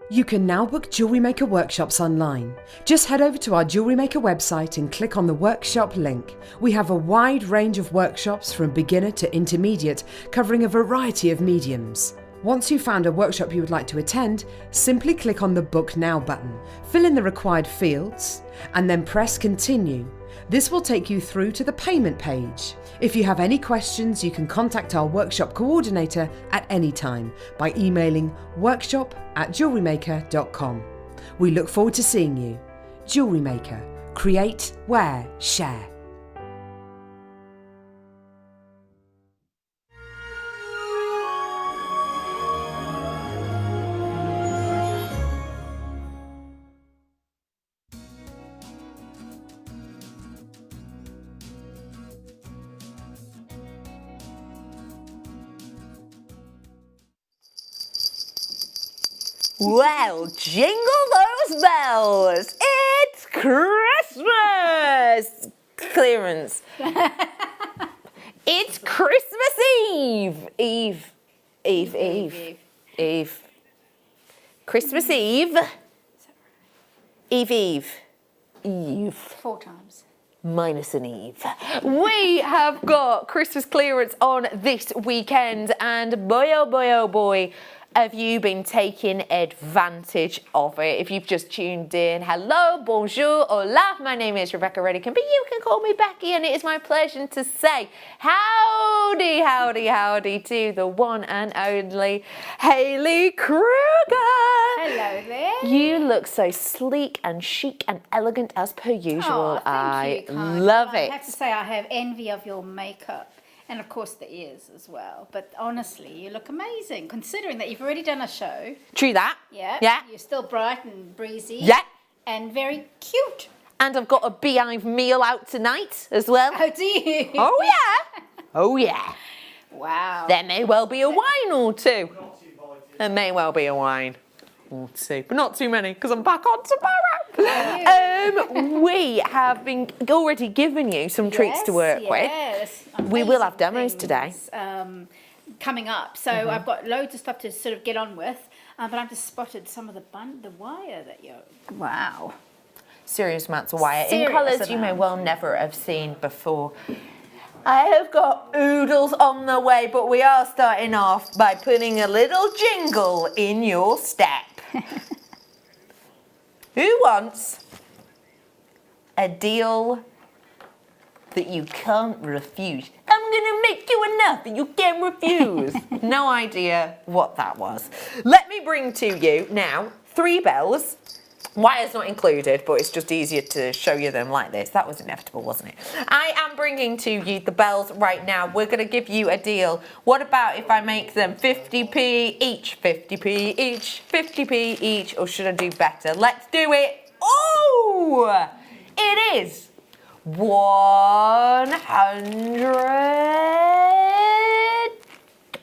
You can now book Jewellery Maker workshops online. Just head over to our Jewellery Maker website and click on the workshop link. We have a wide range of workshops from beginner to intermediate, covering a variety of mediums. Once you've found a workshop you would like to attend, simply click on the Book Now button, fill in the required fields, and then press Continue. This will take you through to the payment page. If you have any questions, you can contact our workshop coordinator at any time by emailing workshop@jewellerymaker.com. We look forward to seeing you. Jewellery Maker. Create, wear, share. Well, jingle those bells! It's Christmas! Clearance. It's Christmas Eve. Eve. Christmas Eve. Eve. 4 times. Minus an Eve. We have got Christmas clearance on this weekend, and boy, oh boy, have you been taking advantage of it. If you've just tuned in, hello, bonjour, hola, my name is Rebecca Redican, but you can call me Becky, and it is my pleasure to say howdy to the one and only Hayley Kruger. Hello there. You look so sleek and chic and elegant as per usual. Oh, thank you, kind. Love it. I have to say I have envy of your makeup. And of course the ears as well. But honestly, you look amazing, considering that you've already done a show. True that. Yeah. Yeah. You're still bright and breezy. Yeah. And very cute. And I've got a beehive meal out tonight as well. Oh, do you? Oh, yeah. Oh, yeah. Wow. There may well be a wine or two. There may well be a wine or two, but not too many because I'm back on tomorrow. We have been already given you some treats to work with. We will have demos today. Coming up. So I've got loads of stuff to sort of get on with, but I've just spotted some of the wire that you're... Wow. Serious amounts of wire in Serious colours you may amount. well never have seen before. I have got oodles on the way, but we are starting off by putting a little jingle in your step. Who wants a deal that you can't refuse? I'm gonna make you enough that you can't refuse. No idea what that was. Let me bring to you now 3 bells. Wire's not included, but it's just easier to show you them like this. That was inevitable, wasn't it? I am bringing to you the bells right now. We're going to give you a deal. What about if I make them 50p each, 50p each, 50p each, or should I do better? Let's do it. Oh, it is 100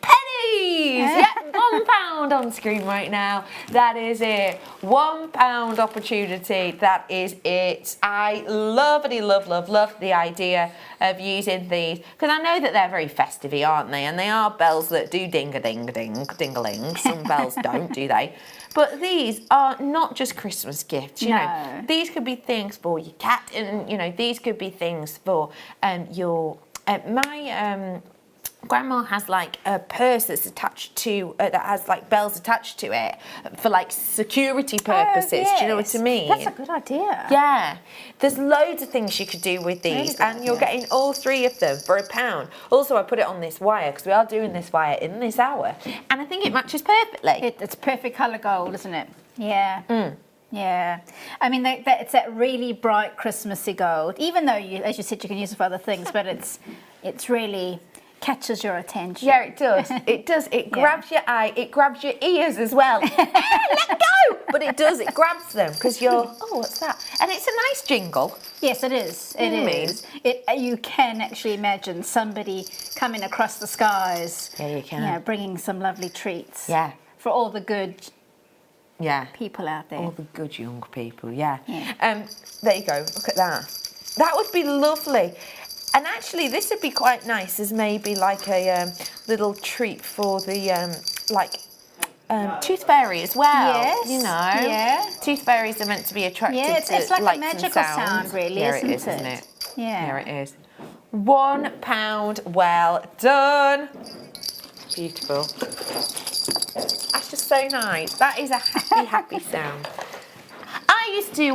pennies. Yeah, £1 on screen right now. That is it. £1 opportunity. That is it. I love the idea of using these because I know that they're very festive-y, aren't they? And they are bells that do ding-a-ling. Some bells don't, do they? But these are not just Christmas gifts, you know. These could be things for your cat, and you know, these could be things for your Grandma has like a purse that's attached to that has like bells attached to it for like security purposes. Oh, yes. Do you know what I mean? That's a good idea. Yeah, there's loads of things you could do with these, and you're getting all 3 of them for £1. Also, I put it on this wire because we are doing this wire in this hour, and I think it matches perfectly. It's perfect colour gold, isn't it? Yeah. Yeah, I mean it's that really bright Christmassy gold. Even though as you said, you can use it for other things, but it's really catches your attention. Yeah, it does. It does. It grabs your eye. It grabs your ears as well. Let go! But it does. It grabs them because you're. Oh, what's that? And it's a nice jingle. Yes, it is. It is. You can actually imagine somebody coming across the skies. Yeah, you can. You know, bringing some lovely treats. Yeah. For all the good. Yeah. People out there. All the good young people. Yeah. Yeah. There you go. Look at that. That would be lovely. And actually, this would be quite nice as maybe like a little treat for the tooth fairy as well. Yes, You know, yeah. tooth fairies are meant to be attracted Yeah, to it's like a lights magical and sound, really, Yeah, it isn't is, isn't it? it? Yeah. There it is. £1, well done. Beautiful. That's just so nice. That is a happy, happy sound. I used to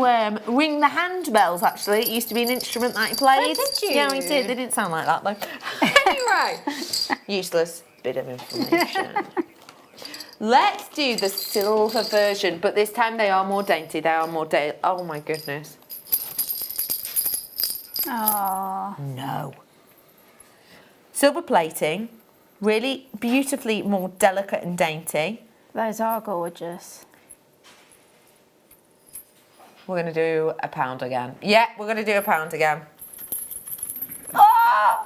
ring the handbells, actually. It used to be an instrument that I played. Oh, did you? Yeah, I did. They didn't sound like that, though. Anyway, useless bit of information. Let's do the silver version, but this time they are more dainty. They are more oh, my goodness. Oh. No. Silver plating, really beautifully more delicate and dainty. Those are gorgeous. We're going to do £1 again. Yeah, we're going to do £1 again. Oh!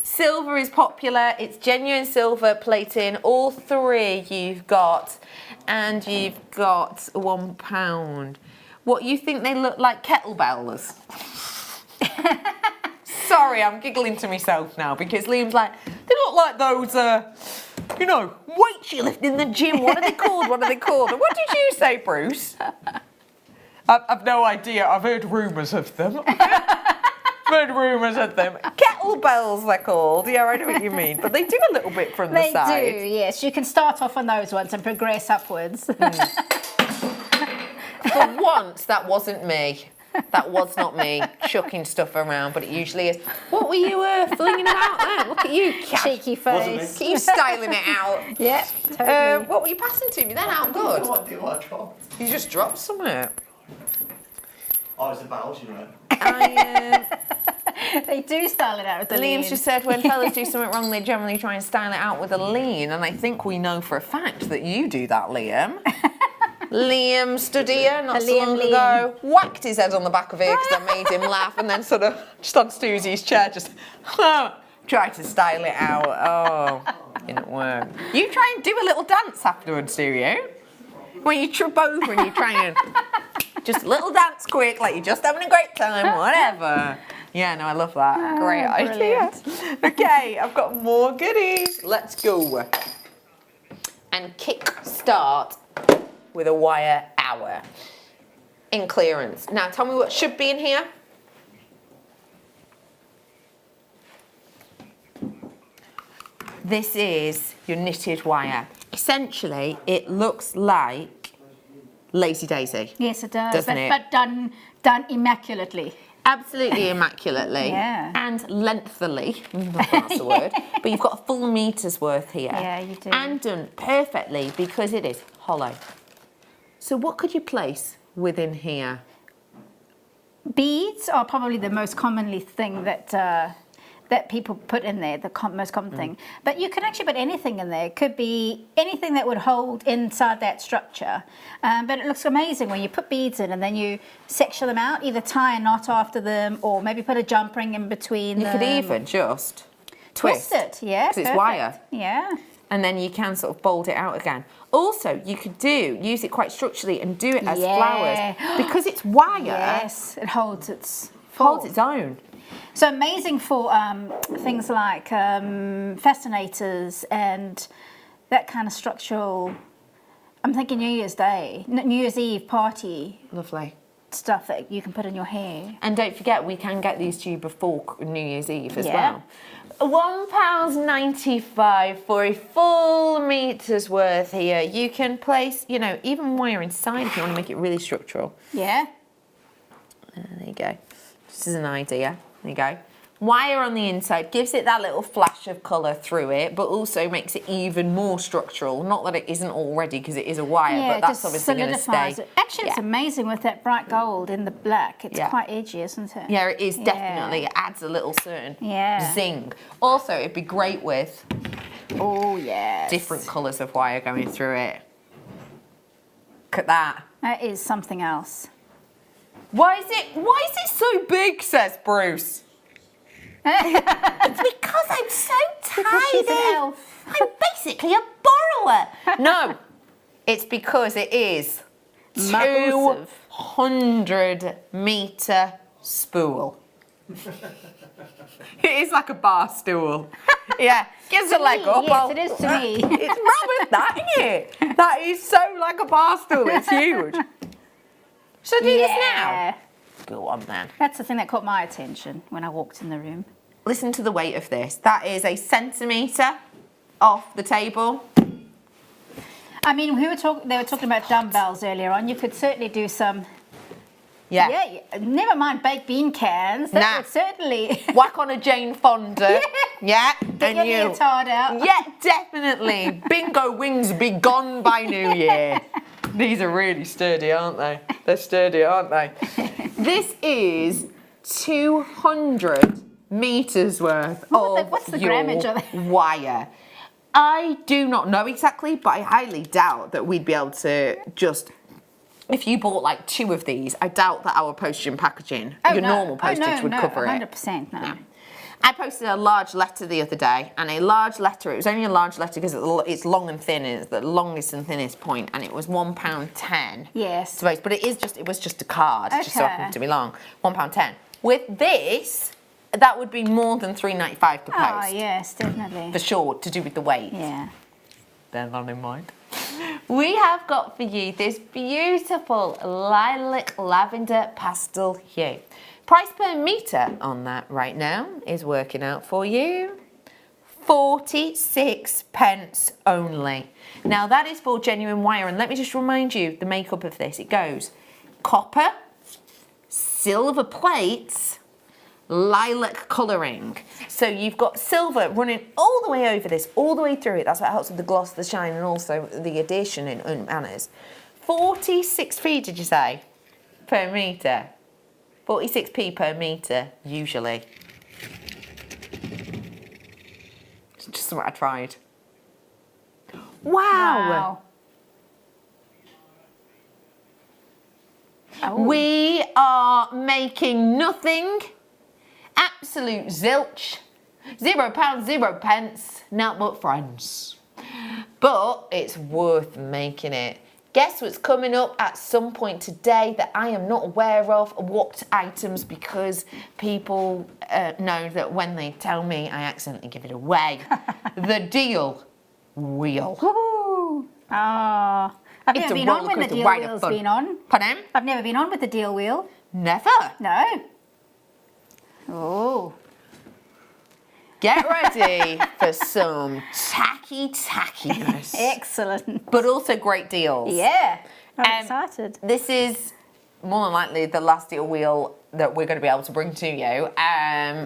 Silver is popular. It's genuine silver plating. All three you've got. And you've got £1. What, you think they look like kettlebells? Sorry, I'm giggling to myself now because Liam's like, they look like those, you know, weights you lift in the gym. What are they called? What are they called? And what did you say, Bruce? I've no idea. I've heard rumours of them. Kettlebells, they're called. Yeah, I know what you mean. But they do a little bit from the side. They do, yes. You can start off on those ones and progress upwards. For once, that wasn't me. That was not me chucking stuff around, but it usually is. What were you flinging about there? Look at you, cat. Cheeky face. Keep styling it out. Yeah, totally. What were you passing to me then? Out good. What I dropped? You just dropped something. Oh, it's the bells, you know. They do style it out with the lean. Liam's just said when fellas do something wrong, they generally try and style it out with a lean, and I think we know for a fact that you do that, Liam. Liam stood here not so long ago, whacked his head on the back of it because I made him laugh, and then sort of just on Susie's chair, just tried to style it out. Oh, didn't work. You try and do a little dance afterwards, do you? When you trip over and you try and just a little dance quick, like you're just having a great time, whatever. Yeah, no, I love that. Great idea. Okay, I've got more goodies. Let's go. And kick start with a wire hour in clearance. Now, tell me what should be in here. This is your knitted wire. Essentially, it looks like Lazy Daisy. Yes, it does. Doesn't it? But done immaculately. Absolutely immaculately. Yeah. And lengthily, that's the word. But you've got a full meter's worth here. Yeah, you do. And done perfectly because it is hollow. So what could you place within here? Beads are probably the most commonly thing that that people put in there, the most common thing. But you can actually put anything in there. It could be anything that would hold inside that structure. But it looks amazing when you put beads in and then you section them out, either tie a knot after them or maybe put a jump ring in between You them. could even just twist it, yeah. because it's perfect. wire. Yeah. And then you can sort of bolt it out again. Also, you could use it quite structurally and do it as flowers. Because it's wire, Yes, it holds its own. So amazing for things like fascinators and that kind of structural. I'm thinking New Year's Day, New Year's Eve party Lovely. stuff that you can put in your hair. And don't forget, we can get these to you before New Year's Eve as Yeah. well. £1.95 for a full meter's worth here. You can place, you know, even wire inside if you want to make it really structural. Yeah. There you go. This is an idea. There you go. Wire on the inside gives it that little flash of colour through it, but also makes it even more structural. Not that it isn't already, because it is a wire, Yeah, but it that's just obviously going to stay. solidifies it. Actually, it's Yeah. amazing with that bright gold in the black. It's Yeah. quite edgy, isn't it? Yeah, it is Yeah. definitely. It adds a little certain Yeah. zing. Also, it'd be great with Oh, yes. different colours of wire going through it. Look at that. That is something else. Why is it so big, says Bruce? It's because I'm so Because she's an tiny. elf. I'm basically a borrower. No, it's because it is Massive. 200 metre spool. It is like a bar stool. Yeah, gives a leg up. Yes, it is to me. It's rubbish, that, isn't it? That is so like a bar stool. It's huge. So do this now. Go on then. That's the thing that caught my attention when I walked in the room. Listen to the weight of this. That is a centimetre off the table. I mean, they were talking about dumbbells earlier on. You could certainly do some. Yeah. Yeah, never mind baked bean cans. That would certainly whack on a Jane Fonda. Yeah. get your leotard out. Yeah, definitely. Bingo wings be gone by New Year. These are really sturdy, aren't they? They're sturdy, aren't they? This is 200 metres worth of what's the your grammage of it? wire. I do not know exactly, but I highly doubt that we'd be able to just... If you bought like 2 of these, I doubt that our postage and packaging, normal postage would cover it. 100% no. I posted a large letter the other day, and a large letter, it was only a large letter because it's long and thin, and it's the longest and thinnest point, and it was £1.10. Yes. But it was just a card, just so happened to be long. £1.10. With this, that would be more than £3.95 per post. Oh, yes, definitely. For sure, to do with the weight. Yeah. Bear that in mind. We have got for you this beautiful lilac lavender pastel hue. Price per metre on that right now is working out for you 46 pence only. Now that is for genuine wire, and let me just remind you the makeup of this. It goes copper, silver plates, lilac colouring. So you've got silver running all the way over this, all the way through it. That's what helps with the gloss, the shine, and also the addition in manners. 46p, did you say, per metre? 46p per metre, usually. It's just what I tried. Wow. Oh. We are making nothing. Absolute zilch. £0, 0 pence. Not but friends. But it's worth making it. Guess what's coming up at some point today that I am not aware of? What items, because people know that when they tell me, I accidentally give it away. The deal wheel. Woo! Oh, I've It's never a been on when the rollercoaster deal ride of wheel's fun. been on. Pardon? I've never been on with the deal wheel. Never. No. Oh. Get ready for some tackiness. Excellent. But also great deals. Yeah. I'm excited. This is more than likely the last deal wheel that we're going to be able to bring to you,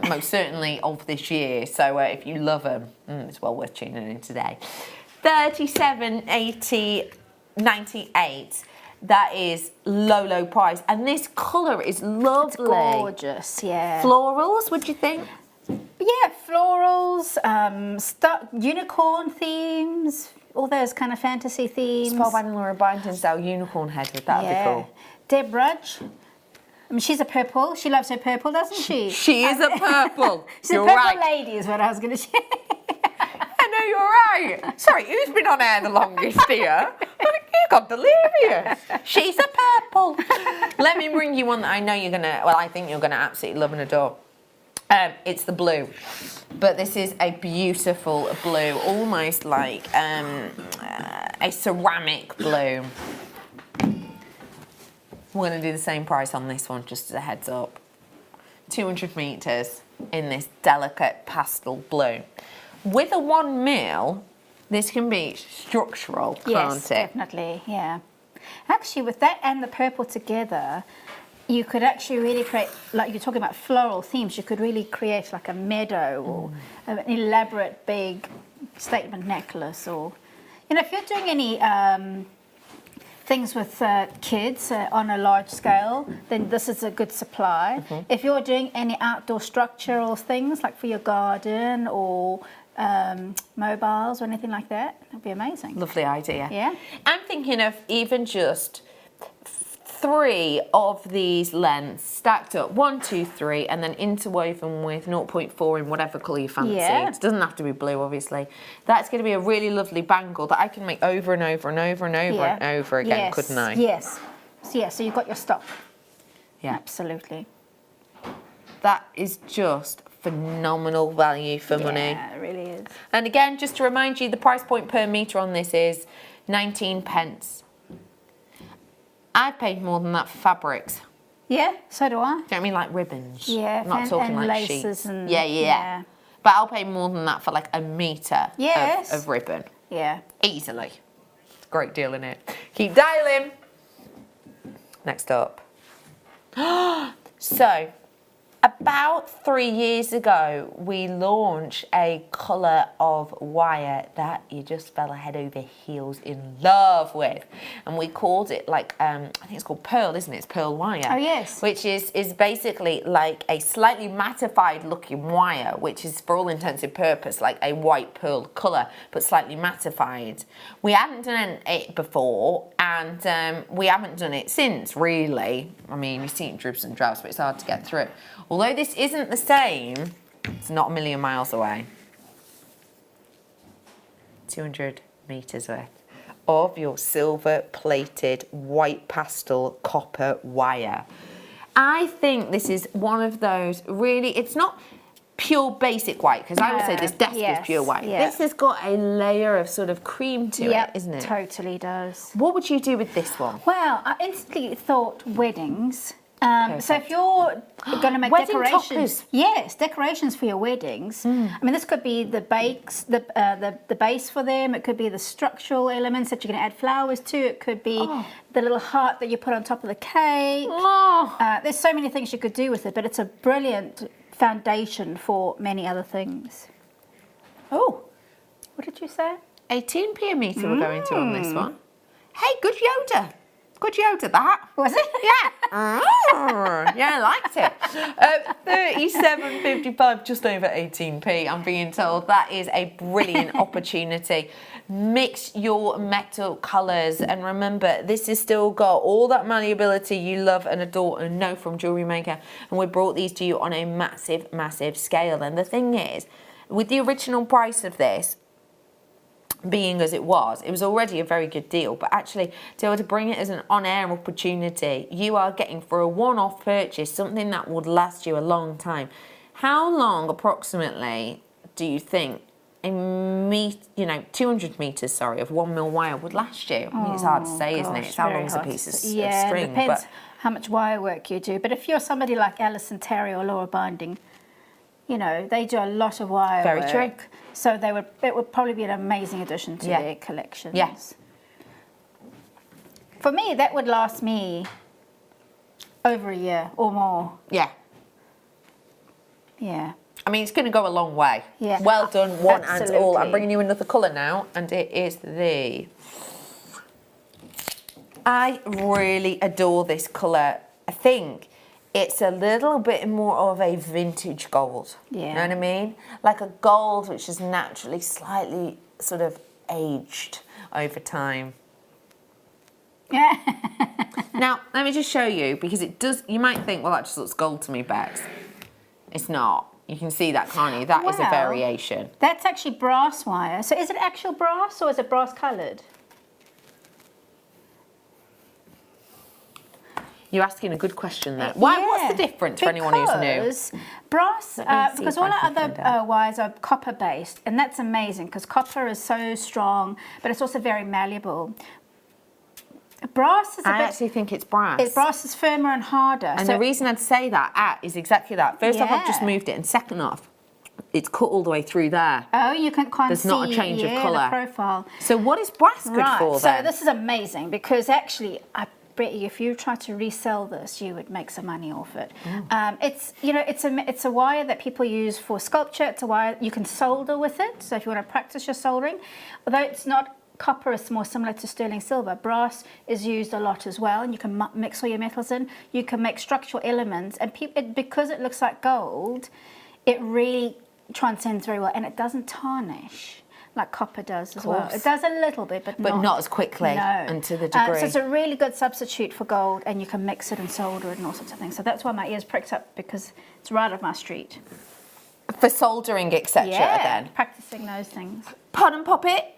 most certainly of this year. So if you love them, it's well worth tuning in today. $37.80.98. That is low price, and this colour is lovely. It's gorgeous, yeah. Florals, would you think? Yeah, florals, unicorn themes, all those kind of fantasy themes. Spell Vanilla Byington style unicorn head with that would be cool. Deb Rudge. I mean, she's a purple. She loves her purple, doesn't she? She is a purple. She's a purple lady is what I was going to say. I know, you're right. Sorry, who's been on air the longest here? You got delirious. She's a purple. Let me bring you one that I know you're going to, well, I think you're going to absolutely love and adore. It's the blue, but this is a beautiful blue, almost like a ceramic blue. We're going to do the same price on this one, just as a heads up. 200 metres in this delicate pastel blue. With a 1 mil, this can be structural, can't Yes, it? definitely, yeah. Actually, with that and the purple together, you could actually really create, like you're talking about floral themes, you could really create like a meadow or an elaborate big statement necklace, or, you know, if you're doing any things with kids on a large scale, then this is a good supply. If you're doing any outdoor structural things, like for your garden or mobiles or anything like that, that'd be amazing. Lovely idea. Yeah. I'm thinking of even just 3 of these lengths stacked up, 1, 2, 3, and then interwoven with 0.4 in whatever colour you fancy. Yeah. It doesn't have to be blue, obviously. That's going to be a really lovely bangle that I can make over and over and over and over and over again, couldn't I? Yes. So, yeah, so you've got your stock. Yeah. Absolutely. That is just phenomenal value for money. Yeah, it really is. And again, just to remind you, the price point per metre on this is 19 pence. I've paid more than that for fabrics. Yeah, so do I. Do you know what I mean? Like ribbons. Yeah, I'm not talking and like laces sheets. and Yeah. But I'll pay more than that for like a metre Yes. of ribbon. Yeah. Easily. It's a great deal in it. Keep dialing. Next up. So, about 3 years ago, we launched a colour of wire that you just fell head over heels in love with. And we called it like, I think it's called pearl, isn't it? It's pearl wire. Oh, yes. Which is basically like a slightly mattified looking wire, which is for all intents and purposes like a white pearl colour, but slightly mattified. We hadn't done it before, and we haven't done it since, really. I mean, you've seen dribs and drabs, but it's hard to get through. Although this isn't the same, it's not a million miles away. 200 metres worth of your silver-plated white pastel copper wire. I think this is one of those really, it's not pure basic white, because I would say this desk is pure white. Yeah. This has got a layer of sort of cream to it, isn't it? Totally does. What would you do with this one? Well, I instantly thought weddings. So if you're going to make Wedding decorations, toppers. yes, decorations for your weddings. I mean, this could be the the base for them. It could be the structural elements that you can add flowers to. It could be the little heart that you put on top of the cake. There's so many things you could do with it, but it's a brilliant foundation for many other things. Oh, what did you say? 18p a metre we're going to on this one. Hey, good Yoda. Good Yoda, that. Was it? Yeah. Yeah, I liked it. 37.55, just over 18p. I'm being told that is a brilliant opportunity. Mix your metal colours, and remember, this has still got all that malleability you love and adore and know from Jewellery Maker, and we brought these to you on a massive, massive scale. And the thing is, with the original price of this being as it was already a very good deal, but actually to be able to bring it as an on-air opportunity, you are getting for a one-off purchase something that would last you a long time. How long approximately do you think a 200 metres, of 1 mil wire would last you? I mean, it's hard to say, isn't it? It's how long's a piece of string. It depends how much wire work you do. But if you're somebody like Alison Terry or Laura Binding, they do a lot of wire work. Very true. So it would probably be an amazing addition to their collections. Yes. For me, that would last me over a year or more. Yeah. Yeah. I mean, it's going to go a long way. Yeah. Well done, one and all. I'm Absolutely. bringing you another colour now, and it is the... I really adore this colour. I think it's a little bit more of a vintage gold. Yeah. You know what I mean? Like a gold which is naturally slightly sort of aged over time. Now, let me just show you, because it does, you might think, well, that just looks gold to me, Bex. It's not. You can see that, can't you? That is a variation. That's actually brass wire. So is it actual brass or is it brass coloured? You're asking a good question there. Why? What's the difference for anyone who's new? Because brass, because all our other wires are copper based, and that's amazing because copper is so strong, but it's also very malleable. Brass is I actually think it's brass. Brass is firmer and harder. And the reason I'd say that is exactly that. First off, I've just moved it, and second off, it's cut all the way through there. Oh, you can't There's see not a change of colour. the profile. So what is brass good for then? So this is amazing because actually, I bet you if you try to resell this, you would make some money off it. It's it's a wire that people use for sculpture. It's a wire you can solder with it. So if you want to practice your soldering, although it's not. Copper is more similar to sterling silver. Brass is used a lot as well, and you can mix all your metals in. You can make structural elements, and because it looks like gold, it really transcends very well, and it doesn't tarnish like copper does as well. It does a little bit, but not as quickly and to the degree. So it's a really good substitute for gold, and you can mix it and solder it and all sorts of things. So that's why my ears pricked up, because it's right up my street. For soldering, etc. Yeah, then. practicing those things. Pardon, Poppet?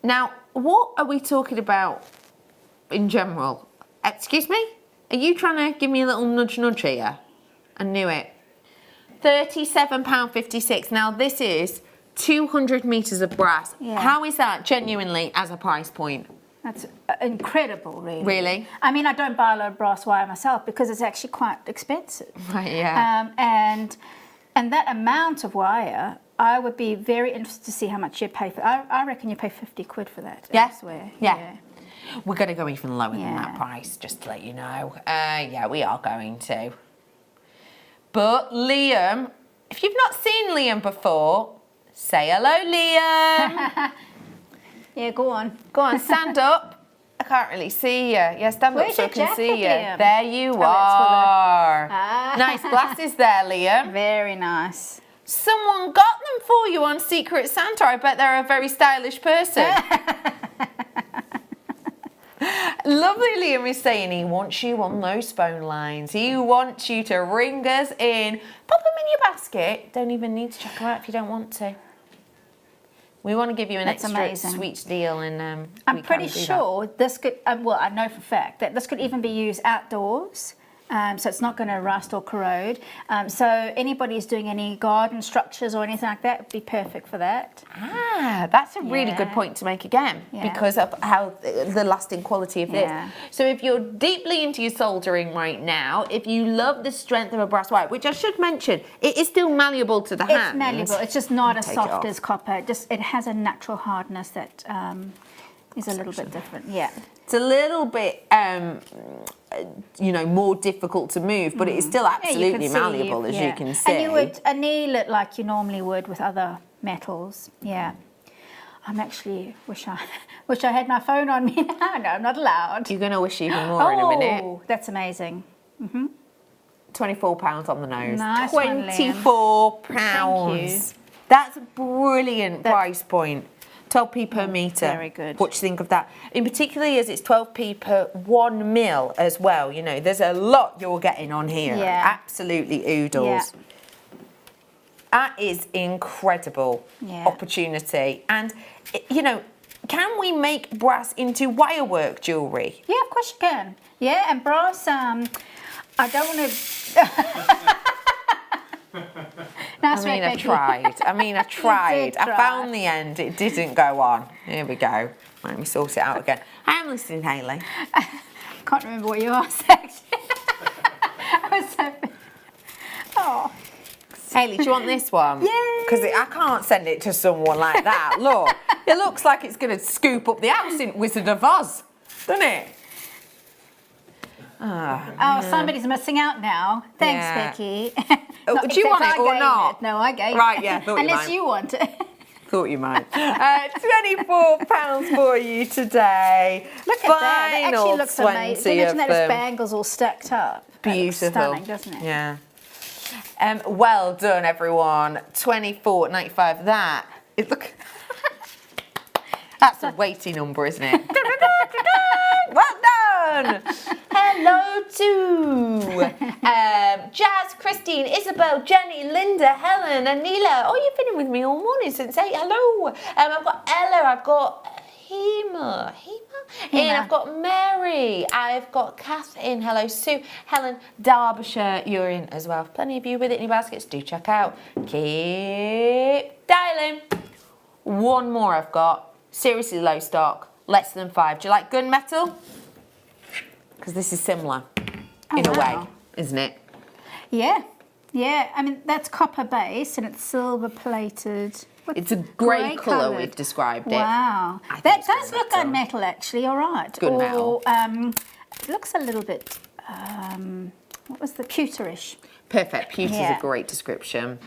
Now, what are we talking about in general? Excuse me? Are you trying to give me a little nudge here? I knew it. £37.56. Now this is 200 metres of brass. Yeah. How is that genuinely as a price point? That's incredible, really. Really? I mean, I don't buy a lot of brass wire myself because it's actually quite expensive. Right, yeah. And that amount of wire, I would be very interested to see how much you pay for. I reckon you pay 50 quid for that. Yeah. Elsewhere. Yeah. We're going to go even lower than that Yeah. price, just to let you know. Yeah, we are going to. But Liam, if you've not seen Liam before, say hello, Liam. Yeah, go on. Go on, stand up. I can't really see you. Yeah, stand Where's up so I your can see you. jacket, Liam? There you Oh, it's for the- are. Ah. Nice glasses there, Liam. Very nice. Someone got them for you on Secret Santa. I bet they're a very stylish person. Lovely Liam is saying he wants you on those phone lines. He wants you to ring us in. Pop them in your basket. Don't even need to check them out if you don't want to. We want to give you an That's extra amazing. sweet deal, and I'm we pretty can do sure this could, well, I know for a fact that this could even be used outdoors. So it's not going to rust or corrode. So anybody who's doing any garden structures or anything like that would be perfect for that. Ah, that's a really good Yeah. point to make again, Yeah. because of how the lasting quality of this. Yeah. So if you're deeply into your soldering right now, if you love the strength of a brass wire, which I should mention, it is still malleable to the hand. It's malleable. It's just not as Take it off. soft as copper. It has a natural hardness that is a little bit different. Yeah. It's a little bit, more difficult to move, but it is still Yeah, you can absolutely see, malleable, as you yeah. can see. And you would anneal it like you normally would with other metals. Yeah. I'm actually wish I had my phone on me now. No, I'm not allowed. You're going to wish even more in a minute. Oh, that's amazing. £24 on the nose. Nice one, Liam. £24. Thank you. That's a brilliant price point. 12p per metre. Very good. What do you think of that? In particularly as it's 12p per 1 mil as well. You know, there's a lot you're getting on here. Yeah. Absolutely oodles. Yeah. That is incredible Yeah. opportunity. And, can we make brass into wirework jewellery? Yeah, of course you can. Yeah, and brass, I don't want to... Nice work, I Becky. tried. I tried. I try. found the end. It didn't go on. Here we go. Let me sort it out again. I am listening, Hayley. Can't remember what you asked, actually. I was so... Oh. Hayley, do you want this one? Yay! Because I can't send it to someone like that. Look, it looks like it's going to scoop up the house in Wizard of Oz, doesn't it? Oh, somebody's missing out now. Thanks, Yeah. Becky. Oh, Not do you except want it I or gave not? it. No, I gave Right, it. yeah, thought you Unless might. you want it. Thought you might. £24 for you today. Look at that. It actually Final looks 20 amazing. Imagine of that as them. bangles all stacked up. That looks Beautiful. stunning, doesn't it? Yeah. Well done, everyone. £24.95. That is look. That's a weighty number, isn't it? Well done. Hello to Jazz, Christine, Isabel, Jenny, Linda, Helen, Anila. Oh, you've been in with me all morning since 8. Hello. I've got Ella. I've got Hema, and I've got Mary, I've got Kath in, hello Sue, Helen, Derbyshire, you're in as well. Plenty of you with it in your baskets, do check out. Keep dialing. One more I've got, seriously low stock, less than 5. Do you like gunmetal? Because this is similar in a way, wow. isn't it? Yeah. Yeah. I mean, that's copper base and it's silver plated. It's a grey colour, we've described it. Wow. I think That it's does good look metal. gunmetal, actually. All right. Good metal. It looks a little bit, what was the pewterish? Perfect. Pewter's Yeah. a great description.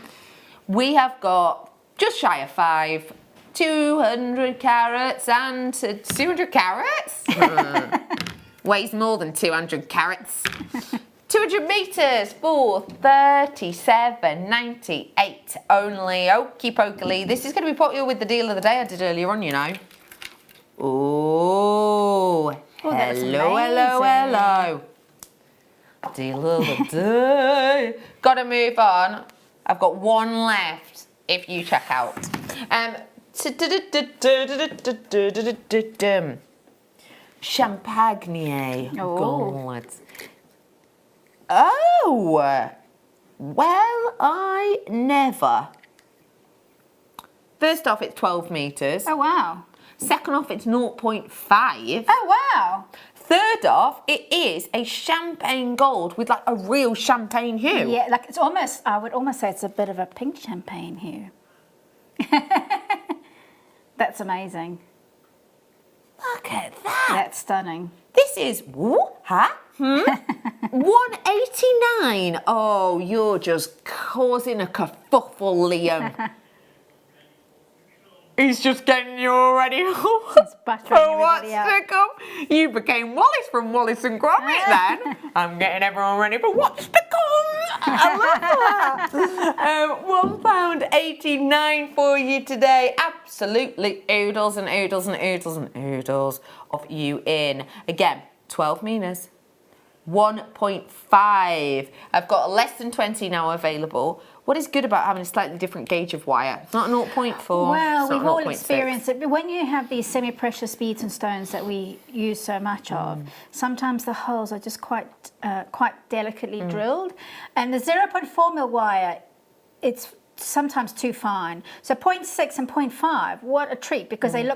We have got just shy of 5, 200 carats and 200 carats? Weighs more than 200 carats. 200 metres for $37.98 only. Okie pokely. This is going to be popular with the deal of the day I did earlier on, you know. Oh, that's hello, hello, amazing. hello. Deal of the day. Gotta move on. I've got one left if you check out. Champagne Oh. gauntlet. Oh, well, I never. First off, it's 12 metres. Oh, wow. Second off, it's 0.5. Oh, wow. Third off, it is a champagne gold with like a real champagne hue. Yeah, like it's almost, I would almost say it's a bit of a pink champagne hue. That's amazing. Look at that. That's stunning. This is, huh? 189. Oh, you're just causing a kerfuffle, Liam. He's just getting you all ready buttering for what's everybody to come. You became Wallace from Wallace and Gromit then. I'm getting everyone ready for what's to come. I love that. £1.89 for you today. Absolutely oodles and oodles and oodles and oodles of you in. Again, 12 meters. 1.5. I've got less than 20 now available. What is good about having a slightly different gauge of wire? It's not 0.4. Well, we've all 0.6. experienced it. But when you have these semi-precious beads and stones that we use so much of, sometimes the holes are just quite delicately drilled. And the 0.4 mil wire, it's sometimes too fine. So 0.6 and 0.5, what a treat, because they've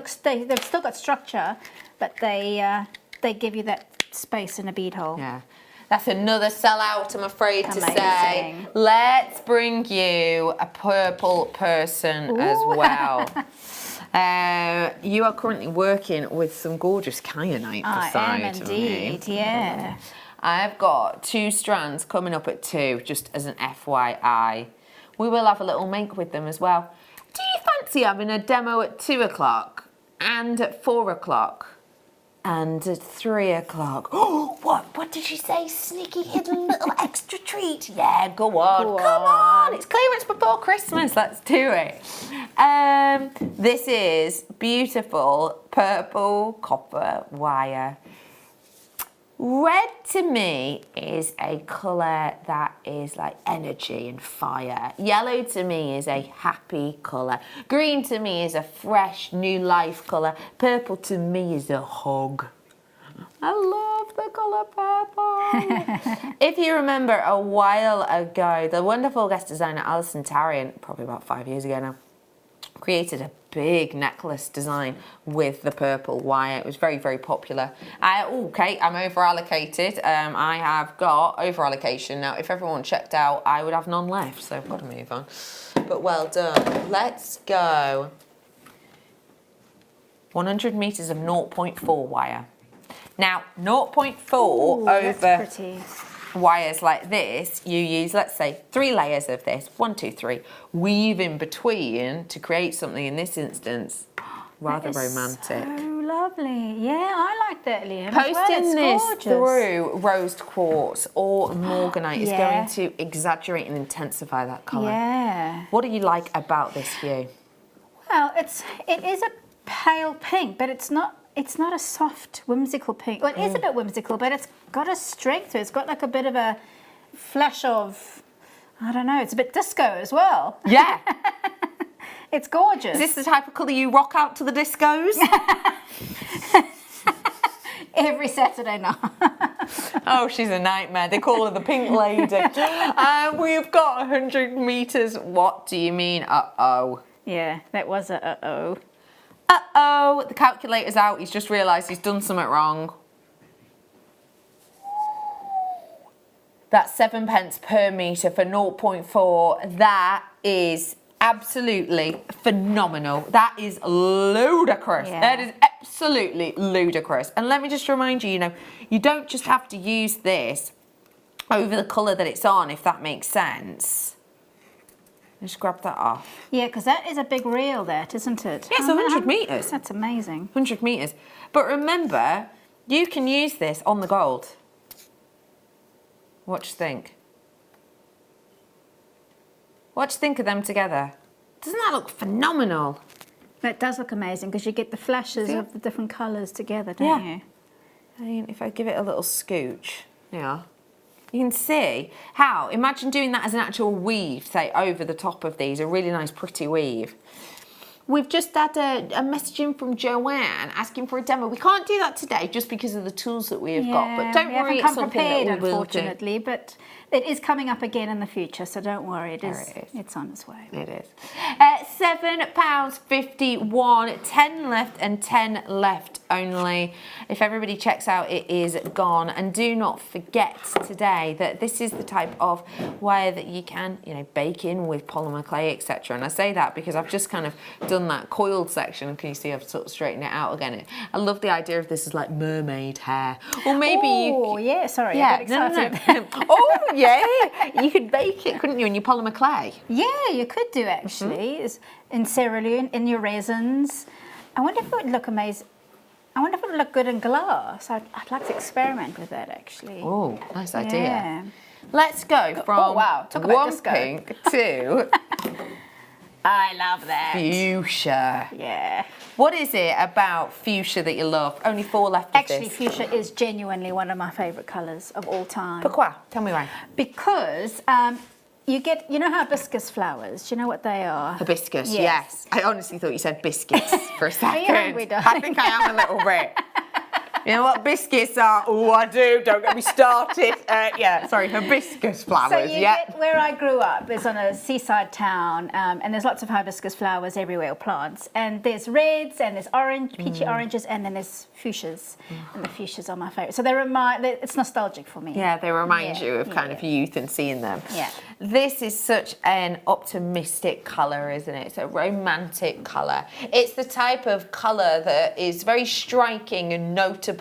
still got structure, but they give you that space in a bead hole. Yeah. That's another sellout, I'm afraid to say. Amazing. Let's bring you a purple person as well. You are currently working with some gorgeous kyanite I beside am indeed, yeah. I've got 2 strands coming up at 2, just as an FYI. We will have a little make with them as well. Do you fancy having a demo at 2 o'clock and at 4 o'clock? And at 3 o'clock. Oh, what did she say? Sneaky hidden little extra treat. Yeah, go on. Come on. It's clearance before Christmas. Let's do it. This is beautiful purple copper wire. Red to me is a colour that is like energy and fire. Yellow to me is a happy colour. Green to me is a fresh, new life colour. Purple to me is a hug. I love the colour purple. If you remember a while ago, the wonderful guest designer Alison Tarian, probably about 5 years ago now, created a big necklace design with the purple wire. It was very, very popular. Okay, I'm over allocated. I have got over allocation now. If everyone checked out, I would have none left, so I've got to move on. But well done. Let's go. 100 meters of 0.4 wire. Now, 0.4 over wires like this, you use, let's say, 3 layers of this. 1, 2, 3. Weave in between to create something, in this instance, rather romantic. So lovely. Yeah, I like that, Liam. Posting this through rose quartz or morganite is going to exaggerate and intensify that colour. Yeah. What do you like about this hue? Well, it is a pale pink, but it's not a soft, whimsical pink. Well, it is a bit whimsical, but it's got a strength to it. It's got like a bit of a flash of, I don't know, it's a bit disco as well. Yeah. It's gorgeous. Is this the type of colour you rock out to the discos? Every Saturday night. Oh, she's a nightmare. They call her the pink lady. We've got 100 metres. What do you mean, uh-oh? Yeah, that was a uh-oh. Uh-oh, the calculator's out. He's just realised he's done something wrong. That's 7 pence per metre for 0.4. That is absolutely phenomenal. That is ludicrous. Yeah. That is absolutely ludicrous. And let me just remind you, you don't just have to use this over the colour that it's on, if that makes sense. Just grab that off. Yeah, because that is a big reel, that, isn't it? Yeah, it's 100 metres. That's amazing. 100 metres. But remember, you can use this on the gold. What do you think? What do you think of them together? Doesn't that look phenomenal? That does look amazing because you get the flashes of the different colours together, don't you? I mean, if I give it a little scooch, you can see how, imagine doing that as an actual weave, say, over the top of these, a really nice pretty weave. We've just had a message in from Joanne asking for a demo. We can't do that today just because of the tools that we have got. But don't we worry, haven't it's come something that prepared, we will do. unfortunately, but it is coming up again in the future, so don't worry. It is. It's on its way. It is. £7.51, 10 left and 10 left only. If everybody checks out, it is gone. And do not forget today that this is the type of wire that you can, bake in with polymer clay, etc. And I say that because I've just kind of done that coiled section. Can you see I've sort of straightened it out again? I love the idea of this as like mermaid hair. Or maybe Oh, yeah, sorry, I got excited. No. Oh, yeah. You could bake it, couldn't you, in your polymer clay? Yeah, you could do actually. It's in cerulene, in your resins. I wonder if it would look amazing. I wonder if it would look good in glass. I'd like to experiment with that actually. Oh, nice idea. Yeah. Let's go from Talk about one disco. pink to I love that. fuchsia. Yeah. What is it about fuchsia that you love? Only 4 left of Actually, this. fuchsia is genuinely one of my favourite colours of all time. Pourquoi? Tell me why. Because you know hibiscus flowers? Do you know what they are? Hibiscus, Yes. yes. I honestly thought you said biscuits for a second. hungry, darling? I think I am a little bit. You know what biscuits are? Oh, I do. Don't get me started. Hibiscus flowers. So you get where I grew up is on a seaside town, and there's lots of hibiscus flowers everywhere, or plants. And there's reds, and there's orange, peachy oranges, and then there's fuchsias. And the fuchsias are my favourite. So it's nostalgic for me. Yeah, they remind Yeah, you of kind yeah. of youth and seeing them. Yeah. This is such an optimistic colour, isn't it? It's a romantic colour. It's the type of colour that is very striking and notable.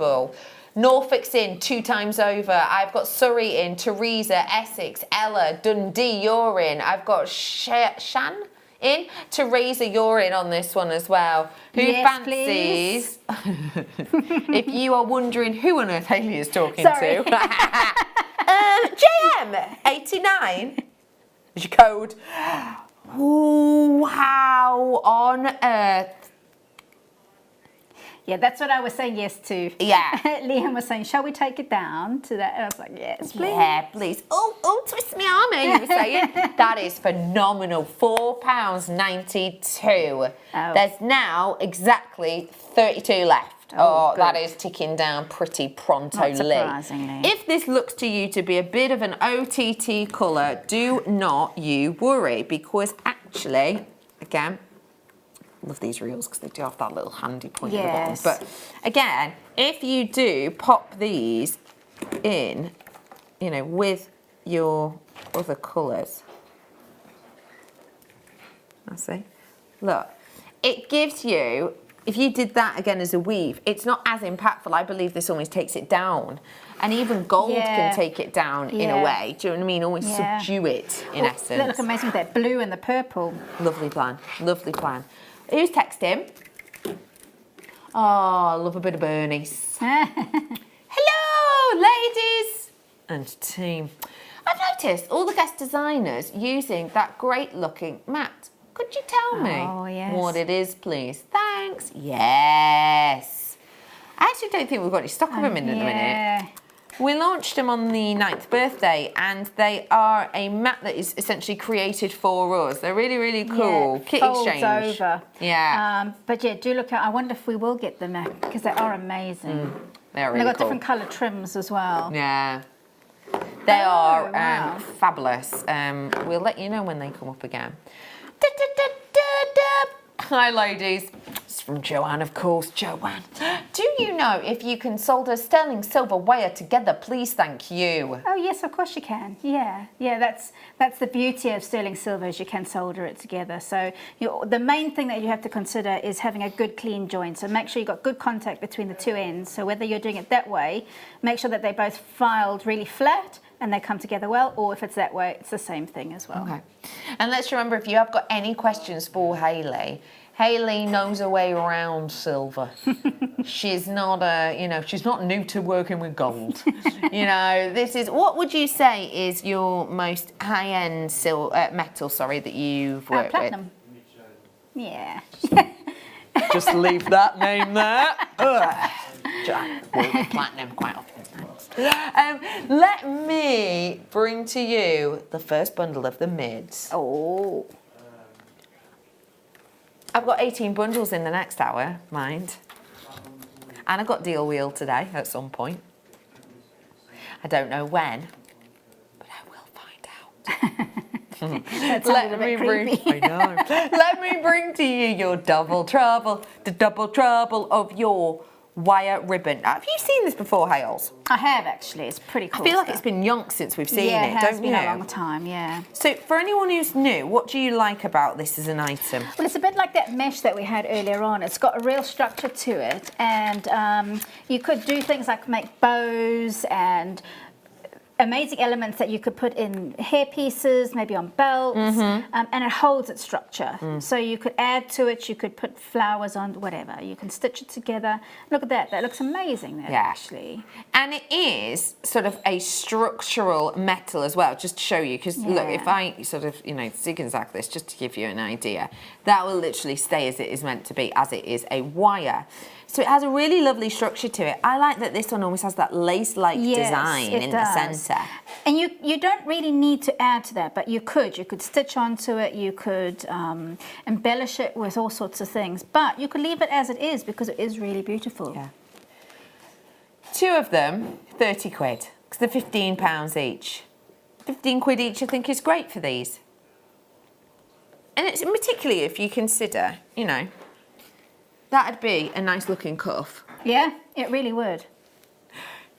Norfolk's in 2 times over. I've got Surrey in, Teresa, Essex, Ella, Dundee, you're in. I've got Shan in. Teresa, you're in on this one as well. Who Yes, fancies? If you are wondering who on earth Hayley is talking Sorry. to. JM89 is your code. Ooh, how on earth? Yeah, that's what I was saying yes to. Yeah. Liam was saying, shall we take it down to that? And I was like, yes, please. Yeah, please. Oh, twist me arm, you were saying. That is phenomenal. £4.92. Oh. There's now exactly 32 left. Oh, that good. is ticking down pretty pronto. Not surprisingly. If this looks to you to be a bit of an OTT colour, do not you worry, because actually, again, love these reels because they do have that little handy point at the bottom. Yes. But again, if you do pop these in, with your other colours, I see. Look, it gives you. If you did that again as a weave, it's not as impactful. I believe this almost takes it down. And even gold can take it down in a way. Do you know what I mean? Almost subdue it, in essence. They look amazing with that blue and the purple. Lovely plan. Lovely plan. Who's texting? Oh, I love a bit of Bernice. Hello, ladies and team. I've noticed all the guest designers using that great looking mat. Could you tell me what it is, please? Thanks. Yes. I actually don't think we've got any stock of them in at the minute. We launched them on the 9th birthday, and they are a mat that is essentially created for us. They're really, really cool. Yeah, Kit folds exchange. over. Yeah. But yeah, do look out. I wonder if we will get them because they are amazing. They're And really they've got cool. different colour trims as well. Yeah. They are wow. fabulous. We'll let you know when they come up again. Da, da, da, da, da. Hi, ladies. It's from Joanne, of course. Joanne, do you know if you can solder sterling silver wire together? Please, thank you. Oh yes, of course you can. Yeah. That's the beauty of sterling silver, is you can solder it together. So the main thing that you have to consider is having a good clean joint. So make sure you've got good contact between the two ends. So whether you're doing it that way, make sure that they both filed really flat and they come together well, or if it's that way, it's the same thing as well. Okay. And let's remember, if you have got any questions for Hayley, Hayley knows her way around silver. She's not she's not new to working with gold. This is, what would you say is your most high-end metal, that you've worked Platinum. Yeah. Just leave that name there. Platinum quite often. Let me bring to you the first bundle of the mids. Oh. I've got 18 bundles in the next hour, mind. And I've got deal wheel today at some point. I don't know when, but I will find out. That sounded a bit creepy. I know. Let me bring to you your double trouble, the double trouble of your wire ribbon. Have you seen this before, Hales? I have actually. It's pretty cool. I feel like stuff. it's been yonks since we've seen yeah, it, has don't you? been a long time, yeah. So for anyone who's new, what do you like about this as an item? Well, it's a bit like that mesh that we had earlier on. It's got a real structure to it, and you could do things like make bows and amazing elements that you could put in hair pieces, maybe on belts, and it holds its structure. So you could add to it, you could put flowers on, whatever. You can stitch it together. Look at that. That looks amazing there, actually. And it is sort of a structural metal as well, just to show you, because look, if I sort of, zig and zag this, just to give you an idea, that will literally stay as it is meant to be, as it is a wire. So it has a really lovely structure to it. I like that this one almost has that lace-like design in the centre. And you don't really need to add to that, but you could. You could stitch onto it, you could embellish it with all sorts of things, but you could leave it as it is because it is really beautiful. Yeah. 2 of them, 30 quid, because they're £15 each. 15 quid each I think is great for these. And it's particularly if you consider, that'd be a nice looking cuff. Yeah, it really would.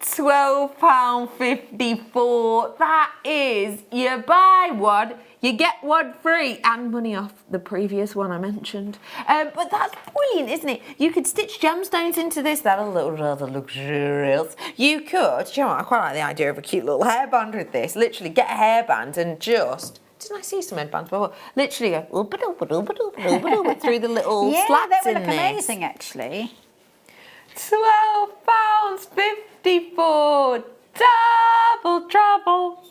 £12.54. That is, you buy one, you get one free, and money off the previous one I mentioned. But that's brilliant, isn't it? You could stitch gemstones into this. That'll look rather luxurious. You could, do you know what? I quite like the idea of a cute little hairband with this. Literally get a hairband and just... Didn't I see some headbands before? Literally go through the little slats in this. Yeah, that would look amazing, actually. £12.54. Double trouble.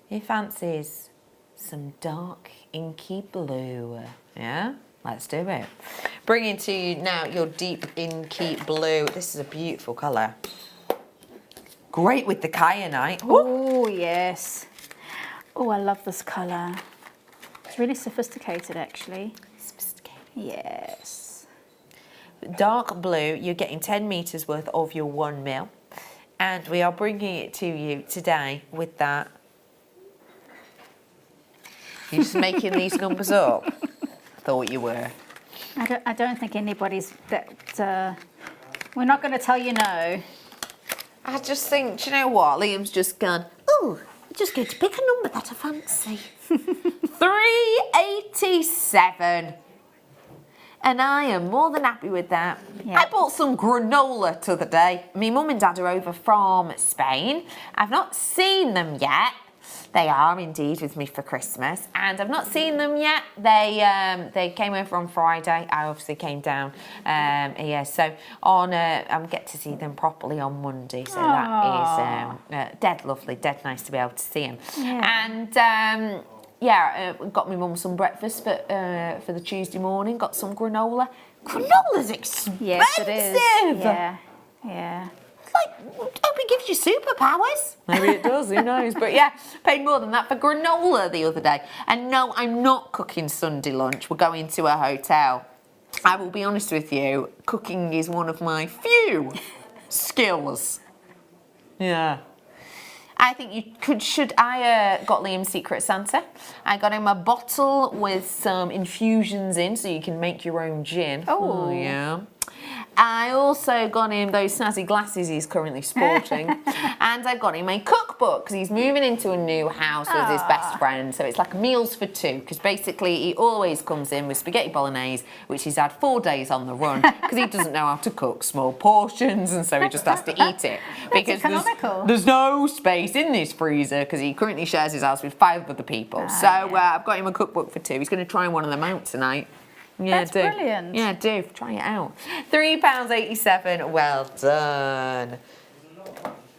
Who fancies some dark inky blue? Yeah, let's do it. Bringing to you now your deep inky blue. This is a beautiful colour. Great with the kyanite. Oh, yes. Oh, I love this colour. It's really sophisticated, actually. Sophisticated. Yes. Dark blue, you're getting 10 metres worth of your 1 mil. And we are bringing it to you today with that. You're just making these numbers up? Thought you were. I don't think anybody's that... we're not going to tell you no. I just think, do you know what? Liam's just gone, oh, I just get to pick a number that I fancy. 387. And I am more than happy with that. Yeah. I bought some granola the other day. My mum and dad are over from Spain. I've not seen them yet. They are indeed with me for Christmas, and I've not seen them yet. They came over on Friday. I obviously came down here, so on I'm get to see them properly on Monday. So that is dead lovely, dead nice to be able to see them. Yeah. And got my mum some breakfast for the Tuesday morning. Got some granola. Granola's expensive. Yes, it is. Yeah, yeah. Like, hope it gives you superpowers. Maybe it does, who knows? But yeah, paid more than that for granola the other day. And no, I'm not cooking Sunday lunch. We're going to a hotel. I will be honest with you, cooking is one of my few skills. Yeah. I think you got Liam's Secret Santa. I got him a bottle with some infusions in so you can make your own gin. Oh yeah. I also got him those snazzy glasses he's currently sporting. And I got him a cookbook because he's moving into a new house with his best friend. So it's like meals for 2 because basically he always comes in with spaghetti bolognese, which he's had 4 days on the run because he doesn't know how to cook small portions, and so he just has to eat it. Because there's no space in this freezer because he currently shares his house with 5 other people. I've got him a cookbook for 2. He's going to try one of them out tonight. Yeah, that's brilliant. Yeah, do. Try it out. £3.87. Well done.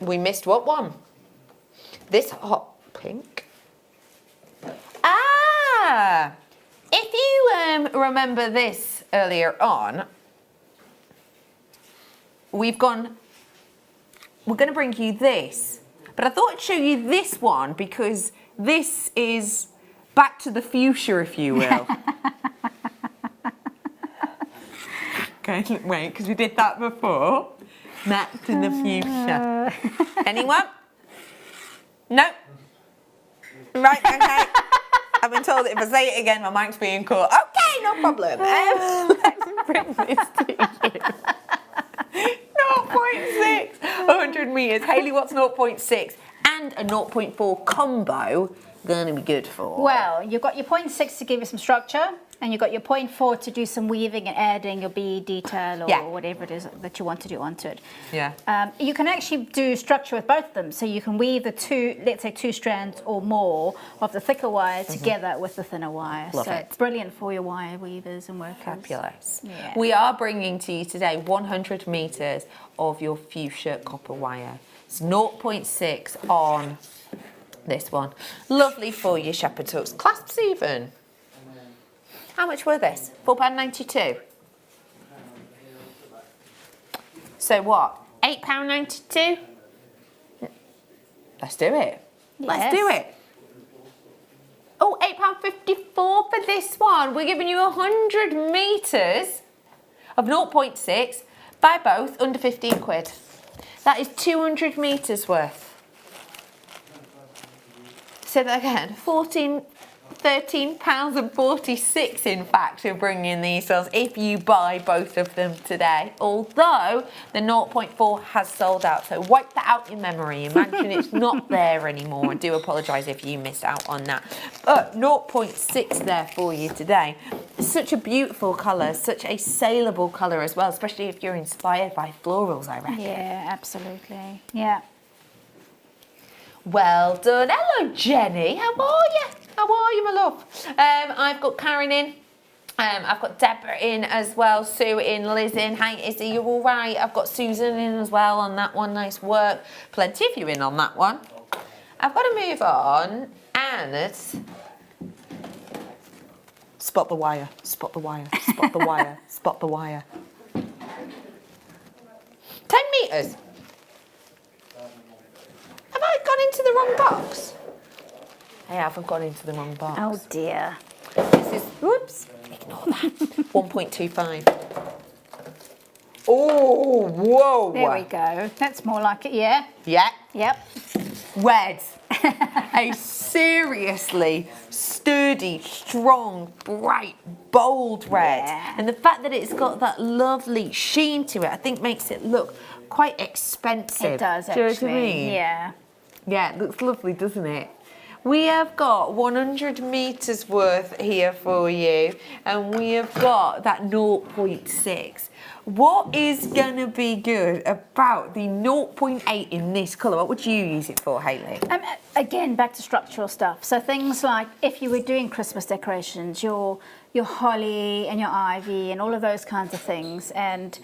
We missed what one? This hot pink. If you remember this earlier on, we're going to bring you this. But I thought I'd show you this one because this is back to the fuchsia, if you will. Okay, wait, because we did that before. Back to the fuchsia. Anyone? No? Right, okay. I've been told that if I say it again, my mic's being caught. Okay, no problem. Let's bring this to you. 0.6, 100 metres. Hayley, what's 0.6 and a 0.4 combo going to be good for? Well, you've got your 0.6 to give you some structure, and you've got your 0.4 to do some weaving and adding your bead detail or whatever it is that you want to do onto it. Yeah. You can actually do structure with both of them. So you can weave the two, let's say 2 strands or more of the thicker wire together with the thinner wire. Love so it. it's brilliant for your wire weavers and workers. Fabulous. Yeah. We are bringing to you today 100 metres of your fuchsia copper wire. It's 0.6 on this one. Lovely for your shepherd's hooks. Clasps even. How much were this? £4.92. So what? £8.92? Let's do it. Let's do it. Oh, £8.54 for this one. We're giving you 100 metres of 0.6. Buy both under 15 quid. That is 200 metres worth. Say that again. £13.46 in fact we're bringing these sales if you buy both of them today, although the 0.4 has sold out, so wipe that out your memory. Imagine it's not there anymore. I do apologise if you missed out on that, but 0.6 there for you today. Such a beautiful colour, such a saleable colour as well, especially if you're inspired by florals, I reckon. Yeah, absolutely. Yeah. Well done. Hello, Jenny. How are you? How are you, my love? I've got Karen in. I've got Deborah in as well. Sue in. Liz in. Hi, Izzy. You all right? I've got Susan in as well on that one. Nice work. Plenty of you in on that one. I've got to move on and spot the wire. Spot the wire. Spot the wire. Spot the wire. 10 metres. Have I gone into the wrong box? I have. I've gone into the wrong box. Oh dear. This is, whoops, ignore that. 1.25. Oh, whoa. There we go. That's more like it, yeah? Yeah. Yep. Red. A seriously sturdy, strong, bright, bold red. Yeah. And the fact that it's got that lovely sheen to it, I think makes it look quite expensive. It does, Do you know actually. what I mean? Yeah. Yeah, it looks lovely, doesn't it? We have got 100 metres worth here for you, and we have got that 0.6. What is going to be good about the 0.8 in this colour? What would you use it for, Hayley? Again, back to structural stuff. So things like if you were doing Christmas decorations, your holly and your ivy and all of those kinds of things, and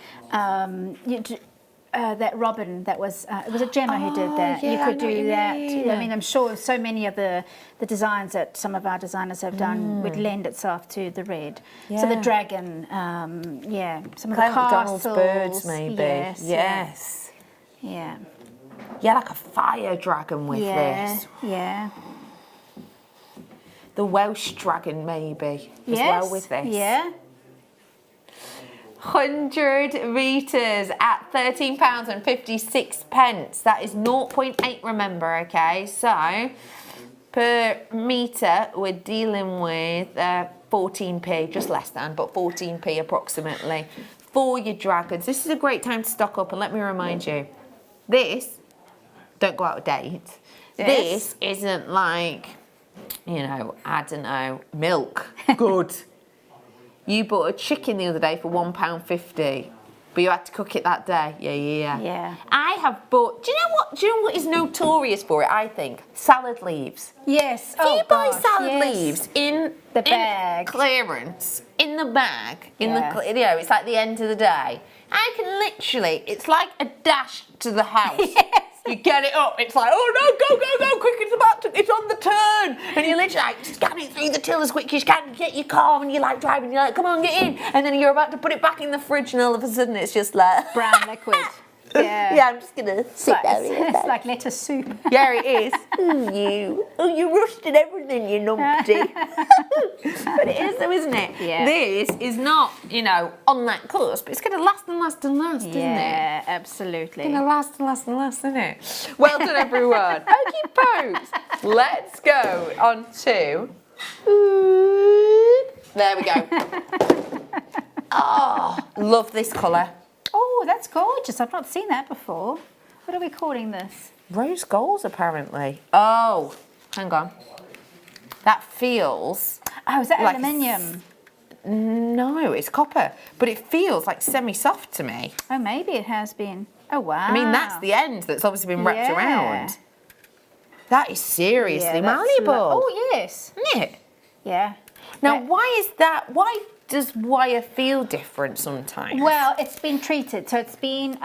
that robin that was it was a Gemma who did that. Yeah, you could I know what do you that. mean. I mean, I'm sure so many of the designs that some of our designers have done would lend itself to the red. So the Yeah. dragon, some of the Clive castles, McDonald's birds, maybe. Yes. Yeah, Yeah. like a fire dragon with this. Yeah. The Welsh dragon, maybe, as Yes. well with this. Yeah. 100 metres at £13.56. That is 0.8, remember, okay? So, per metre, we're dealing with 14p, just less than, but 14p approximately for your dragons. This is a great time to stock up, and let me remind you, this, don't go out of date. This isn't like, you know, I don't know, milk. Good. You bought a chicken the other day for £1.50, but you had to cook it that day. Yeah. I have bought. Do you know what is notorious for it? I think salad leaves. Yes. If you buy salad leaves in the bag, clearance, in the bag, Yes. it's like the end of the day. I can literally. It's like a dash to the house. Yes. You get it up, it's like, oh no, go, quick, it's on the turn. And you're literally like, scan it through the till as quick as you can, get your car, and you're like driving, you're like, come on, get in. And then you're about to put it back in the fridge, and all of a sudden it's just like... brown liquid. Yeah. Yeah, I'm just gonna sit down here. It's like lettuce soup. Yeah, it is. You rusted everything, you numpty. But it is though, isn't it? Yeah. This is not, on that cusp. It's going to last and last and last, isn't it? Yeah, absolutely. Going to last and last and last, isn't it? Well done, everyone. Okey pokes. Let's go on to... There we go. Oh, love this colour. Oh, that's gorgeous. I've not seen that before. What are we calling this? Rose gold, apparently. Oh, hang on. That feels... Oh, is that like aluminium? No, it's copper, but it feels like semi-soft to me. Oh, maybe it has been. Oh, wow. I mean, that's the end that's obviously been wrapped Yeah. around. That is seriously Yeah, that's malleable. oh, yes. Isn't it? Yeah. Now, But- why is that? Why does wire feel different sometimes? Well, it's been treated. So it's been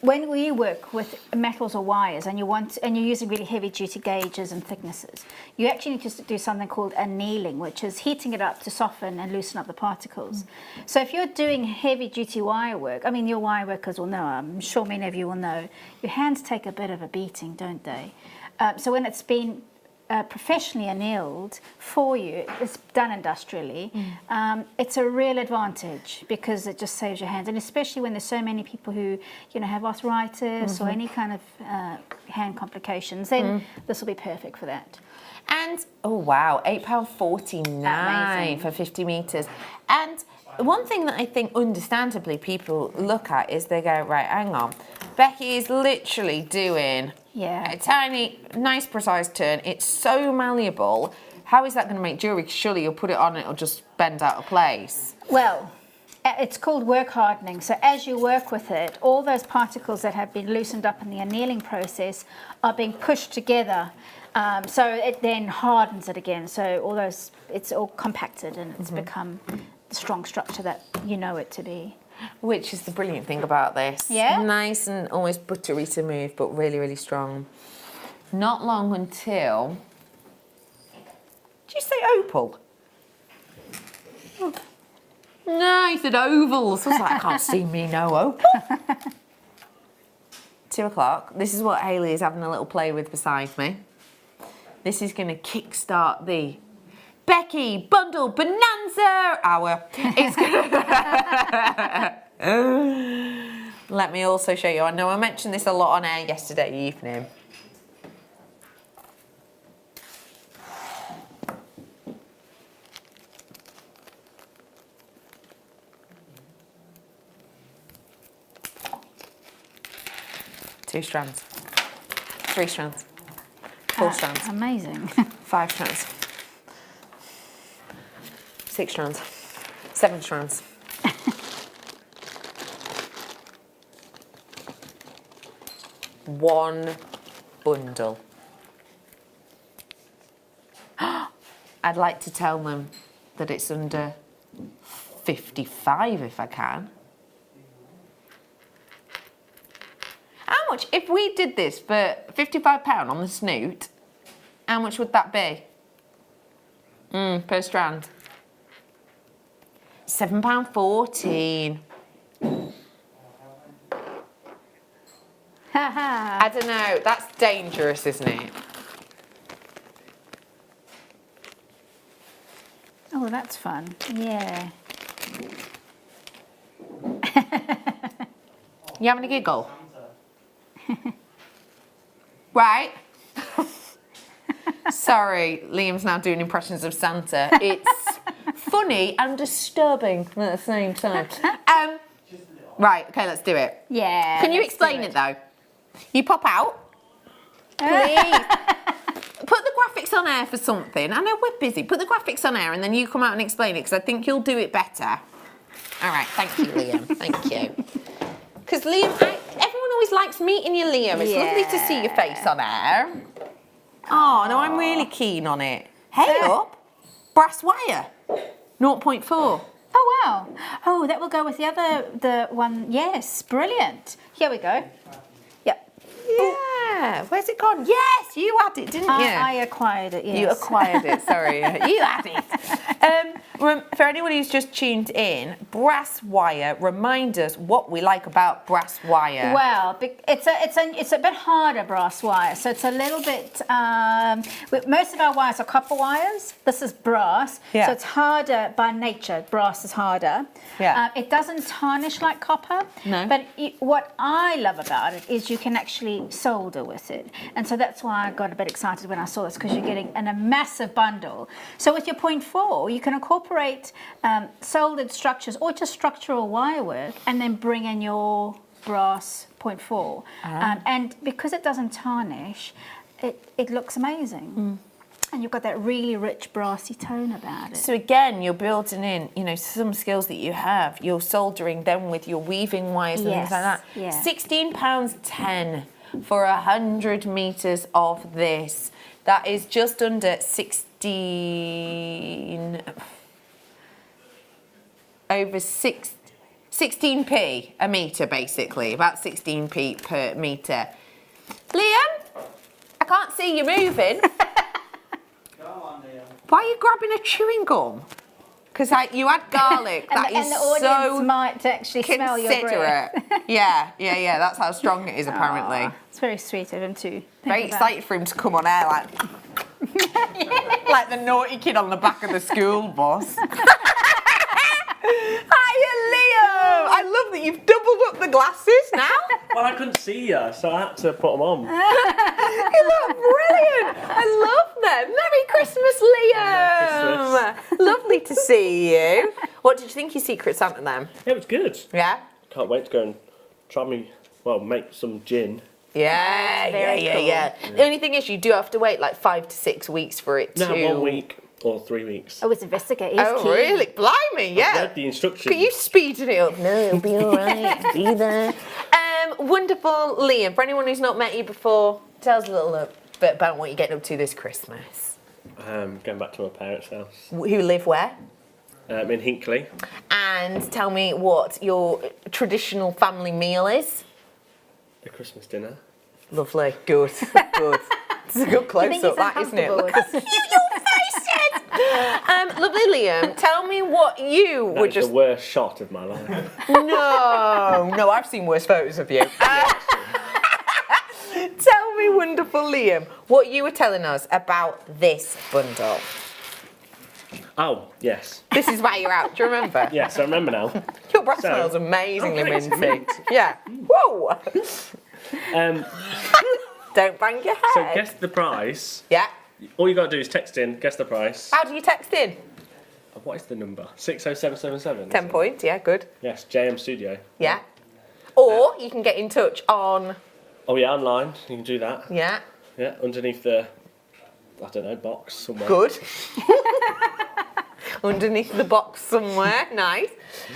when we work with metals or wires, and you're using really heavy duty gauges and thicknesses, you actually need to do something called annealing, which is heating it up to soften and loosen up the particles. So if you're doing heavy duty wire work, I mean, your wire workers will know. I'm sure many of you will know. Your hands take a bit of a beating, don't they? So when it's been professionally annealed for you, it's done industrially, it's a real advantage because it just saves your hands, and especially when there's so many people who have arthritis or any kind of hand complications, then this will be perfect for that. And oh wow, £8.49 Amazing. for 50 metres. And one thing that I think understandably people look at is they go, right, hang on, Becky is literally doing a tiny, nice, precise turn. It's so malleable. How is that going to make jewellery? Surely you'll put it on, it'll just bend out of place. Well, it's called work hardening. So as you work with it, all those particles that have been loosened up in the annealing process are being pushed together. So it then hardens it again. So all those, it's all compacted and it's become the strong structure that you know it to be. Which is the brilliant thing about this. Yeah. Nice and almost buttery to move, but really, really strong. Not long until... Did you say opal? Oh. No, you said ovals. I was like, I can't see me no opal. 2 o'clock. This is what Hayley is having a little play with beside me. This is going to kickstart the Becky Bundle Bonanza hour. It's Let me also show you. I know I mentioned this a lot on air yesterday evening. Two strands, 3 strands, 4 strands, Amazing. 5 strands, 6 strands, 7 strands. One bundle. I'd like to tell them that it's under 55 if I can. How much, if we did this for £55 on the snoot, how much would that be? Per strand. £7.14. I don't know, that's dangerous, isn't it? Oh, that's fun. Yeah. You having a giggle? Right? Sorry, Liam's now doing impressions of Santa. It's funny and disturbing at the same time. Right, okay, let's do it. Yeah. Can you let's explain do it though? You pop out, please. Put the graphics on air for something. I know we're busy. Put the graphics on air and then you come out and explain it because I think you'll do it better. All right, thank you, Liam. Thank you. Because Liam, everyone always likes meeting you, Liam. It's lovely to see your face on air. Oh, no, I'm really keen on it. Hey up, brass wire, 0.4. Oh, wow. Oh, that will go with the one. Yes, brilliant. Here we go. Yep. Yeah, where's it gone? Yes, you had it, didn't you? I acquired it, yes. You acquired it, sorry. You had it. For anyone who's just tuned in, brass wire. Remind us what we like about brass wire. Well, it's a bit harder brass wire, so it's a little bit. Most of our wires are copper wires. This is brass, Yeah. so it's harder by nature. Brass is harder. Yeah. It doesn't tarnish like copper. No. But what I love about it is you can actually solder with it, and so that's why I got a bit excited when I saw this, because you're getting a massive bundle. So with your 0.4, you can incorporate soldered structures or just structural wire work, and then bring in your brass 0.4. And because it doesn't tarnish, it looks amazing. And you've got that really rich brassy tone about it. So again, you're building in, some skills that you have. You're soldering them with your weaving wires and things like that. Yeah. £16.10 for 100 meters of this. That is just under 16p a metre, basically, about 16p per metre. Liam, I can't see you moving. Why are you grabbing a chewing gum? Because you had garlic. And That the is audience so might actually smell your breath. considerate. Yeah. That's how strong it is, apparently. It's very sweet of him too. Very excited for him to come on air, like the naughty kid on the back of the school bus. Hiya, Liam! I love that you've doubled up the glasses now. Well, I couldn't see you, so I had to put them on. You look brilliant. I love them. Merry Christmas, Liam. Merry Christmas. Lovely to see you. What did you think your Secret Santa then? It was good. Yeah? Can't wait to go and make some gin. Yeah. Very The only thing is you do have to wait like 5 to 6 weeks for it to... No, 1 week or 3 weeks. Oh, it's investigating. Oh, really? Blimey, I yeah. read the instructions. Are you speeding it up? No, it'll be all right. Be there. Wonderful, Liam. For anyone who's not met you before, tell us a little bit about what you're getting up to this Christmas. Going back to my parents' house. Who live where? In Hinckley. And tell me what your traditional family meal is. A Christmas dinner. Lovely. Good. It's a good close-up, that, isn't it? Look at your faces! Lovely, Liam. Tell me what you That would is just... the worst shot of my life. No, I've seen worse photos of you. Tell me, wonderful Liam, what you were telling us about this bundle. Oh, yes. This is why you're out, do you remember? Yes, I remember now. Your breath So- smells amazingly Oh, thanks. minty. Yeah. Whoa! Don't bang your head. So guess the price. Yeah. All you got to do is text in, guess the price. How do you text in? What is the number? 60777. 10 points, yeah, good. Yes, JM Studio. Yeah. Or you can get in touch on... Oh yeah, online. You can do that. Yeah. Yeah, underneath the, box somewhere. Good. Underneath the box somewhere. Nice.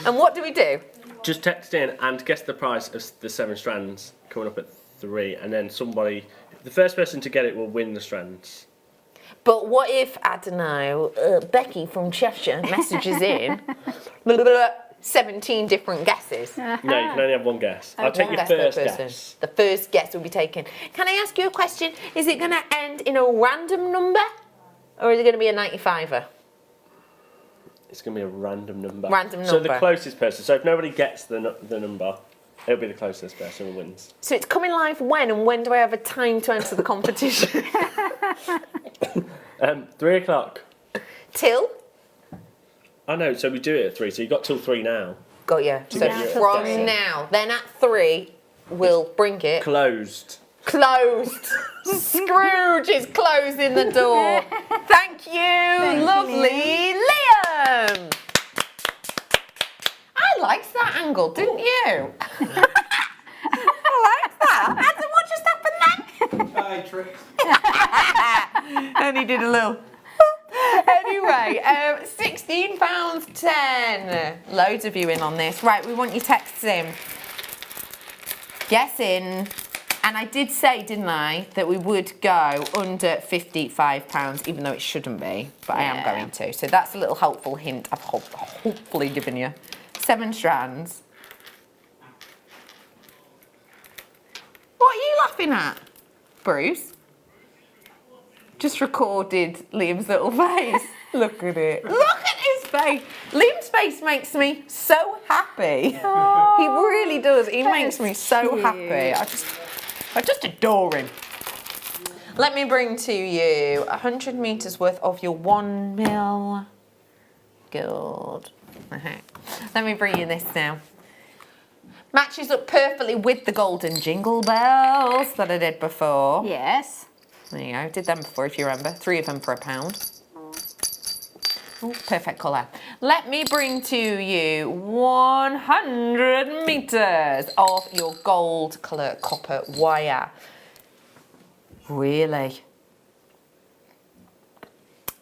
And what do we do? Just text in and guess the price of the 7 strands coming up at 3, and then the first person to get it will win the strands. But what if, I don't know, Becky from Cheshire messages in 17 different guesses? No, you can only have one guess. I'll take One your guess per first person. guess. The first guess will be taken. Can I ask you a question? Is it going to end in a random number? Or is it going to be a 95er? It's going to be a random number. Random So the number. closest person. So if nobody gets the number, it'll be the closest person who wins. So it's coming live when, and when do I have a time to enter the competition? 3 o'clock. Till? I know, so we do it at 3, so you've got till 3 now. Got you. So Yeah. from Till 3. now, then at 3, we'll bring it. Closed. Closed. Scrooge is closing the door. Thank you, lovely Liam. I liked that angle, didn't you? I liked that. Adam, what just happened then? Hi, Trish. And he did a little. Anyway, £16.10. Loads of you in on this. Right, we want your texts in. Guess in. And I did say, didn't I, that we would go under £55, even though it shouldn't be, but I am going to. So that's a little helpful hint I've hopefully given you. 7 strands. What are you laughing at, Bruce? Just recorded Liam's little face. Look at it. Look at face. Liam's face makes me so happy. He really does. He makes me so happy. I just adore him. Let me bring to you 100 metres worth of your 1 mil gold. Let me bring you this now. Matches up perfectly with the golden jingle bells that I did before. Yes. There you go. Did them before, if you remember. 3 of them for £1. Ooh, perfect colour. Let me bring to you 100 metres of your gold colour copper wire. Really?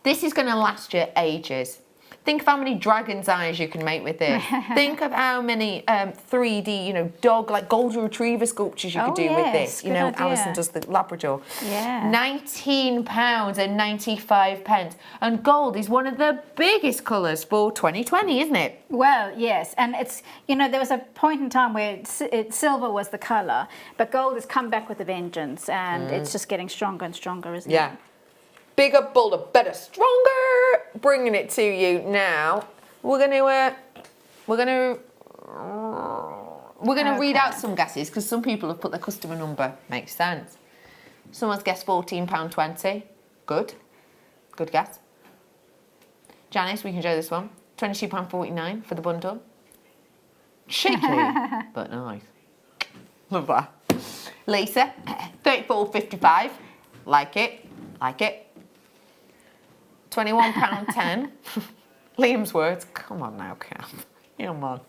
This is going to last you ages. Think of how many dragon's eyes you can make with this. Think of how many 3D, dog, like golden retriever sculptures you could do with this. Good idea. Alison does the Labrador. Yeah. £19.95. And gold is one of the biggest colours for 2020, isn't it? Well, yes, and it's, there was a point in time where silver was the colour, but gold has come back with a vengeance, and it's just getting stronger and stronger, isn't it? Yeah. Bigger, bolder, better, stronger. Bringing it to you now. We're gonna read out some guesses because some people have put their customer number. Makes sense. Someone's guessed £14.20. Good guess. Janice, we can show this one. £22.49 for the bundle. Cheeky, but nice. Love that. Lisa, £34.55. Like it. £21.10. Liam's words. Come on now, Cam. Come on.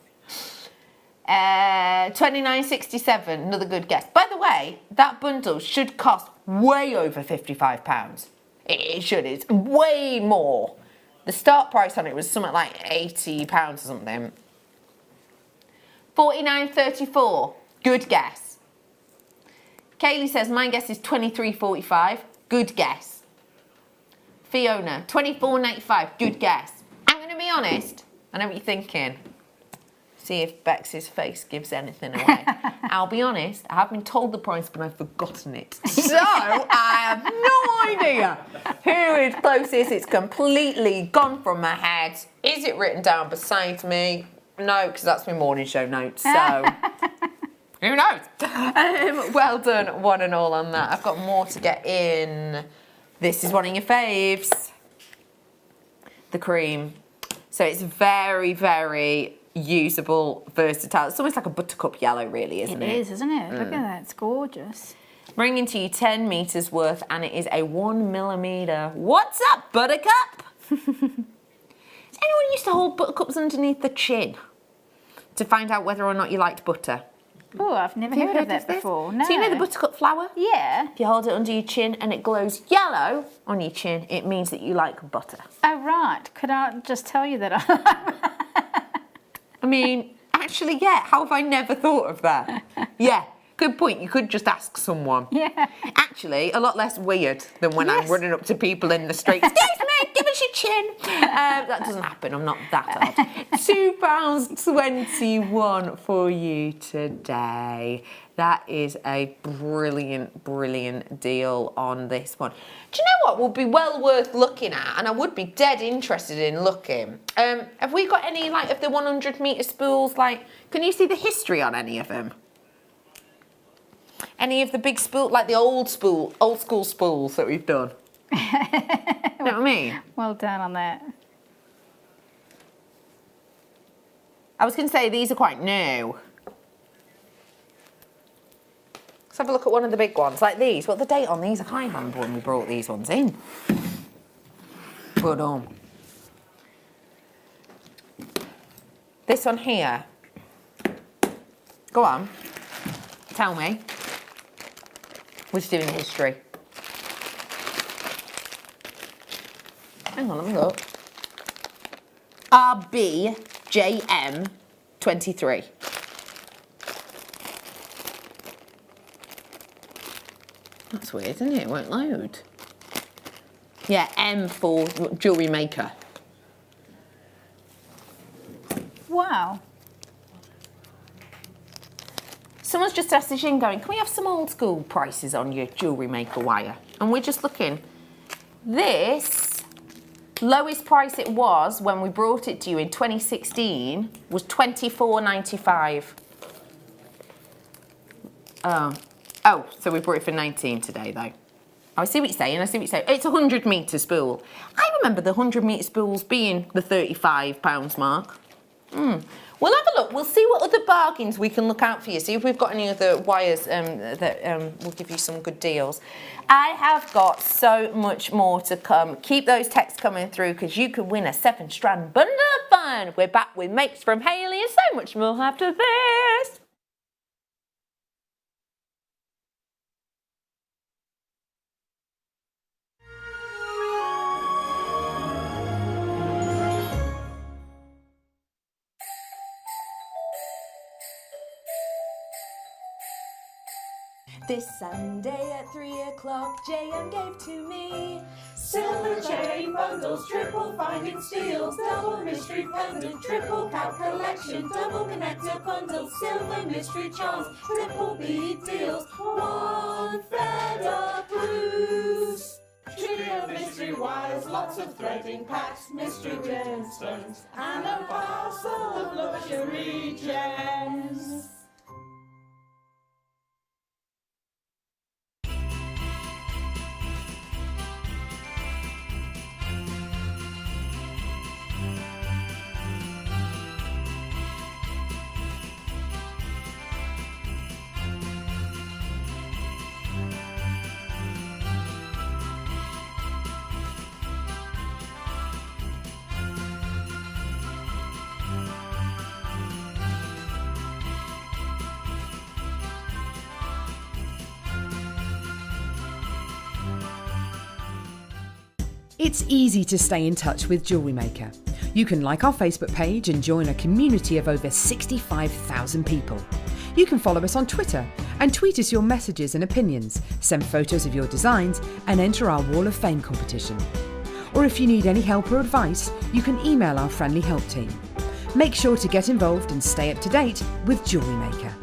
£29.67. Another good guess. By the way, that bundle should cost way over £55. It should. It's way more. The start price on it was something like £80 or something. £49.34. Good guess. Kaylee says, my guess is £23.45. Good guess. Fiona, £24.95. Good guess. I'm going to be honest. I know what you're thinking. See if Bex's face gives anything away. I'll be honest. I have been told the price, but I've forgotten it. So I have no idea who is closest. It's completely gone from my head. Is it written down beside me? No, because that's my morning show notes. So who knows? Well done, one and all, on that. I've got more to get in. This is one of your faves. The cream. So it's very, very usable, versatile. It's almost like a buttercup yellow, really, isn't it? It is, isn't it? Look at that. It's gorgeous. Bringing to you 10 metres worth, and it is a 1 millimetre. What's up, buttercup? Has anyone used to hold buttercups underneath the chin to find out whether or not you liked butter? Oh, I've never heard of that before. No. So you know the buttercup flower? Yeah. If you hold it under your chin and it glows yellow on your chin, it means that you like butter. Oh, right. Could I just tell you that? I mean, actually, yeah. How have I never thought of that? Yeah. Good point. You could just ask someone. Yeah. Actually, a lot less weird than when I'm running up to people in the street. Excuse me, give us your chin. That doesn't happen. I'm not that odd. £2.21 for you today. That is a brilliant, brilliant deal on this one. Do you know what would be well worth looking at? And I would be dead interested in looking. Have we got any, like, of the 100 metre spools? Like, can you see the history on any of them? Any of the big spool, like the old school spools that we've done? You know what I mean? Well done on that. I was going to say these are quite new. Let's have a look at one of the big ones, like these. What's the date on these? I can't remember when we brought these ones in. But this one here. Go on. Tell me. We're just doing history. Hang on, let me look. RBJM 23. That's weird, isn't it? It won't load. Yeah, M for Jewellery Maker. Wow. Someone's just asked us in going, can we have some old school prices on your Jewellery Maker wire? And we're just looking. This Lowest price it was when we brought it to you in 2016 was $24.95. Oh, so we brought it for 19 today though. I see what you're saying, It's a 100 metre spool. I remember the 100 metre spools being the £35 mark. We'll have a look. We'll see what other bargains we can look out for you. See if we've got any other wires that will give you some good deals. I have got so much more to come. Keep those texts coming through because you could win a 7-strand bundle of fun. We're back with Makes from Hayley and so much more after this. This Sunday at 3 o'clock, JM gave to me Silver chain bundles, triple finding steals, double mystery pendant, triple cap collection, double connector bundles, silver mystery charms, triple bead deals, one feather cruise. Trio mystery wires, lots of threading packs, mystery gemstones, and a parcel of luxury gems. It's easy to stay in touch with Jewellery Maker. You can like our Facebook page and join a community of over 65,000 people. You can follow us on Twitter and tweet us your messages and opinions, send photos of your designs and enter our Wall of Fame competition. Or if you need any help or advice, you can email our friendly help team. Make sure to get involved and stay up to date with Jewellery Maker.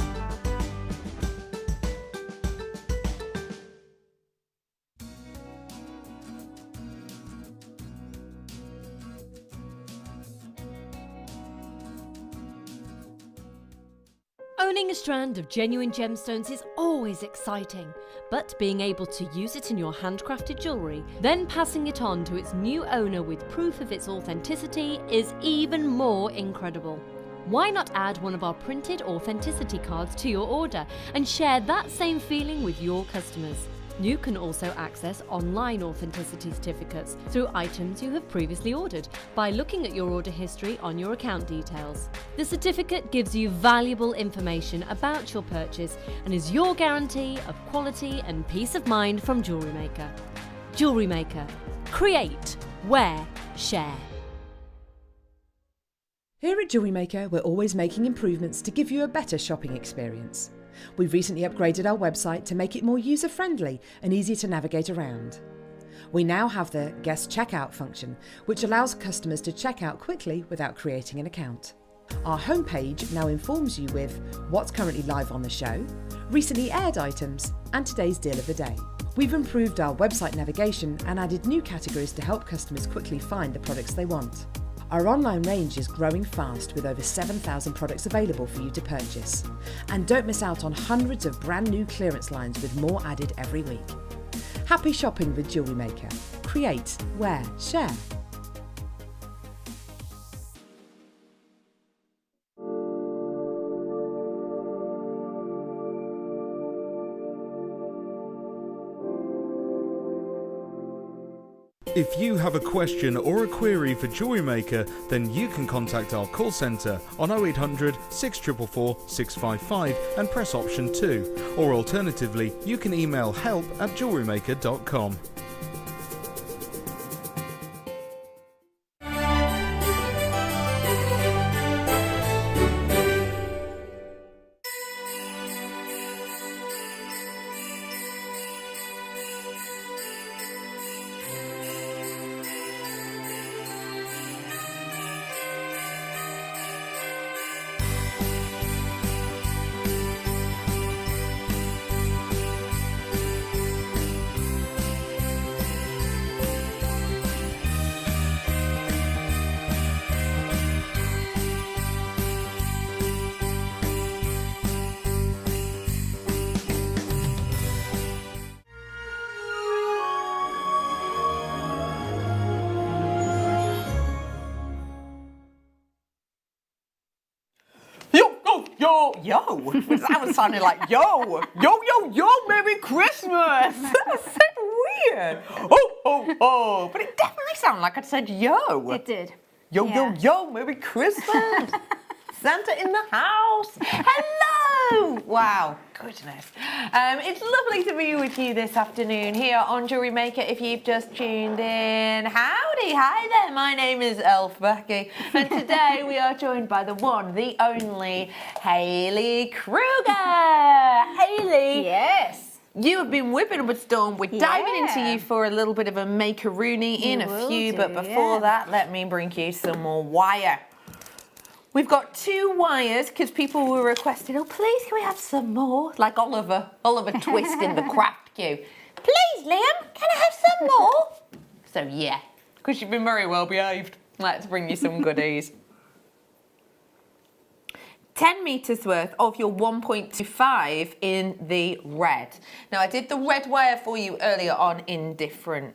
Owning a strand of genuine gemstones is always exciting, but being able to use it in your handcrafted jewellery, then passing it on to its new owner with proof of its authenticity is even more incredible. Why not add one of our printed authenticity cards to your order and share that same feeling with your customers? You can also access online authenticity certificates through items you have previously ordered by looking at your order history on your account details. The certificate gives you valuable information about your purchase and is your guarantee of quality and peace of mind from Jewellery Maker. Jewellery Maker. Create, wear, share. Here at Jewellery Maker, we're always making improvements to give you a better shopping experience. We've recently upgraded our website to make it more user-friendly and easy to navigate around. We now have the guest checkout function, which allows customers to check out quickly without creating an account. Our homepage now informs you with what's currently live on the show, recently aired items, and today's deal of the day. We've improved our website navigation and added new categories to help customers quickly find the products they want. Our online range is growing fast with over 7,000 products available for you to purchase. And don't miss out on hundreds of brand new clearance lines with more added every week. Happy shopping with Jewellery Maker. Create, wear, share. If you have a question or a query for Jewellery Maker, then you can contact our call centre on 0800 644 655 and press option 2. Or alternatively, you can email help@jewellerymaker.com. yo. That was sounding like yo, Merry Christmas. That's so weird. Oh. But it definitely sounded like I said yo. It did. Yo, Merry Christmas. Santa in the house. Hello. Wow, goodness. It's lovely to be with you this afternoon here on Jewellery Maker. If you've just tuned in, howdy, hi there. My name is Elf Becky, and today we are joined by the one, the only Hayley Kruger. Hayley. Yes. You have been whipping up a storm. We're diving into you for a little bit of a macaroni in a few, but before that, let me bring you some more wire. We've got 2 wires because people were requesting, oh, please, can we have some more? Like Oliver Twist in the craft queue. Please, Liam, can I have some more? So, yeah, because you've been very well behaved. Let's bring you some goodies. 10 metres worth of your 1.25 in the red. Now, I did the red wire for you earlier on in different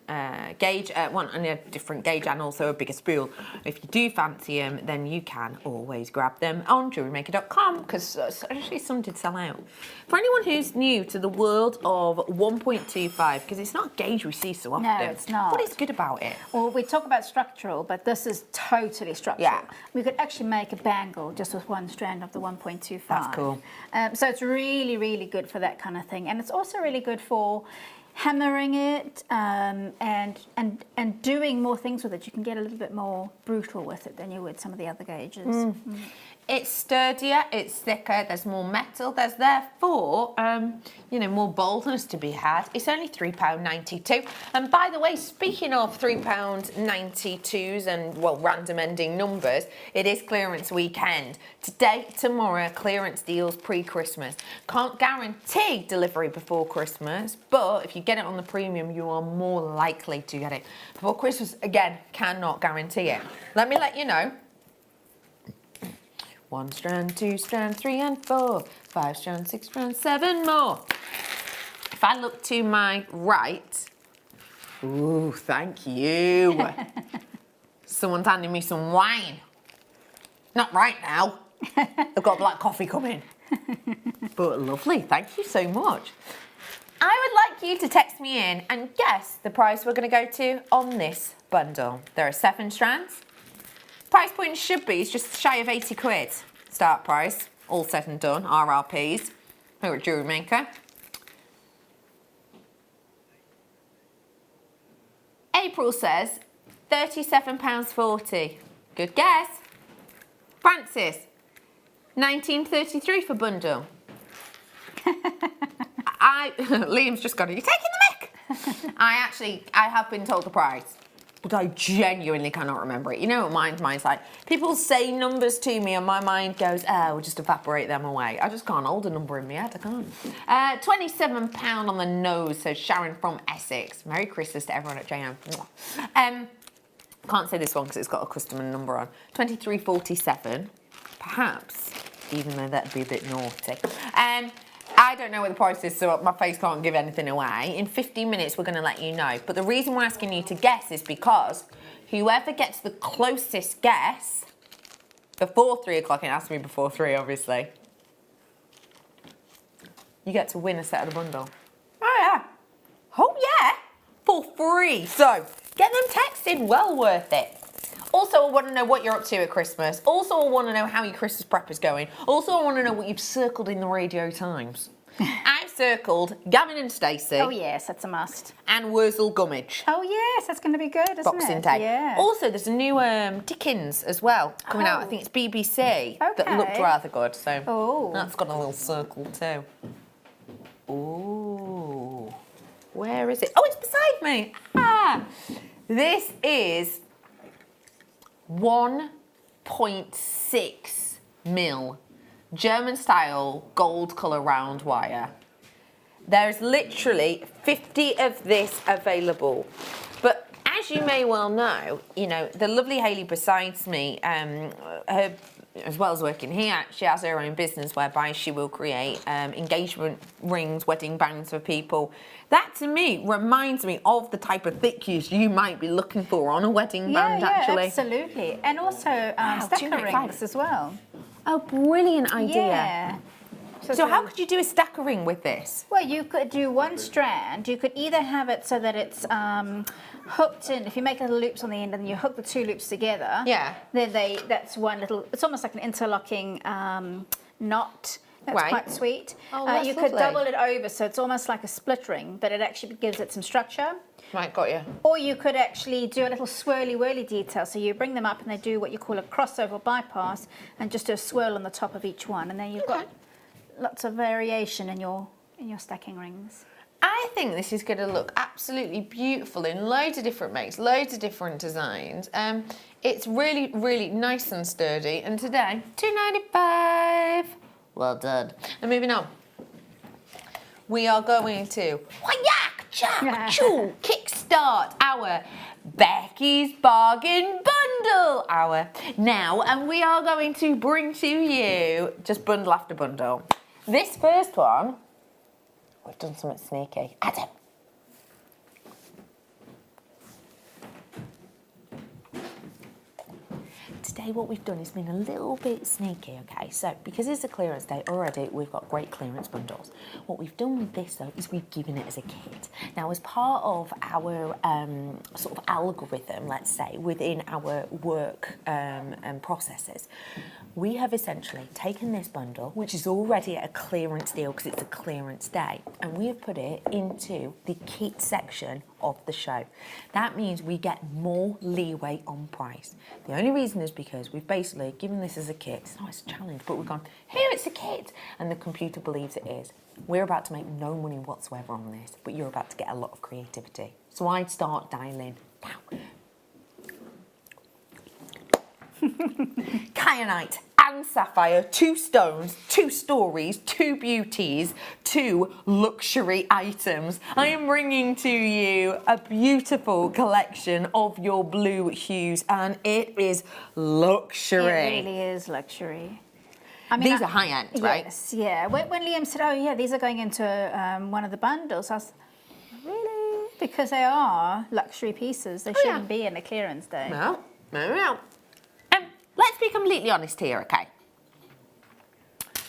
gauge, one on a different gauge and also a bigger spool. If you do fancy them, then you can always grab them on JewelleryMaker.com because actually some did sell out. For anyone who's new to the world of 1.25, because it's not a gauge we see so often. No, it's not. What is good about it? Well, we talk about structural, but this is totally structural. Yeah. We could actually make a bangle just with one strand of the 1.25. That's cool. So it's really, really good for that kind of thing. And it's also really good for hammering it and doing more things with it. You can get a little bit more brutal with it than you would some of the other gauges. It's sturdier, it's thicker, there's more metal, there's therefore, more boldness to be had. It's only £3.92. And by the way, speaking of £3.92s and, well, random ending numbers, it is clearance weekend. Today, tomorrow, clearance deals pre-Christmas. Can't guarantee delivery before Christmas, but if you get it on the premium, you are more likely to get it before Christmas. Again, cannot guarantee it. Let me let you know. 1 strand, 2 strand, 3 and 4, 5 strand, 6 strand, 7 more. If I look to my right, ooh, thank you. Someone's handing me some wine. Not right now. I've got black coffee coming. But lovely, thank you so much. I would like you to text me in and guess the price we're going to go to on this bundle. There are 7 strands. Price point should be just shy of 80 quid. Start price, all said and done, RRPs. Here at Jewellery Maker. April says £37.40. Good guess. Francis, 19.33 for bundle. Liam's just gone, are you taking the mic? I have been told the price. But I genuinely cannot remember it. You know what mine's like? People say numbers to me and my mind goes, we'll just evaporate them away. I just can't hold a number in my head, I can't. £27 on the nose, so Sharon from Essex. Merry Christmas to everyone at JM. Can't say this one because it's got a customer number on. 23.47, perhaps, even though that'd be a bit naughty. I don't know what the price is, so my face can't give anything away. In 15 minutes, we're going to let you know. But the reason we're asking you to guess is because whoever gets the closest guess before 3 o'clock, it has to be before 3, obviously, you get to win a set of the bundle. Oh, yeah. Oh, yeah. For free. So get them texted. Well worth it. Also, I want to know what you're up to at Christmas. Also, I want to know how your Christmas prep is going. Also, I want to know what you've circled in the Radio Times. I've circled Gavin and Stacey. Oh, yes, that's a must. And Wurzel Gummidge. Oh, yes, that's going to be good, isn't Boxing Day. Yeah. Also, there's a new Dickens as well coming out. I think it's BBC that looked rather good. So that's got a little circle too. Ooh. Where is it? Oh, it's beside me. This is 1.6 mil German style gold colour round wire. There's literally 50 of this available. But as you may well know, the lovely Hayley besides me, her, as well as working here, she has her own business whereby she will create engagement rings, wedding bands for people. That to me reminds me of the type of thickness you might be looking for on a wedding band, actually. Absolutely. And also stacker rings as well. Oh, brilliant idea. Yeah. So how could you do a stacker ring with this? Well, you could do one strand. You could either have it so that it's hooked in. If you make little loops on the end and you hook the two loops together, Yeah. then that's one little. It's almost like an interlocking knot. That's Right. quite sweet. Oh, that's you could lovely. double it over, so it's almost like a split ring, but it actually gives it some structure. Right, got you. Or you could actually do a little swirly whirly detail. So you bring them up and they do what you call a crossover bypass and just do a swirl on the top of each one. And then you've got lots of variation in your stacking rings. I think this is going to look absolutely beautiful in loads of different makes, loads of different designs. It's really, really nice and sturdy. And today, $2.95. Well done. And moving on. We are going to kickstart our Becky's Bargain Bundle hour now, and we are going to bring to you just bundle after bundle. This first one, we've done something sneaky. Adam. Today what we've done is been a little bit sneaky, okay? So because it's a clearance day already, we've got great clearance bundles. What we've done with this though is we've given it as a kit. Now as part of our sort of algorithm, let's say, within our work and processes, we have essentially taken this bundle, which is already at a clearance deal because it's a clearance day, and we have put it into the kit section of the show. That means we get more leeway on price. The only reason is because we've basically given this as a kit. It's not a challenge, but we've gone, here it's a kit, and the computer believes it is. We're about to make no money whatsoever on this, but you're about to get a lot of creativity. So I'd start dialing now. Kyanite and sapphire, 2 stones, 2 stories, 2 beauties, 2 luxury items. I am bringing to you a beautiful collection of your blue hues, and it is luxury. It really is luxury. I mean, These are high end, right? Yes, yeah. When Liam said, oh yeah, these are going into one of the bundles, I was, really? Because they are luxury pieces. They shouldn't be in a clearance day. No. Let's be completely honest here, okay?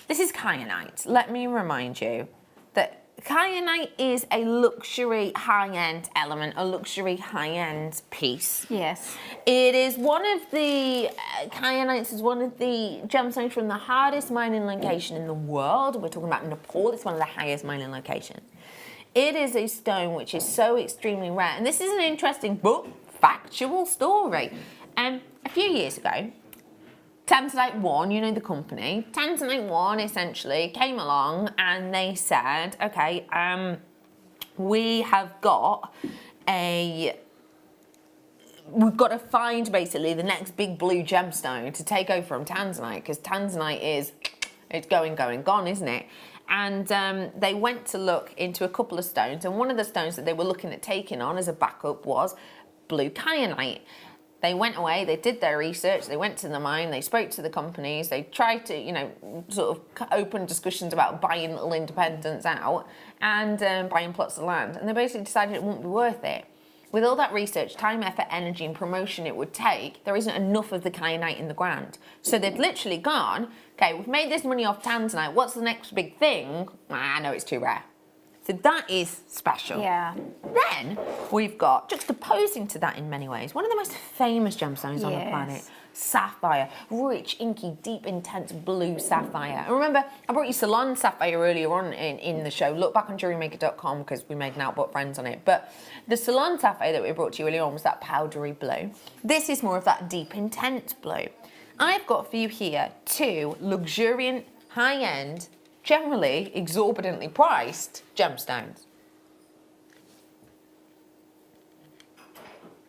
This is kyanite. Let me remind you that kyanite is a luxury high-end element, a luxury high-end piece. Yes. It is one of the, kyanites is one of the gemstones from the hardest mining location in the world. We're talking about Nepal. It's one of the highest mining locations. It is a stone which is so extremely rare. And this is an interesting but factual story. A few years ago, Tanzanite One, you know the company, Tanzanite One essentially came along and they said, okay, we've got to find basically the next big blue gemstone to take over from Tanzanite, because Tanzanite it's going, gone, isn't it? And they went to look into a couple of stones, and one of the stones that they were looking at taking on as a backup was blue kyanite. They went away, they did their research, they went to the mine, they spoke to the companies, they tried to, sort of open discussions about buying little independents out and buying plots of land. And they basically decided it wouldn't be worth it. With all that research, time, effort, energy and promotion it would take, there isn't enough of the kyanite in the ground. So they'd literally gone, okay, we've made this money off tanzanite, what's the next big thing? No, it's too rare. So that is special. Yeah. Then we've got, juxtaposing to that in many ways, one of the most famous gemstones on the planet, sapphire. Rich, inky, deep, intense blue sapphire. And remember, I brought you Salon Sapphire earlier on in the show. Look back on JewelleryMaker.com because we made an Output Friends on it. But the Salon Sapphire that we brought to you earlier on was that powdery blue. This is more of that deep, intense blue. I've got for you here 2 luxuriant, high-end, generally exorbitantly priced gemstones.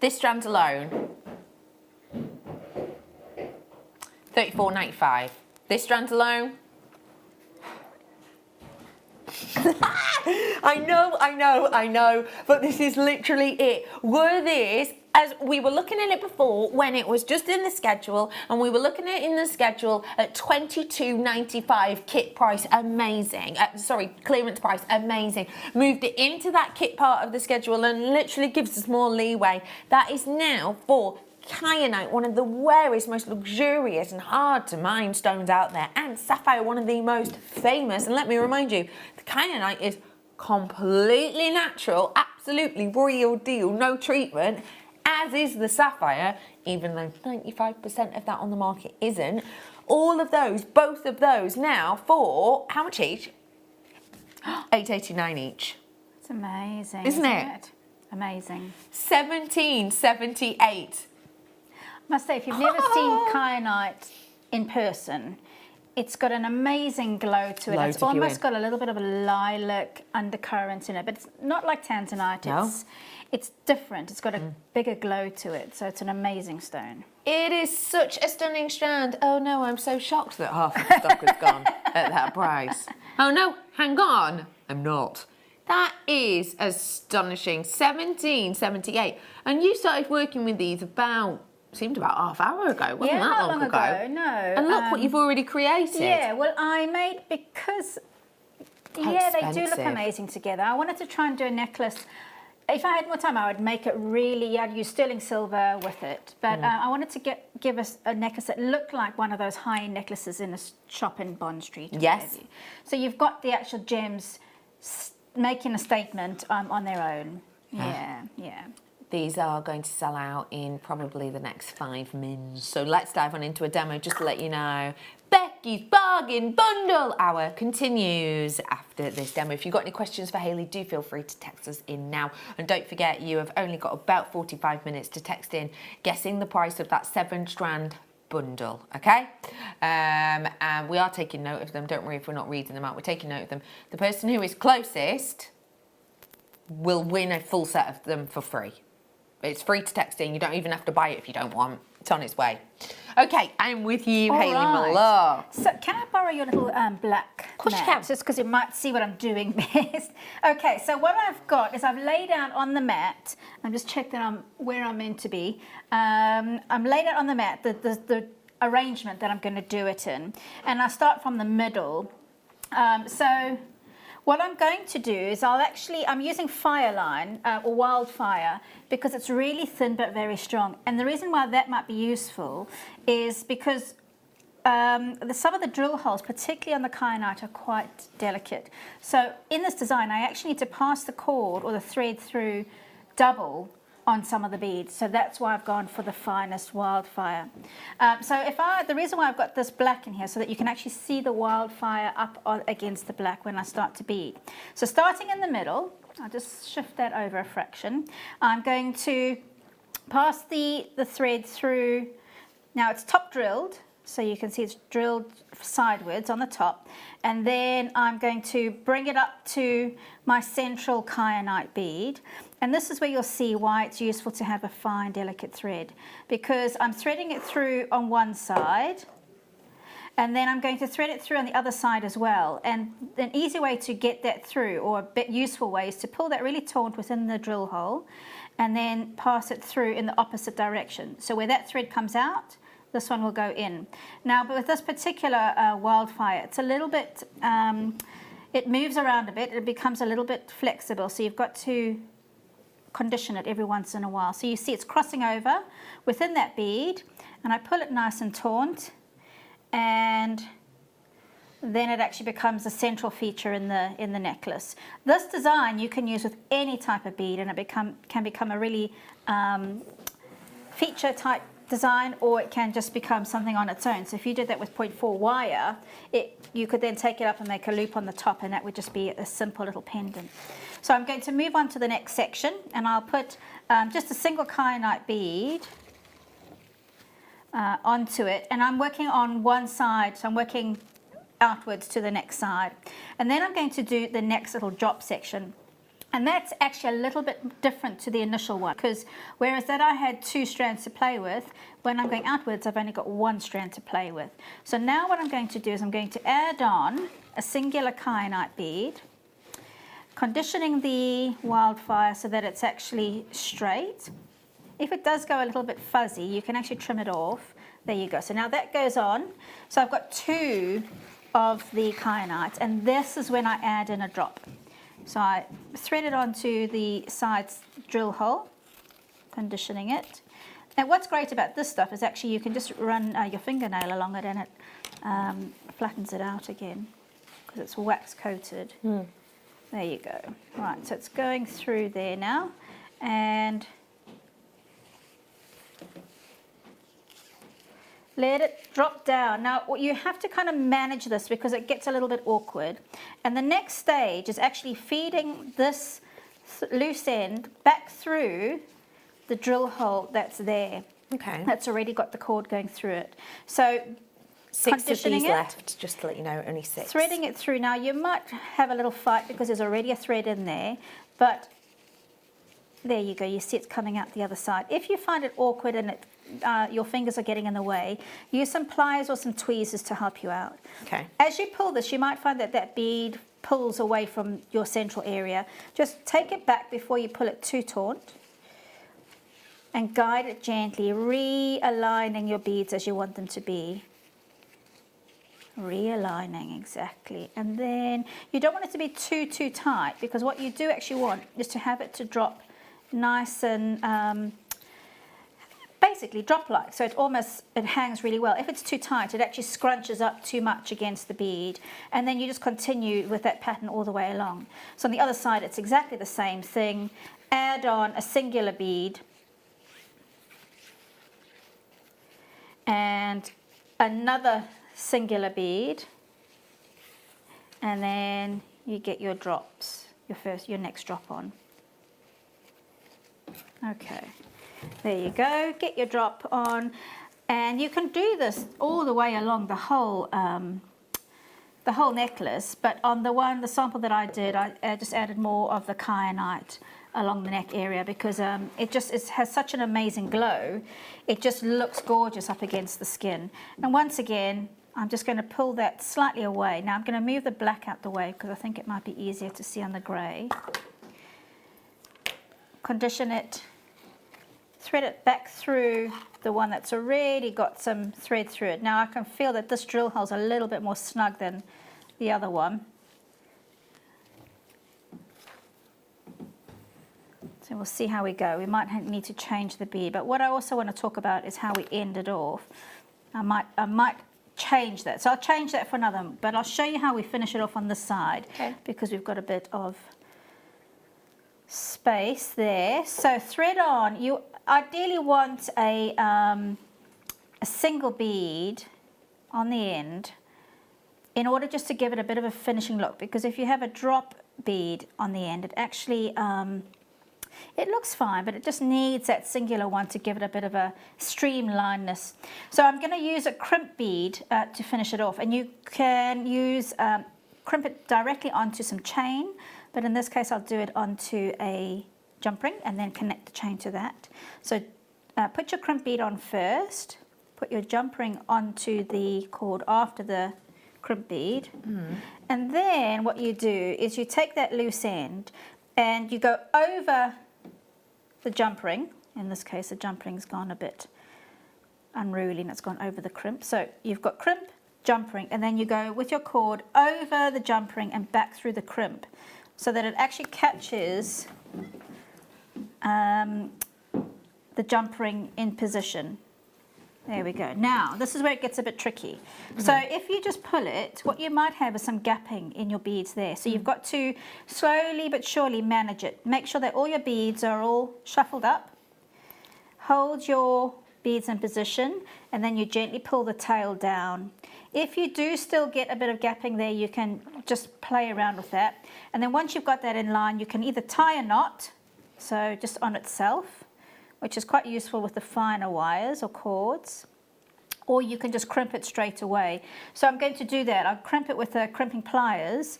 This strand alone, $34.95. This strand alone, I know, but this is literally it. Were this, as we were looking at it before when it was just in the schedule, and we were looking at it in the schedule at $22.95 kit price, amazing. Clearance price, amazing. Moved it into that kit part of the schedule and literally gives us more leeway. That is now for kyanite, one of the rarest, most luxurious and hard to mine stones out there, and sapphire, one of the most famous. And let me remind you, the kyanite is completely natural, absolutely real deal, no treatment, as is the sapphire, even though 95% of that on the market isn't. All of those, both of those now for how much each? $8.89 each. It's amazing, Isn't it? Amazing. $17.78. Must say, if you've never seen kyanite in person, it's got an amazing glow to it. Loads It's of you almost in. got a little bit of a lilac undercurrent in it, but it's not like tanzanite. No. It's different. It's got a bigger glow to it, so it's an amazing stone. It is such a stunning strand. Oh no, I'm so shocked that half of the stock has gone at that price. Oh no, hang on. I'm not. That is astonishing. $17.78. And you started working with these seemed about half hour ago. Wasn't that not long ago. No. And look what you've already created. Yeah, well, I made because they do look expensive. amazing together. I wanted to try and do a necklace. If I had more time, I would make it really. I'd use sterling silver with it, but I wanted to give us a necklace that looked like one of those high-end necklaces in a shop in Bond Street. Or Yes. what have you. So you've got the actual gems making a statement on their own. Yeah. These are going to sell out in probably the next 5 minutes. So let's dive on into a demo just to let you know. Becky's Bargain Bundle Hour continues after this demo. If you've got any questions for Hayley, do feel free to text us in now. And don't forget, you have only got about 45 minutes to text in guessing the price of that 7-strand bundle, okay? And we are taking note of them. Don't worry if we're not reading them out. We're taking note of them. The person who is closest will win a full set of them for free. It's free to text in. You don't even have to buy it if you don't want. It's on its way. Okay, I'm with you, Hayley, my love. So can I borrow your little black course you mat? can. Just because you might see what I'm doing best. Okay, so what I've got is I've laid out on the mat. I'm just checking that I'm where I'm meant to be. I'm laid out on the mat, the arrangement that I'm going to do it in. And I start from the middle. So what I'm going to do is I'm using Fireline or Wildfire because it's really thin but very strong. And the reason why that might be useful is because some of the drill holes, particularly on the kyanite, are quite delicate. So in this design, I actually need to pass the cord or the thread through double on some of the beads, so that's why I've gone for the finest Wildfire. The reason why I've got this black in here so that you can actually see the Wildfire up against the black when I start to bead. So starting in the middle, I'll just shift that over a fraction. I'm going to pass the thread through. Now it's top drilled, so you can see it's drilled sideways on the top, and then I'm going to bring it up to my central kyanite bead. And this is where you'll see why it's useful to have a fine, delicate thread, because I'm threading it through on one side, and then I'm going to thread it through on the other side as well. And an easy way to get that through, or a bit useful way, is to pull that really taut within the drill hole, and then pass it through in the opposite direction. So where that thread comes out, this one will go in. Now, but with this particular Wildfire, it's a little bit, it moves around a bit, it becomes a little bit flexible, so you've got to condition it every once in a while. So you see it's crossing over within that bead, and I pull it nice and taut, and then it actually becomes a central feature in the necklace. This design you can use with any type of bead, and it can become a really feature type design, or it can just become something on its own. So if you did that with 0.4 wire, you could then take it up and make a loop on the top, and that would just be a simple little pendant. So I'm going to move on to the next section, and I'll put just a single kyanite bead onto it, and I'm working on one side, so I'm working outwards to the next side. And then I'm going to do the next little drop section. And that's actually a little bit different to the initial one, because whereas that I had 2 strands to play with, when I'm going outwards, I've only got 1 strand to play with. So now what I'm going to do is I'm going to add on a singular kyanite bead, conditioning the Wildfire so that it's actually straight. If it does go a little bit fuzzy, you can actually trim it off. There you go. So now that goes on. So I've got 2 of the kyanite, and this is when I add in a drop. So I thread it onto the side drill hole, conditioning it. And what's great about this stuff is actually you can just run your fingernail along it and it flattens it out again because it's wax coated. There you go. Right, so it's going through there now, and let it drop down. Now you have to kind of manage this because it gets a little bit awkward. And the next stage is actually feeding this loose end back through the drill hole that's there. Okay. That's already got the cord going through it. So 6 of conditioning these it, left, just to let you know, only 6. threading it through. Now you might have a little fight because there's already a thread in there, but there you go, you see it's coming out the other side. If you find it awkward and your fingers are getting in the way, use some pliers or some tweezers to help you out. Okay. As you pull this, you might find that that bead pulls away from your central area. Just take it back before you pull it too taut and guide it gently, realigning your beads as you want them to be. Realigning, exactly. And then you don't want it to be too tight, because what you do actually want is to have it to drop nice and basically drop like, so it hangs really well. If it's too tight, it actually scrunches up too much against the bead, and then you just continue with that pattern all the way along. So on the other side, it's exactly the same thing. Add on a singular bead and another singular bead, and then you get your drops, your next drop on. Okay, there you go, get your drop on, and you can do this all the way along the whole necklace, but on the sample that I did, I just added more of the kyanite along the neck area because it has such an amazing glow. It just looks gorgeous up against the skin. And once again, I'm just going to pull that slightly away. Now I'm going to move the black out the way because I think it might be easier to see on the grey. Condition it, thread it back through the one that's already got some thread through it. Now I can feel that this drill hole's a little bit more snug than the other one. So we'll see how we go. We might need to change the bead, but what I also want to talk about is how we end it off. I might change that. So I'll change that for another, but I'll show you how we finish it off on this side, okay, because we've got a bit of space there. So thread on. You ideally want a single bead on the end in order just to give it a bit of a finishing look, because if you have a drop bead on the end, it actually it looks fine, but it just needs that singular one to give it a bit of a streamlinedness. So I'm going to use a crimp bead to finish it off, and you can use crimp it directly onto some chain, but in this case I'll do it onto a jump ring and then connect the chain to that. So put your crimp bead on first, put your jump ring onto the cord after the crimp bead, and then what you do is you take that loose end and you go over the jump ring. In this case, the jump ring's gone a bit unruly and it's gone over the crimp. So you've got crimp, jump ring, and then you go with your cord over the jump ring and back through the crimp so that it actually catches the jump ring in position. There we go. Now, this is where it gets a bit tricky. So if you just pull it, what you might have is some gapping in your beads there. So you've got to slowly but surely manage it. Make sure that all your beads are all shuffled up. Hold your beads in position, and then you gently pull the tail down. If you do still get a bit of gapping there, you can just play around with that. And then once you've got that in line, you can either tie a knot, so just on itself, which is quite useful with the finer wires or cords, or you can just crimp it straight away. So I'm going to do that. I'll crimp it with crimping pliers.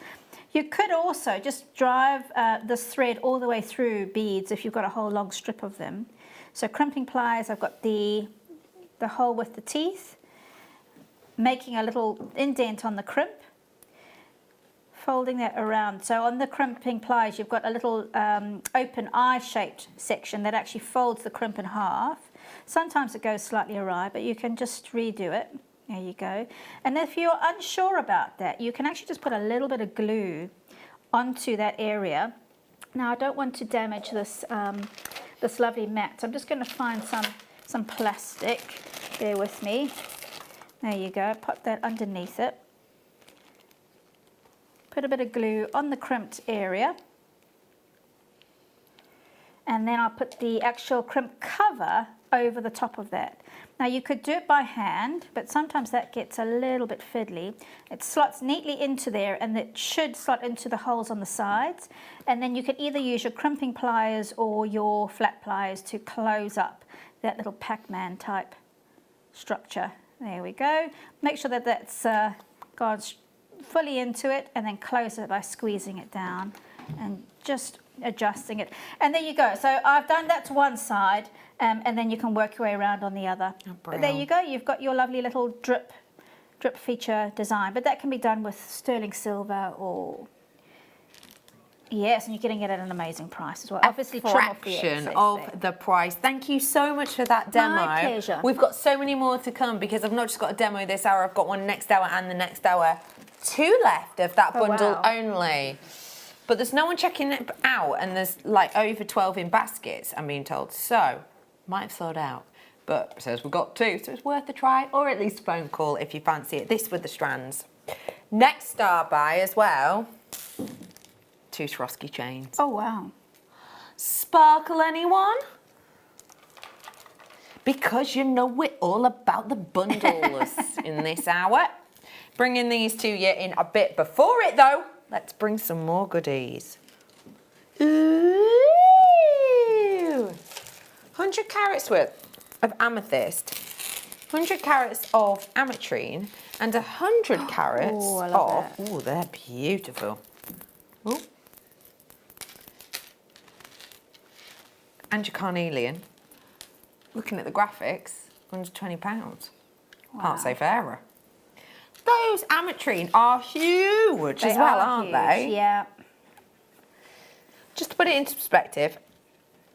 You could also just drive this thread all the way through beads if you've got a whole long strip of them. So crimping pliers, I've got the hole with the teeth, making a little indent on the crimp, folding that around. So on the crimping pliers, you've got a little open eye-shaped section that actually folds the crimp in half. Sometimes it goes slightly awry, but you can just redo it. There you go. And if you're unsure about that, you can actually just put a little bit of glue onto that area. Now, I don't want to damage this this lovely mat, so I'm just going to find some plastic. Bear with me. There you go, pop that underneath it. Put a bit of glue on the crimped area. And then I'll put the actual crimp cover over the top of that. Now you could do it by hand, but sometimes that gets a little bit fiddly. It slots neatly into there, and it should slot into the holes on the sides. And then you can either use your crimping pliers or your flat pliers to close up that little Pac-Man type structure. There we go. Make sure that that's gone fully into it, and then close it by squeezing it down and just adjusting it. And there you go. So I've done that to one side, and then you can work your way around on the other. But there you go. You've got your lovely little drip feature design. But that can be done with sterling silver or... Yes, and you're getting it at an amazing price as well. Obviously, a fraction of the price. Thank you so much for that demo. My pleasure. We've got so many more to come because I've not just got a demo this hour, I've got one next hour and the next hour. 2 left of that bundle only. But there's no one checking it out, and there's like over 12 in baskets, I'm being told. So, might have sold out. But it says we've got 2, so it's worth a try, or at least a phone call if you fancy it. This with the strands. Next star buy as well. 2 Swarovski chains. Oh, wow. Sparkle, anyone? Because you know we're all about the bundles in this hour. Bringing these to you in a bit before it, though. Let's bring some more goodies. Ooh! 100 carats worth of amethyst, 100 carats of ametrine, and 100 carats of... Oh, they're beautiful. Ooh. And your carnelian. Looking at the graphics, £120. Wow. Can't say fairer. Those ametrine are huge as well, aren't they? Yeah. Just to put it into perspective,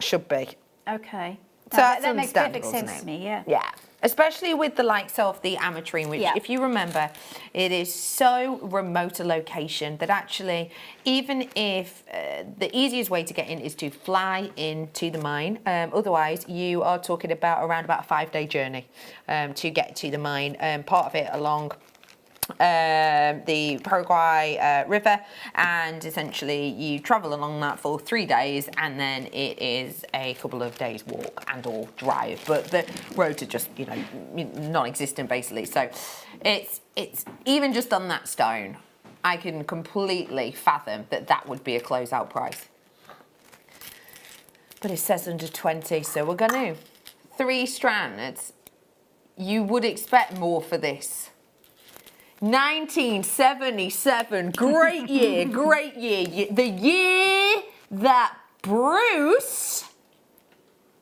should be. Okay. So that makes perfect sense to me, yeah. Yeah. Especially with the likes of the ametrine, which, if you remember, it is so remote a location that actually, even if the easiest way to get in is to fly into the mine, otherwise you are talking about around about a 5-day journey to get to the mine. Part of it along the Paraguay River, and essentially you travel along that for 3 days, and then it is a couple of days walk and or drive, but the roads are just, you know, non-existent basically. So it's even just on that stone, I can completely fathom that that would be a closeout price. But it says under 20, so we're gonna 3 strands. You would expect more for this. 1977, great year, great year. The year that Bruce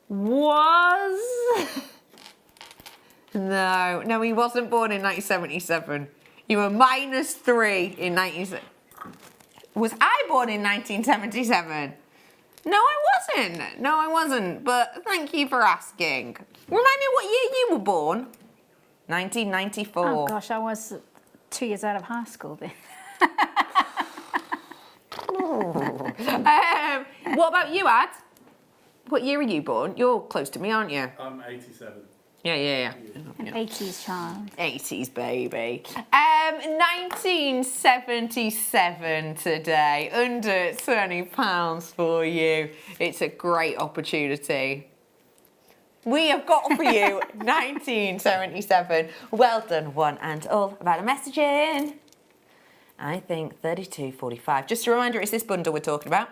was... No, he wasn't born in 1977. You were -3 in 19... Was I born in 1977? No, I wasn't, but thank you for asking. Remind me what year you were born? 1994. Oh gosh, I was 2 years out of high school then. What about you, Ad? What year are you born? You're close to me, aren't you? I'm 87. Yeah. An 80s child. 80s baby. 1977 today. Under £20 for you. It's a great opportunity. We have got for you 1977. Well done, one and all. About a message in. I think 32.45. Just a reminder, it's this bundle we're talking about.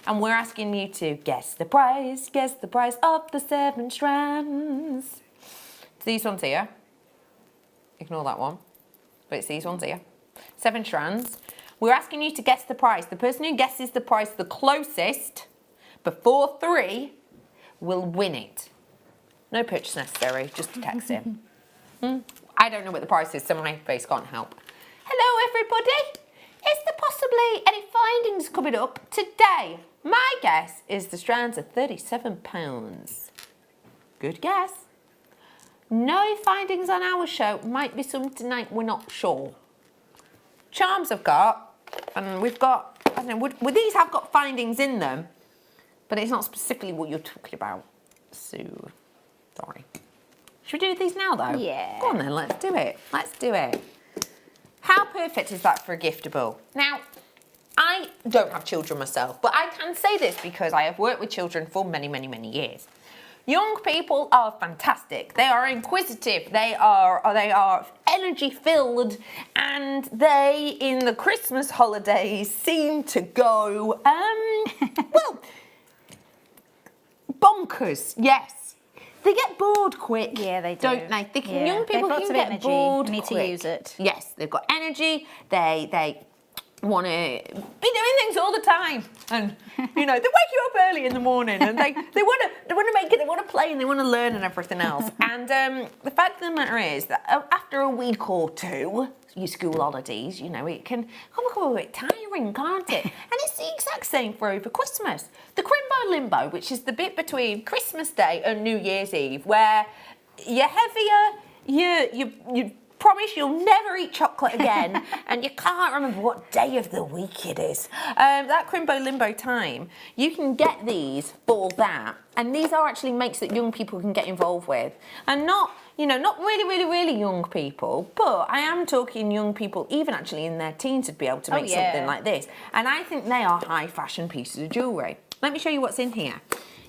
And we're asking you to guess the price of the 7 strands. It's these ones here. Ignore that one. But it's these ones here. 7 strands. We're asking you to guess the price. The person who guesses the price the closest before 3 will win it. No purchase necessary, just a text in. I don't know what the price is, so my face can't help. Hello, everybody. Is there possibly any findings coming up today? My guess is the strands are £37. Good guess. No findings on our show. Might be some tonight, we're not sure. Charms I've got, and we've got, I don't know, would these have got findings in them? But it's not specifically what you're talking about. So, sorry. Should we do these now, though? Yeah. Go on then, let's do it. Let's do it. How perfect is that for a giftable? Now, I don't have children myself, but I can say this because I have worked with children for many, many, many years. Young people are fantastic. They are inquisitive. They are energy-filled, and they, in the Christmas holidays, seem to go, well, bonkers. Yes, they get bored quick. Yeah, they do. Don't they? Young people They've lots can of get energy. bored. You need to quick. use it. Yes, they've got energy. They want to be doing things all the time, and you know they wake you up early in the morning, and they want to make it, they want to play, and they want to learn and everything else. And the fact of the matter is that after a week or two, your school holidays, you know, it can become a bit tiring, can't it? And it's the exact same for over Christmas. The crimbo limbo, which is the bit between Christmas Day and New Year's Eve, where you're heavier, you promise you'll never eat chocolate again, and you can't remember what day of the week it is. That crimbo limbo time, you can get these for that, and these are actually makes that young people can get involved with, and not really young people, but I am talking young people, even actually in their teens, would be able to make something like this, and I think they are high fashion pieces of jewellery. Let me show you what's in here.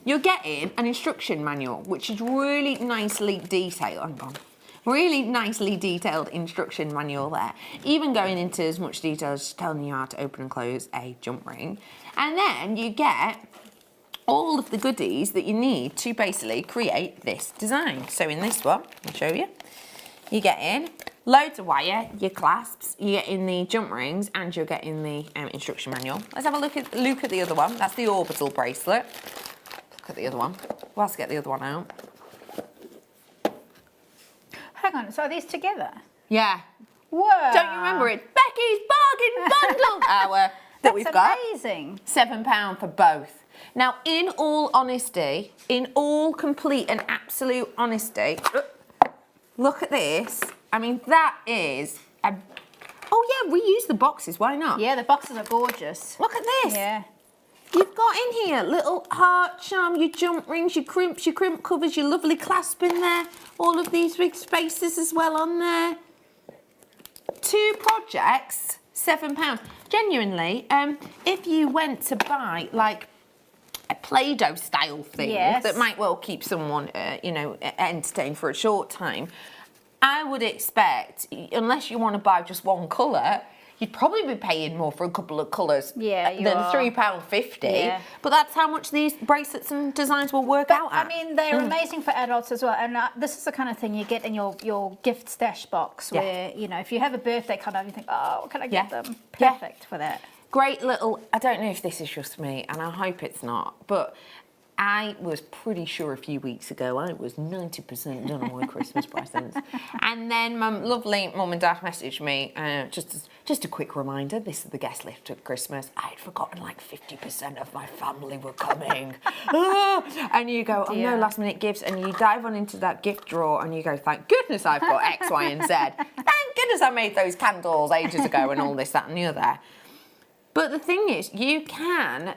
You're getting an instruction manual, which is really nicely detailed. Hang on. Really nicely detailed instruction manual there, even going into as much detail as telling you how to open and close a jump ring. And then you get all of the goodies that you need to basically create this design. So in this one, I'll show you, you get in loads of wire, your clasps, you get in the jump rings, and you're getting the instruction manual. Let's have a look at the other one. That's the orbital bracelet. Look at the other one. We'll have to get the other one out. Hang on, so are these together? Yeah. Whoa. Don't you remember it? Beckie's bargain bundle hour that we've got. That's amazing. £7 for both. Now, in all honesty, in all complete and absolute honesty, look at this. I mean, that is a... Oh, yeah, reuse the boxes. Why not? Yeah, the boxes are gorgeous. Look at this. Yeah. You've got in here little heart charm, your jump rings, your crimp covers, your lovely clasp in there. All of these big spaces as well on there. 2 projects, £7. Genuinely, if you went to buy like a Play-Doh style thing that might well keep someone, entertained for a short time, I would expect, unless you want to buy just one colour, you'd probably be paying more for a couple of colours than £3.50. Yeah. But that's how much these bracelets and designs will work out at. I mean, they're amazing for adults as well. And this is the kind of thing you get in your gift stash box where, you know, if you have a birthday card, you think, oh, what can I get them? Perfect for that. Great little, I don't know if this is just me, and I hope it's not, but I was pretty sure a few weeks ago I was 90% done on my Christmas presents. And then my lovely mum and dad messaged me, just a quick reminder, this is the guest list at Christmas. I had forgotten like 50% of my family were coming. And you go, oh no, last minute gifts, and you dive on into that gift drawer and you go, thank goodness I've got X, Y and Z. Thank goodness I made those candles ages ago and all this, that and the other. But the thing is, you can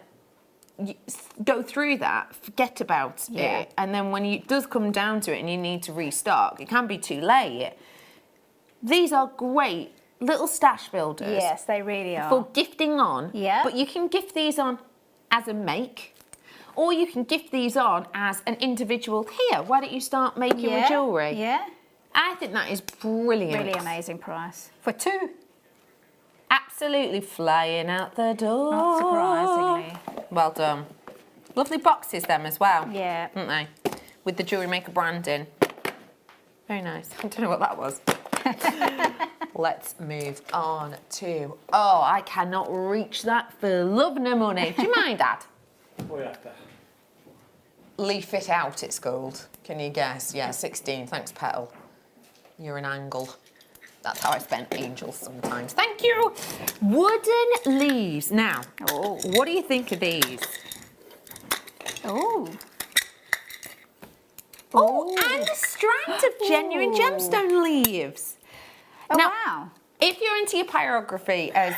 go through that, forget about it, and then when it does come down to it and you need to restock, it can be too late. These are great little stash builders. Yes, they really are. For gifting on, but you can gift these on as a make, or you can gift these on as an individual. Here, why don't you start making your jewellery? Yeah. I think that is brilliant. Really amazing price. For 2. Absolutely flying out the door. Not surprisingly. Well done. Lovely boxes them as well. Yeah. Aren't they? With the Jewellery Maker branding. Very nice. I don't know what that was. Let's move on to... Oh, I cannot reach that for love nor money. Do you mind, Dad? Leaf Fit Out, it's called. Can you guess? Yeah, 16. Thanks, Petal. You're an angle. That's how I spent angels sometimes. Thank you. Wooden leaves. Now, what do you think of these? Oh, and a strand of genuine gemstone leaves. Oh, now, wow. if you're into your pyrography as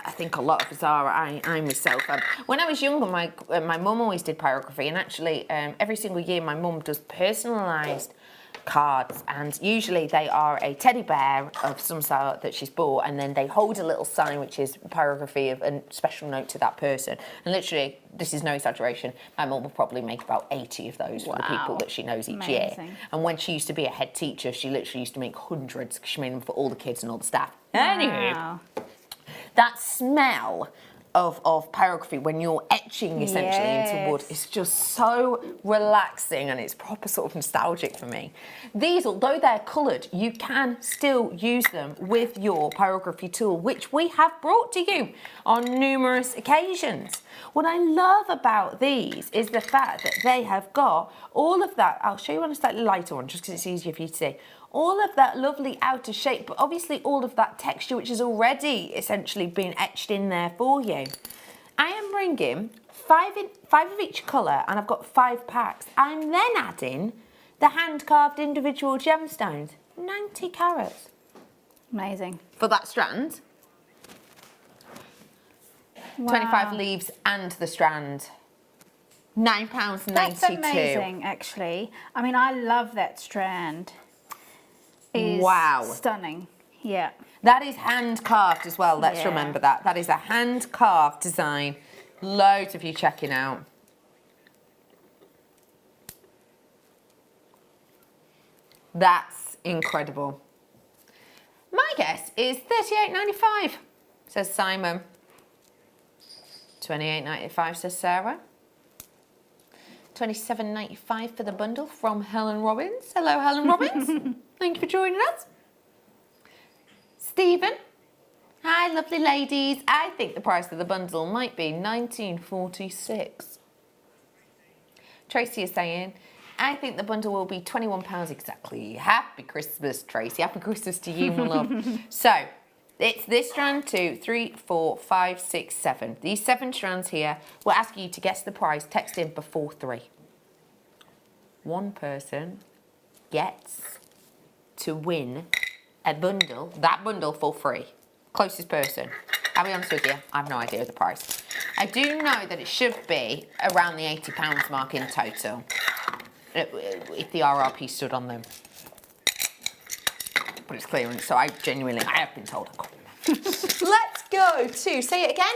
I think a lot of us are. I myself. When I was younger, my mum always did pyrography, and actually, every single year, my mum does personalised cards, and usually they are a teddy bear of some sort that she's bought, and then they hold a little sign which is pyrography of a special note to that person. And literally, this is no exaggeration, my mum will probably make about 80 of those for the people that she knows each year. And when she used to be a head teacher, she literally used to make hundreds because she made them for all the kids and all the staff. Anywho, that smell of pyrography when you're etching essentially into wood is just so relaxing, and it's proper sort of nostalgic for me. These, although they're coloured, you can still use them with your pyrography tool, which we have brought to you on numerous occasions. What I love about these is the fact that they have got all of that. I'll show you on a slightly lighter one just because it's easier for you to see. All of that lovely outer shape, but obviously all of that texture which has already essentially been etched in there for you. I am bringing five of each colour, and I've got 5 packs. I'm then adding the hand-carved individual gemstones, 90 carats. Amazing. For that strand. Wow. 25 leaves and the strand. £9.92. That's amazing, actually. I mean, I love that strand. Wow. Stunning. Yeah. That is hand carved as well. Let's remember that. That is a hand carved design. Loads of you checking out. That's incredible. My guess is $38.95, says Simon. $28.95, says Sarah. $27.95 for the bundle from Helen Robbins. Hello, Helen Robbins. Thank you for joining us. Stephen. Hi, lovely ladies. I think the price of the bundle might be $19.46. Tracy is saying, I think the bundle will be £21 exactly. Happy Christmas, Tracy. Happy Christmas to you, my love. So, it's this strand 2, 3, 4, 5, 6, 7. These 7 strands here, we're asking you to guess the price. Text in before 3. One person gets to win a bundle, that bundle for free. Closest person. I'll be honest with you, I have no idea of the price. I do know that it should be around the £80 mark in total, if the RRP stood on them. But it's clearance, so I have been told. Let's go to, say it again.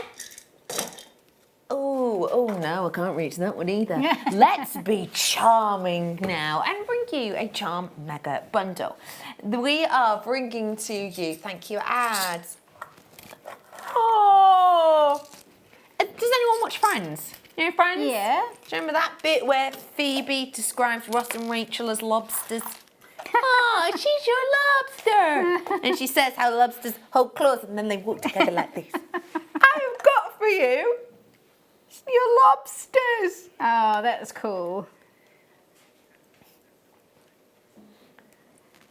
Oh no, I can't reach that one either. Let's be charming now and bring you a Charm Mega Bundle. We are bringing to you, thank you, ads. Oh, does anyone watch Friends? You know Friends? Yeah. Do you remember that bit where Phoebe describes Ross and Rachel as lobsters? Oh, she's your lobster. And she says how lobsters hold claws and then they walk together like this. I've got for you your lobsters. Oh, that's cool.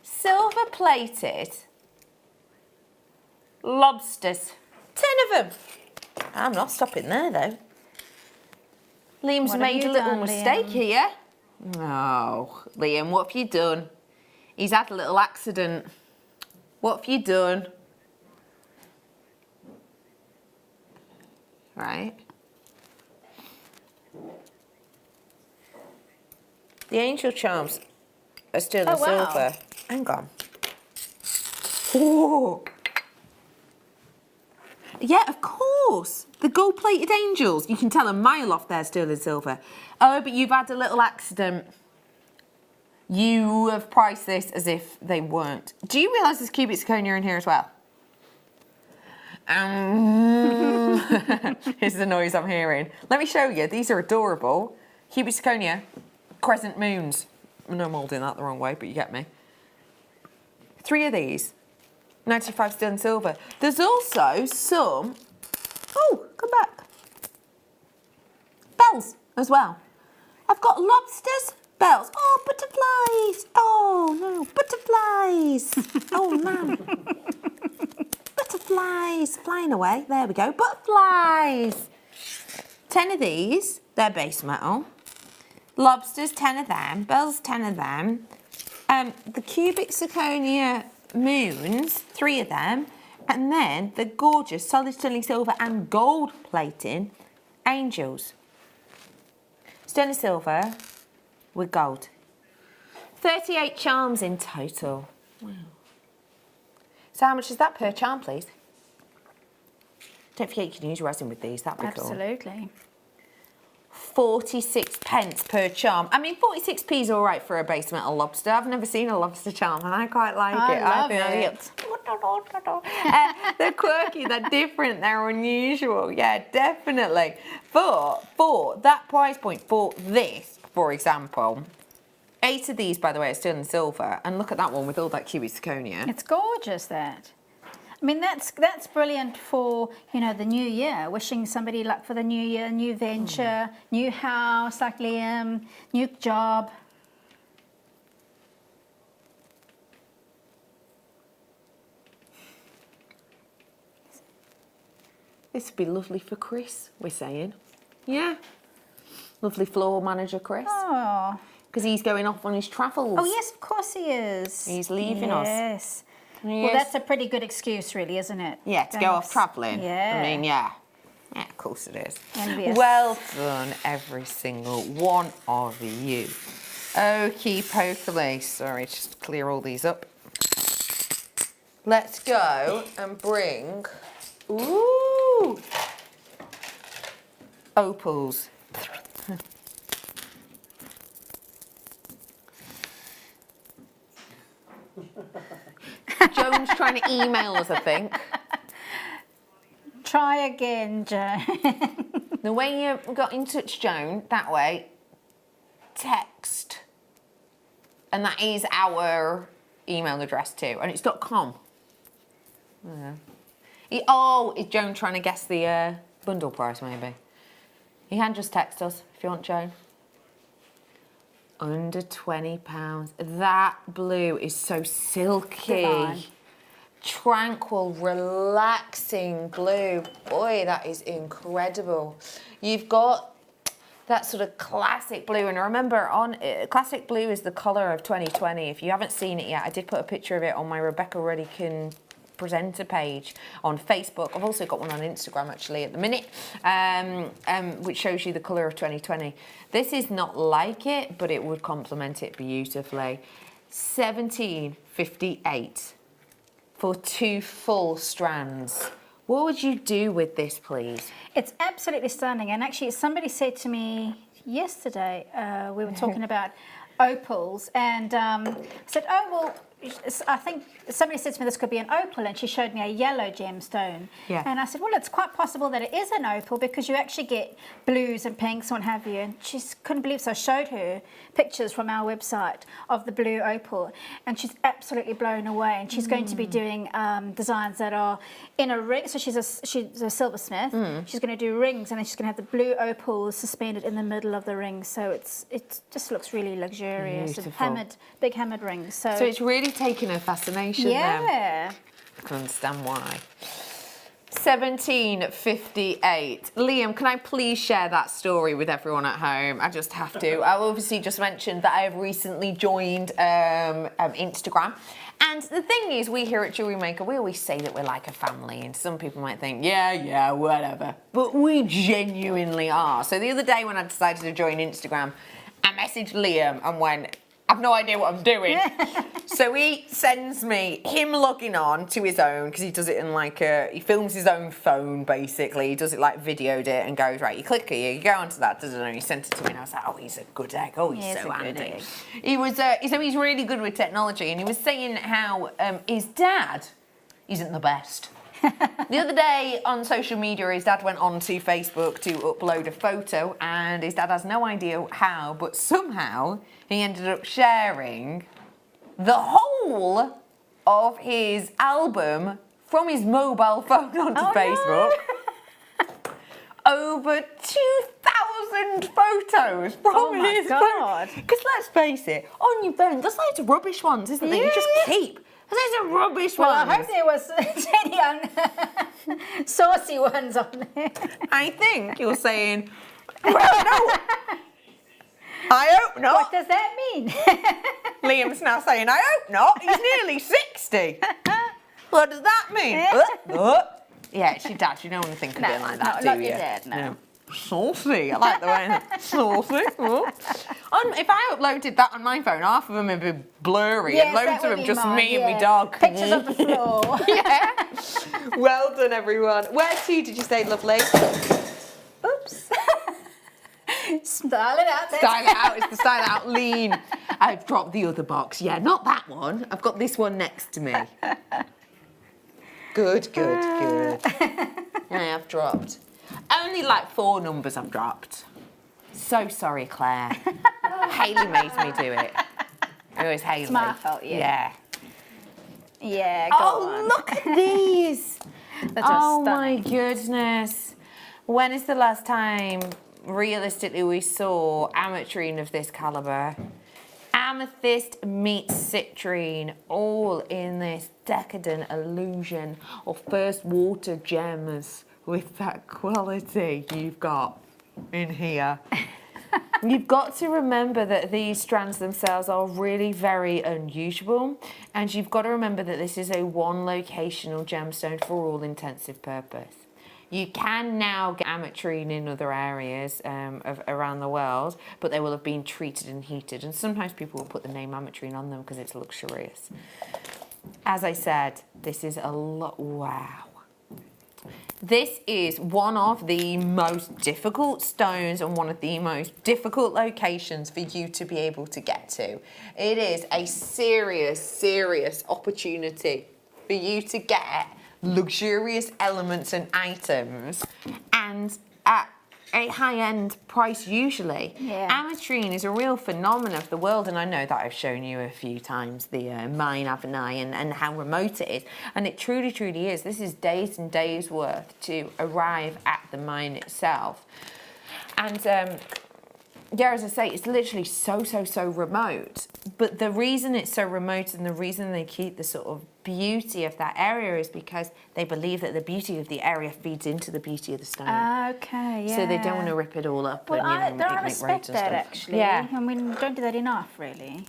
Silver plated lobsters. 10 of them. I'm not stopping there though. Liam's made a little mistake here. Oh, Liam, what have you done? He's had a little accident. What have you done? Right. The angel charms are still in silver. Hang on. Oh. Yeah, of course. The gold-plated angels. You can tell a mile off they're still in silver. Oh, but you've had a little accident. You have priced this as if they weren't. Do you realise there's cubic zirconia in here as well? Here's the noise I'm hearing. Let me show you. These are adorable. Cubic zirconia, crescent moons. No, I'm holding that the wrong way, but you get me. 3 of these. 95 still in silver. There's also some, oh, come back, bells as well. I've got lobsters, bells, oh, butterflies, oh no, butterflies, oh man, butterflies, flying away, there we go, butterflies. 10 of these, they're base metal. Lobsters, 10 of them, bells, 10 of them. The cubic zirconia moons, 3 of them, And then the gorgeous solid sterling silver and gold plating angels. Sterling silver with gold. 38 charms in total. Wow. So how much is that per charm, please? Don't forget you can use resin with these, that'd be cool. Absolutely. 46 pence per charm. I mean, 46p is all right for a base metal lobster. I've never seen a lobster charm and I quite like it. I love it. They're quirky, they're different, they're unusual. Yeah, definitely. But for that price point, for this, for example, 8 of these, by the way, are sterling silver. And look at that one with all that cubic zirconia. It's gorgeous, that. I mean, that's brilliant for, you know, the new year, wishing somebody luck for the new year, new venture, new house like Liam, new job. This would be lovely for Chris, we're saying. Yeah. Lovely floor manager, Chris. Oh. Because he's going off on his travels. Oh, yes, of course he is. He's leaving us. Yes. Yes. Well, that's a pretty good excuse, really, isn't it? Yeah, to go off travelling. Yeah. I mean, yeah. Yeah, of course it is. Envious. Well done, every single one of you. Okie pokely. Sorry, just clear all these up. Let's go and bring... Ooh! Opals. Joan's trying to email us, I think. Try again, Joan. The way you got in touch, Joan, that way, text. And that is our email address too. And it's .com. Yeah. Oh, is Joan trying to guess the bundle price, maybe? You can just text us if you want, Joan. Under £20. That blue is so silky. Divine. Tranquil, relaxing blue. Boy, that is incredible. You've got that sort of classic blue, and remember, classic blue is the colour of 2020. If you haven't seen it yet, I did put a picture of it on my Rebecca Ruddican presenter page on Facebook. I've also got one on Instagram actually at the minute, which shows you the colour of 2020. This is not like it, but it would complement it beautifully. $17.58 for 2 full strands. What would you do with this, please? It's absolutely stunning. And actually, somebody said to me yesterday, we were talking about opals, and said, oh, well, I think somebody said to me this could be an opal, and she showed me a yellow gemstone. Yeah. And I said, well, it's quite possible that it is an opal because you actually get blues and pinks and what have you. And she couldn't believe, so I showed her pictures from our website of the blue opal, and she's absolutely blown away. And she's going to be doing designs that are in a ring. So she's a silversmith. She's going to do rings, and then she's going to have the blue opals suspended in the middle of the ring. So it just looks really luxurious. Beautiful. Big hammered rings. So it's really taken a fascination. yeah. I can understand why. $17.58. Liam, can I please share that story with everyone at home? I just have to. I obviously just mentioned that I have recently joined Instagram. And the thing is, we here at Jewellery Maker, we always say that we're like a family, and some people might think, yeah, whatever. But we genuinely are. So the other day when I decided to join Instagram, I messaged Liam and went, I've no idea what I'm doing. So he sends me him logging on to his own, because he does it in like he films his own phone basically. He does it like videoed it and goes, right, you click here, you go onto that, and he sent it to me, and I was like, oh, he's a good egg. Oh, he's so handy. He was, so he's really good with technology, and he was saying how his dad isn't the best. The other day on social media, his dad went on to Facebook to upload a photo, and his dad has no idea how, but somehow he ended up sharing the whole of his album from his mobile phone onto Facebook. No. Over 2,000 photos from his phone. Because let's face it, on your phone, there's loads of rubbish ones, isn't there? You just keep. There's some rubbish ones. Well, I hope there was any saucy ones on there. I think you're saying, well, no. I hope not. What does that mean? Liam's now saying, I hope not. He's nearly 60. What does that mean? Yeah, she does. You don't want to think of it like that, do you? Your dad, no. Saucy. I like the way saucy. If I uploaded that on my phone, half of them would be blurry, Yes, and that loads of would them be just mine, me and my yeah. dog. Pictures of the floor. Yeah. Well done, everyone. Where to did you say, lovely? Oops. Style it out. Style it out. It's the style it out. Lean. I've dropped the other box. Yeah, not that one. I've got this one next to me. Good, good, good. I have dropped. Only like 4 numbers I've dropped. So sorry, Claire. Hayley made me do it. It was Hayley. It's my fault, yeah. Yeah. Yeah, go Oh, on. look at these. They're just Oh my stunning. goodness. When is the last time, realistically, we saw ametrine of this caliber? Amethyst meets citrine, all in this decadent illusion of first water gems with that quality you've got in here. You've got to remember that these strands themselves are really very unusual, and you've got to remember that this is a one locational gemstone for all intensive purpose. You can now get ametrine in other areas around the world, but they will have been treated and heated, and sometimes people will put the name ametrine on them because it's luxurious. As I said, this is a lot. Wow. This is one of the most difficult stones and one of the most difficult locations for you to be able to get to. It is a serious, serious opportunity for you to get luxurious elements and items, and at a high-end price usually. Yeah. Ametrine is a real phenomenon of the world, and I know that I've shown you a few times the mine, haven't I, and how remote it is. And it truly, truly is. This is days and days worth to arrive at the mine itself. And yeah, as I say, it's literally so remote. But the reason it's so remote and the reason they keep the sort of beauty of that area is because they believe that the beauty of the area feeds into the beauty of the stone. Okay, yeah. So they don't want to rip it all up Well, and, I make respect roads and that, stuff. actually. Yeah. I mean, don't do that enough, really.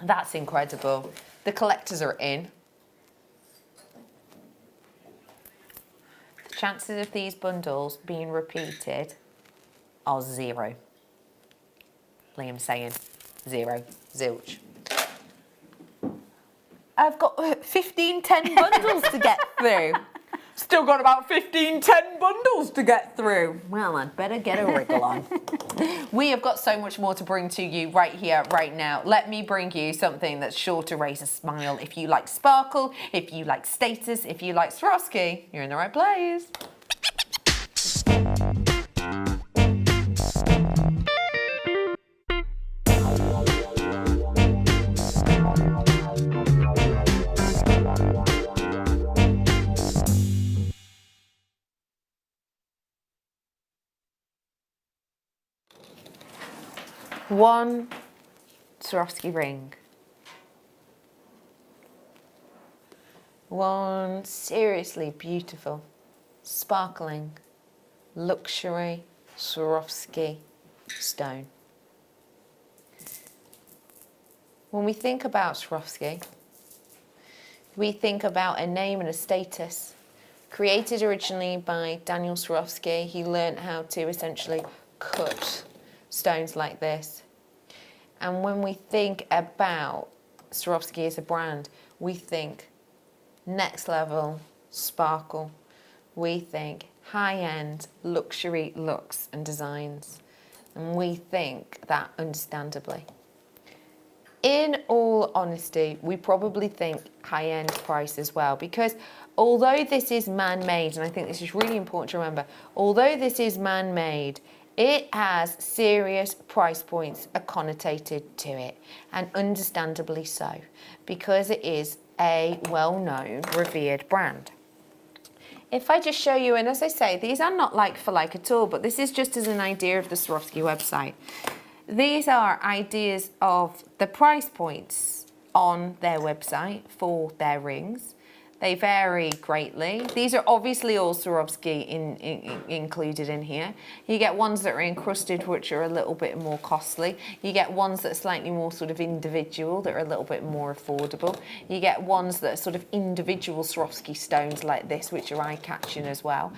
That's incredible. The collectors are in. The chances of these bundles being repeated are 0. Liam's saying 0. Zilch. I've got 10 bundles to get through. Still got about 10 bundles to get through. Well, I'd better get a wriggle on. We have got so much more to bring to you right here, right now. Let me bring you something that's sure to raise a smile. If you like sparkle, if you like status, if you like Swarovski, you're in the right place. One Swarovski ring. One seriously beautiful, sparkling, luxury Swarovski stone. When we think about Swarovski, we think about a name and a status. Created originally by Daniel Swarovski, he learned how to essentially cut stones like this. And when we think about Swarovski as a brand, we think next level sparkle. We think high-end luxury looks and designs. And we think that understandably. In all honesty, we probably think high-end price as well, because although this is man-made, and I think this is really important to remember, although this is man-made, it has serious price points connotated to it, and understandably so, because it is a well-known, revered brand. If I just show you, and as I say, these are not like for like at all, but this is just as an idea of the Swarovski website. These are ideas of the price points on their website for their rings. They vary greatly. These are obviously all Swarovski included in here. You get ones that are encrusted, which are a little bit more costly. You get ones that are slightly more sort of individual, that are a little bit more affordable. You get ones that are sort of individual Swarovski stones like this, which are eye-catching as well.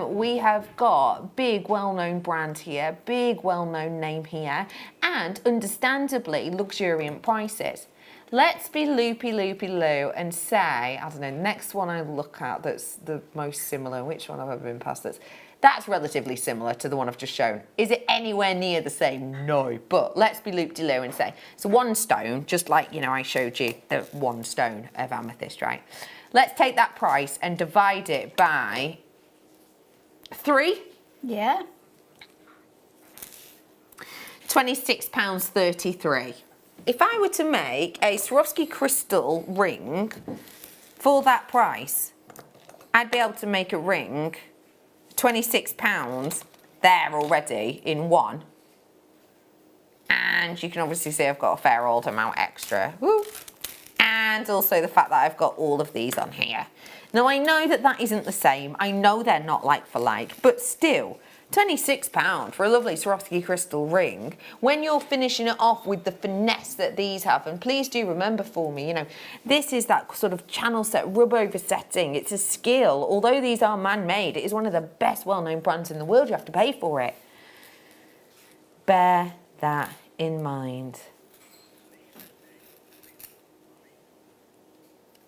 We have got big, well-known brand here, big, well-known name here, and understandably luxuriant prices. Let's be loopy-loopy-loo and say, I don't know, next one I look at that's the most similar, which one have I been past that's relatively similar to the one I've just shown. Is it anywhere near the same? No, but let's be loop-de-loo and say, it's one stone, just like, you know, I showed you the one stone of amethyst, right? Let's take that price and divide it by 3. Yeah. £26.33. If I were to make a Swarovski crystal ring for that price, I'd be able to make a ring, £26 there already in one. And you can obviously see I've got a fair old amount extra. Woo. And also the fact that I've got all of these on here. Now I know that that isn't the same. I know they're not like for like, but still, £26 for a lovely Swarovski crystal ring when you're finishing it off with the finesse that these have. And please do remember for me, you know, this is that sort of channel set rub over setting. It's a skill. Although these are man-made, it is one of the best well-known brands in the world. You have to pay for it. Bear that in mind.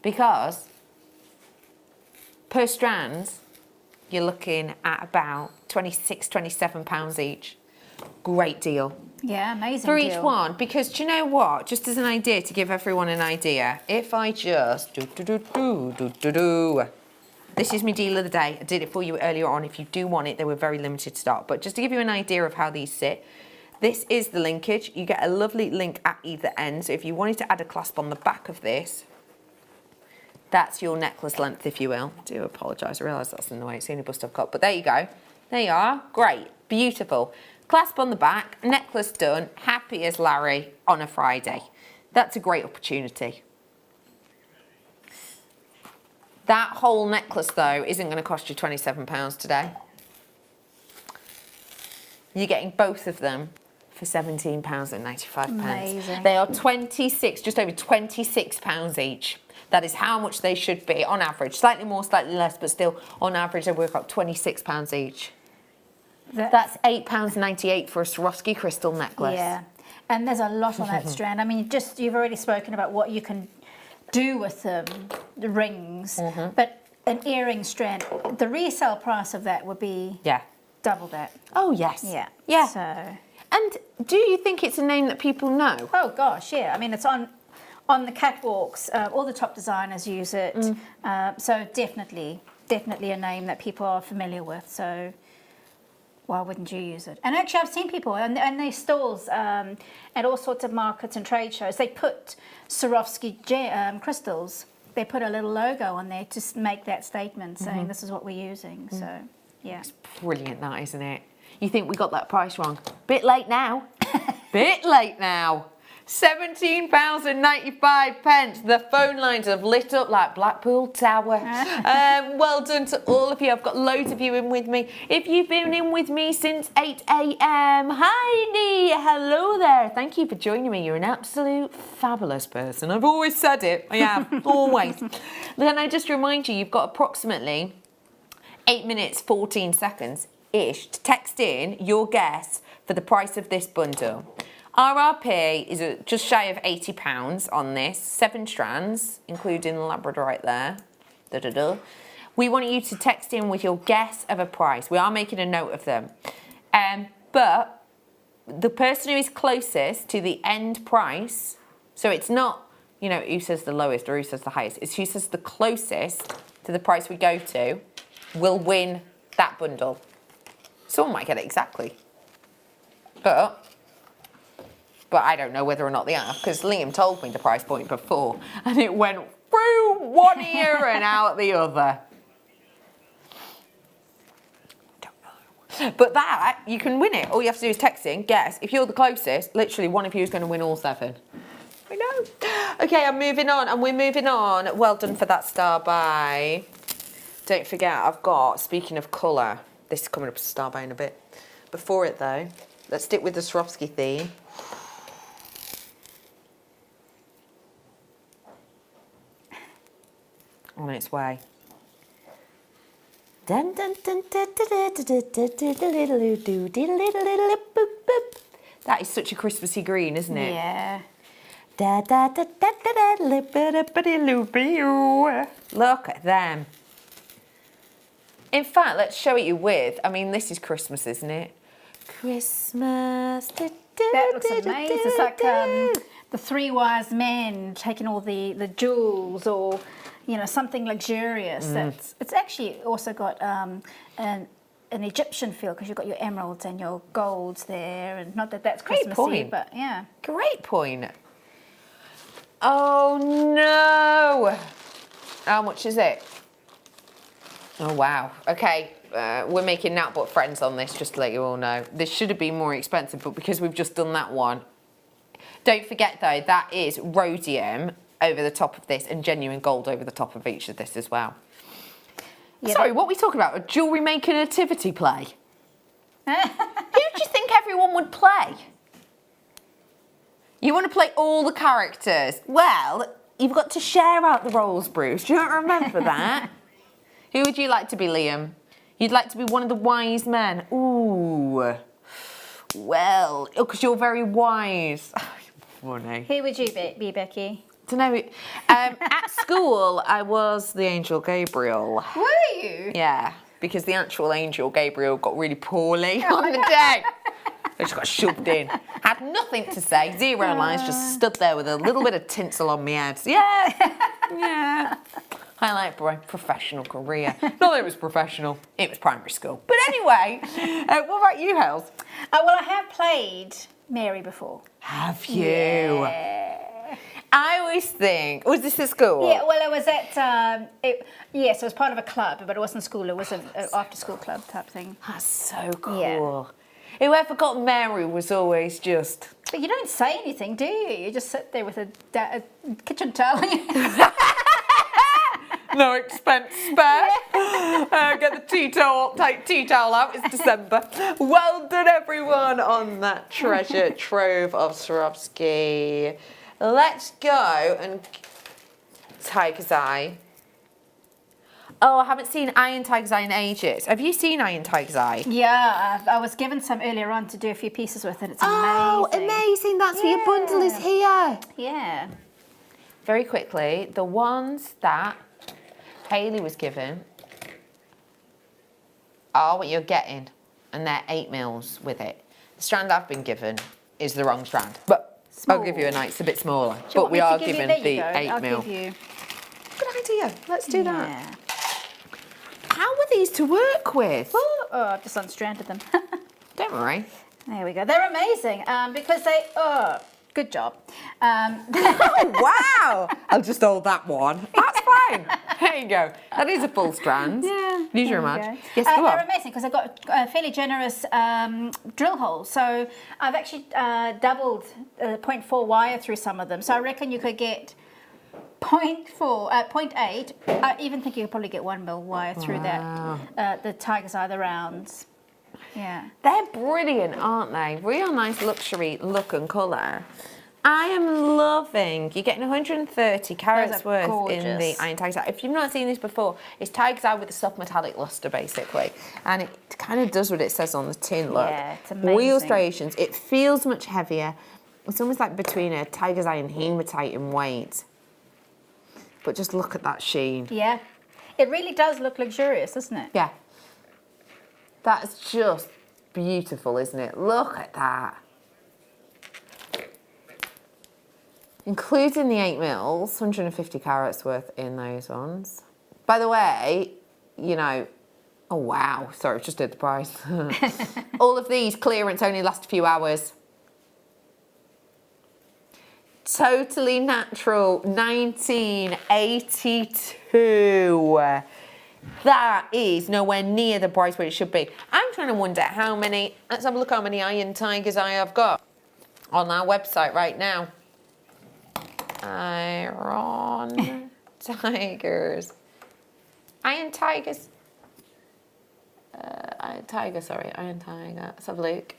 Because per strand, you're looking at about £26, £27 each. Great deal. Yeah, amazing for deal. each one, because do you know what? Just as an idea, to give everyone an idea, if I just this is my deal of the day. I did it for you earlier on. If you do want it, they were very limited stock. But just to give you an idea of how these sit, this is the linkage. You get a lovely link at either end. So if you wanted to add a clasp on the back of this, that's your necklace length, if you will. I do apologise, I realise that's in the way, it's the only bust I've got. But there you go. There you are. Great. Beautiful. Clasp on the back, necklace done, happy as Larry on a Friday. That's a great opportunity. That whole necklace, though, isn't going to cost you £27 today. You're getting both of them for £17.95. Amazing. They are just over £26 each. That is how much they should be on average. Slightly more, slightly less, but still on average they work out £26 each. That's £8.98 for a Swarovski crystal necklace. Yeah, and there's a lot on that strand. I mean, you've already spoken about what you can do with them, the rings, but an earring strand, the resale price of that would be double that. Oh yes. Yeah. Yeah. So. And do you think it's a name that people know? Oh gosh, yeah. I mean, it's on the catwalks. All the top designers use it. So definitely a name that people are familiar with. So why wouldn't you use it? And actually, I've seen people and their stalls at all sorts of markets and trade shows. They put Swarovski crystals. They put a little logo on there to make that statement, saying this is what we're using. So yeah, it's brilliant, that, isn't it? You think we got that price wrong? Bit late now. Bit late now. £17.95. The phone lines have lit up like Blackpool Tower. Well done to all of you. I've got loads of you in with me. If you've been in with me since 8 a.m, Heidi, hello there. Thank you for joining me. You're an absolute fabulous person. I've always said it. I am, always. Then I just remind you, you've got approximately 8 minutes, 14 seconds-ish to text in your guess for the price of this bundle. RRP is just shy of £80 on this, 7 strands, including the labradorite there. We want you to text in with your guess of a price. We are making a note of them. But the person who is closest to the end price, so it's not, you know, who says the lowest or who says the highest, it's who says the closest to the price we go to will win that bundle. Someone might get it exactly. But I don't know whether or not they have, because Liam told me the price point before, and it went through one ear and out the other. Don't know. But that, you can win it. All you have to do is text in, guess. If you're the closest, literally one of you is going to win all 7. I know. Okay, I'm moving on, and we're moving on. Well done for that star by. Don't forget, I've got, speaking of colour, this is coming up as a star by in a bit. Before it though, let's stick with the Swarovski theme. On its way. Dun, dun, dun, dun, dun, dun, dun, dun, dun, dun, that is such a Christmassy green, isn't it? Yeah. Look at them. In fact, let's show it you with. I mean, this is Christmas, isn't it? Christmas. That looks amazing. It's like the three wise men taking all the jewels, or something luxurious. It's actually also got an Egyptian feel, because you've got your emeralds and your golds there, and not that that's Christmassy, point. but yeah. Great point. Oh no! How much is it? Oh wow. Okay, we're making Nat But Friends on this, just to let you all know. This should have been more expensive, but because we've just done that one. Don't forget though, that is rhodium over the top of this and genuine gold over the top of each of this as well. Yeah, sorry, what are we talking about? A Jewellery Maker nativity play? Who do you think everyone would play? You want to play all the characters? Well, you've got to share out the roles, Bruce. Do you not remember that? Who would you like to be, Liam? You'd like to be one of the wise men. Ooh. Well, because you're very wise. Funny. Who would you be, Becky? To know, at school, I was the angel Gabriel. Were you? Yeah, because the actual angel Gabriel got really poorly on the day. I just got shoved in. Had nothing to say, zero lines, just stood there with a little bit of tinsel on my head. Yeah, yeah. Highlight my professional career. Not that it was professional, it was primary school. But anyway, what about you, Hels? Well, I have played Mary before. Have you? Yeah. I always think, was this at school? Yeah, well, it was at, yes, it was part of a club, but it wasn't school, it was an after-school club type thing. That's so cool. Yeah. Whoever got Mary was always just... But you don't say anything, do you? You just sit there with a kitchen towel. No expense spare. Get the tea towel out. It's December. Well done, everyone, on that treasure trove of Swarovski. Let's go and Tiger's Eye. Oh, I haven't seen Iron Tiger's Eye in ages. Have you seen Iron Tiger's Eye? Yeah, I was given some earlier on to do a few pieces with it. It's amazing. Oh, amazing. That's what your bundle is here. Yeah. Very quickly, the ones that Hayley was given are what you're getting, and they're 8 mils with it. The strand I've been given is the wrong strand, but I'll give you a nice, it's a bit smaller. But we are given the 8 mil. Good idea. Let's do that. How are these to work with? Oh, I've just unstranded them. Don't worry. There we go. They're amazing because they. Oh, good job. Oh wow! I'll just hold that one. That's fine. There you go. That is a full strand. Yeah. Use your match. Yes, go on. They're amazing because I've got a fairly generous drill hole. So I've actually doubled 0.4 wire through some of them. So I reckon you could get 0.8. I even think you could probably get 1 mil wire through that. The Tiger's Eye, the rounds. Yeah. They're brilliant, aren't they? Real nice luxury look and colour. I am loving, you're getting 130 carats worth in the Iron Tiger's Eye. If you've not seen this before, it's Tiger's Eye with a soft metallic lustre basically. And it kind of does what it says on the tin, look. Yeah, it's amazing. Wheel striations, it feels much heavier. It's almost like between a Tiger's Eye and hematite in weight. But just look at that sheen. Yeah. It really does look luxurious, doesn't it? Yeah. That's just beautiful, isn't it? Look at that. Including the 8 mils, 150 carats worth in those ones. By the way, you know, oh wow, sorry, I've just did the price. All of these clearance only last a few hours. Totally natural, 1982. That is nowhere near the price where it should be. I'm trying to wonder how many, let's have a look how many Iron Tiger's Eye I've got on our website right now. Iron tigers. Iron tigers. Iron tiger, sorry. Iron tiger. Let's have a look.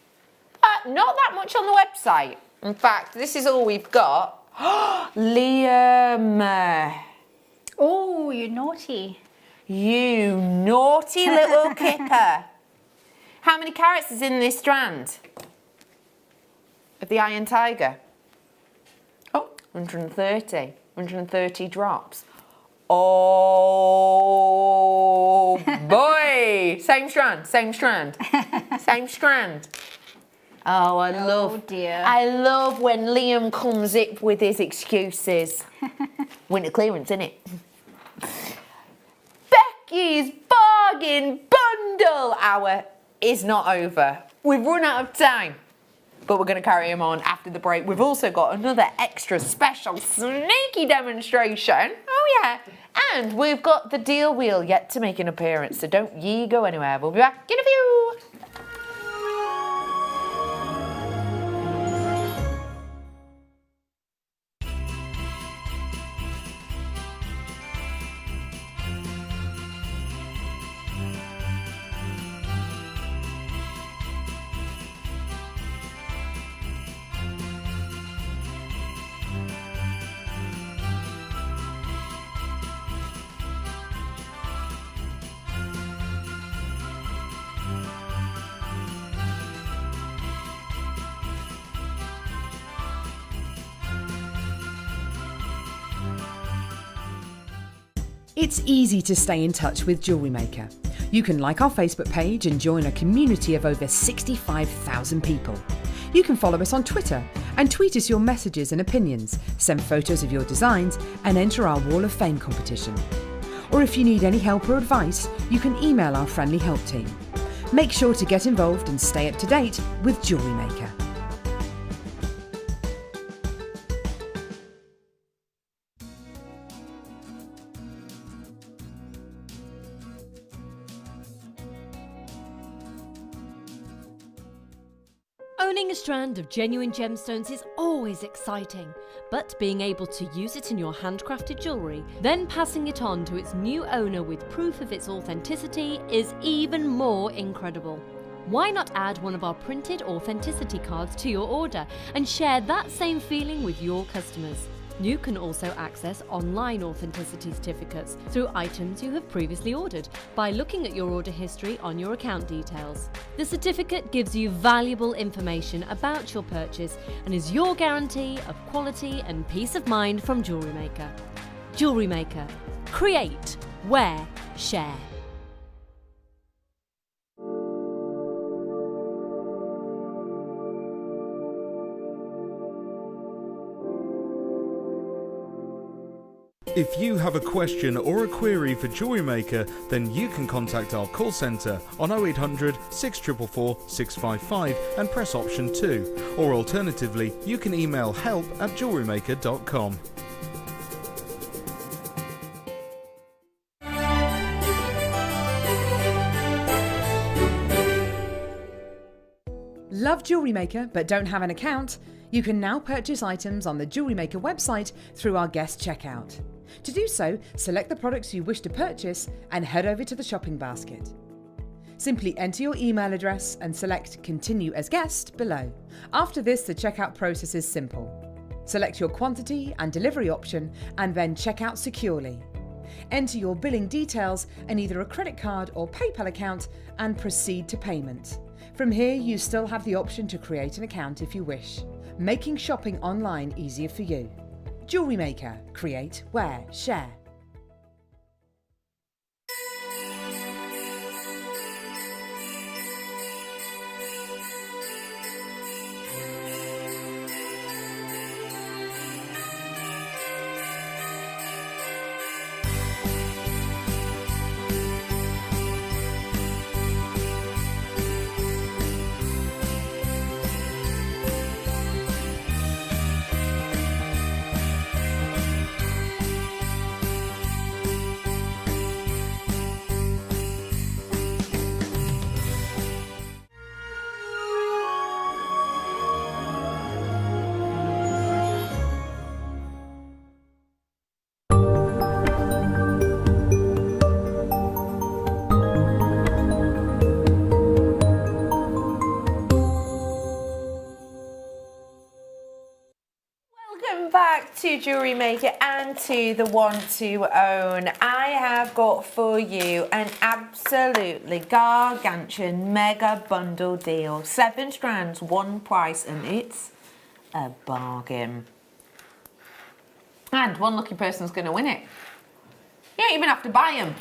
Not that much on the website. In fact, this is all we've got. Liam. Oh, you're naughty. You naughty little kipper. How many carats is in this strand of the Iron Tiger? Oh, 130. 130 drops. Oh boy! Same strand, same strand, same strand. Oh, I love when Liam comes up with his excuses. Winter clearance, innit? Becky's bargain bundle hour is not over. We've run out of time, but we're going to carry him on after the break. We've also got another extra special sneaky demonstration. Oh yeah. And we've got the deal wheel yet to make an appearance, so don't ye go anywhere. We'll be back in a few. It's easy to stay in touch with Jewellery Maker. You can like our Facebook page and join a community of over 65,000 people. You can follow us on Twitter and tweet us your messages and opinions, send photos of your designs and enter our Wall of Fame competition. Or if you need any help or advice, you can email our friendly help team. Make sure to get involved and stay up to date with Jewellery Maker. Owning a strand of genuine gemstones is always exciting, but being able to use it in your handcrafted jewellery, then passing it on to its new owner with proof of its authenticity is even more incredible. Why not add one of our printed authenticity cards to your order and share that same feeling with your customers? You can also access online authenticity certificates through items you have previously ordered by looking at your order history on your account details. The certificate gives you valuable information about your purchase and is your guarantee of quality and peace of mind from Jewellery Maker. Jewellery Maker. Create, wear, share. If you have a question or a query for Jewellery Maker, then you can contact our call centre on 0800 644 655 and press option 2. Or alternatively, you can email help@jewellerymaker.com. Love Jewellery Maker but don't have an account? You can now purchase items on the Jewellery Maker website through our guest checkout. To do so, select the products you wish to purchase and head over to the shopping basket. Simply enter your email address and select Continue as Guest below. After this, the checkout process is simple. Select your quantity and delivery option and then check out securely. Enter your billing details and either a credit card or PayPal account and proceed to payment. From here, you still have the option to create an account if you wish, making shopping online easier for you. Jewellery Maker. Create, wear, share. Welcome back to Jewellery Maker and to the one to own. I have got for you an absolutely gargantuan mega bundle deal. 7 strands, one price, and it's a bargain. And one lucky person's going to win it. You don't even have to buy them.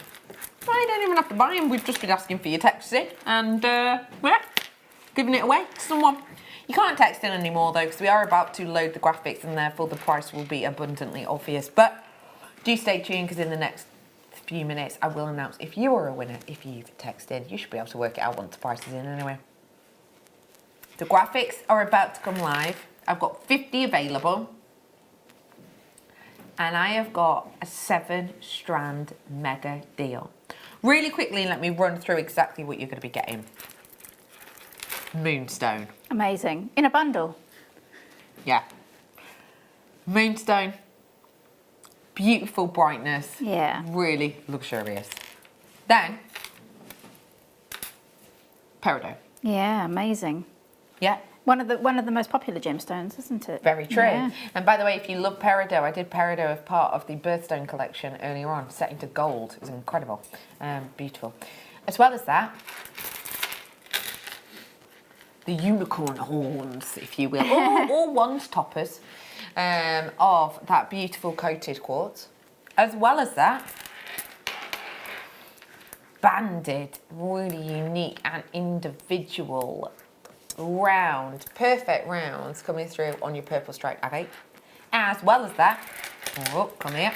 I don't even have to buy them. We've just been asking for your texts in and giving it away to someone. You can't text in anymore though, because we are about to load the graphics and therefore the price will be abundantly obvious. But do stay tuned, because in the next few minutes I will announce if you are a winner. If you've texted, you should be able to work it out once the price is in anyway. The graphics are about to come live. I've got 50 available. And I have got a 7-strand mega deal. Really quickly, let me run through exactly what you're going to be getting. Moonstone. Amazing. In a bundle. Yeah. Moonstone. Beautiful brightness. Yeah. Really luxurious. Then, peridot. Yeah, amazing. Yeah. One of the most popular gemstones, isn't it? Very true. Yeah. And by the way, if you love peridot, I did peridot as part of the birthstone collection earlier on, set into gold. It was incredible. Beautiful. As well as that, the unicorn horns, if you will, or wand toppers of that beautiful coated quartz. As well as that, banded, really unique and individual round, perfect rounds coming through on your purple striped agate. As well as that, oh, come here,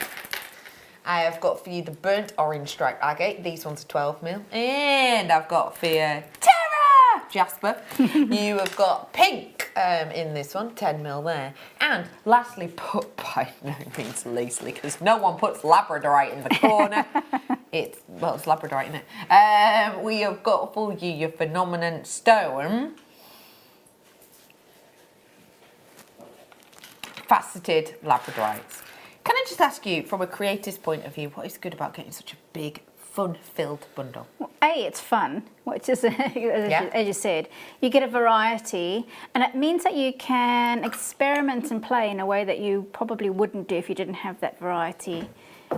I have got for you the burnt orange striped agate. These ones are 12mm. And I've got for you Jasper. You have got pink in this one, 10mm there. And lastly, put by no means leastly, because no one puts labradorite in the corner. It's labradorite, isn't it? We have got for you your phenomenon stone. Faceted labradorites. Can I just ask you, from a creative's point of view, what is good about getting such a big, fun-filled bundle? Well, A, it's fun, which is, as you said, you get a variety, and it means that you can experiment and play in a way that you probably wouldn't do if you didn't have that variety.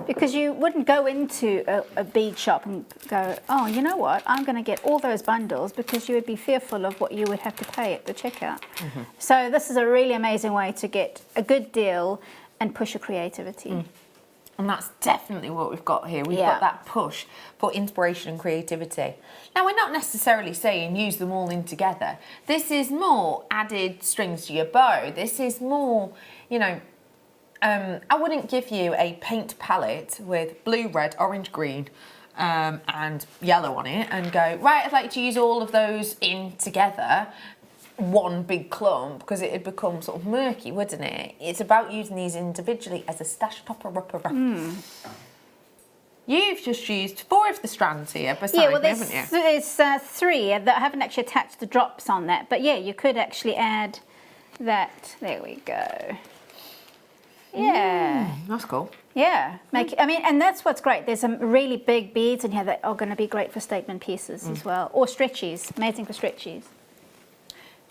Because you wouldn't go into a bead shop and go, oh, you know what, I'm going to get all those bundles, because you would be fearful of what you would have to pay at the checkout. Mm-hmm. So this is a really amazing way to get a good deal and push your creativity. Mm. And that's definitely what we've got here. We've got that push for inspiration and creativity. Now, we're not necessarily saying use them all in together. This is more added strings to your bow. This is more, you know, I wouldn't give you a paint palette with blue, red, orange, green and yellow on it and go, right, I'd like to use all of those in together, one big clump, because it'd become sort of murky, wouldn't it? It's about using these individually as a stash topper-upper. You've just used 4 of the strands here beside me, haven't you? There's 3 that I haven't actually attached the drops on that, but yeah, you could actually add that. There we go. Yeah. That's cool. Yeah. And that's what's great. There's some really big beads in here that are going to be great for statement pieces as well. Or stretchies. Amazing for stretchies.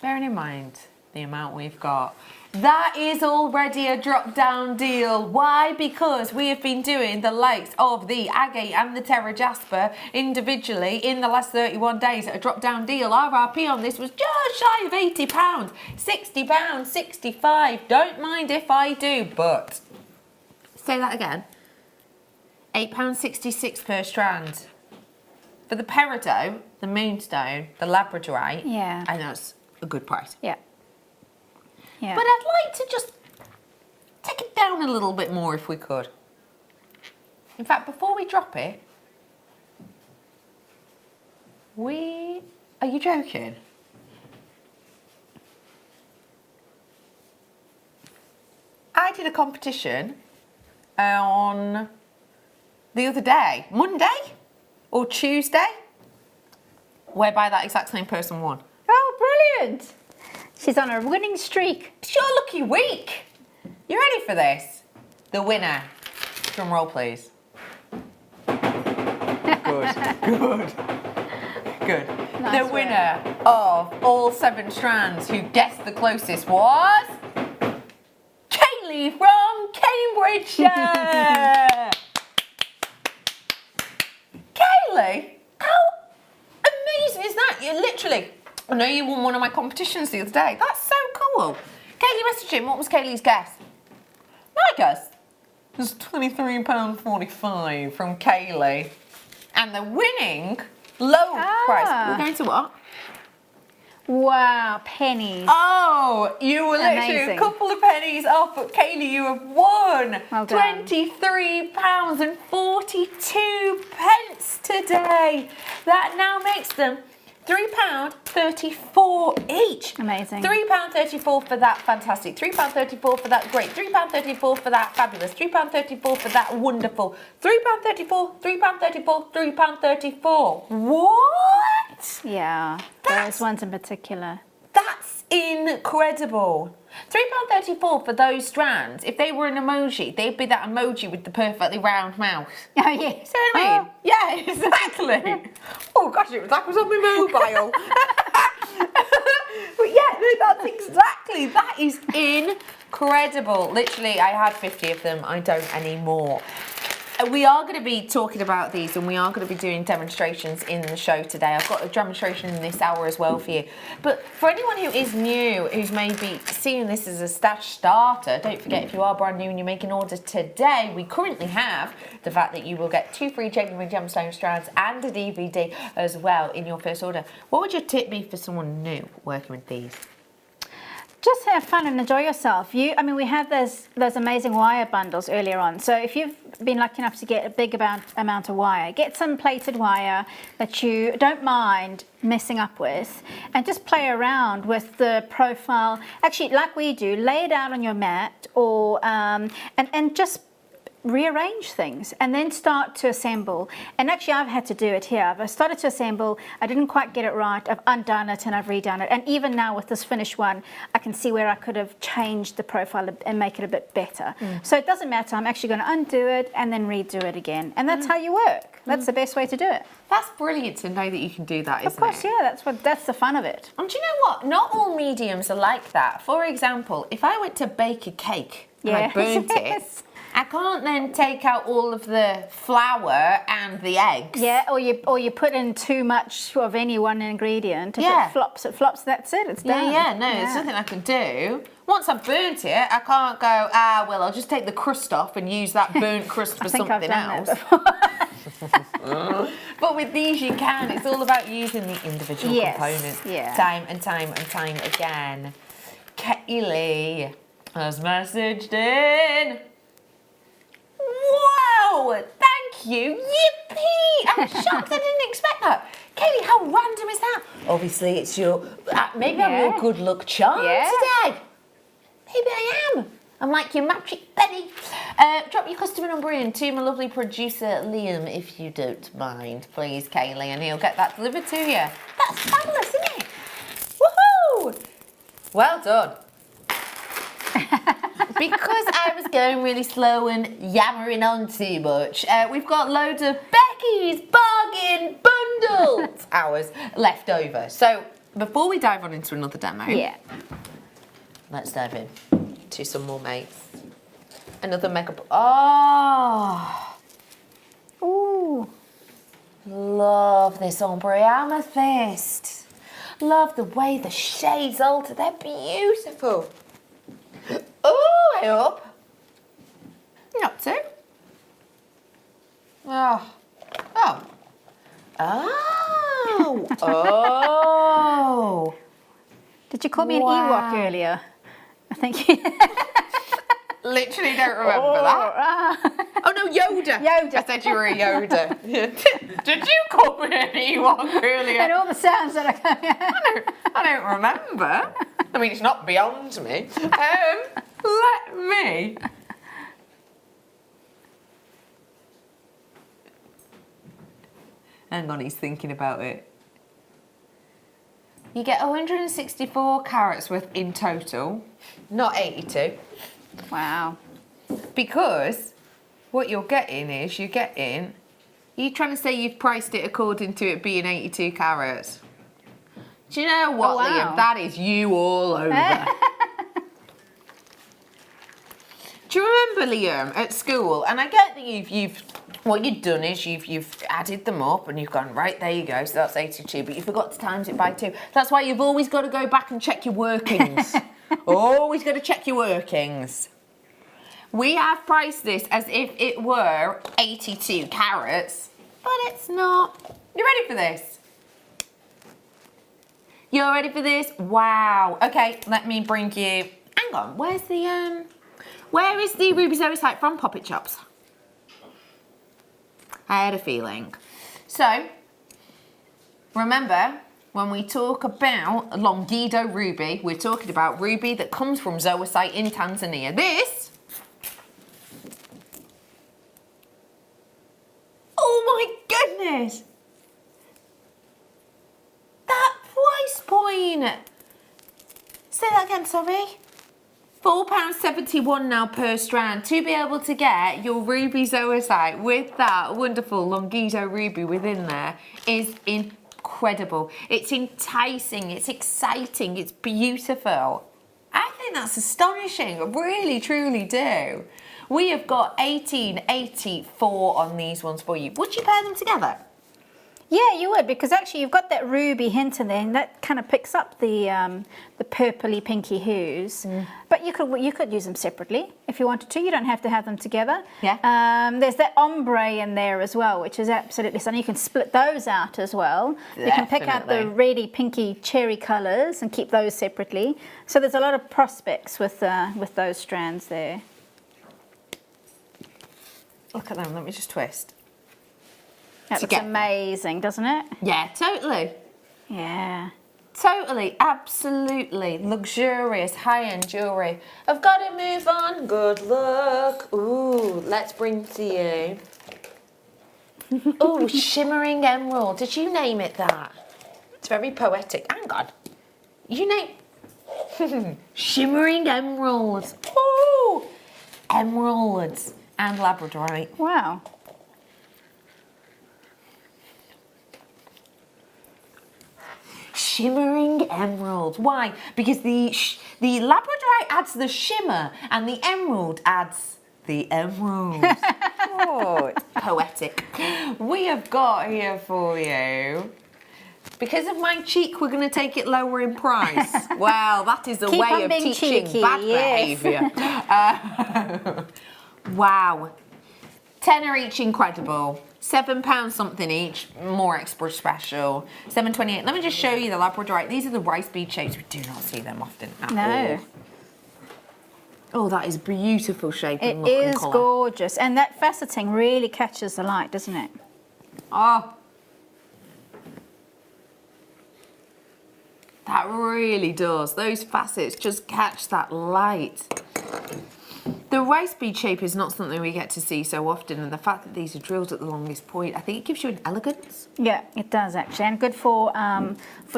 Bearing in mind the amount we've got, that is already a drop-down deal. Why? Because we have been doing the likes of the agate and the Terra Jasper individually in the last 31 days at a drop-down deal. RRP on this was just shy of £80. £60, 65. Don't mind if I do, but say that again. £8.66 per strand. For the peridot, the moonstone, the labradorite, and that's a good price. Yeah. Yeah. But I'd like to just take it down a little bit more if we could. In fact, before we drop it, are you joking? I did a competition on the other day, Monday or Tuesday, whereby that exact same person won. Oh, brilliant. She's on a winning streak. It's your lucky week. You ready for this? The winner. Drum roll, please. Good. Nice the winner of all 7 strands who guessed the closest was Kaylee from Cambridgeshire. Kaylee, how amazing is that? You literally, I know you won one of my competitions the other day. That's so cool. Kaylee messaged him. What was Kaylee's guess? My guess was £23.45 from Kaylee. And the winning low price. We're going to what? Wow, pennies. Oh, you were literally Amazing. a couple of pennies off, but Kaylee, you have won Well done. £23.42 today. That now makes them £3.34 each. Amazing. £3.34 for that fantastic, £3.34 for that great, £3.34 for that fabulous, £3.34 for that wonderful, £3.34, £3.34, £3.34. What? Yeah, those ones in particular. That's incredible. £3.34 for those strands. If they were an emoji, they'd be that emoji with the perfectly round mouth. Oh, yes. See what I mean? Yeah, exactly. Oh gosh, it was like I was on my mobile. But yeah, no, that's exactly. That is incredible. Literally, I had 50 of them. I don't anymore. We are going to be talking about these and we are going to be doing demonstrations in the show today. I've got a demonstration in this hour as well for you. But for anyone who is new, who's maybe seeing this as a stash starter, don't forget if you are brand new and you make an order today, we currently have the fact that you will get 2 free genuine gemstone strands and a DVD as well in your first order. What would your tip be for someone new working with these? Just have fun and enjoy yourself. We had those amazing wire bundles earlier on. So if you've been lucky enough to get a big amount of wire, get some plated wire that you don't mind messing up with, and just play around with the profile. Actually, like we do, lay it out on your mat, or and just rearrange things and then start to assemble. And actually I've had to do it here. I've started to assemble, I didn't quite get it right, I've undone it and I've redone it, and even now with this finished one I can see where I could have changed the profile and make it a bit better. So it doesn't matter, I'm actually going to undo it and then redo it again, and that's how you work. That's the best way to do it. That's brilliant to know that you can do that, isn't it? Of course, yeah, that's the fun of it. And do you know what? Not all mediums are like that. For example, if I went to bake a cake and I burnt it, I can't then take out all of the flour and the eggs. Yeah, or you put in too much of any one ingredient. If it flops, that's it, it's done. It's something I can do. Once I've burnt it, I can't go, well, I'll just take the crust off and use that burnt crust for something else. But with these you can. It's all about using the individual components time and time and time again. Kaylee has messaged in. Wow! Thank you! Yippee! I'm shocked I didn't expect that. Kaylee, how random is that? Obviously, it's your... maybe I'm your good luck charm today. Maybe I am. I'm like your magic Benny. Drop your customer number in to my lovely producer, Liam, if you don't mind, please, Kaylee, and he'll get that delivered to you. That's fabulous, isn't it? Woohoo! Well done. Because I was going really slow and yammering on too much, we've got loads of Becky's Bargain Bundles hours left over. So before we dive on into another demo, let's dive in to some more mates. Another mega... Oh! Ooh! Love this ombre amethyst. Love the way the shades alter. They're beautiful. Oh, I hope. Not too. Oh. Oh. Oh. Oh. Did you call me an Ewok earlier? I think you... Literally don't remember that. Oh no, Yoda. Yoda. I said you were a Yoda. Did you call me an Ewok earlier? And all the sounds that are coming out. I don't remember. I mean, it's not beyond me. Let me. Hang on, he's thinking about it. You get 164 carats worth in total, not 82. Wow. Because what you're getting is, you're trying to say you've priced it according to it being 82 carats. Do you know what, Liam? That is you all over. Do you remember, Liam, at school? And I get that you've what you've done is you've added them up and you've gone, right, there you go, so that's 82, but you forgot to times it by 2. That's why you've always got to go back and check your workings. Always got to check your workings. We have priced this as if it were 82 carats, but it's not. You ready for this? You're ready for this? Wow. Okay, let me bring you, hang on, where is the ruby zoisite from, Poppet Chops? I had a feeling. So, remember, when we talk about Longido ruby, we're talking about ruby that comes from zoisite in Tanzania. This, oh my goodness! That price point! Say that again, sorry. £4.71 now per strand to be able to get your ruby zoisite with that wonderful Longido ruby within there is incredible. It's enticing, it's exciting, it's beautiful. I think that's astonishing, I really truly do. We have got $18.84 on these ones for you. Would you pair them together? Yeah, you would, because actually you've got that ruby hint in there, and that kind of picks up the purpley pinky hues. But you could use them separately if you wanted to. You don't have to have them together. Yeah. There's that ombre in there as well, which is absolutely stunning. You can split those out as well. Definitely. You can pick out the reddy pinky cherry colours and keep those separately. So there's a lot of prospects with those strands there. Look at them. Let me just twist. That looks amazing, doesn't it? Yeah, totally. Yeah. Totally, absolutely. Luxurious, high-end jewellery. I've got to move on. Good luck. Ooh, let's bring to you. Ooh, shimmering emerald. Did you name it that? It's very poetic. Hang on. You name... shimmering emeralds. Ooh! Emeralds and labradorite. Wow. Shimmering emeralds. Why? Because the labradorite adds the shimmer and the emerald adds the emerald. Oh, it's poetic. We have got here for you, because of my cheek, we're going to take it lower in price. Well, that is a way of teaching cheeky, bad yes. behaviour. Wow. Tenner each, incredible. £7 something each, more extra special. $7.28. Let me just show you the labradorite. These are the rice bead shapes. We do not see them often at all. Oh, that is beautiful shape and look and colour. It is gorgeous, and that faceting really catches the light, doesn't it? Oh, that really does. Those facets just catch that light. The rice bead shape is not something we get to see so often, and the fact that these are drilled at the longest point, I think it gives you an elegance. Yeah, it does actually, and good for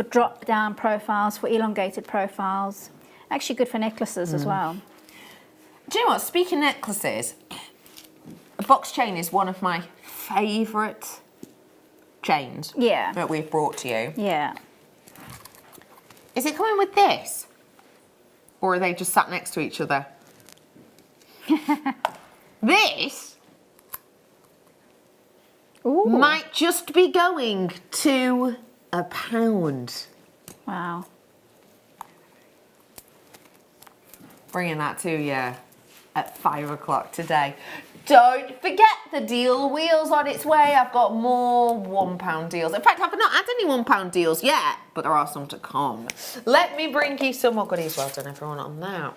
drop-down profiles, for elongated profiles. Actually good for necklaces as well. Do you know what? Speaking of necklaces, a box chain is one of my favourite chains that we've brought to you. Yeah. Is it coming with this? Or are they just sat next to each other? This might just be going to £1. Wow. Bringing that to you at 5 o'clock today. Don't forget the deal wheel's on its way. I've got more £1 deals. In fact, I've not had any £1 deals yet, but there are some to come. Let me bring you some more goodies. Well done, everyone, on that.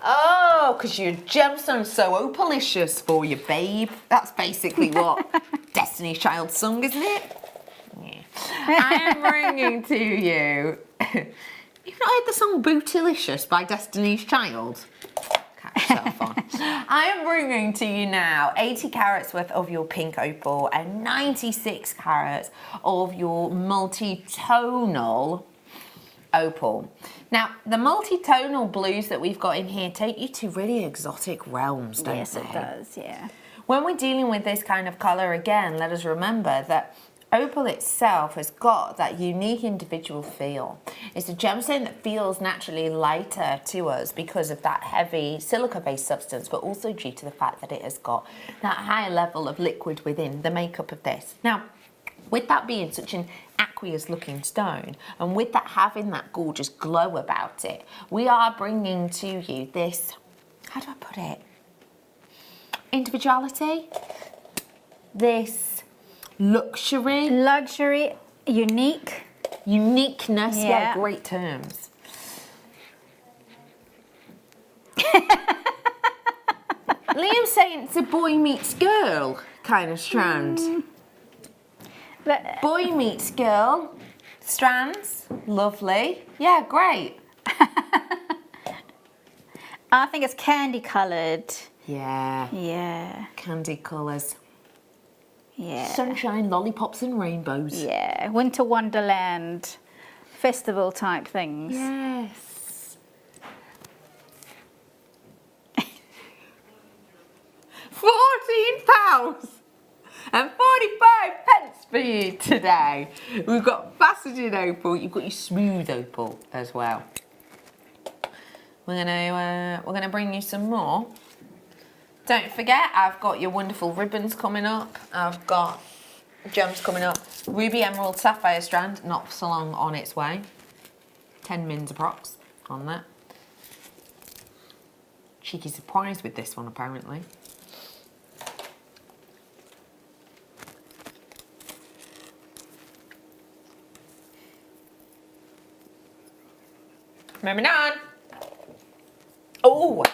Oh, because your gemstone's so opalicious for you, babe. That's basically what Destiny's Child sung, isn't it? Yeah. I am bringing to you... You've not heard the song Bootylicious by Destiny's Child? Catch yourself on. I am bringing to you now 80 carats worth of your pink opal and 96 carats of your multi-tonal opal. Now, the multi-tonal blues that we've got in here take you to really exotic realms, don't they? Yes, it does, yeah. When we're dealing with this kind of colour, again, let us remember that opal itself has got that unique individual feel. It's a gemstone that feels naturally lighter to us because of that heavy silica-based substance, but also due to the fact that it has got that higher level of liquid within the makeup of this. Now, with that being such an aqueous looking stone, and with that having that gorgeous glow about it, we are bringing to you this, how do I put it? Individuality, this luxury, uniqueness, yeah, great terms. Liam's saying it's a boy meets girl kind of strand. Boy meets girl strands, lovely, yeah, great. I think it's candy coloured. Yeah, candy colours. Yeah. Sunshine, lollipops and rainbows. Yeah, Winter Wonderland, festival type things. Yes. 14 pounds and 45 pence for you today. We've got faceted opal, you've got your smooth opal as well. We're gonna bring you some more. Don't forget, I've got your wonderful ribbons coming up. I've got gems coming up. Ruby Emerald Sapphire strand, not so long on its way. 10 mins approx on that. Cheeky surprise with this one, apparently. Moving on. Oh,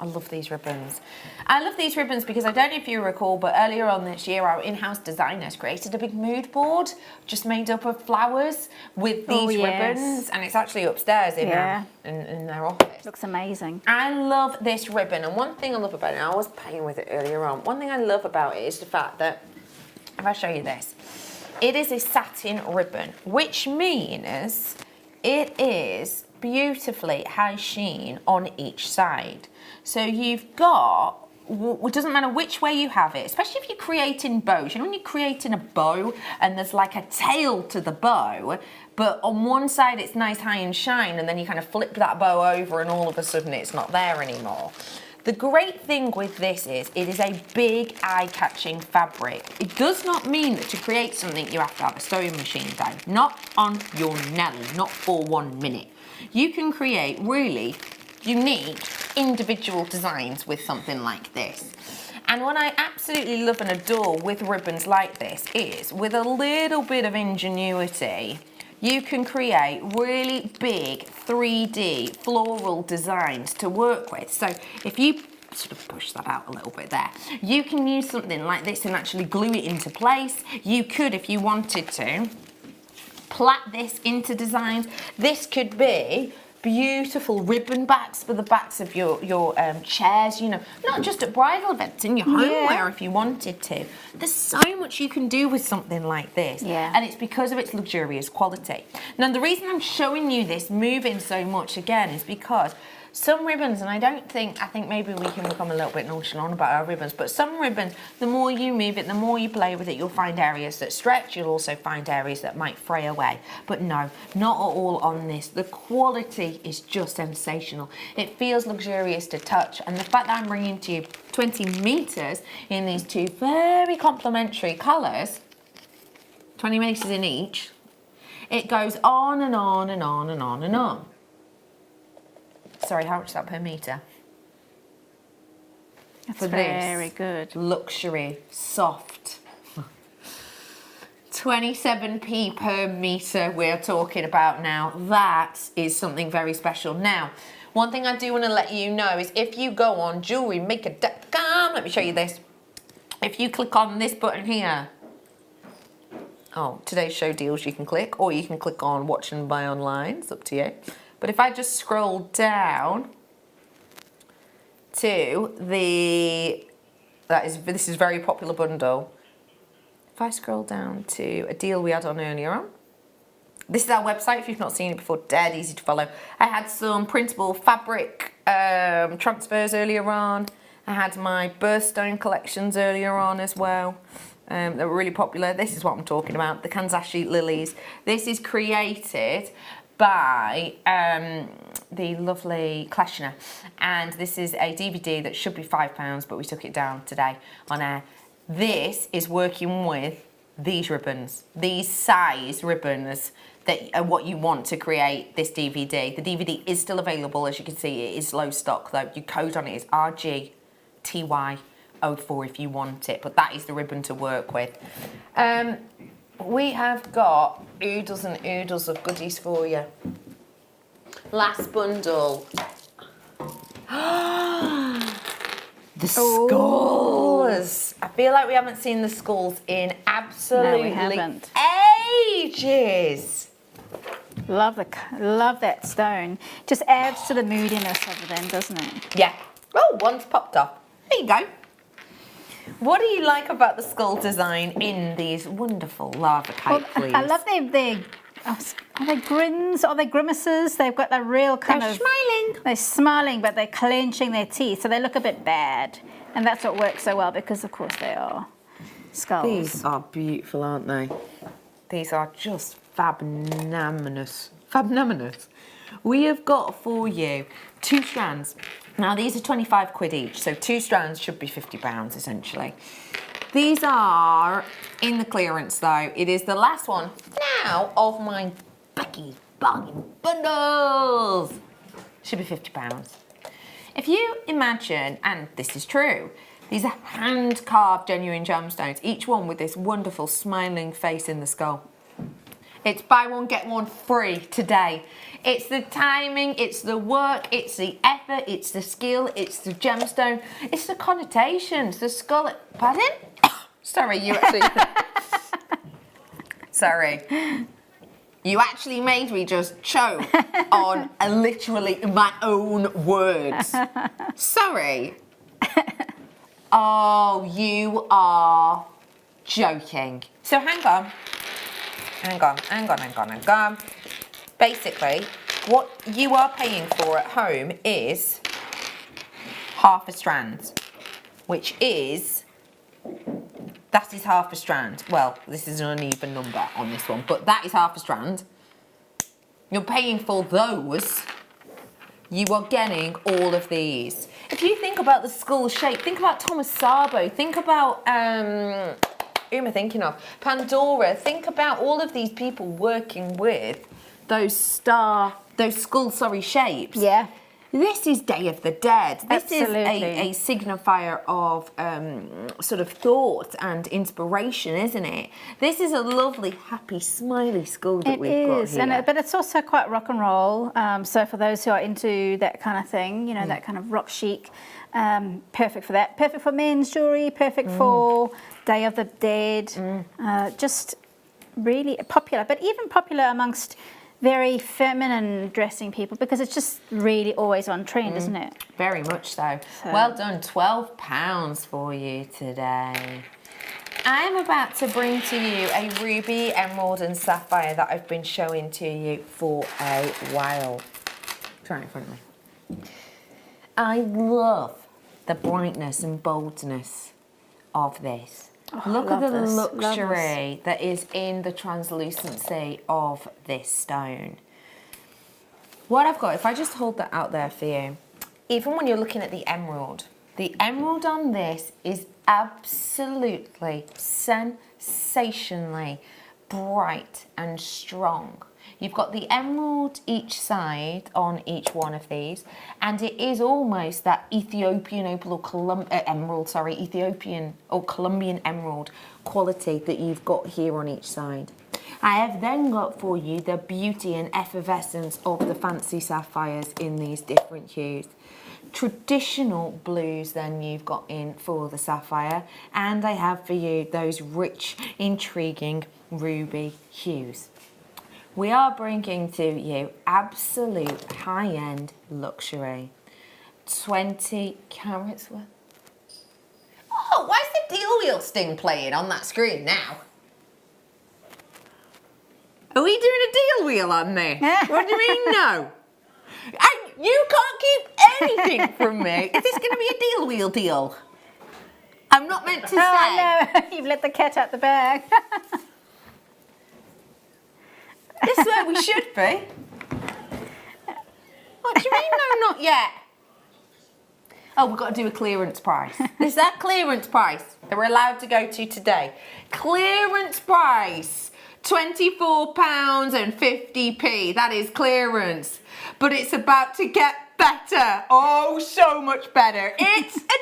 I love these ribbons. I love these ribbons because I don't know if you recall, but earlier on this year, our in-house designers created a big mood board just made up of flowers with these ribbons, and it's actually upstairs in their office. Looks amazing. I love this ribbon, and one thing I love about it, I was playing with it earlier on, one thing I love about it is the fact that, if I show you this, it is a satin ribbon, which means it is beautifully high sheen on each side. So you've got, it doesn't matter which way you have it, especially if you're creating bows. You know when you're creating a bow and there's like a tail to the bow, but on one side it's nice high and shine, and then you kind of flip that bow over and all of a sudden it's not there anymore. The great thing with this is it is a big eye-catching fabric. It does not mean that to create something you have to have a sewing machine down. Not on your Nelly, not for 1 minute. You can create really unique individual designs with something like this. And what I absolutely love and adore with ribbons like this is, with a little bit of ingenuity, you can create really big 3D floral designs to work with. So if you sort of push that out a little bit there, you can use something like this and actually glue it into place. You could, if you wanted to, plait this into designs. This could be beautiful ribbon backs for the backs of your chairs, you know, not just at bridal events, in your homeware if you wanted to. There's so much you can do with something like this, and it's because of its luxurious quality. Now, the reason I'm showing you this moving so much again is because some ribbons, and I think maybe we can become a little bit nonchalant about our ribbons, but some ribbons, the more you move it, the more you play with it, you'll find areas that stretch, you'll also find areas that might fray away. But no, not at all on this. The quality is just sensational. It feels luxurious to touch, and the fact that I'm bringing to you 20 meters in these two very complementary colours, 20 meters in each, it goes on and on and on and on and on. Sorry, how much is that per metre? That's For very this good. luxury, soft. 27p per metre we're talking about now. That is something very special. Now, one thing I do want to let you know is if you go on JewelleryMaker.com, let me show you this. If you click on this button here, today's show deals you can click, or you can click on watch and buy online, it's up to you. But if I just scroll down to this is very popular bundle. If I scroll down to a deal we had on earlier on, this is our website. If you've not seen it before, dead easy to follow. I had some printable fabric transfers earlier on. I had my birthstone collections earlier on as well. that were really popular. This is what I'm talking about, the Kanzashi lilies. This is created by the lovely Kleshner, and this is a DVD that should be £5, but we took it down today on air. This is working with these ribbons, these size ribbons that are what you want to create this DVD. The DVD is still available, as you can see. It is low stock though. Your code on it is RGTY04 if you want it, but that is the ribbon to work with. We have got oodles and oodles of goodies for you. Last bundle. The skulls. I feel like we haven't seen the skulls in absolutely ages. Love that stone. Just adds to the moodiness of them, doesn't it? Yeah. Oh, one's popped up. There you go. What do you like about the skull design in these wonderful lava cake, please? I love their are they grins? Are they grimaces? They've got that real kind of... smiling. They're smiling, but they're clenching their teeth, so they look a bit bad. And that's what works so well, because, of course, they are skulls. These are beautiful, aren't they? These are just fabnaminous. Fabnaminous. We have got for you 2 strands. Now, these are 25 quid each, so 2 strands should be £50, essentially. These are in the clearance, though. It is the last one now of my Becky bargain bundles. Should be £50. If you imagine, and this is true, these are hand-carved genuine gemstones, each one with this wonderful smiling face in the skull. It's buy one, get one free today. It's the timing, it's the work, it's the effort, it's the skill, it's the gemstone, it's the connotations, the skull. Pardon? Sorry, you actually... Sorry. You actually made me just choke on literally my own words. Sorry. Oh, you are joking. So hang on. Hang on. Basically, what you are paying for at home is half a strand, which is, that is half a strand. Well, this is an uneven number on this one, but that is half a strand. You're paying for those. You are getting all of these. If you think about the skull shape, think about Thomas Sabo, think about, who am I thinking of? Pandora. Think about all of these people working with those skull shapes. Yeah. This is Day of the Dead. This Absolutely. is a signifier of sort of thought and inspiration, isn't it? This is a lovely, happy, smiley skull that we've got here. But it's also quite rock and roll. So for those who are into that kind of thing, you know, that kind of rock chic, perfect for that. Perfect for men's jewellery, perfect for Day of the Dead. Just really popular, but even popular amongst very feminine dressing people, because it's just really always on trend, isn't it? Very much so. Well done, £12 for you today. I am about to bring to you a ruby, emerald and sapphire that I've been showing to you for a while. Try it in front of me. I love the brightness and boldness of this. Oh, Look at the this. luxury that is in the translucency of this stone. What I've got, if I just hold that out there for you, even when you're looking at the emerald on this is absolutely sensationally bright and strong. You've got the emerald each side on each one of these, and it is almost that Ethiopian opal or Ethiopian or Colombian emerald quality that you've got here on each side. I have then got for you the beauty and effervescence of the fancy sapphires in these different hues. Traditional blues then you've got in for the sapphire, and I have for you those rich, intriguing ruby hues. We are bringing to you absolute high-end luxury. 20 carats worth. Oh, why is the deal wheel sting playing on that screen now? Are we doing a deal wheel on there? What do you mean no? You can't keep anything from me. Is this going to be a deal wheel deal? I'm not meant to say. Oh no, you've let the cat out the bag. This is where we should be. What do you mean, no, not yet? Oh, we've got to do a clearance price. Is that clearance price that we're allowed to go to today? Clearance price, £24.50. That is clearance. But it's about to get better. Oh, so much better. It's a deal wheel!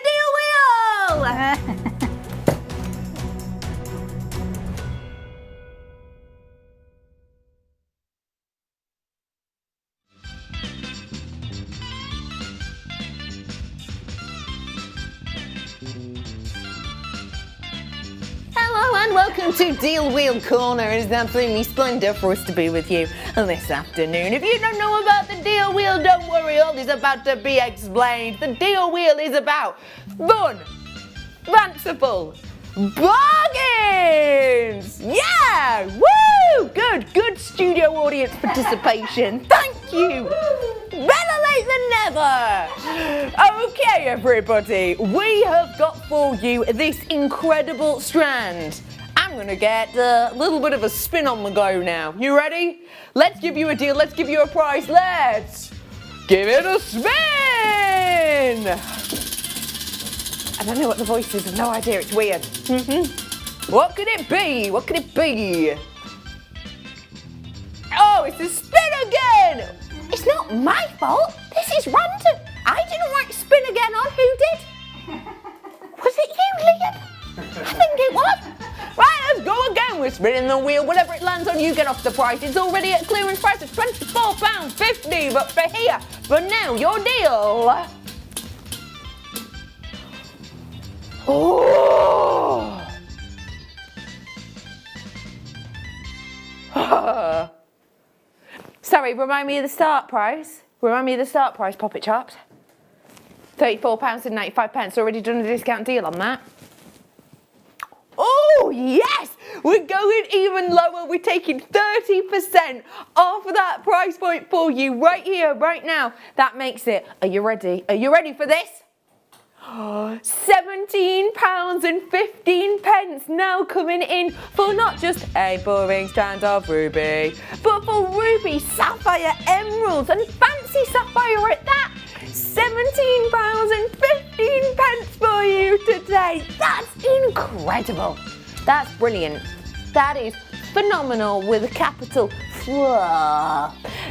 Hello and welcome to Deal Wheel Corner. It is absolutely splendid for us to be with you this afternoon. If you don't know about the Deal Wheel, don't worry, all is about to be explained. The Deal Wheel is about fun, fanciful bargains! Yeah! Woo! Good studio audience participation. Thank you! Better late than never! Okay, everybody, we have got for you this incredible strand. I'm gonna get a little bit of a spin on the go now. You ready? Let's give you a deal, let's give you a price, let's give it a spin! I don't know what the voice is, I've no idea, it's weird. What could it be? What could it be? Oh, it's a spin again! It's not my fault, this is random. I didn't write spin again on, who did? Was it you, Liam? I think it was. Right, let's go again. We're spinning the wheel. Whatever it lands on, you get off the price. It's already at clearance price of £24.50. But for here, for now, your deal. Oh. Sorry, remind me of the start price. Remind me of the start price, Poppet Chops. £34.95. Already done a discount deal on that. Oh, yes! We're going even lower. We're taking 30% off of that price point for you right here, right now. That makes it, are you ready? Are you ready for this? £17.15 now coming in for not just a boring strand of ruby, but for ruby, sapphire, emeralds and fancy sapphire at that. £17.15 for you today. That's incredible. That's brilliant. That is phenomenal with a capital F.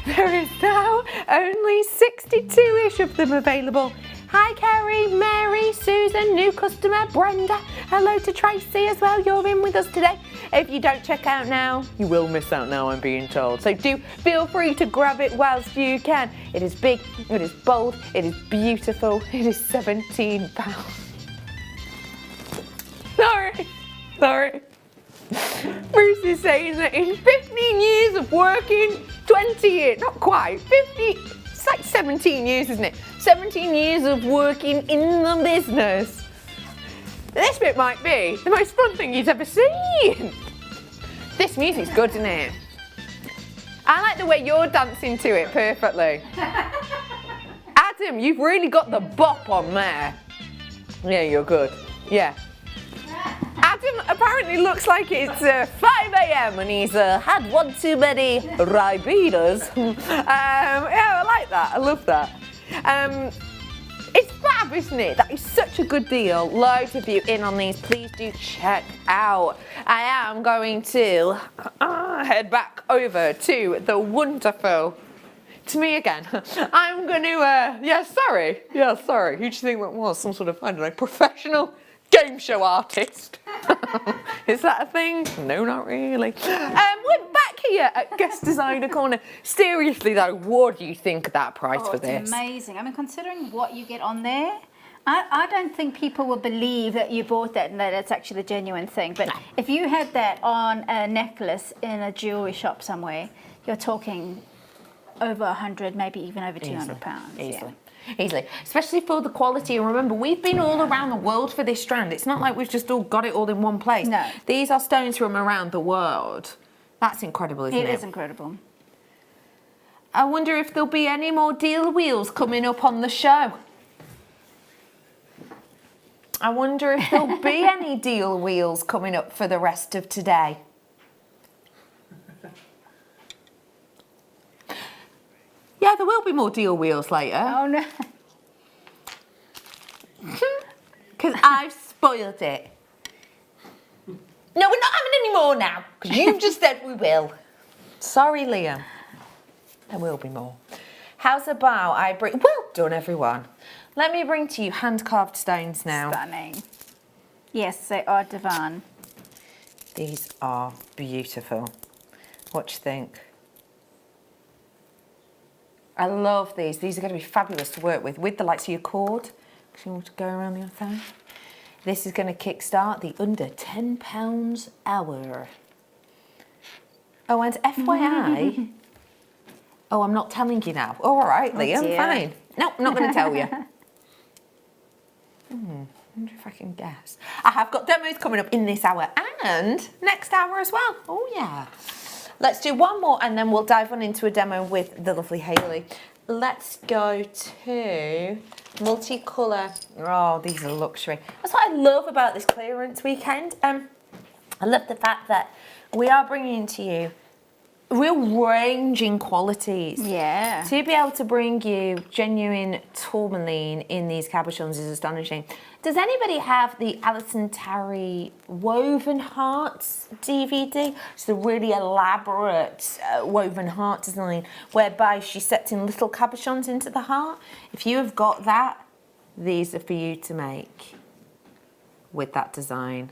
There is now only 62-ish of them available. Hi Kerry, Mary, Susan, new customer, Brenda. Hello to Tracy as well, you're in with us today. If you don't check out now, you will miss out now, I'm being told. So do feel free to grab it whilst you can. It is big, it is bold, it is beautiful, it is £17. Sorry. Bruce is saying that in 15 years of working, 20 years, not quite, 50, it's like 17 years, isn't it? 17 years of working in the business. This bit might be the most fun thing he's ever seen. This music's good, isn't it? I like the way you're dancing to it perfectly. Adam, you've really got the bop on there. Yeah, you're good. Yeah. Adam apparently looks like it's 5 a.m. and he's had one too many Riberas. Yeah, I like that. I love that. It's fab, isn't it? That is such a good deal. Loads of you in on these. Please do check out. I am going to head back over to the wonderful. To me again. I'm going to. Yeah, sorry. Who do you think that was? Some sort of, I don't know, professional game show artist. Is that a thing? No, not really. We're back here at Guest Designer Corner. Seriously though, what do you think of that price for this? It's amazing. I mean, considering what you get on there, I don't think people will believe that you bought that and that it's actually the genuine thing. But if you had that on a necklace in a jewellery shop somewhere, you're talking over 100, maybe even over £200. Easily, especially for the quality. And remember, we've been all around the world for this strand. It's not like we've just all got it all in one place. No. These are stones from around the world. That's incredible, isn't it? It is incredible. I wonder if there'll be any more deal wheels coming up on the show. I wonder if there'll be any deal wheels coming up for the rest of today. Yeah, there will be more deal wheels later. Oh no. Because I've spoiled it. No, we're not having any more now, because you've just said we will. Sorry, Liam. There will be more. How's about I bring... Well done, everyone. Let me bring to you hand-carved stones now. Stunning. Yes, they are divine. These are beautiful. What do you think? I love these. These are going to be fabulous to work with the likes of your cord. Because you want to go around the other thing. This is going to kickstart the under £10 hour. Oh, and FYI... Oh, I'm not telling you now. Oh, all right, Liam, dear. fine. No, I'm not going to tell you. I wonder if I can guess. I have got demos coming up in this hour and next hour as well. Oh, yeah. Let's do one more and then we'll dive on into a demo with the lovely Hayley. Let's go to multicolour. Oh, these are luxury. That's what I love about this clearance weekend. I love the fact that we are bringing to you real ranging qualities. Yeah. To be able to bring you genuine tourmaline in these cabochons is astonishing. Does anybody have the Alison Tarry Woven Hearts DVD? It's a really elaborate woven heart design whereby she sets in little cabochons into the heart. If you have got that, these are for you to make with that design.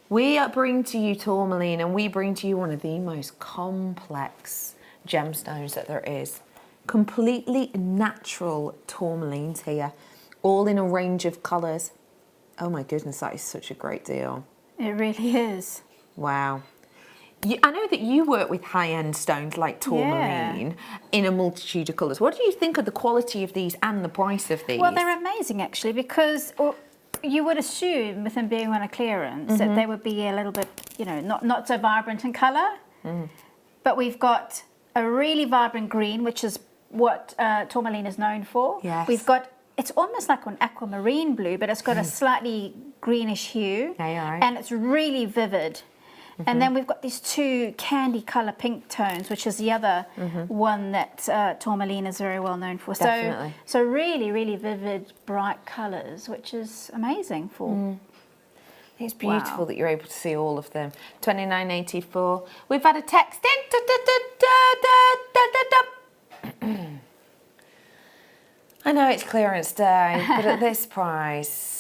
We bring to you tourmaline and we bring to you one of the most complex gemstones that there is. Completely natural tourmalines here, all in a range of colours. Oh my goodness, that is such a great deal. It really is. Wow. I know that you work with high-end stones like tourmaline in a multitude of colours. What do you think of the quality of these and the price of these? Well, they're amazing actually because... you would assume, with them being on a clearance, that they would be a little bit, you know, not so vibrant in colour. But we've got a really vibrant green, which is what tourmaline is known for. Yes. We've got, it's almost like an aquamarine blue, but it's got a slightly greenish hue. Yeah, and it's really vivid. And then we've got these two candy colour pink tones, which is the other one that tourmaline is very well known for. Definitely. So really, really vivid, bright colours, which is amazing for... It's beautiful that you're able to see all of them. $29.84. We've had a text in. I know it's clearance day, but at this price...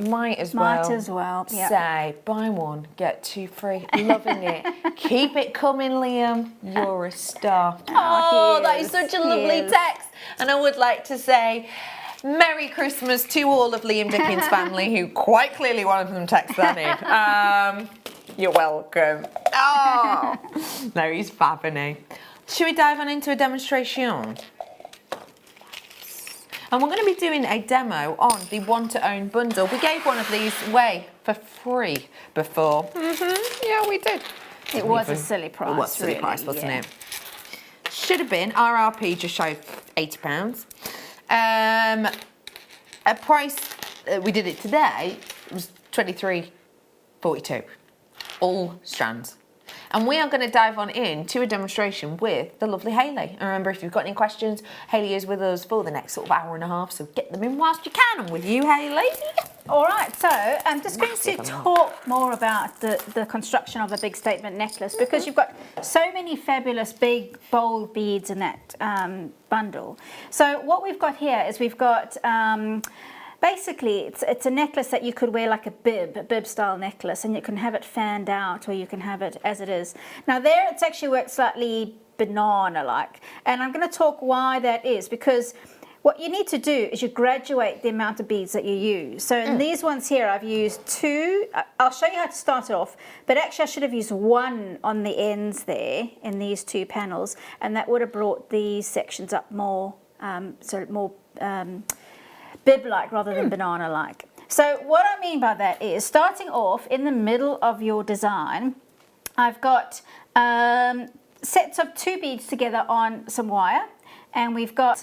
might as well say buy one get two free. Loving it. Keep it coming, Liam. You're a star. Oh, that is such a lovely text. And I would like to say Merry Christmas to all of Liam Dickens' family who quite clearly one of them texted that in. You're welcome. Oh, no, he's fabbing. Should we dive on into a demonstration? And we're going to be doing a demo on the want-to-own bundle. We gave one of these away for free before. Yeah, we did. It was a silly price. It was a silly really, price, wasn't it? Should have been. RRP just showed £80. A price, we did it today, was $23.42. All strands. And we are going to dive on into a demonstration with the lovely Hayley. And remember, if you've got any questions, Hayley is with us for the next sort of hour and a half, so get them in whilst you can. I'm with you, Hayley. All right, so I'm just going to talk more about the construction of a big statement necklace because you've got so many fabulous big, bold beads in that bundle. So what we've got here is we've got... basically, it's a necklace that you could wear like a bib style necklace, and you can have it fanned out or you can have it as it is. Now there it's actually worked slightly banana-like, and I'm going to talk why that is, because what you need to do is you graduate the amount of beads that you use. So in these ones here, I've used 2. I'll show you how to start it off, but actually I should have used 1 on the ends there in these 2 panels, and that would have brought these sections up more, bib-like rather than banana-like. So what I mean by that is, starting off in the middle of your design, I've got sets of 2 beads together on some wire, and we've got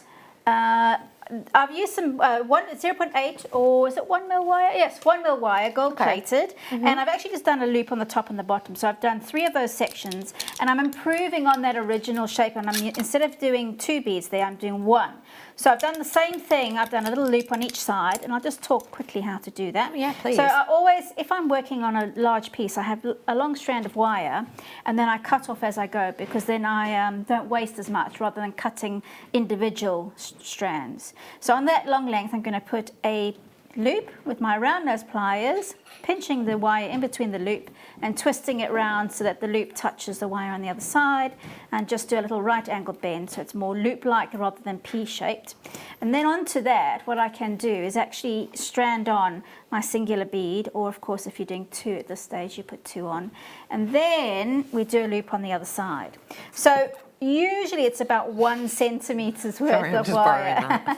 I've used some 0.8 or is it 1 mil wire? Yes, 1 mil wire, gold plated. And I've actually just done a loop on the top and the bottom. So I've done 3 of those sections, and I'm improving on that original shape. And instead of doing 2 beads there, I'm doing 1. So I've done the same thing. I've done a little loop on each side, and I'll just talk quickly how to do that. Yeah, please. So I always, if I'm working on a large piece, I have a long strand of wire, and then I cut off as I go, because then I don't waste as much rather than cutting individual strands. So on that long length, I'm going to put a loop with my round nose pliers, pinching the wire in between the loop and twisting it round so that the loop touches the wire on the other side, and just do a little right angle bend so it's more loop-like rather than pea-shaped. And then onto that, what I can do is actually strand on my singular bead, or of course if you're doing 2 at this stage, you put 2 on, and then we do a loop on the other side. So usually it's about 1 centimetre's worth of wire.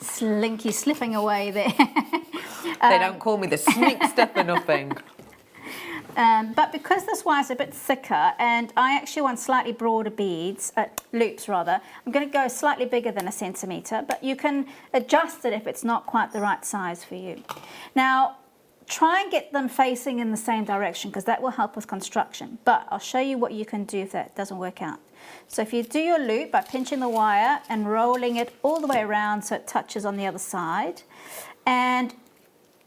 Slinky slipping away there. They don't call me the sneak step or nothing. But because this wire's a bit thicker, and I actually want slightly broader beads, loops rather, I'm going to go slightly bigger than 1 centimetre, but you can adjust it if it's not quite the right size for you. Now, try and get them facing in the same direction, because that will help with construction. But I'll show you what you can do if that doesn't work out. So if you do your loop by pinching the wire and rolling it all the way around so it touches on the other side, and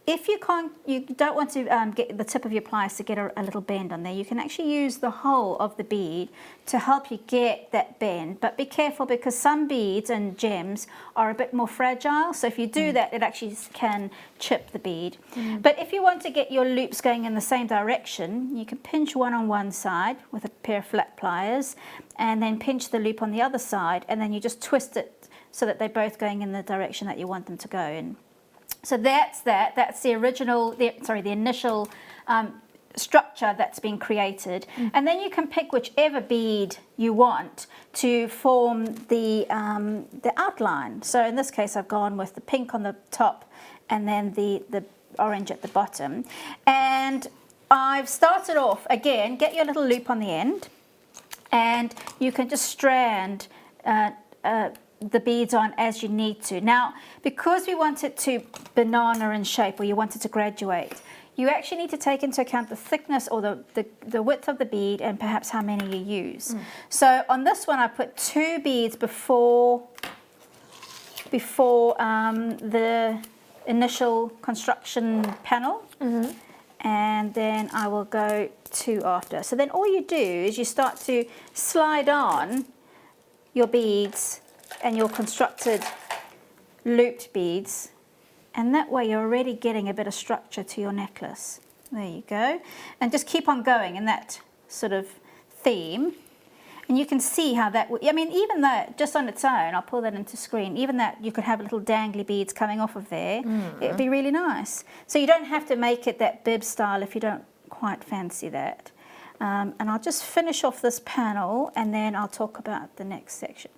if you don't want to get the tip of your pliers to get a little bend on there, you can actually use the whole of the bead to help you get that bend. But be careful, because some beads and gems are a bit more fragile. So if you do that, it actually can chip the bead. But if you want to get your loops going in the same direction, you can pinch one on one side with a pair of flat pliers, and then pinch the loop on the other side, and then you just twist it so that they're both going in the direction that you want them to go in. So that's that. That's the original, the initial structure that's been created. And then you can pick whichever bead you want to form the outline. So in this case, I've gone with the pink on the top and then the orange at the bottom. And I've started off, again, get your little loop on the end, and you can just strand the beads on as you need to. Now, because we want it to banana in shape, or you want it to graduate, you actually need to take into account the thickness or the width of the bead, and perhaps how many you use. So on this one, I put 2 beads before the initial construction panel, and then I will go 2 after. So then all you do is you start to slide on your beads and your constructed looped beads, and that way you're already getting a bit of structure to your necklace. There you go. And just keep on going in that sort of theme, and you can see how that I mean, even that just on its own, I'll pull that into screen, even that you could have little dangly beads coming off of there. It'd be really nice. So you don't have to make it that bib style if you don't quite fancy that. And I'll just finish off this panel, and then I'll talk about the next section.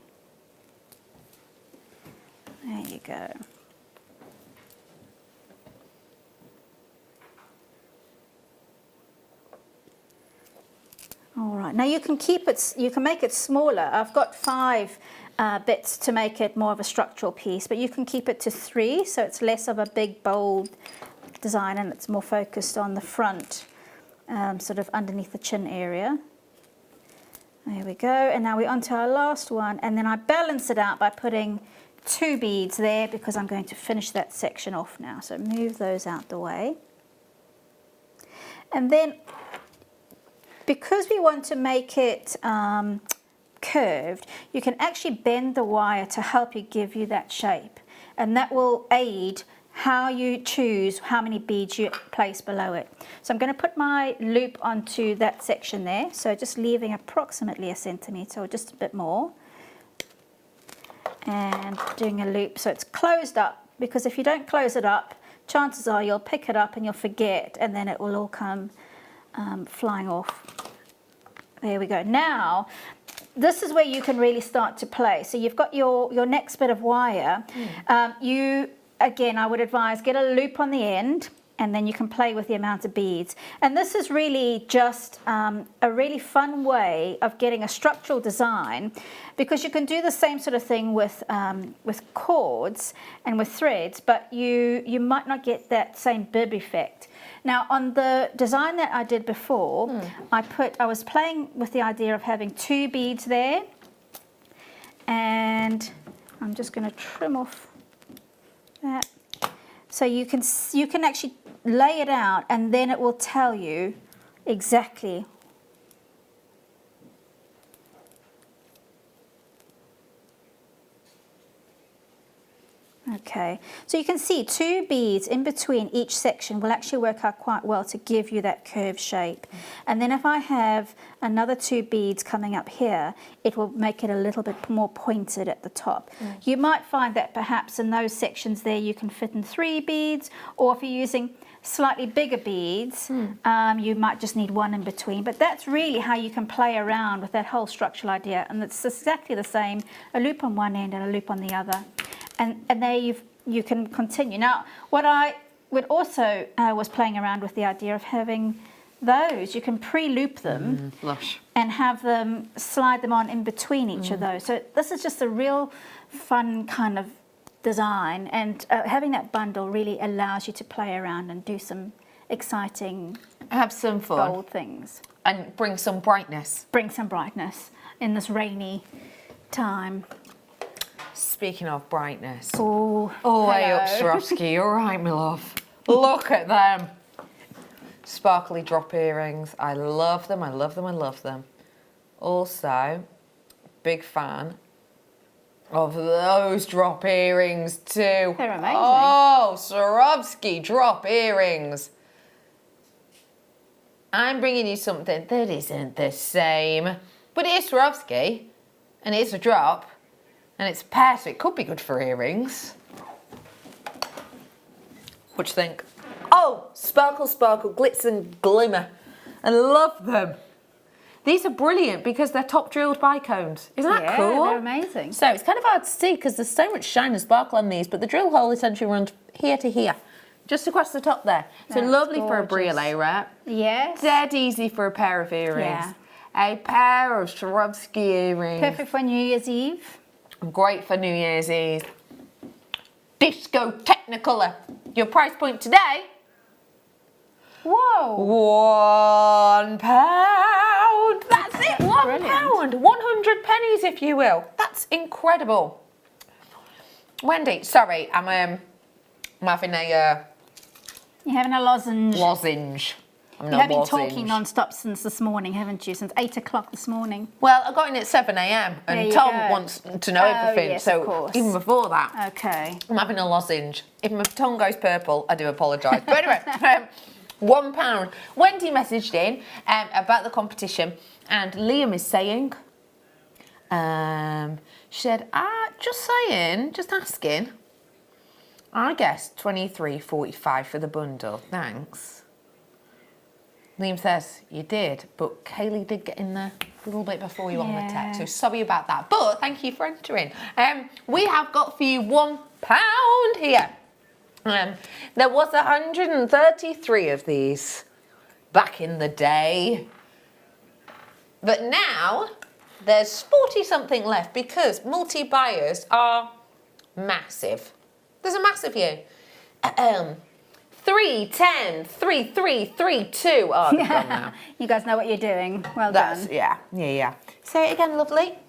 There you go. All right, now you can keep it, you can make it smaller. I've got 5 bits to make it more of a structural piece, but you can keep it to 3, so it's less of a big, bold design, and it's more focused on the front, sort of underneath the chin area. There we go, and now we're on to our last one, and then I balance it out by putting 2 beads there, because I'm going to finish that section off now. So move those out the way. And then, because we want to make it curved, you can actually bend the wire to help you give you that shape. And that will aid how you choose how many beads you place below it. So I'm going to put my loop onto that section there. So just leaving approximately 1 centimetre or just a bit more. And doing a loop so it's closed up, because if you don't close it up, chances are you'll pick it up and you'll forget, and then it will all come flying off. There we go. Now this is where you can really start to play. So you've got your next bit of wire. Again, I would advise, get a loop on the end and then you can play with the amount of beads. And this is really just a really fun way of getting a structural design, because you can do the same sort of thing with cords and with threads, but you might not get that same bib effect. Now on the design that I did before, I was playing with the idea of having 2 beads there, and I'm just going to trim off that. So you can actually lay it out, and then it will tell you exactly. Okay, so you can see 2 beads in between each section will actually work out quite well to give you that curved shape. And then if I have another 2 beads coming up here, it will make it a little bit more pointed at the top. You might find that perhaps in those sections there you can fit in 3 beads, or if you're using slightly bigger beads, you might just need 1 in between. But that's really how you can play around with that whole structural idea, and it's exactly the same, a loop on one end and a loop on the other. And there you can continue. Now, what I would also was playing around with the idea of having those. You can pre-loop them and have them slide them on in between each of those. So this is just a real fun kind of design, and having that bundle really allows you to play around and do some exciting, have some fun, bold things, and bring some brightness. Bring some brightness in this rainy time. Speaking of brightness. Oh, hey up, Swarovski. You're right, my love. Look at them. Sparkly drop earrings. I love them, I love them, I love them. Also, big fan of those drop earrings too. They're amazing. Oh, Swarovski drop earrings. I'm bringing you something that isn't the same, but it is Swarovski, and it's a drop, and it's a pair, so it could be good for earrings. What do you think? Oh, sparkle, sparkle, glitz and glimmer. I love them. These are brilliant because they're top drilled bicones. Isn't that cool? They're amazing. So it's kind of hard to see because there's so much shine and sparkle on these, but the drill hole essentially runs here to here, just across the top there. So That's lovely for a gorgeous. briolet wrap. Yes. Dead easy for a pair of earrings. Yeah. A pair of Swarovski earrings. Perfect for New Year's Eve. Great for New Year's Eve. Disco Technicolor. Your price point today? Whoa. £1. That's it. £1. 100 pennies, if you will. That's incredible. Wendy, sorry, I'm having a You're having a lozenge. lozenge. You have been talking non-stop since this morning, haven't you? Since 8 o'clock this morning. Well, I got in at 7 a.m. There and you Tom go. wants to know everything, yes, of so course. even before that, Okay. I'm having a lozenge. If my tongue goes purple, I do apologise. But anyway, £1. Wendy messaged in about the competition, and Liam is saying, she said, just saying, just asking, I guess £23.45 for the bundle, thanks. Liam says, you did, but Kaylee did get in there a little bit before you on the text, so sorry about that. But thank you for entering. We have got for you £1 here. There was 133 of these back in the day. But now there's 40-something left because multi-buyers are massive. There's a massive here. 3, 10, 3, 3, 3, 2. Oh, they've gone now. You guys know what you're doing. Well That's, done. yeah. Say it again, lovely.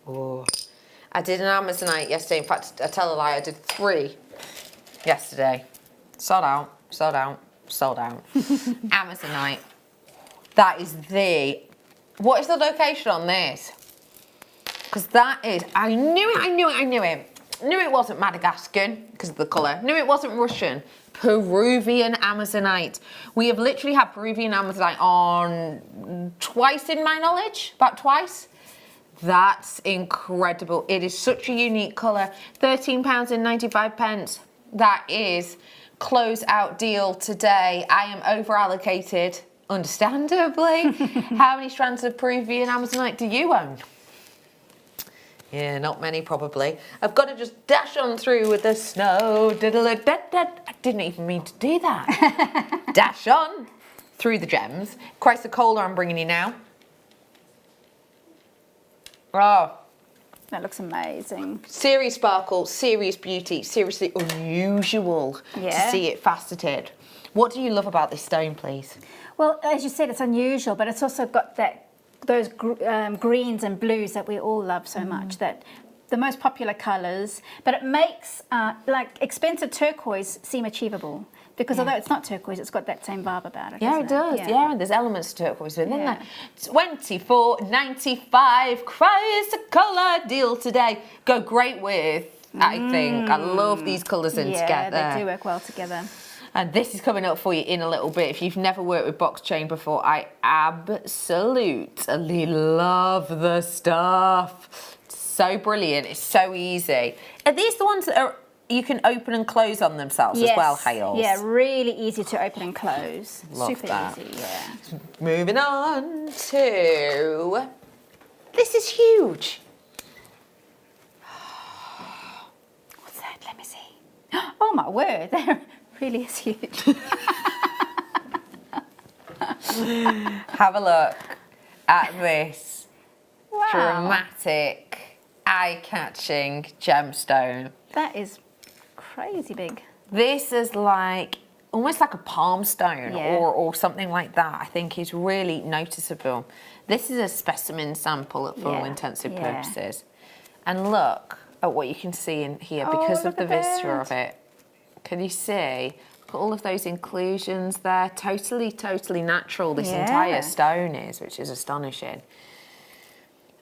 Oh, I did an Amazonite yesterday. In fact, I tell a lie, I did 3 yesterday. Sold out. Amazonite. That is the... What is the location on this? Because that is... I knew it. Knew it wasn't Madagascar because of the colour. Knew it wasn't Russian. Peruvian Amazonite. We have literally had Peruvian Amazonite on twice in my knowledge. About twice. That's incredible. It is such a unique colour. £13.95. That is close-out deal today. I am over-allocated, understandably. How many strands of Peruvian Amazonite do you own? Yeah, not many probably. I've got to just dash on through with the snow. I didn't even mean to do that. Dash on through the gems. Christ, the cola I'm bringing you now. Oh. That looks amazing. Serious sparkle, serious beauty, seriously unusual to see it faceted. What do you love about this stone, please? Well, as you said, it's unusual, but it's also got those greens and blues that we all love so much, that the most popular colours, but it makes like expensive turquoise seem achievable. Because although it's not turquoise, it's got that same vibe about it. Yeah, it does. Yeah. Yeah, and there's elements to turquoise within that. $24.95 Chrysocolla deal today. Go great with, I think. I love these colours in together. Yeah, they do work well together. And this is coming up for you in a little bit. If you've never worked with box chain before, I absolutely love the stuff. It's so brilliant. It's so easy. Are these the ones that are you can open and close on themselves as well, Hales? Yeah, really easy to open and close. Love Super that. easy, yeah. Moving on to... This is huge. What's that? Let me see. Oh my word, that really is huge. Have a look at this Wow. dramatic, eye-catching gemstone. That is crazy big. This is like almost like a palm stone Yeah. or something like that. I think is really noticeable. This is a specimen sample for all intents and purposes. And look at what you can see in here because of the vista of it. Can you see? Look at all of those inclusions there. Totally natural this entire stone is, which is astonishing.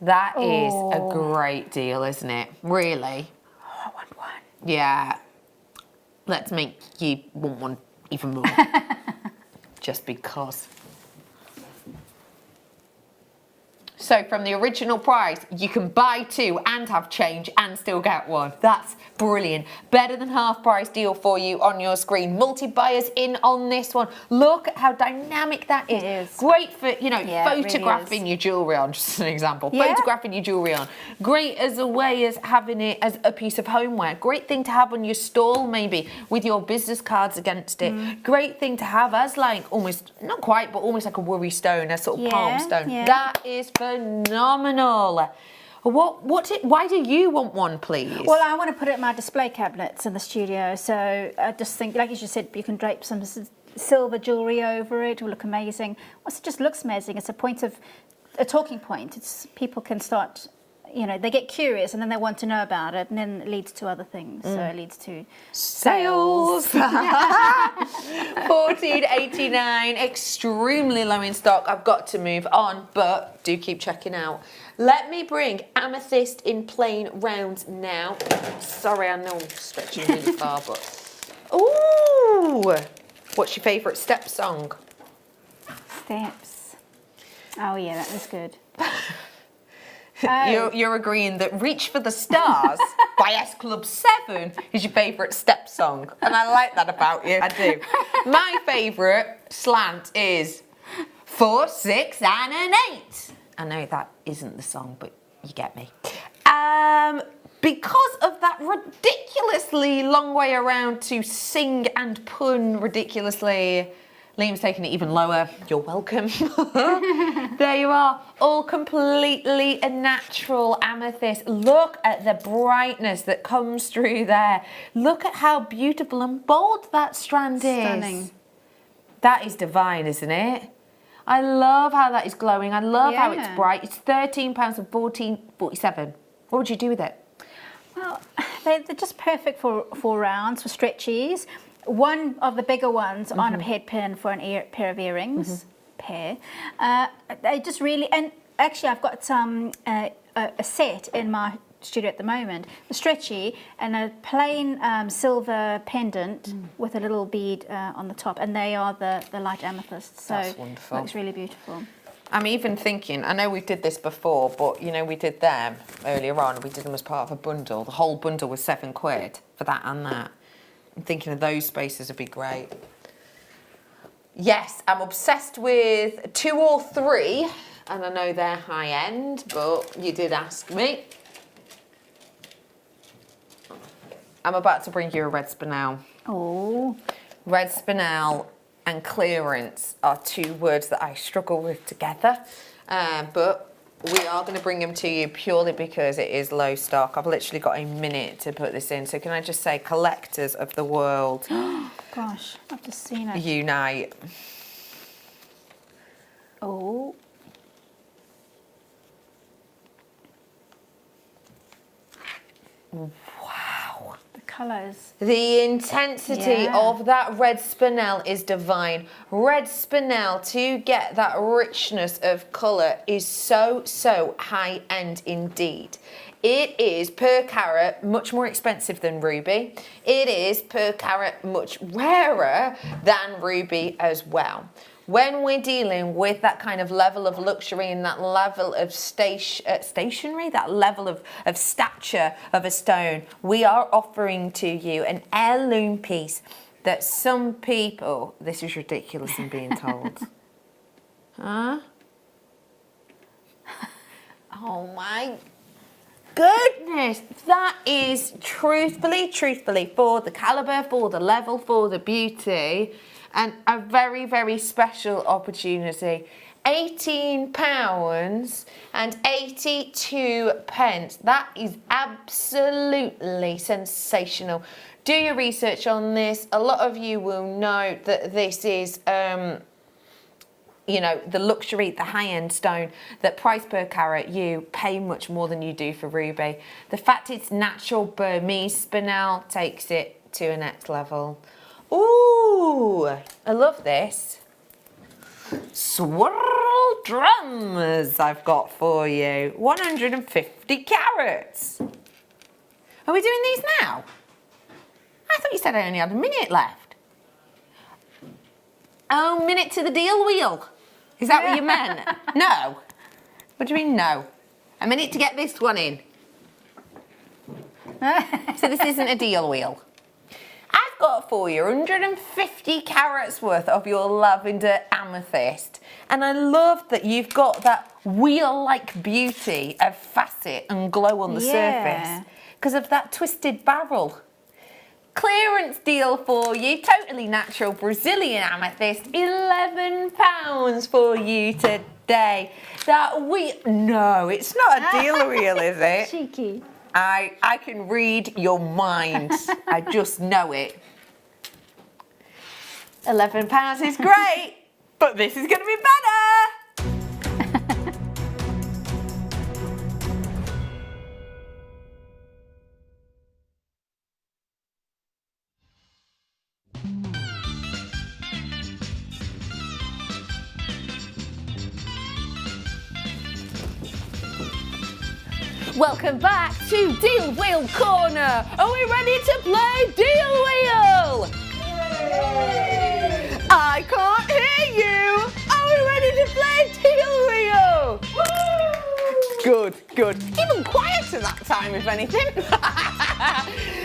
That is a great deal, isn't it? Really. Oh, I want one. Yeah. Let's make you want one even more. Just because. So from the original price, you can buy two and have change and still get one. That's brilliant. Better than half price deal for you on your screen. Multi-buyers in on this one. Look at how dynamic that is. It is. Great for, you know, Yeah, photographing really your jewellery on, just an example. Yeah. Photographing your jewellery on. Great as a way as having it as a piece of homeware. Great thing to have on your stall maybe with your business cards against it. Great thing to have as like almost, not quite, but almost like a worry stone, a sort of palm stone. Yeah. That is phenomenal. Why do you want one, please? Well, I want to put it in my display cabinets in the studio. So I just think, like as you said, you can drape some silver jewellery over it. It will look amazing. Also, it just looks amazing. It's a talking point. It's people can start, you know, they get curious and then they want to know about it, and then it leads to other things. So it leads to sales. $14.89, extremely low in stock. I've got to move on, but do keep checking out. Let me bring amethyst in plain rounds now. Sorry, I know I'm stretching really far, but ooh, what's your favourite step song? Steps. Oh yeah, that was good. You're agreeing that Reach for the Stars by S Club 7 is your favourite step song. And I like that about you. I do. My favourite slant is 4, 6 and an 8. I know that isn't the song, but you get me. Because of that ridiculously long way around to sing and pun ridiculously, Liam's taking it even lower. You're welcome. There you are, all completely a natural amethyst. Look at the brightness that comes through there. Look at how beautiful and bold that strand is. Stunning. That is divine, isn't it? I love how that is glowing. I love how it's bright. It's £13 and $14.47. What would you do with it? Well, they're just perfect for rounds, for stretchies. One of the bigger ones on a head pin for a pair of earrings. They just really, and actually I've got a set in my studio at the moment, a stretchy and a plain silver pendant with a little bead on the top, and they are the light amethyst. So that's wonderful. It looks really beautiful. I'm even thinking, I know we did this before, but you know, we did them earlier on. We did them as part of a bundle. The whole bundle was £7 for that and that. I'm thinking of those spaces would be great. Yes, I'm obsessed with 2 or 3, and I know they're high end, but you did ask me. I'm about to bring you a red spinel. Oh. Red spinel and clearance are two words that I struggle with together, but we are going to bring them to you purely because it is low stock. I've literally got a minute to put this in, so can I just say, collectors of the world, Gosh, I've just seen it. unite. Oh. Wow. The colours. The intensity Yeah. of that red spinel is divine. Red spinel, to get that richness of colour, is so high end indeed. It is per carat much more expensive than ruby. It is per carat much rarer than ruby as well. When we're dealing with that kind of level of luxury and that level of stationery, that level of stature of a stone, we are offering to you an heirloom piece that some people, this is ridiculous I'm being told. Huh? Oh my goodness, that is truthfully, for the calibre, for the level, for the beauty, and a very special opportunity. £18.82. That is absolutely sensational. Do your research on this. A lot of you will know that this is you know, the luxury, the high-end stone, that price per carat you pay much more than you do for ruby. The fact it's natural Burmese spinel takes it to a next level. Ooh, I love this. Swirl drums I've got for you. 150 carats. Are we doing these now? I thought you said I only had a minute left. Oh, minute to the deal wheel. Is that what you meant? No. What do you mean no? A minute to get this one in. So this isn't a deal wheel. I've got for you 150 carats worth of your lavender amethyst. And I love that you've got that wheel-like beauty of facet and glow on the surface because of that twisted barrel. Clearance deal for you, totally natural Brazilian amethyst, £11 for you today. That wheel, no, it's not a deal wheel, is it? Cheeky. I can read your mind. I just know it. £11 is great, but this is going to be better. Welcome back to Deal Wheel Corner. Are we ready to play Deal Wheel? Yay! I can't hear you. Are we ready to play Deal Wheel? Woo! Good. Even quieter that time, if anything.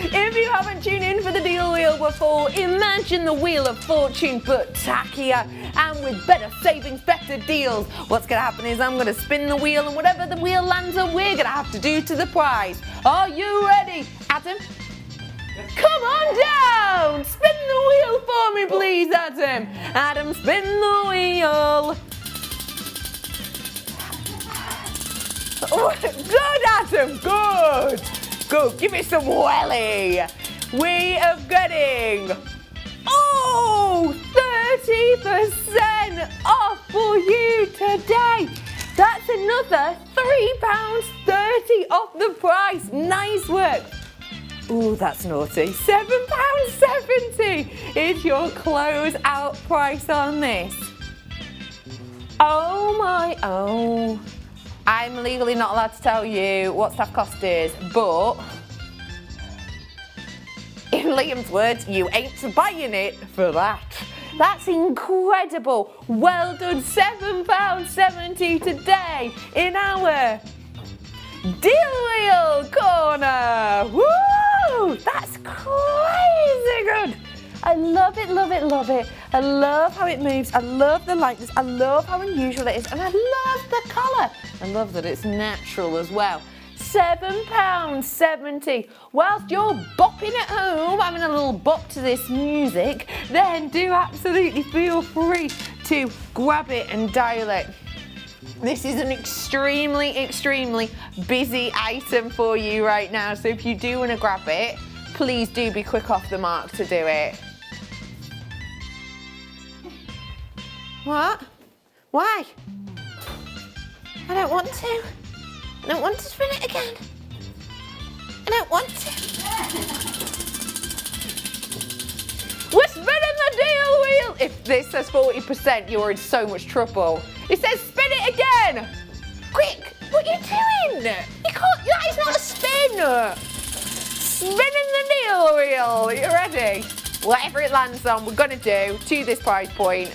If you haven't tuned in for the Deal Wheel before, imagine the Wheel of Fortune but tackier and with better savings, better deals. What's going to happen is I'm going to spin the wheel, and whatever the wheel lands on, we're going to have to do to the prize. Are you ready? Adam? Come on down! Spin the wheel for me, please, Adam. Adam, spin the wheel. Oh, good, Adam, good. Give it some welly. We are getting 30% off for you today. That's another £3.30 off the price. Nice work. Ooh, that's naughty. £7.70 is your close-out price on this. Oh. I'm legally not allowed to tell you what staff cost is, but in Liam's words, you ain't buying it for that. That's incredible. Well done, £7.70 today in our Deal Wheel Corner. Woo! That's crazy good. I love it. I love how it moves. I love the lightness. I love how unusual it is. And I love the colour. I love that it's natural as well. £7.70. Whilst you're bopping at home, having a little bop to this music, then do absolutely feel free to grab it and dial it. This is an extremely, extremely busy item for you right now, so if you do want to grab it, please do be quick off the mark to do it. What? Why? I don't want to. I don't want to spin it again. I don't want to. We're spinning the deal wheel! If this says 40%, you're in so much trouble. It says spin it again! Quick, what are you doing? You can't, that is not a spin! Spinning the deal wheel, you ready? Whatever it lands on, we're gonna do to this prize point.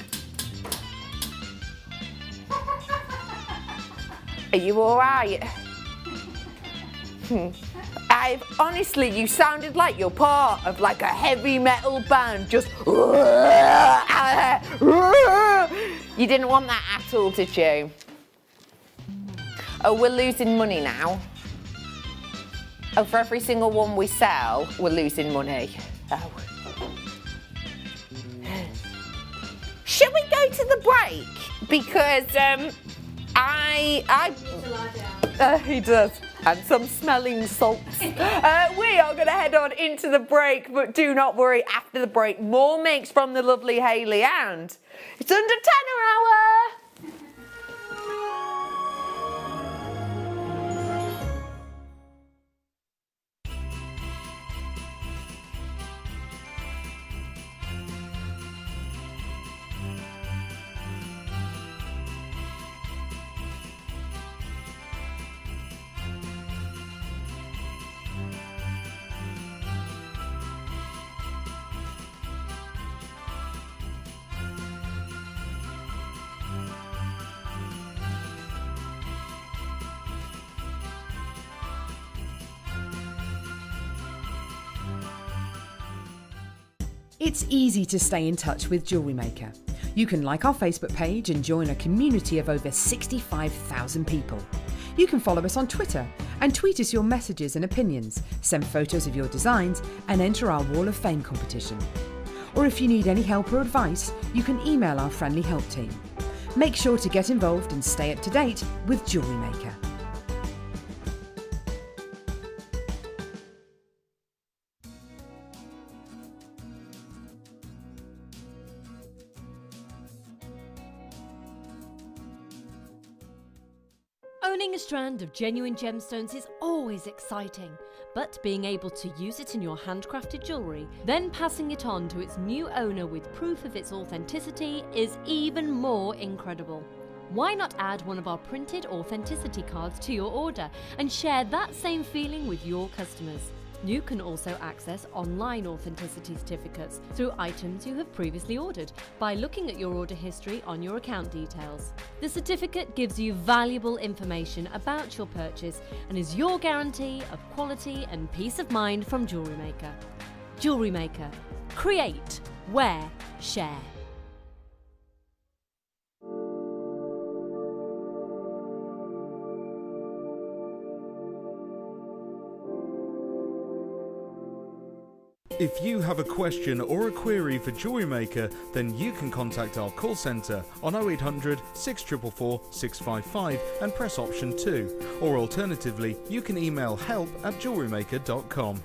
Are you all right? Honestly, you sounded like you're part of like a heavy metal band, just. You didn't want that at all, did you? Oh, we're losing money now. Oh, for every single one we sell, we're losing money. Oh. Should we go to the break? Because he does. And some smelling salts. We are going to head on into the break, but do not worry, after the break, more makes from the lovely Hayley, and it's under tenner hour. It's easy to stay in touch with Jewellery Maker. You can like our Facebook page and join a community of over 65,000 people. You can follow us on Twitter and tweet us your messages and opinions, send photos of your designs and enter our Wall of Fame competition. Or if you need any help or advice, you can email our friendly help team. Make sure to get involved and stay up to date with Jewellery Maker. Owning a strand of genuine gemstones is always exciting, but being able to use it in your handcrafted jewellery, then passing it on to its new owner with proof of its authenticity is even more incredible. Why not add one of our printed authenticity cards to your order and share that same feeling with your customers? You can also access online authenticity certificates through items you have previously ordered by looking at your order history on your account details. The certificate gives you valuable information about your purchase and is your guarantee of quality and peace of mind from Jewellery Maker. Jewellery Maker. Create, wear, share. If you have a question or a query for Jewellery Maker, then you can contact our call centre on 0800 644 655 and press option 2. Or alternatively, you can email help@jewellerymaker.com.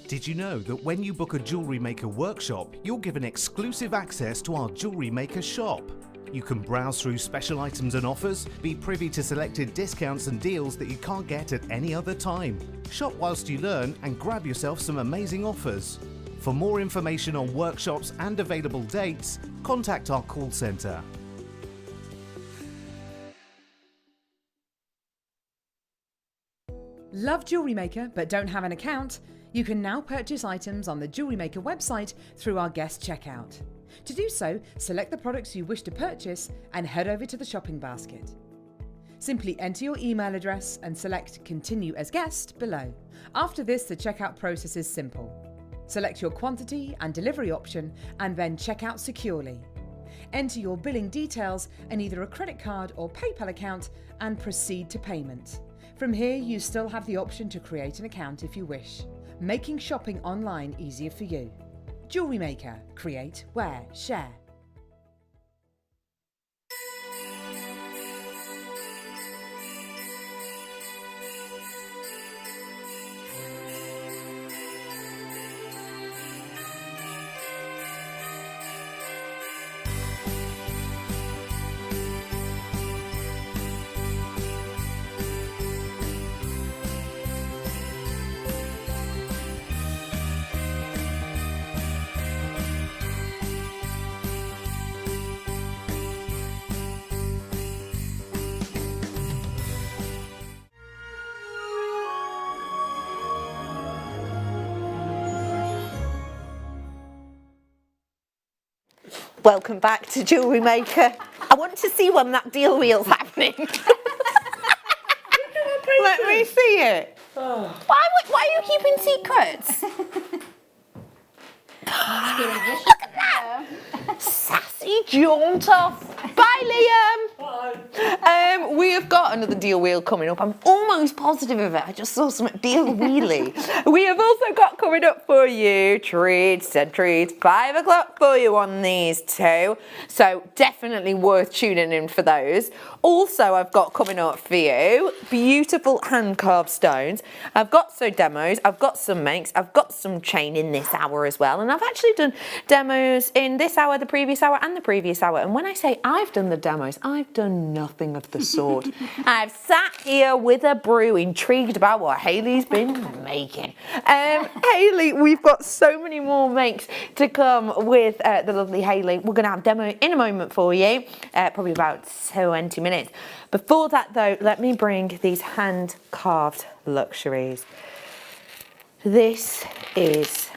Did you know that when you book a Jewellery Maker workshop, you're given exclusive access to our Jewellery Maker shop? You can browse through special items and offers, be privy to selected discounts and deals that you can't get at any other time. Shop whilst you learn and grab yourself some amazing offers. For more information on workshops and available dates, contact our call centre. Love Jewellery Maker but don't have an account? You can now purchase items on the Jewellery Maker website through our guest checkout. To do so, select the products you wish to purchase and head over to the shopping basket. Simply enter your email address and select Continue as Guest below. After this, the checkout process is simple. Select your quantity and delivery option and then check out securely. Enter your billing details and either a credit card or PayPal account and proceed to payment. From here, you still have the option to create an account if you wish, making shopping online easier for you. Jewellery Maker. Create, wear, share. Welcome back to Jewellery Maker. I want to see when that deal wheel's happening. Let me see it. Why are you keeping secrets? Look at that! Sassy jaunt off. Bye, Liam. Bye. We have got another deal wheel coming up. I'm almost positive of it. I just saw some deal wheelie. We have also got coming up for you treats and treats. 5 o'clock for you on these two. So definitely worth tuning in for those. Also, I've got coming up for you beautiful hand carved stones. I've got some demos. I've got some makes. I've got some chain in this hour as well. And I've actually done demos in this hour, the previous hour and the previous hour. And when I say I've done the demos, I've done nothing of the sort. I've sat here with a brew, intrigued about what Hayley's been making. Hayley, we've got so many more makes to come with the lovely Hayley. We're going to have demo in a moment for you, probably about 20 minutes. Before that though, let me bring these hand carved luxuries. This is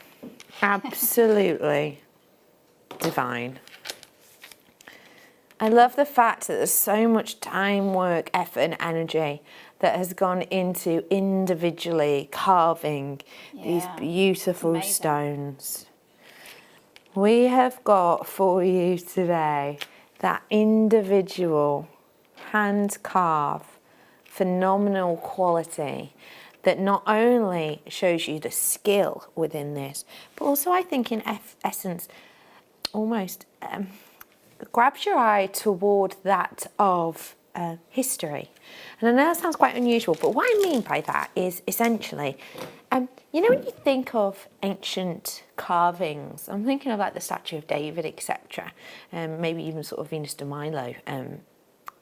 absolutely divine. I love the fact that there's so much time, work, effort and energy that has gone into individually carving these beautiful stones. We have got for you today that individual hand carve, phenomenal quality that not only shows you the skill within this, but also I think in essence almost grabs your eye toward that of history. And I know that sounds quite unusual, but what I mean by that is essentially, you know, when you think of ancient carvings, I'm thinking of like the statue of David, etc., maybe even sort of Venus de Milo.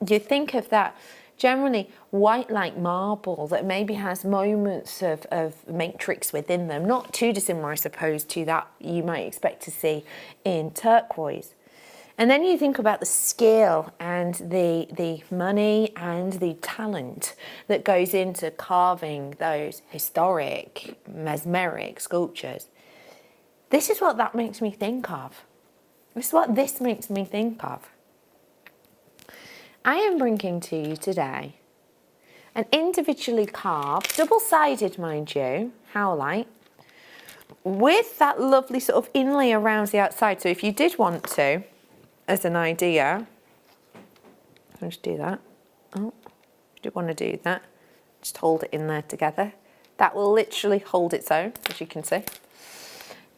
You think of that generally white like marble that maybe has moments of matrix within them, not too dissimilar I suppose to that you might expect to see in turquoise. And then you think about the skill and the money and the talent that goes into carving those historic, mesmeric sculptures. This is what that makes me think of. This is what this makes me think of. I am bringing to you today an individually carved, double-sided mind you, howlite, with that lovely sort of inlay around the outside. So if you did want to, as an idea, I'll just do that. Oh, if you did want to do that, just hold it in there together. That will literally hold its own, as you can see.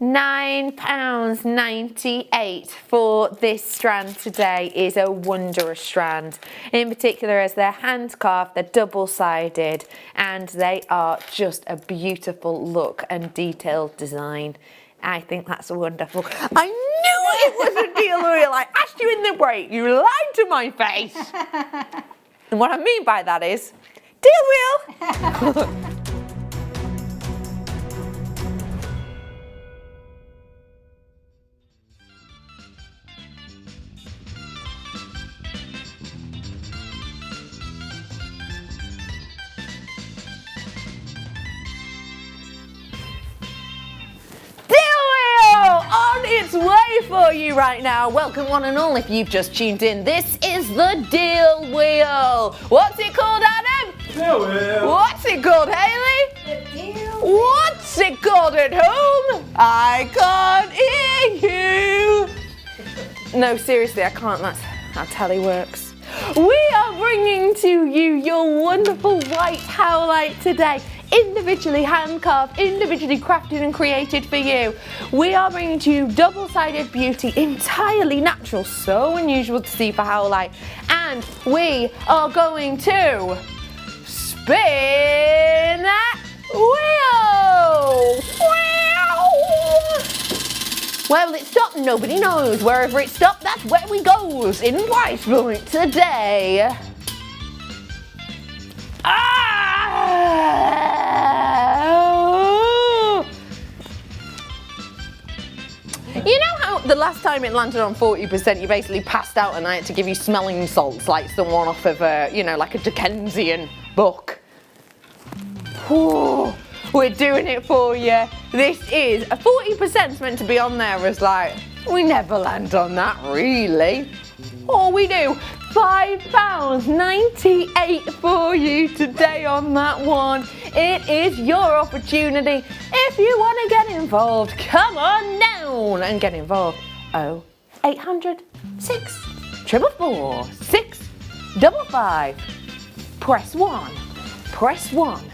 £9.98 for this strand today is a wondrous strand. In particular, as they're hand carved, they're double-sided, and they are just a beautiful look and detailed design. I think that's wonderful. I knew it was a deal wheel. I asked you in the break, you lied to my face. And what I mean by that is, deal wheel. On its way for you right now. Welcome one and all if you've just tuned in. This is the Deal Wheel. What's it called, Adam? Deal Wheel. What's it called, Hayley? The Deal What's it called at home? I can't hear you. No, seriously, I can't. That's how telly works. We are bringing to you your wonderful white howlite today. Individually hand-carved, individually crafted and created for you. We are bringing to you double-sided beauty, entirely natural, so unusual to see for howlite. And we are going to spin that wheel! Where will it stop? Nobody knows. Wherever it stopped, that's where we goes in price point today. You know how the last time it landed on 40%, you basically passed out and I had to give you smelling salts like someone off of a, you know, like a Dickensian book? Ooh, we're doing it for you. This is a 40% meant to be on there as like, we never land on that really. Oh, we do. £5.98 for you today on that one. It is your opportunity. If you want to get involved, come on down and get involved. 0800 644 655. Press 1. Press 1.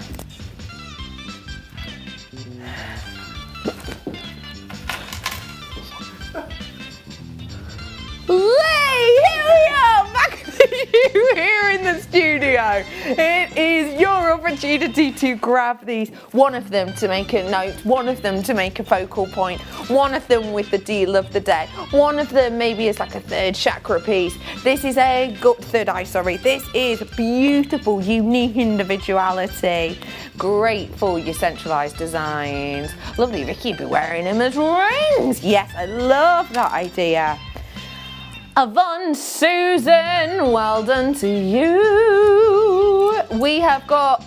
Lee, here we are, back to you here in the studio. It is your opportunity to grab these. One of them to make a note, one of them to make a focal point, one of them with the deal of the day, one of them maybe as like a third chakra piece. This is a third eye, sorry. This is beautiful, unique individuality. Great for your centralised designs. Lovely, Vicky, be wearing them as rings. Yes, I love that idea. Yvonne Susan, well done to you. We have got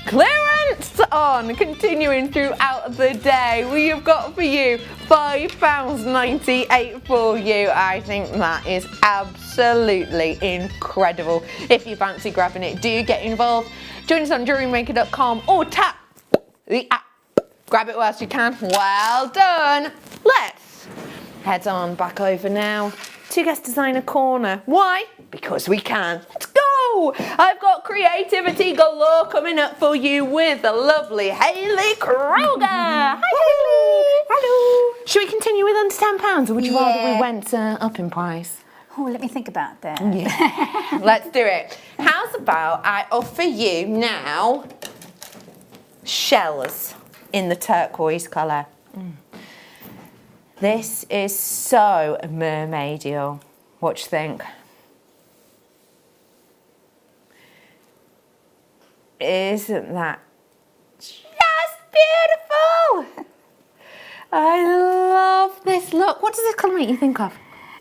clearance on, continuing throughout the day. We have got for you £5.98 for you. I think that is absolutely incredible. If you fancy grabbing it, do get involved. Join us on JewelleryMaker.com or tap the app. Grab it whilst you can. Well done. Let's head on back over now to Guest Designer Corner. Why? Because we can. Let's go! I've got creativity galore coming up for you with the lovely Hayley Kroger. Hi Hayley! Hello! Should we continue with under £10 or would you rather we went up in price? Oh, let me think about that. Yeah. Let's do it. How's about I offer you now shells in the turquoise colour. This is so mermaidial. What do you think? Isn't that just beautiful? I love this look. What does this colour make you think of?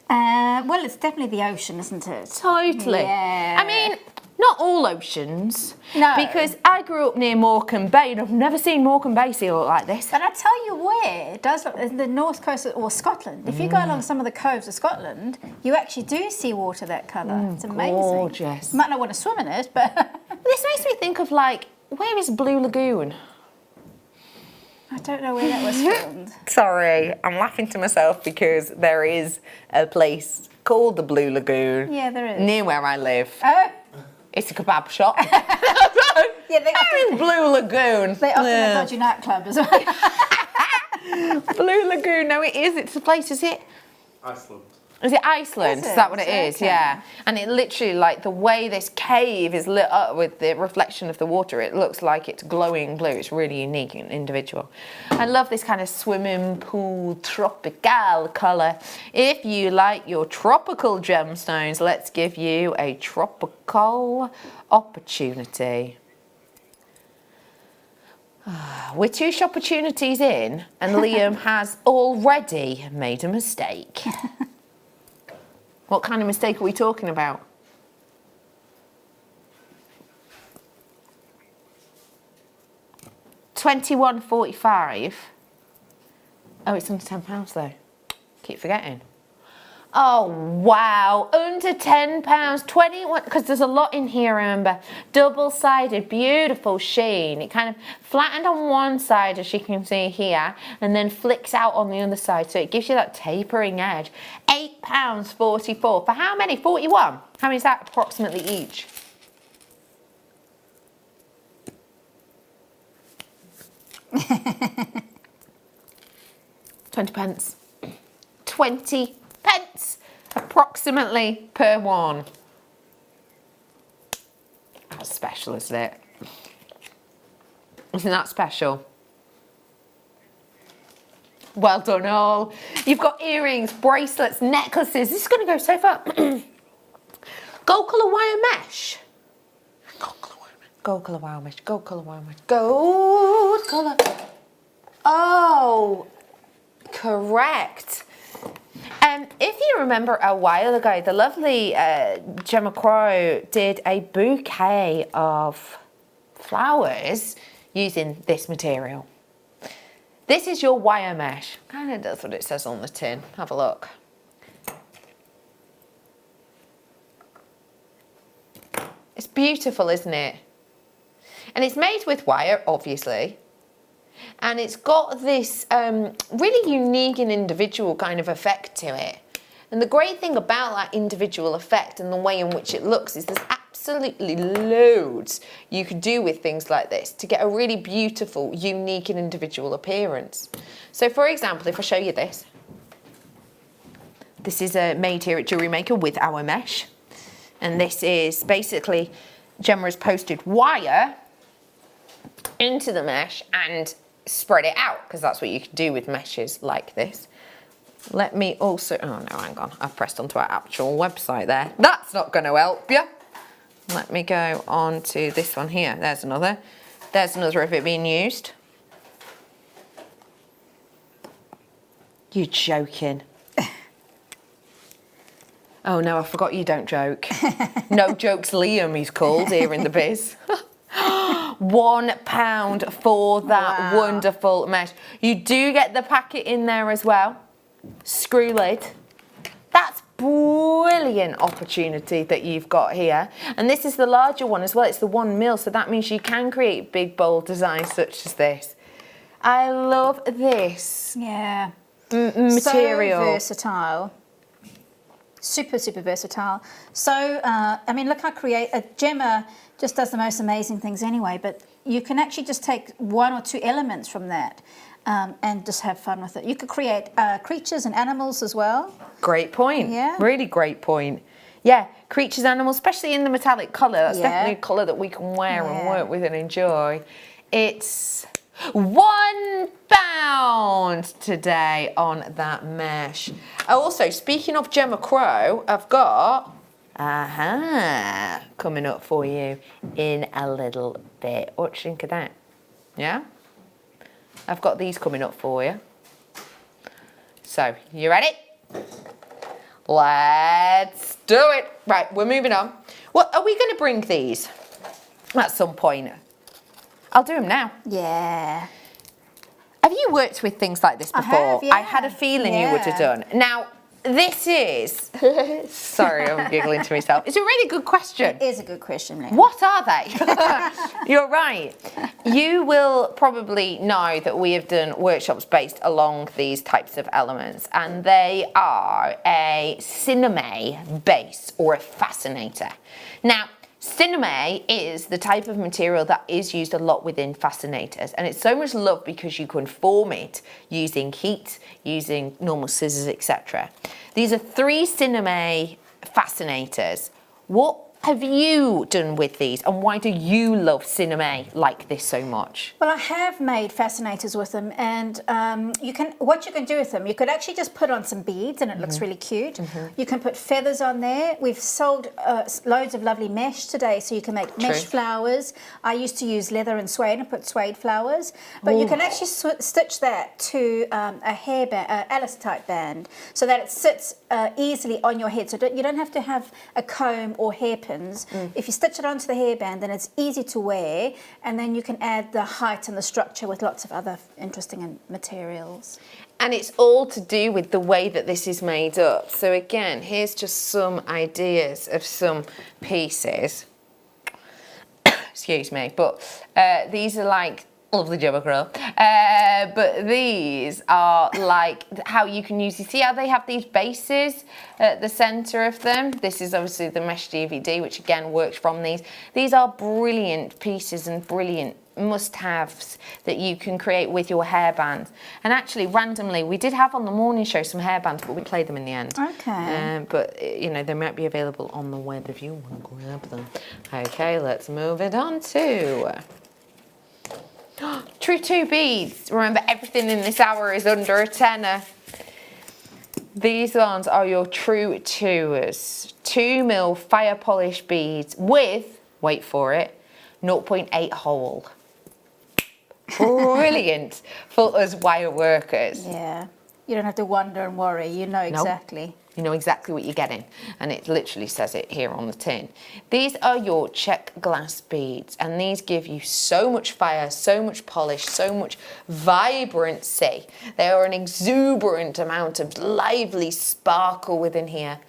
Well, it's definitely the ocean, isn't it? Totally. Yeah. I mean, not all oceans. No. Because I grew up near Morecambe Bay and I've never seen Morecambe Bay sea look like this. But I tell you where, it does look, the north coast or Scotland. If you go along some of the coves of Scotland, you actually do see water that colour. It's amazing. Gorgeous. You might not want to swim in it, but... This makes me think of like, where is Blue Lagoon? I don't know where that was filmed. Sorry, I'm laughing to myself because there is a place called the Blue Lagoon. Yeah, there is. Near where I live. Oh. It's a kebab shop. Yeah, they in Blue Lagoon. They often a dodgy nightclub as well. Blue Lagoon, no it is, it's a place, is it? Iceland. Is it Iceland? Is that what it is? Okay. Yeah. And it literally, like, the way this cave is lit up with the reflection of the water, it looks like it's glowing blue. It's really unique and individual. I love this kind of swimming pool tropical colour. If you like your tropical gemstones, let's give you a tropical opportunity. We're 2 opportunities in, and Liam has already made a mistake. What kind of mistake are we talking about? £21.45. Oh, it's under £10 though. Keep forgetting. Oh, wow. Under £10, 21, because there's a lot in here, remember. Double-sided, beautiful sheen. It kind of flattened on one side, as you can see here, and then flicks out on the other side, so it gives you that tapering edge. £8.44. For how many? 41? How many is that approximately each? £20. 20 pence approximately per one. That's special, isn't it? Isn't that special? Well done all. You've got earrings, bracelets, necklaces. This is going to go so far. Gold colour wire mesh. Gold colour wire mesh. Gold colour wire mesh. Gold colour. Oh, correct. If you remember a while ago, the lovely Gemma Crow did a bouquet of flowers using this material. This is your wire mesh. Kind of does what it says on the tin. Have a look. It's beautiful, isn't it? And it's made with wire, obviously. And it's got this really unique and individual kind of effect to it. And the great thing about that individual effect and the way in which it looks is there's absolutely loads you could do with things like this to get a really beautiful, unique and individual appearance. So for example, if I show you this. This is made here at Jewellery Maker with our mesh. And this is basically, Gemma has posted wire into the mesh and spread it out, because that's what you can do with meshes like this. Let me also, oh no, hang on, I've pressed onto our actual website there. That's not going to help you. Let me go on to this one here. There's another of it being used. You're joking. Oh no, I forgot you don't joke. No jokes Liam, he's called here in the biz. £1 for that wonderful mesh. You do get the packet in there as well. Screw lid. That's brilliant opportunity that you've got here. And this is the larger one as well. It's the 1 mil, so that means you can create big, bold designs such as this. I love this. Yeah. Material. So versatile. Super, super versatile. So, I mean, look how Gemma just does the most amazing things anyway, but you can actually just take 1 or 2 elements from that and just have fun with it. You could create creatures and animals as well. Great point. Yeah. Really great point. Yeah, creatures, animals, especially in the metallic colour. That's definitely a colour that we can wear and work with and enjoy. It's £1 today on that mesh. Also, speaking of Gemma Crow, I've got coming up for you in a little bit. What do you think of that? Yeah? I've got these coming up for you. So, you ready? Let's do it. Right, we're moving on. What are we going to bring these at some point? I'll do them now. Yeah. Have you worked with things like this before? I have, yeah. I had a feeling you would have done. Now, this is... Sorry, I'm giggling to myself. It's a really good question. It is a good question, Leah. What are they? You're right. You will probably know that we have done workshops based along these types of elements, and they are a cinema base or a fascinator. Now, cinema is the type of material that is used a lot within fascinators, and it's so much loved because you can form it using heat, using normal scissors, etc. These are 3 cinema fascinators. What have you done with these, and why do you love cinema like this so much? Well, I have made fascinators with them, and what you can do with them, you could actually just put on some beads and it looks really cute. You can put feathers on there. We've sold loads of lovely mesh today, so you can make mesh flowers. I used to use leather and suede and put suede flowers, but you can actually stitch that to a hairband, Alice type band, so that it sits easily on your head, so you don't have to have a comb or hairpin opens. If you stitch it onto the hairband, then it's easy to wear, and then you can add the height and the structure with lots of other interesting materials. And it's all to do with the way that this is made up. So again, here's just some ideas of some pieces. Excuse me, but these are like lovely jumper curl. But these are like how you can use, you see how they have these bases at the center of them? This is obviously the mesh DVD, which again works from these. These are brilliant pieces and brilliant must-haves that you can create with your hairbands. And actually, randomly, we did have on the morning show some hairbands, but we played them in the end. Okay. But, you know, they might be available on the web if you want to grab them. Okay, let's move it on to... True 2 beads. Remember, everything in this hour is under a tenner. These ones are your True 2s. 2mm fire polish beads with, wait for it, 0.8 hole. Brilliant for us wire workers. Yeah, you don't have to wonder and worry, you know exactly. You know exactly what you're getting, and it literally says it here on the tin. These are your check glass beads, and these give you so much fire, so much polish, so much vibrancy. They are an exuberant amount of lively sparkle within here.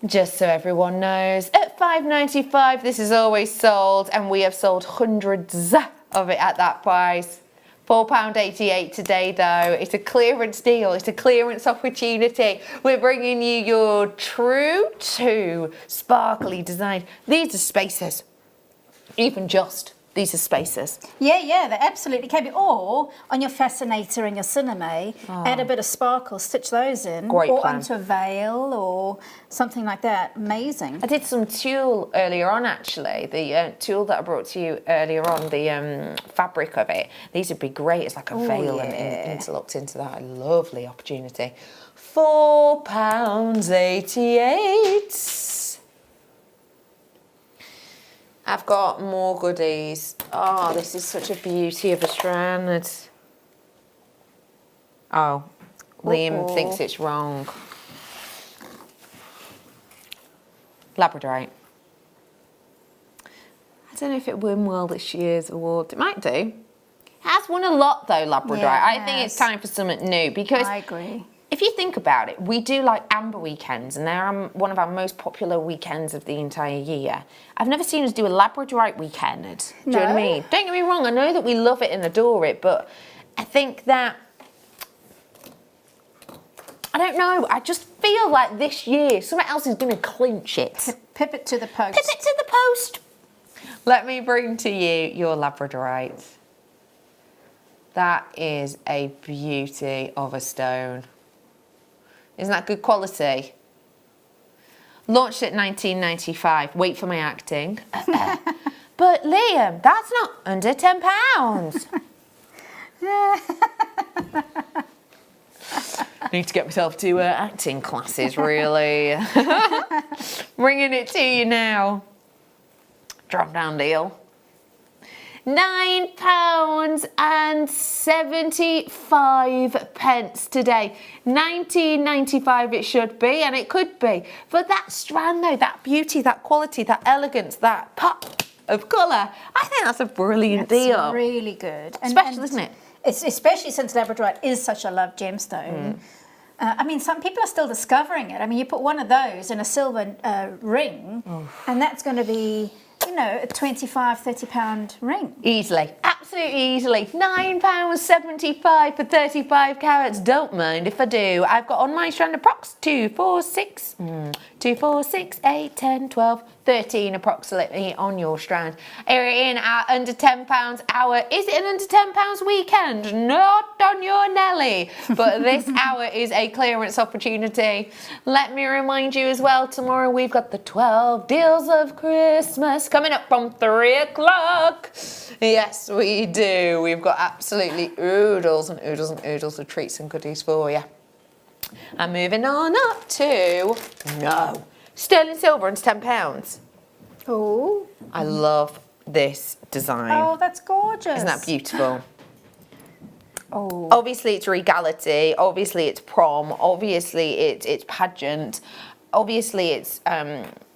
Just so everyone knows, at $5.95 this is always sold, and we have sold hundreds of it at that price. £4.88 today though. It's a clearance deal, it's a clearance opportunity. We're bringing you your True 2 sparkly design. These are spacers, even just. These are spacers. Yeah, they absolutely can be. Or on your fascinator and your cinema, add a bit of sparkle, stitch those in. Great or plan. onto a veil or something like that. Amazing. I did some tulle earlier on actually. The tulle that I brought to you earlier on, the fabric of it. These would be great as like a veil and interlocked into that. Lovely opportunity. £4.88. I've got more goodies. Oh, this is such a beauty of a strand. Oh, Liam thinks it's wrong. Labradorite. I don't know if it won well this year's award. It might do. It has won a lot though, Labradorite. Yeah, I think it's time for something new because I agree. if you think about it, we do like amber weekends, and they're one of our most popular weekends of the entire year. I've never seen us do a Labradorite weekend. Do you know what I mean? Don't get me wrong, I know that we love it and adore it, but I think that, I don't know, I just feel like this year something else is going to clinch it. Pip it to the post. Pip it to the post. Let me bring to you your Labradorite. That is a beauty of a stone. Isn't that good quality? Launched at 1995. Wait for my acting. But Liam, that's not under £10. Need to get myself to acting classes, really. Bringing it to you now. Drop down deal. £9.75 today. £19.95 it should be, and it could be. For that strand though, that beauty, that quality, that elegance, that pop of colour, I think that's a brilliant deal. It's really good. Special, isn't it? It's especially since Labradorite is such a loved gemstone. I mean, some people are still discovering it. I mean, you put one of those in a silver ring, and that's going to be, you know, a £25, £30 ring. Easily, absolutely easily. £9.75 for 35 carats. Don't mind if I do. I've got on my strand approx 2, 4, 6, 2, 4, 6, 8, 10, 12, 13 approximately on your strand. Are we in our under £10 hour? Is it an under £10 weekend? Not on your Nelly. But this hour is a clearance opportunity. Let me remind you as well, tomorrow we've got the 12 deals of Christmas coming up from 3 o'clock. Yes, we do. We've got absolutely oodles and oodles and oodles of treats and goodies for you. And moving on up to, sterling silver and £10. Oh. I love this design. Oh, that's gorgeous. Isn't that beautiful? Oh. Obviously it's regality, obviously it's prom, obviously it's pageant. obviously it's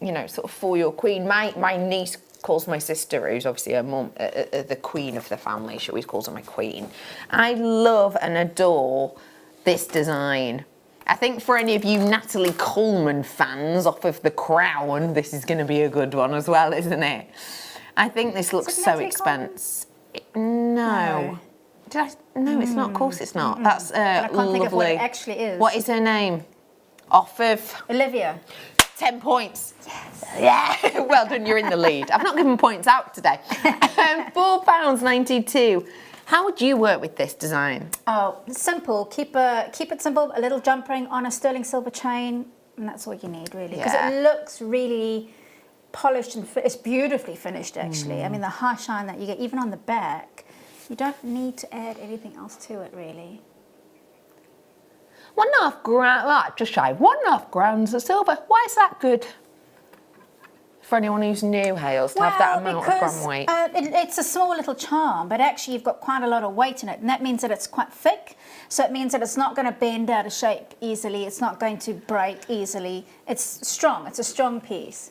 you know, sort of for your queen. My niece calls my sister, who's obviously her mum, the queen of the family. She always calls her my queen. I love and adore this design. I think for any of you Natalie Coleman fans off of The Crown, this is going to be a good one as well, isn't it? I think this looks so expensive. No. Did I? No, it's not. Of course it's not. That's I can't think of what it actually is. What is her name? Off of Olivia. 10 points. Yes. Yeah. Well done, you're in the lead. I've not given points out today. £4.92. How would you work with this design? Oh, simple. Keep it simple. A little jump ring on a sterling silver chain, and that's all you need, really. Because it looks really polished and it's beautifully finished, actually. I mean, the high shine that you get, even on the back, you don't need to add anything else to it, really. 1.5 grams, just shy, 1.5 grams of silver. Why is that good? For anyone who's new, Hales, to have that amount of gram weight. It's a small little charm, but actually you've got quite a lot of weight in it, and that means that it's quite thick. So it means that it's not going to bend out of shape easily. It's not going to break easily. It's strong. It's a strong piece.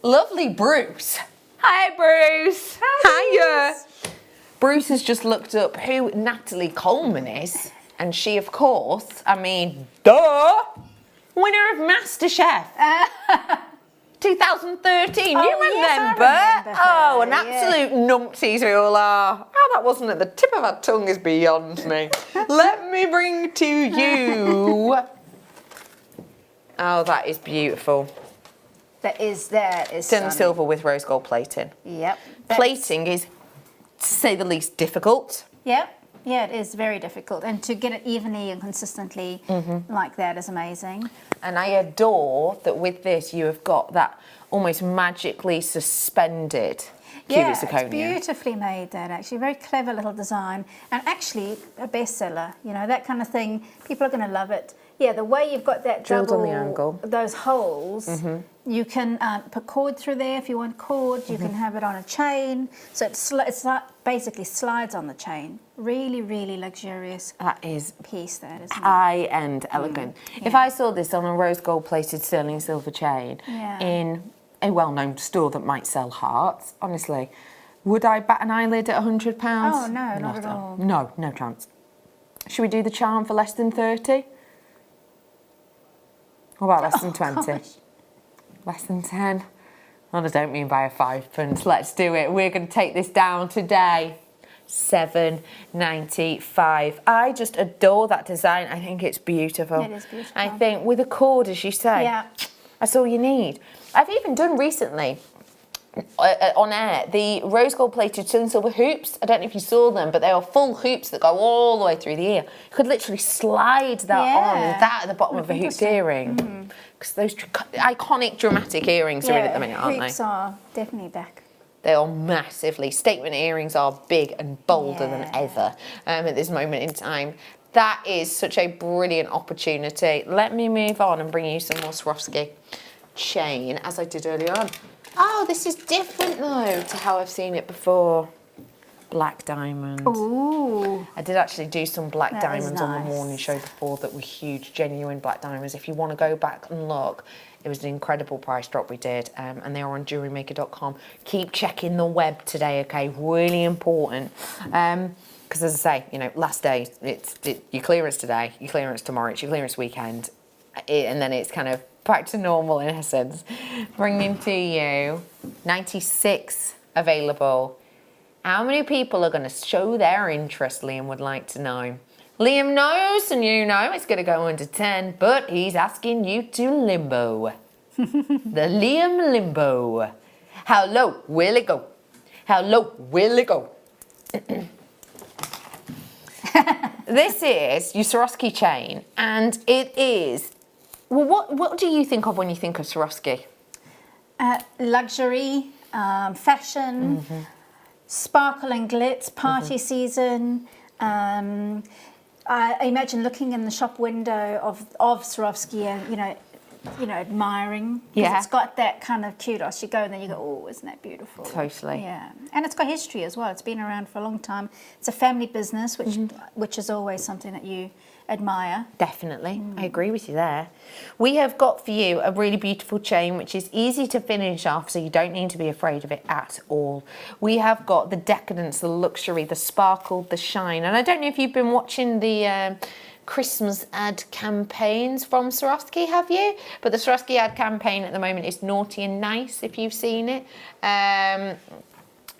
Lovely Bruce. Hi, Bruce. Hiya. Bruce has just looked up who Natalie Coleman is, and she, of course, I mean, duh, winner of MasterChef. 2013, you remember? Yes, I remember her. Oh, an absolute numpties we all are. How that wasn't at the tip of our tongue is beyond me. Let me bring to you. Oh, that is beautiful. That is Sterling silver with rose gold plating. Yep. Plating is, to say the least, difficult. Yep. Yeah, it is very difficult, and to get it evenly and consistently like that is amazing. And I adore that with this you have got that almost magically suspended cubic zirconia. It's beautifully made, that actually. Very clever little design, and actually a bestseller. You know, that kind of thing, people are going to love it. Yeah, the way you've got that drilled double, on the angle, those holes, you can put cord through there if you want cord. You can have it on a chain, so it's like basically slides on the chain. Really, really luxurious. That is piece, that isn't it? High-end elegant. Yeah. If I saw this on a rose gold plated sterling silver chain in a well-known store that might sell hearts, honestly, would I bat an eyelid at £100? Oh no, not at all. No, no chance. Should we do the charm for less than 30? What about less than 20? Gosh. Less than 10? And I don't mean by a 5p. Let's do it. We're going to take this down today. £7.95. I just adore that design. I think it's beautiful. It is beautiful. I think with a cord, as you say, that's all you need. I've even done recently on air the rose gold plated sterling silver hoops. I don't know if you saw them, but they are full hoops that go all the way through the ear. You could literally slide that on, that at the bottom of a hooped earring. Because those iconic dramatic earrings are in at the minute, aren't they? Hoops are definitely back. They are massively. Statement earrings are big and bolder than ever at this moment in time. That is such a brilliant opportunity. Let me move on and bring you some more Swarovski chain, as I did earlier on. Oh, this is different though to how I've seen it before. Black diamonds. Ooh. I did actually do some black That is diamonds on the nice. morning show before that were huge, genuine black diamonds. If you want to go back and look, it was an incredible price drop we did, and they are on JewelleryMaker.com. Keep checking the web today, okay? Really important. Because as I say, you know, last day, your clearance today, your clearance tomorrow, it's your clearance weekend, and then it's kind of back to normal in essence. Bringing to you 96 available. How many people are going to show their interest, Liam would like to know. Liam knows, and you know it's going to go under 10, but he's asking you to limbo. The Liam limbo. How low will it go? How low will it go? This is your Swarovski chain, and it is, well, what do you think of when you think of Swarovski? Luxury, fashion, sparkle and glitz, party season. I imagine looking in the shop window of Swarovski and, you know, you know, admiring. 'Cause Yeah. it's got that kind of kudos. You go and then you go, oh, isn't that beautiful? Totally. Yeah, and it's got history as well. It's been around for a long time. It's a family business, which is always something that you admire. Definitely, I agree with you there. We have got for you a really beautiful chain which is easy to finish off, so you don't need to be afraid of it at all. We have got the decadence, the luxury, the sparkle, the shine, and I don't know if you've been watching the Christmas ad campaigns from Swarovski, have you? But the Swarovski ad campaign at the moment is Naughty and Nice, if you've seen it.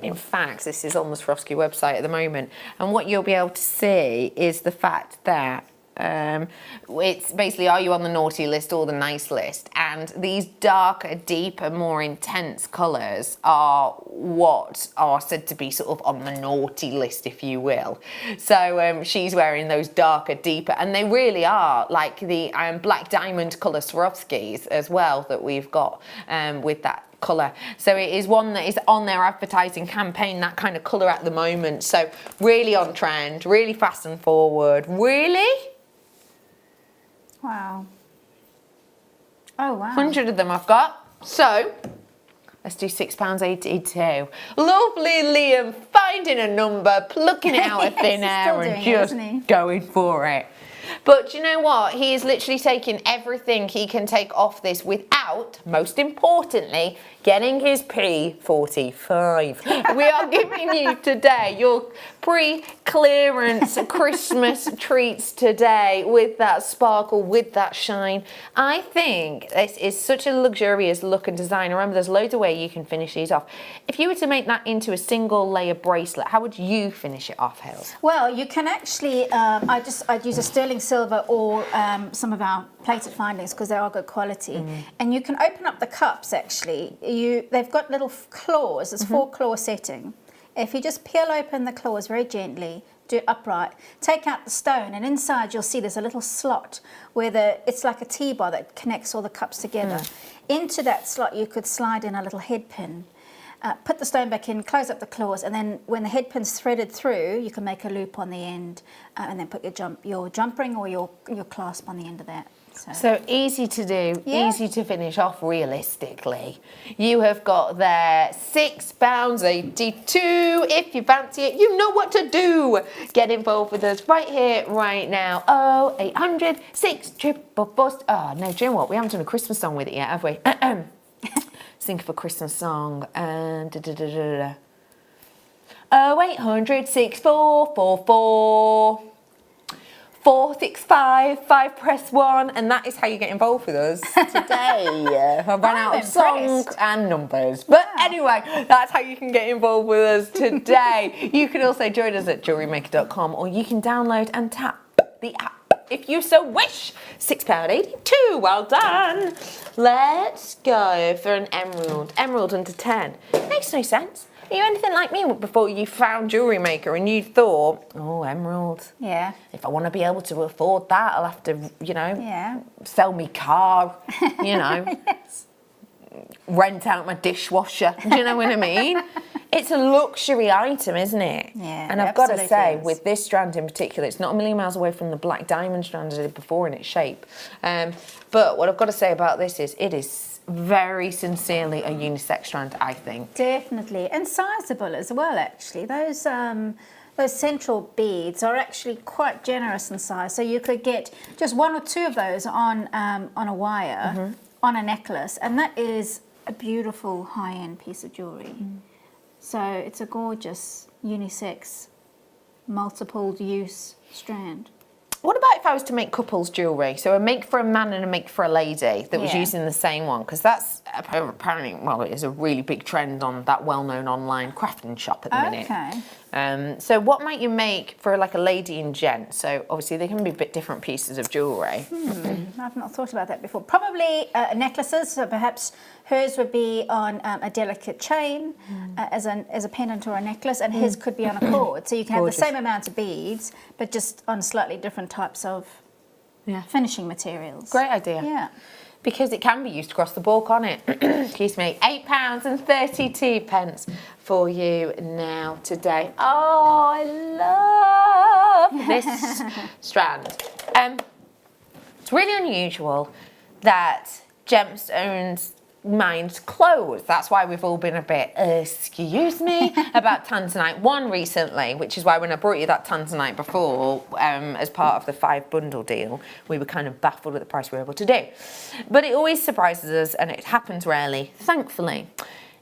In fact, this is on the Swarovski website at the moment, and what you'll be able to see is the fact that it's basically, are you on the naughty list or the nice list? And these darker, deeper, more intense colours are what are said to be sort of on the naughty list, if you will. So she's wearing those darker, deeper, and they really are like the black diamond colour Swarovskis as well that we've got with that colour. So it is one that is on their advertising campaign, that kind of colour at the moment. So really on trend, really fast and forward, really. Wow. Oh, wow. 100 of them I've got. So let's do £6.82. Lovely Liam finding a number, plucking it out of thin air and just going for it. But you know what? He is literally taking everything he can take off this without, most importantly, getting his P45. We are giving you today your pre-clearance Christmas treats today with that sparkle, with that shine. I think this is such a luxurious look and design. Remember, there's loads of ways you can finish these off. If you were to make that into a single layer bracelet, how would you finish it off, Hills? Well, you can actually, I'd use a sterling silver or some of our plated findings because they are good quality. And you can open up the cups actually. They've got little claws, there's 4-claw setting. If you just peel open the claws very gently, do it upright, take out the stone, and inside you'll see there's a little slot where it's like a T-bar that connects all the cups together. Into that slot you could slide in a little head pin. Put the stone back in, close up the claws, and then when the head pin's threaded through, you can make a loop on the end, and then put your jump ring or your clasp on the end of that. So easy to do, easy to finish off realistically. You have got there £6.82. If you fancy it, you know what to do. Get involved with us right here, right now. 0800 644. Oh, no, do you know what? We haven't done a Christmas song with it yet, have we? Think of a Christmas song. 0800 6444 465 5 press 1, and that is how you get involved with us today. I've run out of songs and numbers, but anyway, that's how you can get involved with us today. You can also join us at JewelleryMaker.com, or you can download and tap the app if you so wish. £6.82. Well done. Let's go for an emerald under 10. Makes no sense. Are you anything like me before you found Jewellery Maker and you thought, oh, emerald? Yeah. If I want to be able to afford that, I'll have to, you know, sell me car, you know, rent out my dishwasher. Do you know what I mean? It's a luxury item, isn't it? Yeah. And I've got to say, with this strand in particular, it's not a million miles away from the black diamond strand I did before in its shape. But what I've got to say about this is it is very sincerely a unisex strand, I think. Definitely, and sizable as well. Actually, those central beads are actually quite generous in size. So you could get just 1 or 2 of those on a wire on a necklace, and that is a beautiful high-end piece of jewellery. So it's a gorgeous unisex, multiple use strand. What about if I was to make couples jewellery? So a make for a man and a make for a lady that was using the same one, because that's apparently, well, it is a really big trend on that well-known online crafting shop at the minute. Okay. So what might you make for like a lady and gent? So obviously they can be a bit different pieces of jewellery. I've not thought about that before. Probably necklaces. So perhaps hers would be on a delicate chain as a pendant or a necklace, and his could be on a cord. So you can have the same amount of beads, but just on slightly different types of finishing materials. Great idea. Yeah. Because it can be used across the board, can't it? Excuse me. £8.32 for you now today. Oh, I love this strand. It's really unusual that gemstones minds closed. That's why we've all been a bit, excuse me, about Tanzanite 1 recently, which is why when I brought you that Tanzanite before, as part of the 5 bundle deal, we were kind of baffled at the price we were able to do. But it always surprises us, and it happens rarely, thankfully.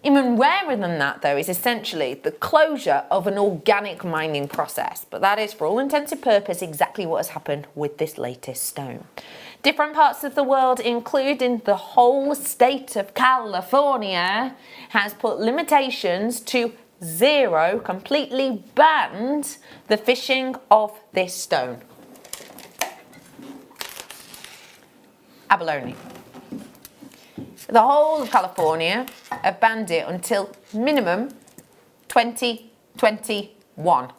Even rarer than that, though, is essentially the closure of an organic mining process. But that is, for all intents and purposes, exactly what has happened with this latest stone. Different parts of the world, including the whole state of California, has put limitations to 0, completely banned the fishing of this stone. Abalone. The whole of California have banned it until minimum 2021.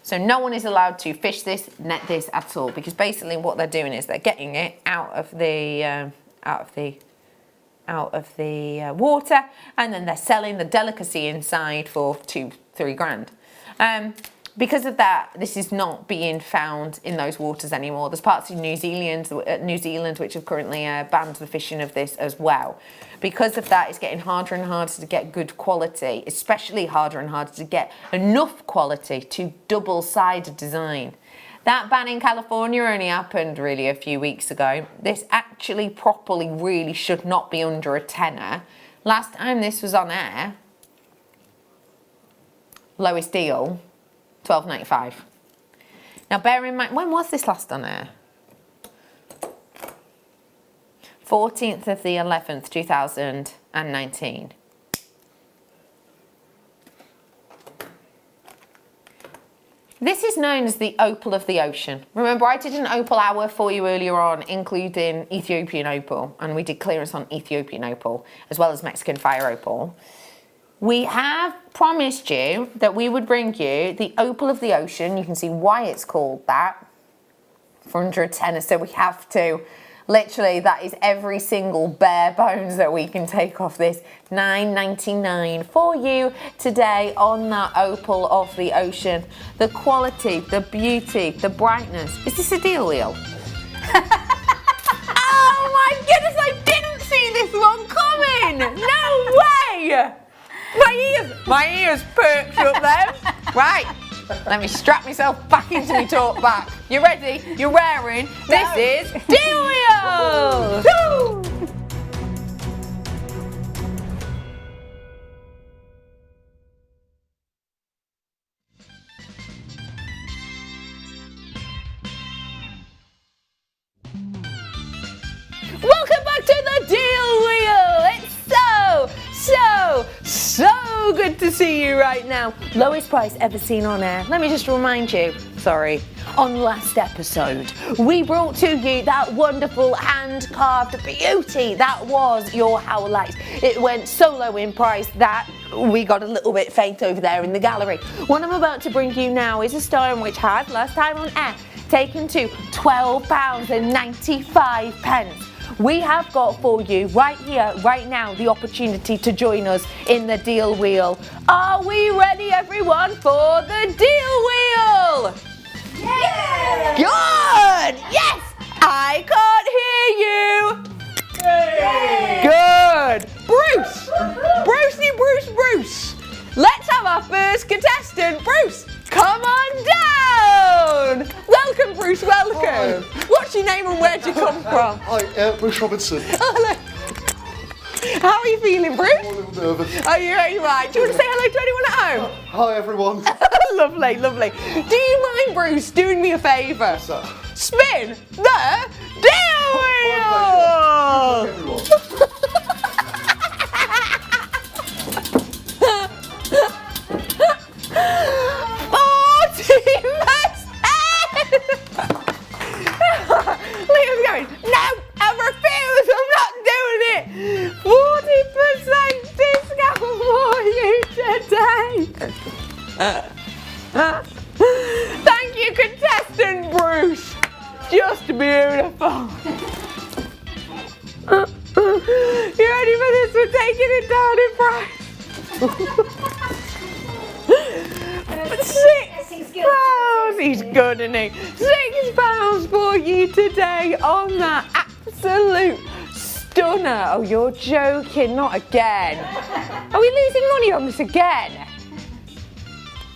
So no one is allowed to fish this, net this at all, because basically what they're doing is they're getting it out of the water, and then they're selling the delicacy inside for 2-3 grand. Because of that, this is not being found in those waters anymore. There's parts of New Zealand which have currently banned the fishing of this as well. Because of that, it's getting harder and harder to get good quality, especially harder and harder to get enough quality to double-sided design. That ban in California only happened really a few weeks ago. This actually properly really should not be under a tenner. Last time this was on air, lowest deal, $12.95. Now bear in mind, when was this last on air? 14th of the 11th, 2019. This is known as the opal of the ocean. Remember, I did an opal hour for you earlier on, including Ethiopian opal, and we did clearance on Ethiopian opal, as well as Mexican fire opal. We have promised you that we would bring you the opal of the ocean. You can see why it's called that, for under a tenner. So we have to, literally, that is every single bare bones that we can take off this. $9.99 for you today on that opal of the ocean. The quality, the beauty, the brightness. Is this a deal wheel? Oh my goodness, I didn't see this one coming! No way! My ears perked up then. Right, let me strap myself back into my talk back. You ready? You're raring? This is Deal Wheel! Woo! Welcome back to the Deal Wheel! It's so good to see you right now. Lowest price ever seen on air. Let me just remind you, on last episode, we brought to you that wonderful hand-carved beauty that was your howlite. It went so low in price that we got a little bit faint over there in the gallery. What I'm about to bring you now is a stone which had, last time on air, taken to £12.95. We have got for you right here, right now, the opportunity to join us in the Deal Wheel. Are we ready, everyone, for the Deal Wheel? Yeah! Good! Yes! I can't hear you! Yay! Good! Bruce! Bruce! Let's have our first contestant. Bruce, come on down! Welcome, Bruce, welcome. Hi. What's your name and where'd you come from? Hi, Bruce Robinson. Hello. How are you feeling, Bruce? I'm a little nervous. Are you right? Do you want to say hello to anyone at home? Hi, everyone. Lovely. Do you mind, Bruce, doing me a favour? What's that? Spin the Deal Wheel! No, I refuse, I'm not doing it. 40% discount for you today. Thank you, contestant Bruce. Just beautiful. You ready for this? We're taking it down in price. £6. He's good, isn't he? £6 for you today on that absolute stunner. Oh, you're joking, not again. Are we losing money on this again?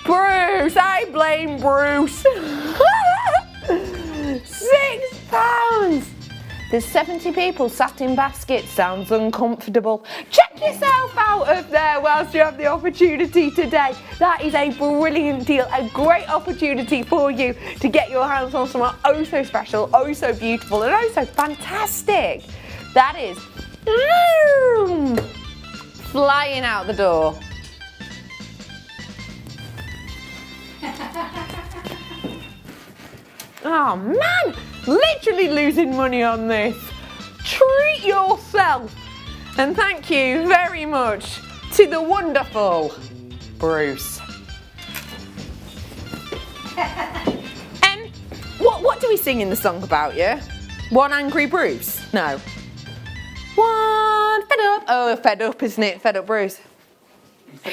Bruce, I blame Bruce. £6. There's 70 people sat in baskets. Sounds uncomfortable. Check yourself out of there whilst you have the opportunity today. That is a brilliant deal, a great opportunity for you to get your hands on something oh so special, oh so beautiful, and oh so fantastic. That is flying out the door. Oh man, literally losing money on this. Treat yourself. And thank you very much to the wonderful Bruce. What do we sing in the song about, yeah? One angry Bruce? No. One fed up. Oh, fed up, isn't it? Fed up Bruce.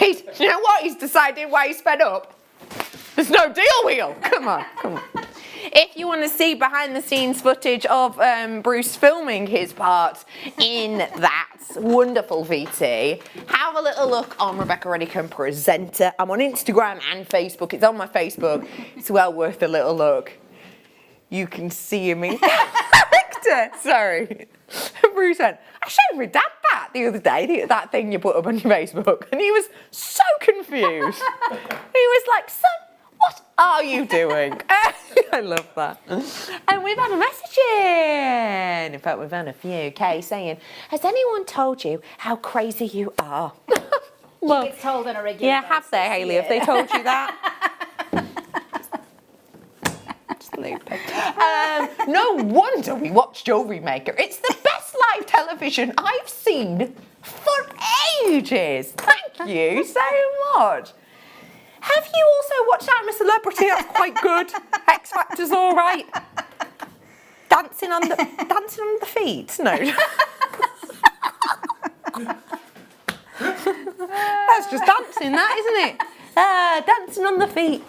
You know what? He's decided why he's fed up. There's no deal wheel. Come on, come on. If you want to see behind the scenes footage of Bruce filming his part in that wonderful VT, have a little look on Rebecca Reddycombe Presenter. I'm on Instagram and Facebook. It's on my Facebook. It's well worth a little look. You can see him in character. Sorry. Bruce went, I showed my dad that the other day, that thing you put up on your Facebook, and he was so confused. He was like, son, what are you doing? I love that. And we've had a message in. In fact, we've had a few. Kay saying, has anyone told you how crazy you are? Well, she gets told on a regular basis. Have they, Hayley? Yeah. Have they told you that? No wonder we watch Jewellery Maker. It's the best live television I've seen for ages. Thank you so much. Have you also watched I'm a Celebrity? That's quite good. X Factor's all right. Dancing on the feet? No. That's just dancing, that, isn't it? Dancing on the feet.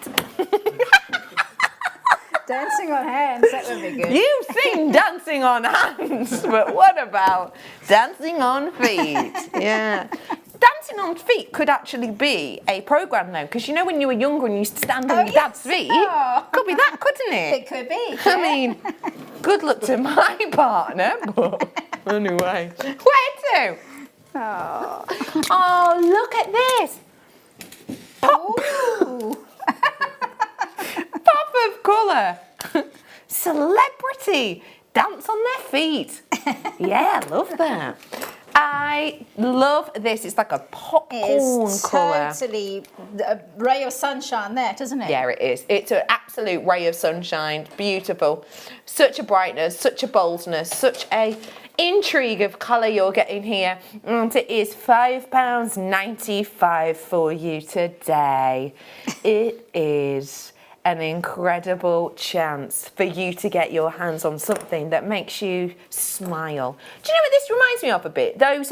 Dancing on hands, that would be good. You've seen Dancing on Hands, but what about Dancing on Feet? Yeah. Dancing on Feet could actually be a programme though, because you know when you were younger and you used to stand on your dad's feet? Could be that, couldn't it? It could be. Yeah. I mean, good luck to my partner, but anyway. Where to? Oh, look at this. Ooh. Pop of colour. Celebrity. Dance on their feet. Yeah, I love that. I love this. It's like a popcorn colour. It's totally a ray of sunshine that, isn't it? Yeah, it is. It's an absolute ray of sunshine. Beautiful. Such a brightness, such a boldness, such a intrigue of colour you're getting here. And it is £5.95 for you today. It is an incredible chance for you to get your hands on something that makes you smile. Do you know what this reminds me of a bit? Those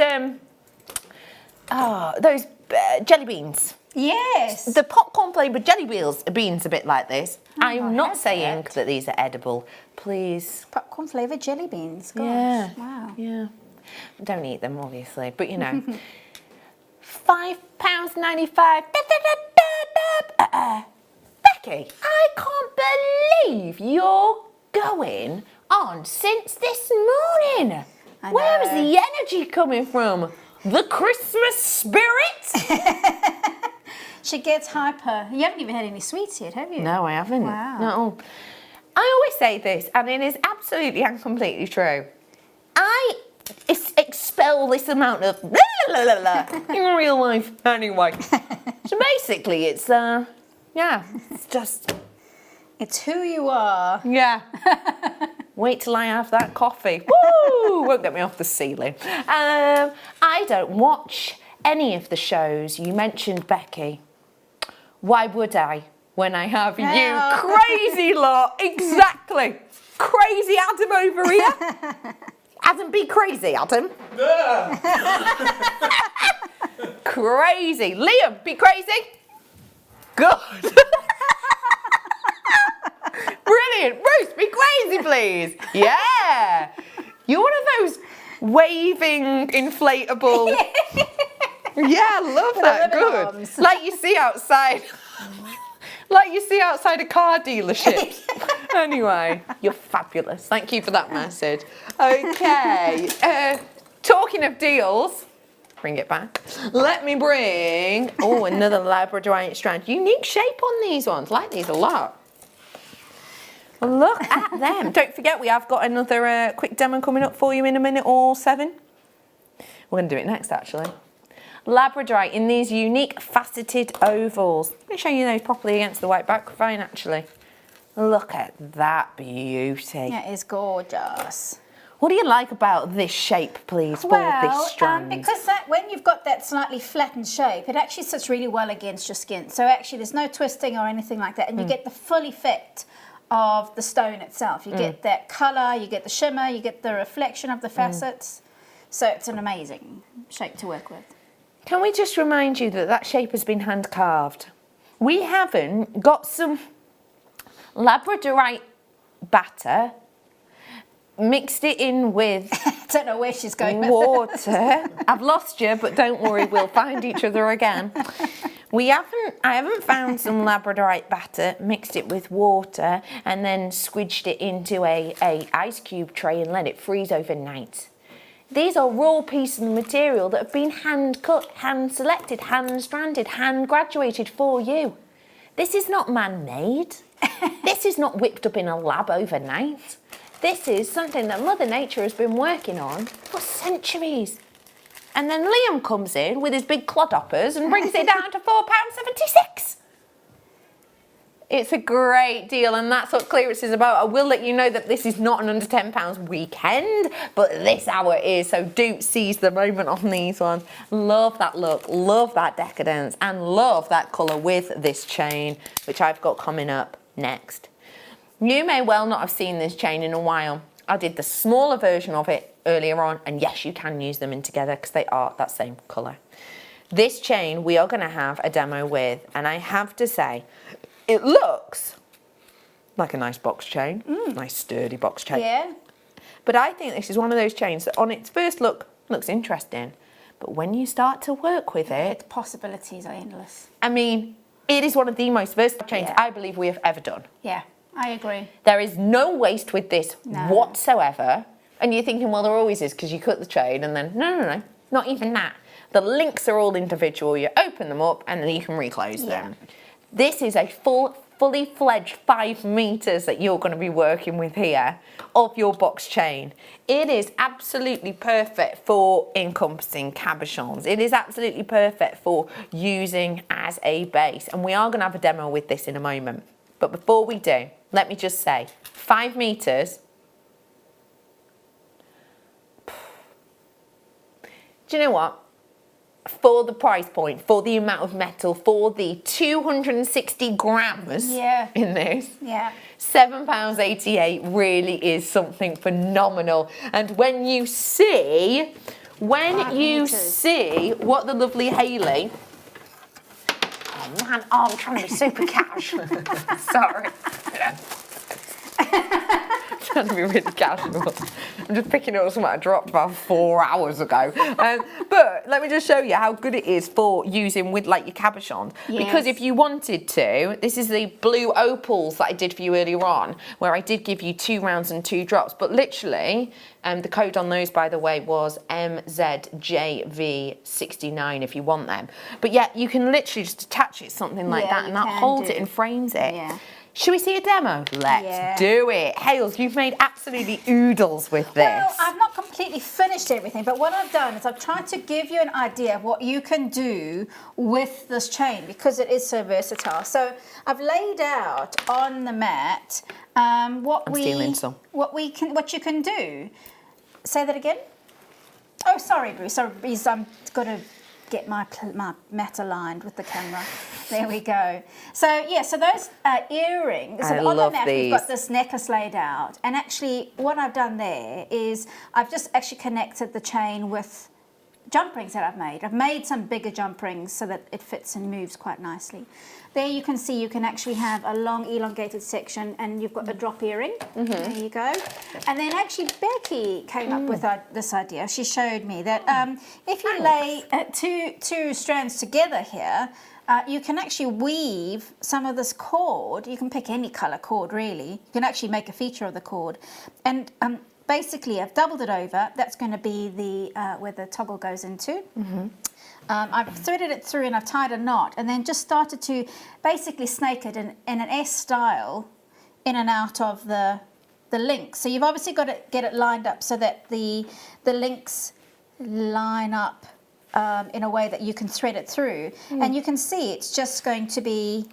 jelly beans. Yes. The popcorn flavoured jelly beans a bit like this. I'm not saying that these are edible. Please. Popcorn flavoured jelly beans. Gosh. Yeah. Wow. Yeah. Don't eat them, obviously, but you know. £5.95. Becky, I can't believe you're going on since this morning. Where is the energy coming from? The Christmas spirit? She gets hyper. You haven't even had any sweets yet, have you? No, I haven't. Wow. No. I always say this, and it is absolutely and completely true. I expel this amount of in real life anyway. So basically, it's it's just... It's who you are. Yeah. Wait till I have that coffee. Woo! Won't get me off the ceiling. I don't watch any of the shows you mentioned, Becky. Why would I when I have you crazy lot? Exactly. Crazy Adam over here. Adam, be crazy, Adam. Crazy. Liam, be crazy. Good. Brilliant. Bruce, be crazy, please. Yeah. You're one of those waving inflatable. Yeah, love that. Good. Arms. Like you see outside. Like you see outside a car dealership. Anyway, you're fabulous. Thank you for that message. Okay. Talking of deals, bring it back. Let me bring, another labradorite strand. Unique shape on these ones. Like these a lot. Look at them. Don't forget, we have got another quick demo coming up for you in a minute or 7. We're going to do it next, actually. Labradorite in these unique faceted ovals. Let me show you those properly against the white background, actually. Look at that beauty. That is gorgeous. What do you like about this shape, please, for this strand? Because when you've got that slightly flattened shape, it actually sits really well against your skin. So actually there's no twisting or anything like that. And you get the full effect of the stone itself. You get that colour, you get the shimmer, you get the reflection of the facets. So it's an amazing shape to work with. Can we just remind you that that shape has been hand carved? We haven't got some labradorite batter, mixed it in with I don't know where she's going with water. I've lost you, but don't worry, we'll find each other again. I haven't found some labradorite batter, mixed it with water, and then squidged it into a ice cube tray and let it freeze overnight. These are raw pieces of material that have been hand cut, hand selected, hand stranded, hand graduated for you. This is not man-made. This is not whipped up in a lab overnight. This is something that Mother Nature has been working on for centuries. And then Liam comes in with his big clodhoppers and brings it down to £4.76. It's a great deal, and that's what clearance is about. I will let you know that this is not an under £10 weekend, but this hour is, so do seize the moment on these ones. Love that look, love that decadence, and love that colour with this chain, which I've got coming up next. You may well not have seen this chain in a while. I did the smaller version of it earlier on, and yes, you can use them in together because they are that same colour. This chain we are going to have a demo with, and I have to say, it looks like a nice box chain, nice sturdy box chain. Yeah. But I think this is one of those chains that on its first look looks interesting, but when you start to work with it, The possibilities are endless. I mean, it is one of the most versatile chains I believe we have ever done. Yeah, I agree. There is no waste with this No. whatsoever. And you're thinking, well, there always is because you cut the chain and then, no, not even that. The links are all individual. You open them up and then you can reclose them. This is a fully fledged 5 meters that you're going to be working with here of your box chain. It is absolutely perfect for encompassing cabochons. It is absolutely perfect for using as a base. And we are going to have a demo with this in a moment. But before we do, let me just say, 5 meters. Do you know what? For the price point, for the amount of metal, for the 260 grams in this, £7.88 really is something phenomenal. And when you see what the lovely Hayley, I'm trying to be super cash. Sorry. Trying to be really casual. I'm just picking up something I dropped about 4 hours ago. But let me just show you how good it is for using with like your cabochons. Because if you wanted to, this is the blue opals that I did for you earlier on, where I did give you 2 rounds and 2 drops. But literally, the code on those, by the way, was MZJV69 if you want them. But yeah, you can literally just attach it something like that, and that holds it and frames it. Yeah. Should we see a demo? Let's do it. Hales, you've made absolutely oodles with this. Well, I've not completely finished everything, but what I've done is I've tried to give you an idea of what you can do with this chain because it is so versatile. So I've laid out on the mat what you can do. Say that again. Oh, sorry, Bruce. Sorry, Bruce. I'm got to get my mat aligned with the camera. There we go. So yeah, so those earrings. So on the mat we've got this necklace laid out, and actually what I've done there is I've just actually connected the chain with jump rings that I've made. I've made some bigger jump rings so that it fits and moves quite nicely. There you can see you can actually have a long elongated section and you've got a drop earring. There you go. And then actually Becky came up with this idea. She showed me that if you lay two strands together here, you can actually weave some of this cord. You can pick any colour cord really. You can actually make a feature of the cord. And basically I've doubled it over. That's going to be the where the toggle goes into. I've threaded it through and I've tied a knot and then just started to basically snake it in an S style in and out of the links. So you've obviously got to get it lined up so that the links line up in a way that you can thread it through. And you can see it's just going to be,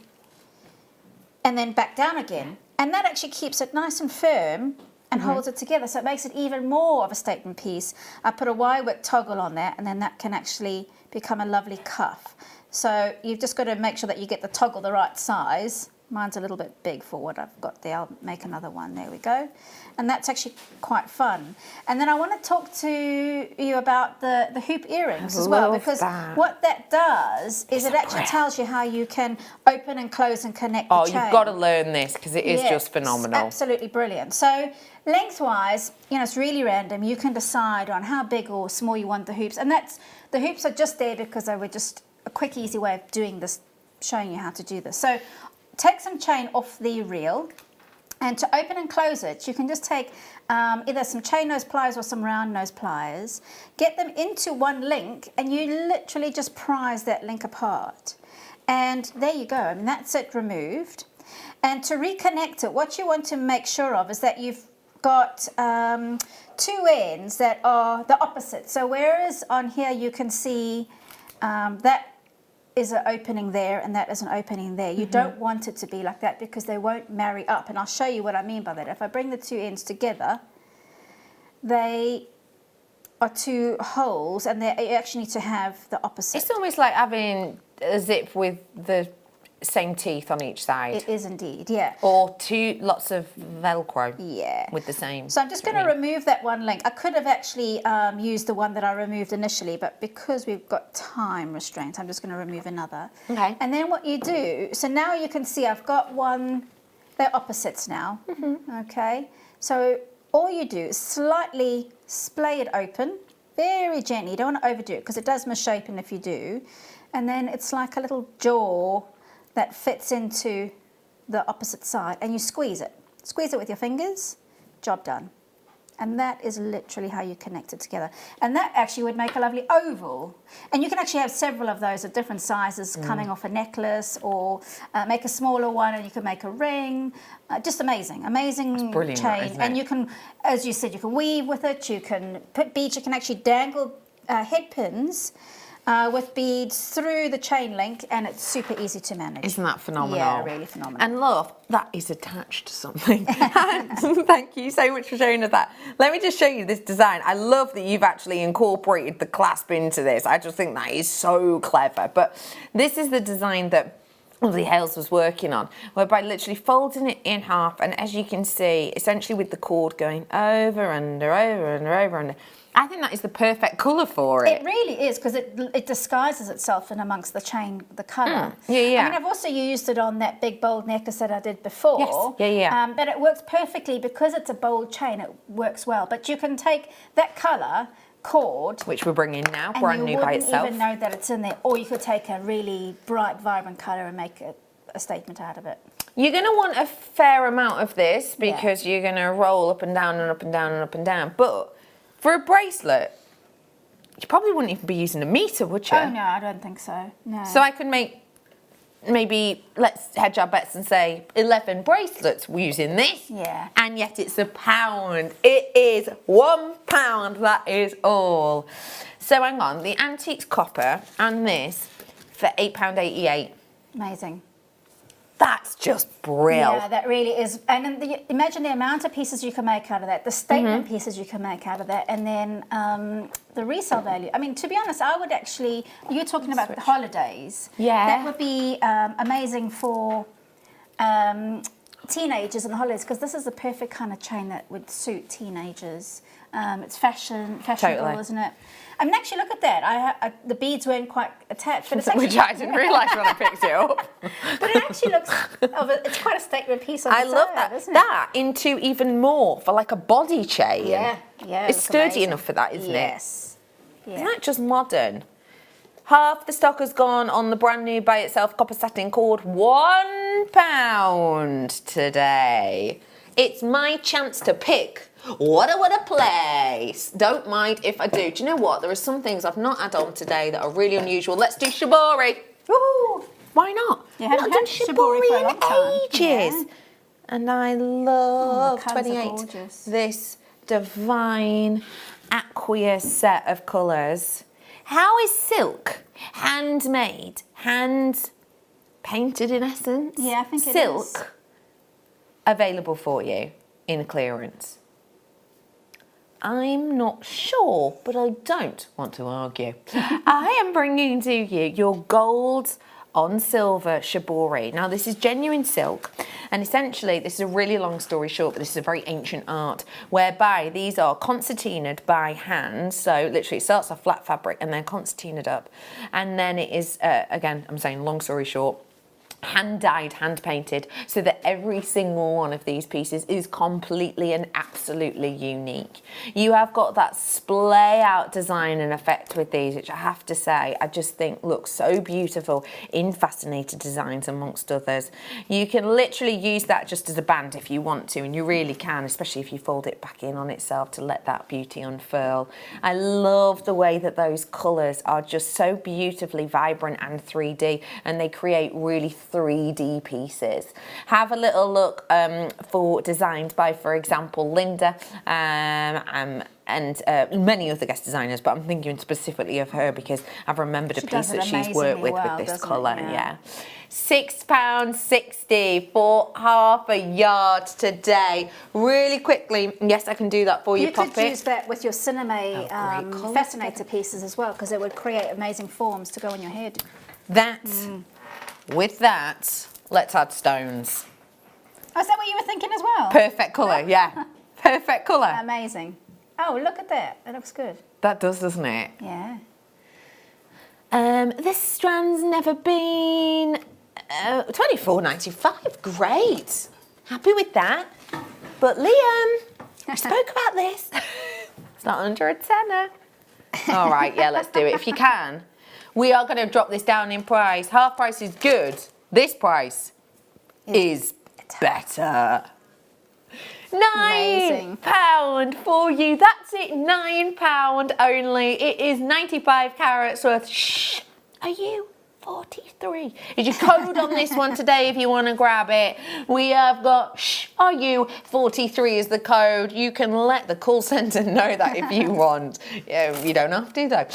and then back down again. And that actually keeps it nice and firm and holds it together, so it makes it even more of a statement piece. I put a Y-wick toggle on there, and then that can actually become a lovely cuff. So you've just got to make sure that you get the toggle the right size. Mine's a little bit big for what I've got there. I'll make another one. There we go. And that's actually quite fun. And then I want to talk to you about the hoop earrings as well, because what that does is it actually tells you how you can open and close and connect the chain. Oh, you've got to learn this because it is just phenomenal. Absolutely brilliant. So lengthwise, you know, it's really random. You can decide on how big or small you want the hoops. And the hoops are just there because they were just a quick, easy way of doing this, showing you how to do this. So take some chain off the reel, and to open and close it, you can just take either some chain nose pliers or some round nose pliers, get them into one link, and you literally just prise that link apart. And there you go. I mean, that's it removed. And to reconnect it, what you want to make sure of is that you've got two ends that are the opposite. So whereas on here you can see that is an opening there and that is an opening there. You don't want it to be like that because they won't marry up, and I'll show you what I mean by that. If I bring the two ends together, they are two holes and you actually need to have the opposite. It's almost like having a zip with the same teeth on each side. It is indeed, yeah. Or lots of Velcro. Yeah. With the same. So I'm just going to remove that one link. I could have actually used the one that I removed initially, but because we've got time restraints, I'm just going to remove another. Okay. And then what you do, so now you can see I've got one, they're opposites now. Okay. So all you do is slightly splay it open, very gently. You don't want to overdo it because it does misshapen if you do. And then it's like a little jaw that fits into the opposite side, and you squeeze it. Squeeze it with your fingers, job done. And that is literally how you connect it together. And that actually would make a lovely oval. And you can actually have several of those of different sizes coming off a necklace, or make a smaller one and you can make a ring. Just amazing, amazing chain. And you can, as you said, you can weave with it, you can put beads, you can actually dangle head pins with beads through the chain link, and it's super easy to manage. Isn't that phenomenal? Yeah, really phenomenal. And love, that is attached to something. Thank you so much for showing us that. Let me just show you this design. I love that you've actually incorporated the clasp into this. I just think that is so clever. But this is the design that Lovely Hales was working on, whereby literally folding it in half, and as you can see, essentially with the cord going over, under, over, under, over, under. I think that is the perfect colour for it. It really is, because it disguises itself in amongst the chain, the colour. Yeah. I mean, I've also used it on that big bold necklace that I did before. Yes. Yeah. But it works perfectly because it's a bold chain. It works well. But you can take that colour cord, which we're bringing now, brand new by itself. And you wouldn't even know that it's in there. Or you could take a really bright, vibrant colour and make a statement out of it. You're going to want a fair amount of this because you're going to roll up and down and up and down and up and down. But for a bracelet, you probably wouldn't even be using a metre, would you? Oh, no, I don't think so. No. So I could make, maybe, let's hedge our bets and say 11 bracelets using this. Yeah. And yet it's £1. It is £1. That is all. So hang on, the antiques copper and this for £8.88. Amazing. That's just brilliant. Yeah, that really is. And then imagine the amount of pieces you can make out of that, the statement pieces you can make out of that, and then the resale value. I mean, to be honest, I would actually, you're talking about the holidays. Yeah. That would be amazing for teenagers and holidays, because this is the perfect kind of chain that would suit teenagers. It's fashionable, Totally. isn't it? I mean, actually, look at that. The beads weren't quite attached, but it's actually, Which I didn't realise when I picked it up. but it actually looks. It's quite a statement piece. On I its love own, that. isn't it? That into even more for like a body chain. Yeah, yeah. It's looks sturdy amazing. enough for that, isn't it? Yes. Yeah. Isn't that just modern? Half the stock has gone on the brand new by itself copper satin cord. £1 today. It's my chance to pick what I want to place. Don't mind if I do. Do you know what? There are some things I've not had on today that are really unusual. Let's do shibori. Woo! Why not? You I've haven't not done had shibori for a long time. ages. Yeah. And I love the colours are 28. gorgeous. This divine aqueous set of colours. How is silk handmade, hand painted in essence? Yeah, I think it silk is. available for you in clearance? I'm not sure, but I don't want to argue. I am bringing to you your gold on silver shibori. Now this is genuine silk, and essentially this is a really long story short, but this is a very ancient art whereby these are concertinaed by hand. So literally it starts off flat fabric and then concertinaed up, and then it is again, I'm saying long story short, hand dyed, hand painted, so that every single one of these pieces is completely and absolutely unique. You have got that splay out design and effect with these, which I have to say, I just think looks so beautiful in fascinated designs amongst others. You can literally use that just as a band if you want to, and you really can, especially if you fold it back in on itself to let that beauty unfurl. I love the way that those colours are just so beautifully vibrant and 3D, and they create really 3D pieces. Have a little look for designs by, for example, Linda and many other guest designers, but I'm thinking specifically of her because I've remembered a piece that she's worked with this colour. Yeah. £6.60 for half a yard today. Really quickly, yes, I can do that for you. You Pop could it. use that with your cinema fascinator pieces as well, because it would create amazing forms to go on your head. With that, let's add stones. Oh, is that what you were thinking as well? Perfect colour, yeah. Perfect colour. Amazing. Oh, look at that. That looks good. That does, doesn't it? Yeah. This strand's never been £24.95. Great. Happy with that. But Liam, we spoke about this. It's not under a tenner. All right, yeah, let's do it. If you can. We are going to drop this down in price. Half price is good. This price is better. £9 for you. That's it. £9 only. It is 95 carats worth. Shh. Are you 43? Is your code on this one today if you want to grab it? We have got, shh, are you 43 is the code. You can let the call centre know that if you want. You don't have to though.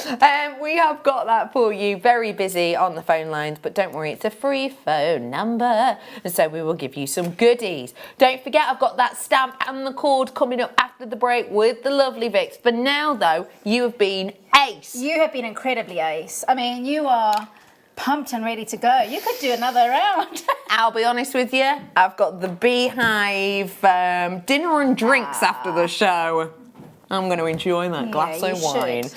We have got that for you. Very busy on the phone lines, but don't worry, it's a free phone number. And so we will give you some goodies. Don't forget, I've got that stamp and the cord coming up after the break with the lovely Vicks. For now though, you have been ace. You have been incredibly ace. I mean, you are pumped and ready to go. You could do another round. I'll be honest with you, I've got the Beehive dinner and drinks after the show. I'm going to enjoy that glass of wine.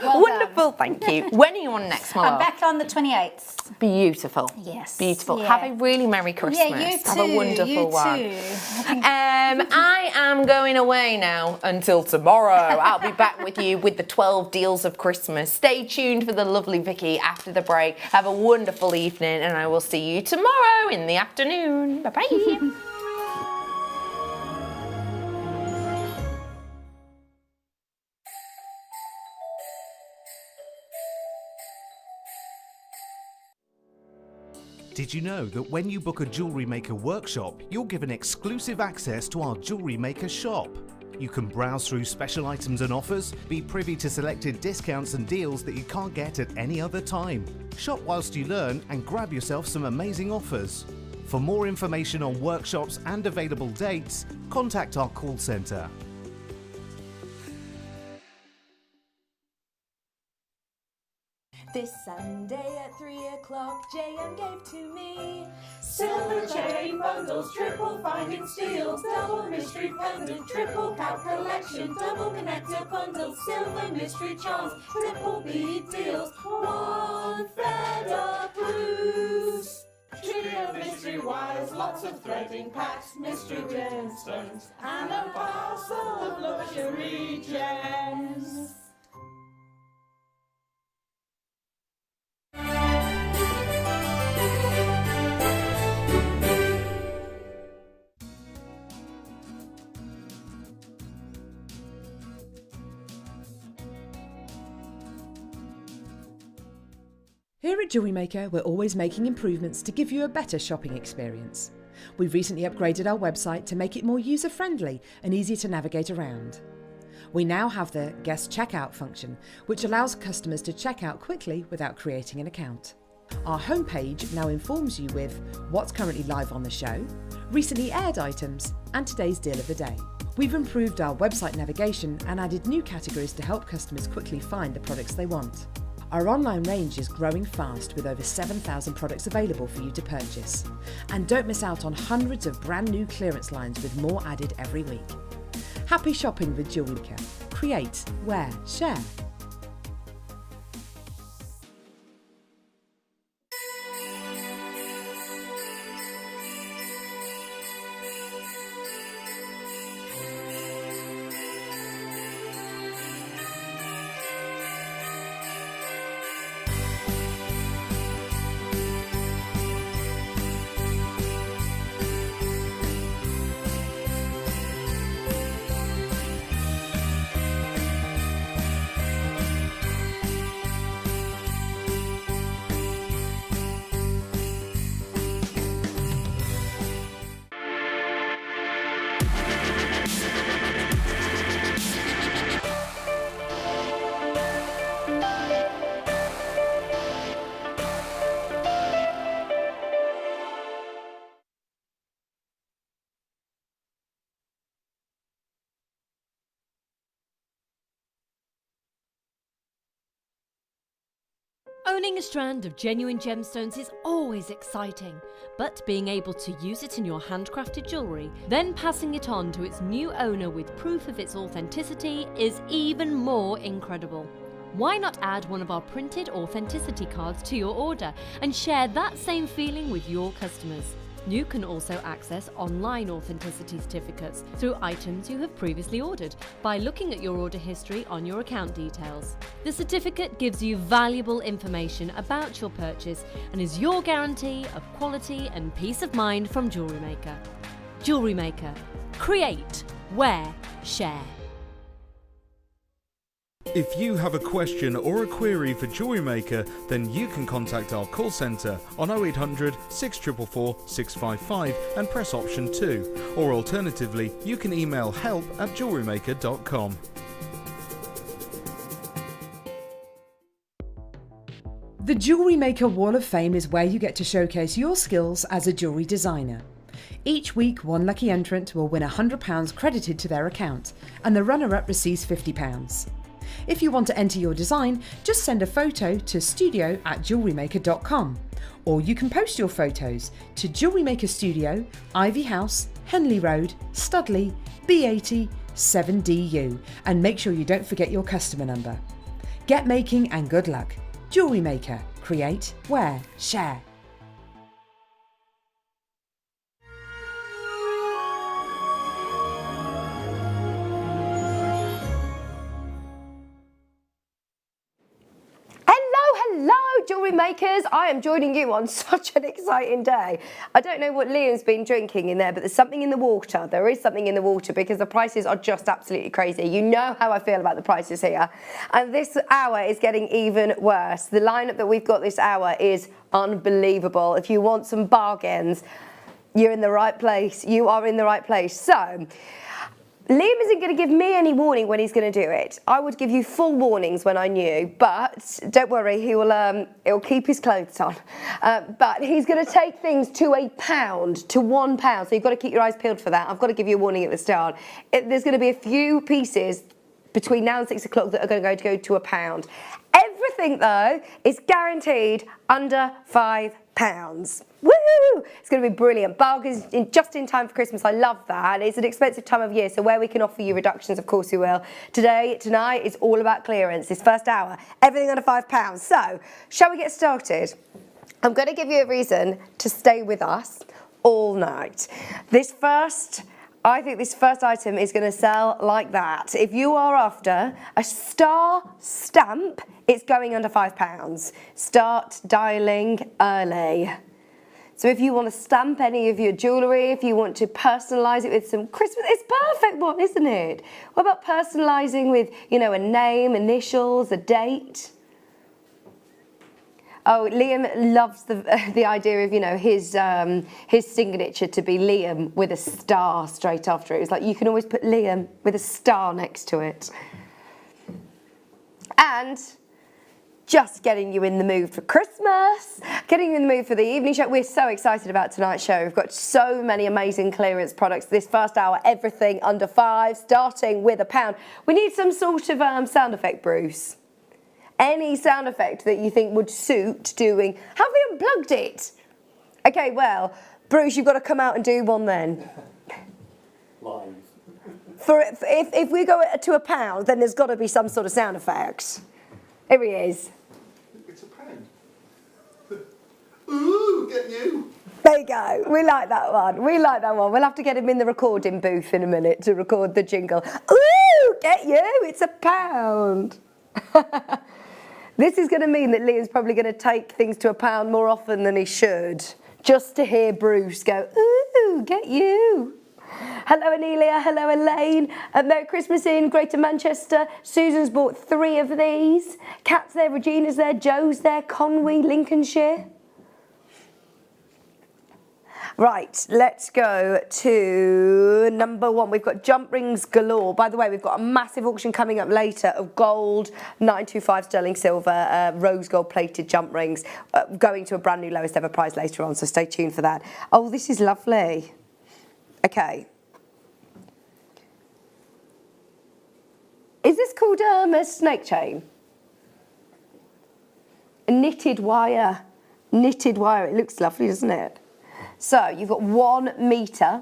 Well wonderful, thank you. When are you on next, my love? I'm back on the 28th. Beautiful. Yes. Beautiful. Yeah. Have a really Merry Christmas. Yeah, you too. Have a wonderful one. You too. I am going away now until tomorrow. I'll be back with you with the 12 deals of Christmas. Stay tuned for the lovely Vicky after the break. Have a wonderful evening, and I will see you tomorrow in the afternoon. Bye-bye. Did you know that when you book a Jewellery Maker workshop, you're given exclusive access to our Jewellery Maker shop? You can browse through special items and offers, be privy to selected discounts and deals that you can't get at any other time. Shop whilst you learn and grab yourself some amazing offers. For more information on workshops and available dates, contact our call centre. This Sunday at 3 o'clock, JM gave to me Silver chain bundles, triple finding steals, double mystery pendant, triple cap collection, double connector bundles, silver mystery charms, triple bead deals, one fed up Bruce. Trio mystery wires, lots of threading packs, mystery gemstones, and a parcel of luxury gems. Here at Jewellery Maker, we're always making improvements to give you a better shopping experience. We've recently upgraded our website to make it more user-friendly and easy to navigate around. We now have the guest checkout function, which allows customers to check out quickly without creating an account. Our homepage now informs you with what's currently live on the show, recently aired items, and today's deal of the day. We've improved our website navigation and added new categories to help customers quickly find the products they want. Our online range is growing fast with over 7,000 products available for you to purchase. And don't miss out on hundreds of brand new clearance lines with more added every week. Happy shopping with Jewellery Maker. Create, wear, share. Owning a strand of genuine gemstones is always exciting, but being able to use it in your handcrafted jewellery, then passing it on to its new owner with proof of its authenticity is even more incredible. Why not add one of our printed authenticity cards to your order and share that same feeling with your customers? You can also access online authenticity certificates through items you have previously ordered by looking at your order history on your account details. The certificate gives you valuable information about your purchase and is your guarantee of quality and peace of mind from Jewellery Maker. Jewellery Maker. Create, wear, share. If you have a question or a query for Jewellery Maker, then you can contact our call centre on 0800 644 655 and press option 2, or alternatively you can email help@jewellerymaker.com. The Jewellery Maker Wall of Fame is where you get to showcase your skills as a jewellery designer. Each week, one lucky entrant will win £100 credited to their account, and the runner-up receives £50. If you want to enter your design, just send a photo to studio@jewellerymaker.com, or you can post your photos to Jewellery Maker Studio, Ivy House, Henley Road, Studley, B80 7DU, and make sure you don't forget your customer number. Get making and good luck. Jewellery Maker. Create, wear, share. Hello, Jewellery Makers. I am joining you on such an exciting day. I don't know what Liam's been drinking in there, but there's something in the water. There is something in the water because the prices are just absolutely crazy. You know how I feel about the prices here. And this hour is getting even worse. The lineup that we've got this hour is unbelievable. If you want some bargains, you're in the right place. You are in the right place. So, Liam isn't going to give me any warning when he's going to do it. I would give you full warnings when I knew, but don't worry, he'll keep his clothes on. But he's going to take things to £1, to £1. So you've got to keep your eyes peeled for that. I've got to give you a warning at the start. There's going to be a few pieces between now and 6 o'clock that are going to go to £1. Everything, though, is guaranteed under £5. Woo! It's going to be brilliant. Bargains just in time for Christmas. I love that. It's an expensive time of year, so where we can offer you reductions, of course we will. Tonight is all about clearance. This first hour, everything under £5. So, shall we get started? I'm going to give you a reason to stay with us all night. I think this first item is going to sell like that. If you are after a star stamp, it's going under £5. Start dialing early. So if you want to stamp any of your jewellery, if you want to personalise it with some Christmas, it's a perfect one, isn't it? What about personalising with, you know, a name, initials, a date? Oh, Liam loves the idea of, you know, his signature to be Liam with a star straight after it. It's like you can always put Liam with a star next to it. And just getting you in the mood for Christmas, getting you in the mood for the evening show. We're so excited about tonight's show. We've got so many amazing clearance products. This first hour, everything under £5, starting with £1. We need some sort of sound effect, Bruce. Any sound effect that you think would suit doing. Have they unplugged it? Okay, well, Bruce, you've got to come out and do one then. Live. If we go to £1, then there's got to be some sort of sound effect. Here he is. It's a pen. Ooh, get you. There you go. We like that one. We like that one. We'll have to get him in the recording booth in a minute to record the jingle. Ooh, get you. It's £1. This is going to mean that Liam's probably going to take things to £1 more often than he should, just to hear Bruce go, ooh, get you. Hello, Anelia. Hello, Elaine. Merry Christmas in Greater Manchester. Susan's bought 3 of these. Kat's there, Regina's there, Joe's there, Conwy, Lincolnshire. Right, let's go to number 1. We've got jump rings galore. By the way, we've got a massive auction coming up later of gold, 925 sterling silver, rose gold plated jump rings, going to a brand new lowest ever price later on, so stay tuned for that. Oh, this is lovely. Okay. Is this called a snake chain? A knitted wire. Knitted wire. It looks lovely, doesn't it? So you've got 1 metre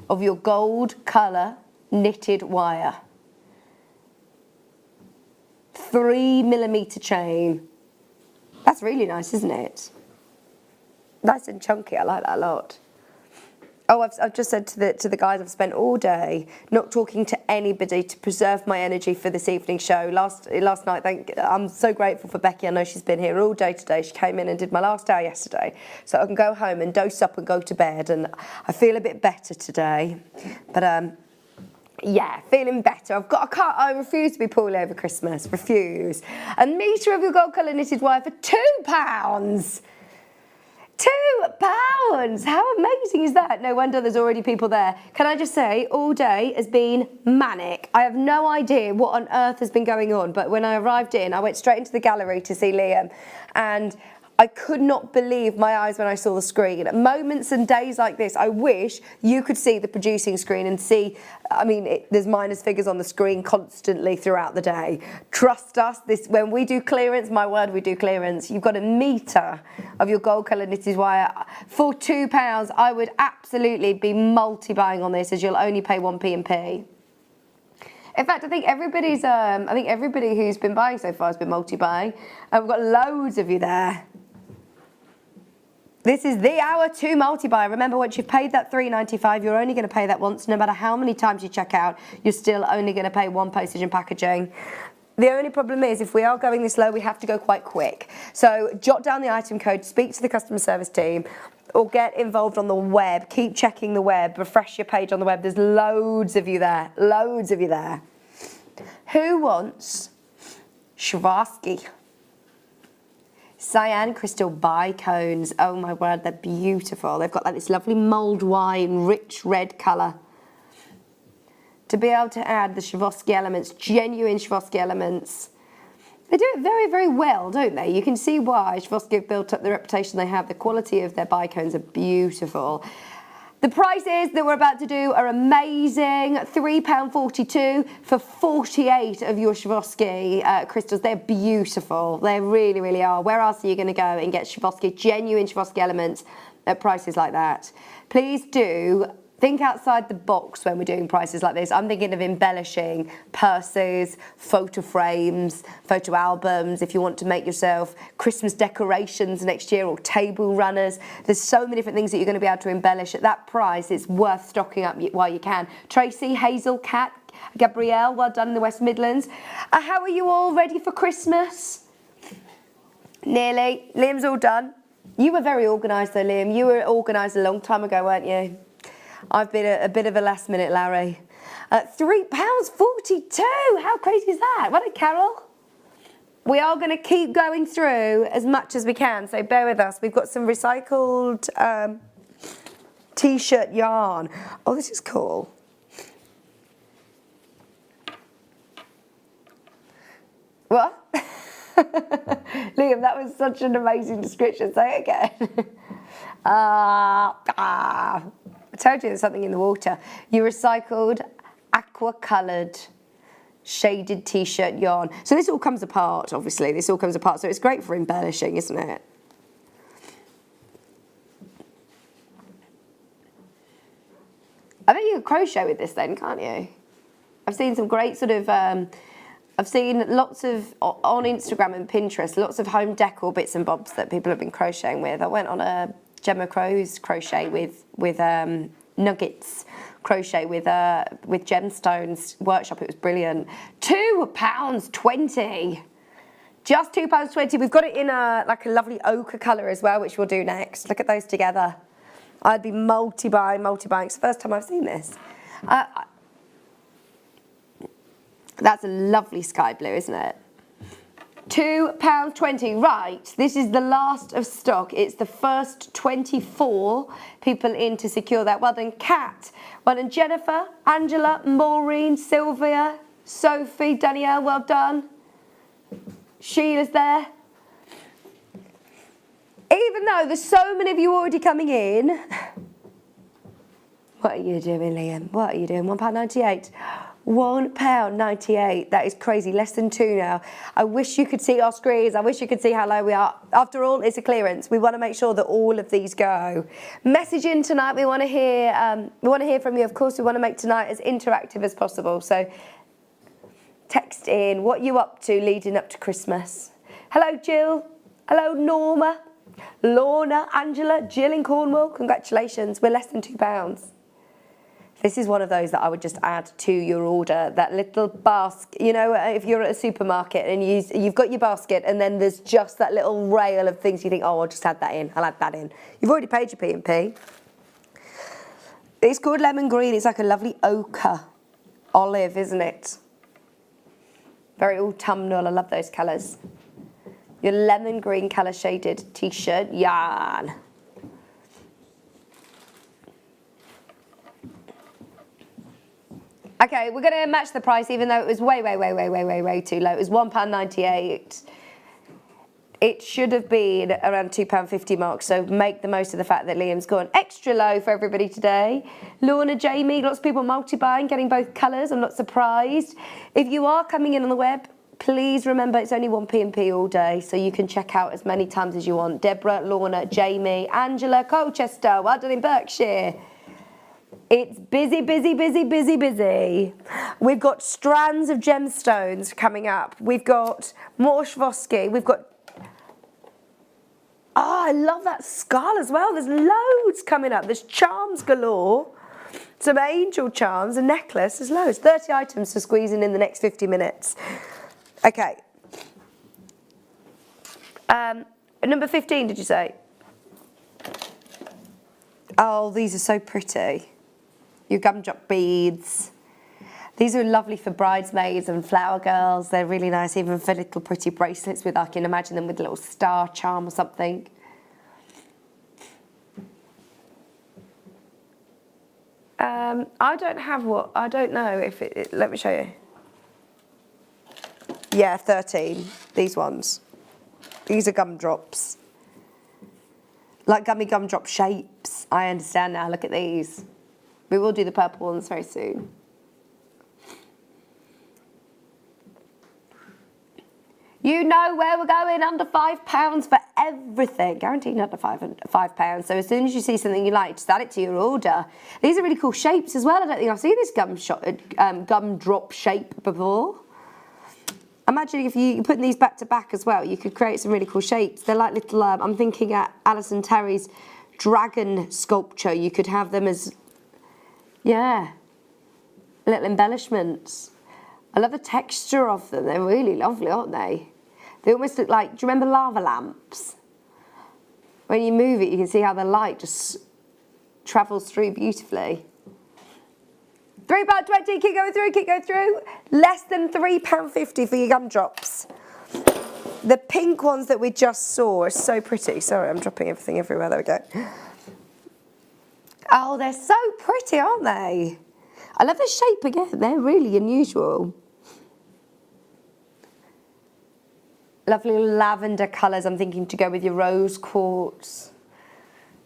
of your gold colour knitted wire. 3mm chain. That's really nice, isn't it? Nice and chunky. I like that a lot. Oh, I've just said to the guys, I've spent all day not talking to anybody to preserve my energy for this evening show. Last night, I'm so grateful for Becky. I know she's been here all day today. She came in and did my last hour yesterday, so I can go home and dose up and go to bed. And I feel a bit better today, but yeah, feeling better. I refuse to be poorly over Christmas. Refuse. A metre of your gold colour knitted wire for £2. £2! How amazing is that? No wonder there's already people there. Can I just say, all day has been manic. I have no idea what on earth has been going on, but when I arrived in, I went straight into the gallery to see Liam, and I could not believe my eyes when I saw the screen. At moments and days like this, I wish you could see the producing screen and see, I mean, there's minus figures on the screen constantly throughout the day. Trust us, when we do clearance, my word, we do clearance. You've got a metre of your gold colour knitted wire for £2. I would absolutely be multi-buying on this, as you'll only pay 1p&p. In fact, I think everybody who's been buying so far has been multi-buying, and we've got loads of you there. This is the hour to multi-buy. Remember, once you've paid that $3.95, you're only going to pay that once. No matter how many times you check out, you're still only going to pay 1 postage and packaging. The only problem is, if we are going this low, we have to go quite quick. So jot down the item code, speak to the customer service team, or get involved on the web. Keep checking the web, refresh your page on the web. There's loads of you there, loads of you there. Who wants Swarovski cyan crystal bicones? Oh my word, they're beautiful. They've got like this lovely mulled wine, rich red colour. To be able to add the Swarovski elements, genuine Swarovski elements. They do it very, very well, don't they? You can see why Swarovski have built up the reputation they have. The quality of their bicones are beautiful. The prices that we're about to do are amazing. £3.42 for 48 of your Swarovski crystals. They're beautiful. They really, really are. Where else are you going to go and get Swarovski, genuine Swarovski elements at prices like that? Please do think outside the box when we're doing prices like this. I'm thinking of embellishing purses, photo frames, photo albums, if you want to make yourself Christmas decorations next year, or table runners. There's so many different things that you're going to be able to embellish. At that price, it's worth stocking up while you can. Tracy, Hazel, Kat, Gabrielle, well done in the West Midlands. How are you all ready for Christmas? Nearly. Liam's all done. You were very organised though, Liam. You were organised a long time ago, weren't you? I've been a bit of a last minute Larry. £3.42. How crazy is that? What a Carol. We are going to keep going through as much as we can, so bear with us. We've got some recycled t-shirt yarn. Oh, this is cool. What? Liam, that was such an amazing description. Say it again. I told you there's something in the water. You recycled aqua-coloured shaded t-shirt yarn. So this all comes apart, obviously. This all comes apart. So it's great for embellishing, isn't it? I bet you can crochet with this then, can't you? I've seen some great sort of... I've seen lots of, on Instagram and Pinterest, lots of home decor bits and bobs that people have been crocheting with. I went on a Gemma Crow's crochet with nuggets crochet with gemstones workshop. It was brilliant. £2.20. Just £2.20. We've got it in like a lovely ochre colour as well, which we'll do next. Look at those together. I'd be multi-buying. It's the first time I've seen this. That's a lovely sky blue, isn't it? £2.20. Right, this is the last of stock. It's the first 24 people in to secure that. Well done, Kat. Well done, Jennifer, Angela, Maureen, Sylvia, Sophie, Danielle, well done. Sheila's there. Even though there's so many of you already coming in. What are you doing, Liam? What are you doing? £1.98. £1.98. That is crazy. Less than two now. I wish you could see our screens. I wish you could see how low we are. After all, it's a clearance. We want to make sure that all of these go. Message in tonight. We want to hear. From you. Of course, we want to make tonight as interactive as possible. So, text in what you up to leading up to Christmas. Hello, Jill. Hello, Norma, Lorna, Angela, Jill in Cornwall. Congratulations. We're less than £2. This is one of those that I would just add to your order, that little basket. You know, if you're at a supermarket and you've got your basket and then there's just that little rail of things you think, oh, I'll just add that in, I'll add that in. You've already paid your P&P. It's called lemon green. It's like a lovely ochre olive, isn't it? Very autumnal. I love those colours. Your lemon green colour shaded t-shirt yarn. Okay, we're going to match the price, even though it was way too low. It was £1.98. It should have been around £2.50 mark, so make the most of the fact that Liam's gone extra low for everybody today. Lorna, Jamie, lots of people multi-buying, getting both colours. I'm not surprised. If you are coming in on the web, please remember it's only one P&P all day, so you can check out as many times as you want. Deborah, Lorna, Jamie, Angela, Colchester, well done in Berkshire. It's busy. We've got strands of gemstones coming up. We've got more Swarovski. We've got... Oh, I love that skull as well. There's loads coming up. There's charms galore. Some angel charms, a necklace. There's loads. 30 items to squeeze in the next 50 minutes. Okay. Number 15, did you say? Oh, these are so pretty. Your gumdrop beads. These are lovely for bridesmaids and flower girls. They're really nice, even for little pretty bracelets with, I can imagine them with a little star charm or something. I don't know if let me show you. Yeah, 13, these ones. These are gumdrops. Like gummy gumdrop shapes. I understand now. Look at these. We will do the purple ones very soon. You know where we're going, under £5 for everything. Guaranteed under £5. So as soon as you see something you like, just add it to your order. These are really cool shapes as well. I don't think I've seen this gumdrop shape before. Imagine if you put these back to back as well, you could create some really cool shapes. They're like little, I'm thinking at Alison Terry's dragon sculpture. You could have them as, yeah, little embellishments. I love the texture of them. They're really lovely, aren't they? They almost look like, do you remember lava lamps? When you move it, you can see how the light just travels through beautifully. £3.20, keep going through, keep going through. Less than £3.50 for your gumdrops. The pink ones that we just saw are so pretty. Sorry, I'm dropping everything everywhere. There we go. Oh, they're so pretty, aren't they? I love the shape again. They're really unusual. Lovely lavender colours. I'm thinking to go with your rose quartz,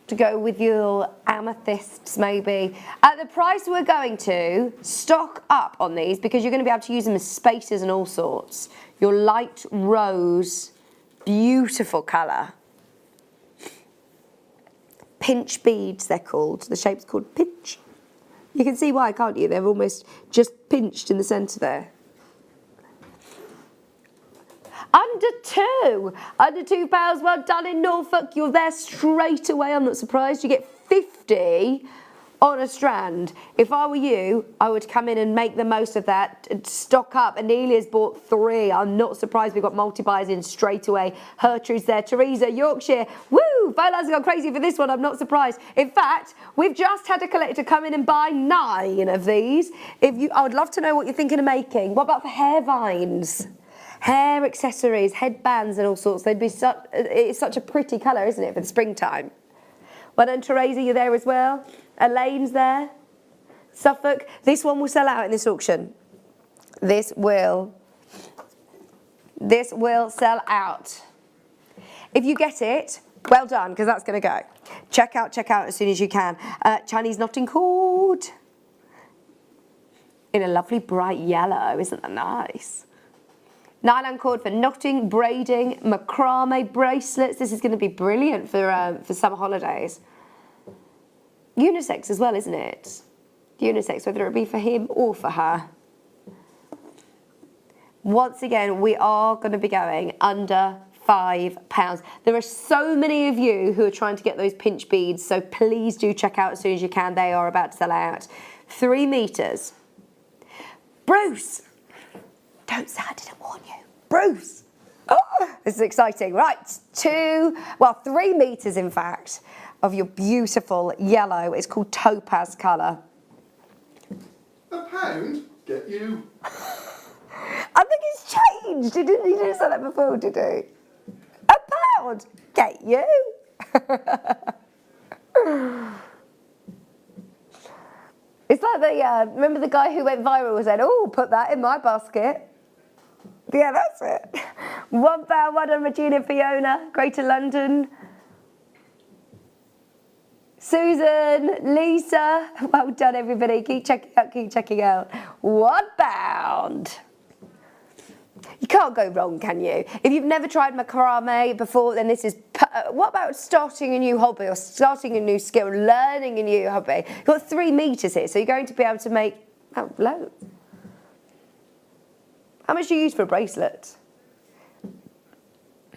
to go with your amethysts maybe. At the price we're going to, stock up on these because you're going to be able to use them as spacers and all sorts. Your light rose, beautiful colour. Pinch beads, they're called. The shape's called pinch. You can see why, can't you? They're almost just pinched in the centre there. Under £2, well done in Norfolk. You're there straight away. I'm not surprised. You get 50 on a strand. If I were you, I would come in and make the most of that, stock up. Anelia's bought 3. I'm not surprised we've got multi-buys in straight away. Gertrude's there. Teresa, Yorkshire. Woo! Bolas have gone crazy for this one. I'm not surprised. In fact, we've just had a collector come in and buy 9 of these. I would love to know what you're thinking of making. What about for hair vines? Hair accessories, headbands and all sorts. It's such a pretty colour, isn't it, for the springtime? Well done, Teresa, you're there as well. Elaine's there. Suffolk. This one will sell out in this auction. This will sell out. If you get it, well done, because that's going to go. Check out as soon as you can. Chinese knotting cord. In a lovely bright yellow, isn't that nice? Nylon cord for knotting, braiding, macrame bracelets. This is going to be brilliant for summer holidays. Unisex as well, isn't it? Unisex, whether it be for him or for her. Once again, we are going to be going under £5. There are so many of you who are trying to get those pinch beads, so please do check out as soon as you can. They are about to sell out. 3 metres. Bruce! Don't say I didn't warn you. Bruce! Oh, this is exciting. Right, 3 metres in fact, of your beautiful yellow. It's called topaz colour. £1? Get you. I think it's changed. He didn't say that before, did he? £1? Get you. It's like remember the guy who went viral and said, oh, put that in my basket. Yeah, that's it. £1, well done, Regina, Fiona, Greater London. Susan, Lisa, well done, everybody. Keep checking out. £1. You can't go wrong, can you? If you've never tried macrame before, then this is... what about starting a new hobby or starting a new skill, learning a new hobby? You've got 3 metres here, so you're going to be able to make... Oh, loads. How much do you use for a bracelet?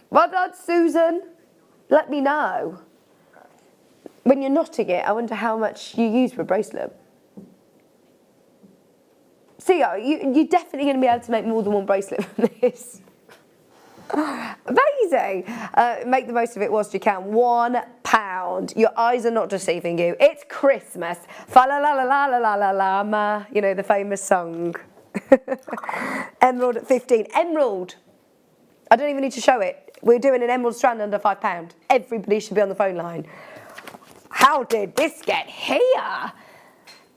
Well done, Susan. Let me know. When you're knotting it, I wonder how much you use for a bracelet. See, you're definitely going to be able to make more than 1 bracelet from this. Amazing. Make the most of it whilst you can. £1. Your eyes are not deceiving you. It's Christmas. Fa la la la la la la la la ma. You know, the famous song. Emerald at 15. Emerald. I don't even need to show it. We're doing an emerald strand under £5. Everybody should be on the phone line. How did this get here?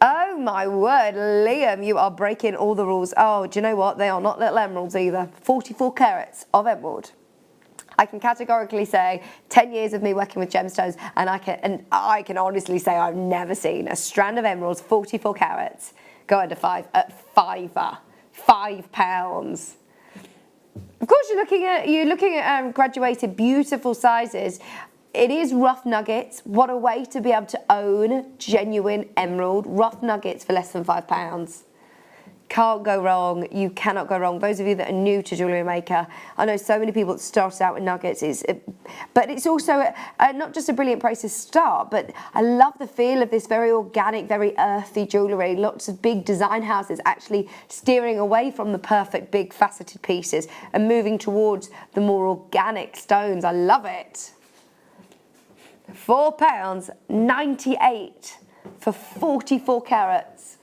Oh my word, Liam, you are breaking all the rules. Oh, do you know what? They are not little emeralds either. 44 carats of emerald. I can categorically say 10 years of me working with gemstones, and I can honestly say I've never seen a strand of emeralds, 44 carats, go under five at £5. Of course, you're looking at graduated, beautiful sizes. It is rough nuggets. What a way to be able to own genuine emerald rough nuggets for less than £5. Can't go wrong. You cannot go wrong. Those of you that are new to Jewellery Maker, I know so many people that started out with nuggets. But it's also not just a brilliant place to start, but I love the feel of this very organic, very earthy jewellery. Lots of big design houses actually steering away from the perfect big faceted pieces and moving towards the more organic stones. I love it. £4.98 for 44 carats.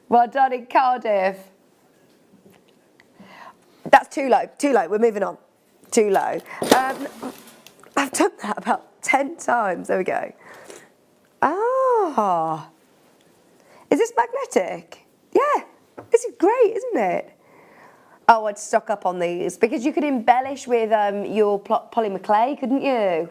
Well done in Cardiff. That's too low, we're moving on. Too low. I've done that about 10 times, there we go. Ah, is this magnetic? Yeah, this is great, isn't it? Oh, I'd stock up on these because you could embellish with your polymer clay, couldn't you?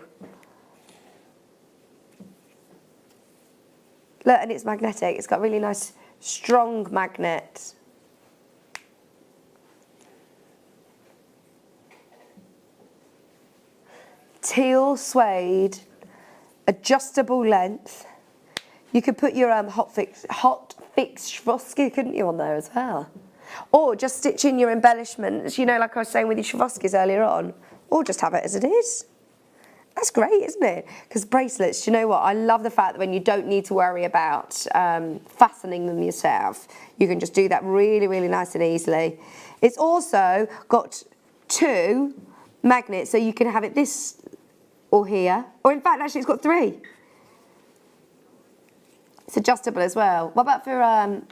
Look, and it's magnetic. It's got a really nice, strong magnet. Teal suede, adjustable length. You could put your hot fix Swarovski, couldn't you, on there as well? Or just stitch in your embellishments, you know, like I was saying with your Swarovskis earlier on. Or just have it as it is. That's great, isn't it? Because bracelets, do you know what? I love the fact that when you don't need to worry about fastening them yourself, you can just do that really, really nice and easily. It's also got 2 magnets, so you can have it this or here. Or in fact, actually, it's got 3. It's adjustable as well. What about for...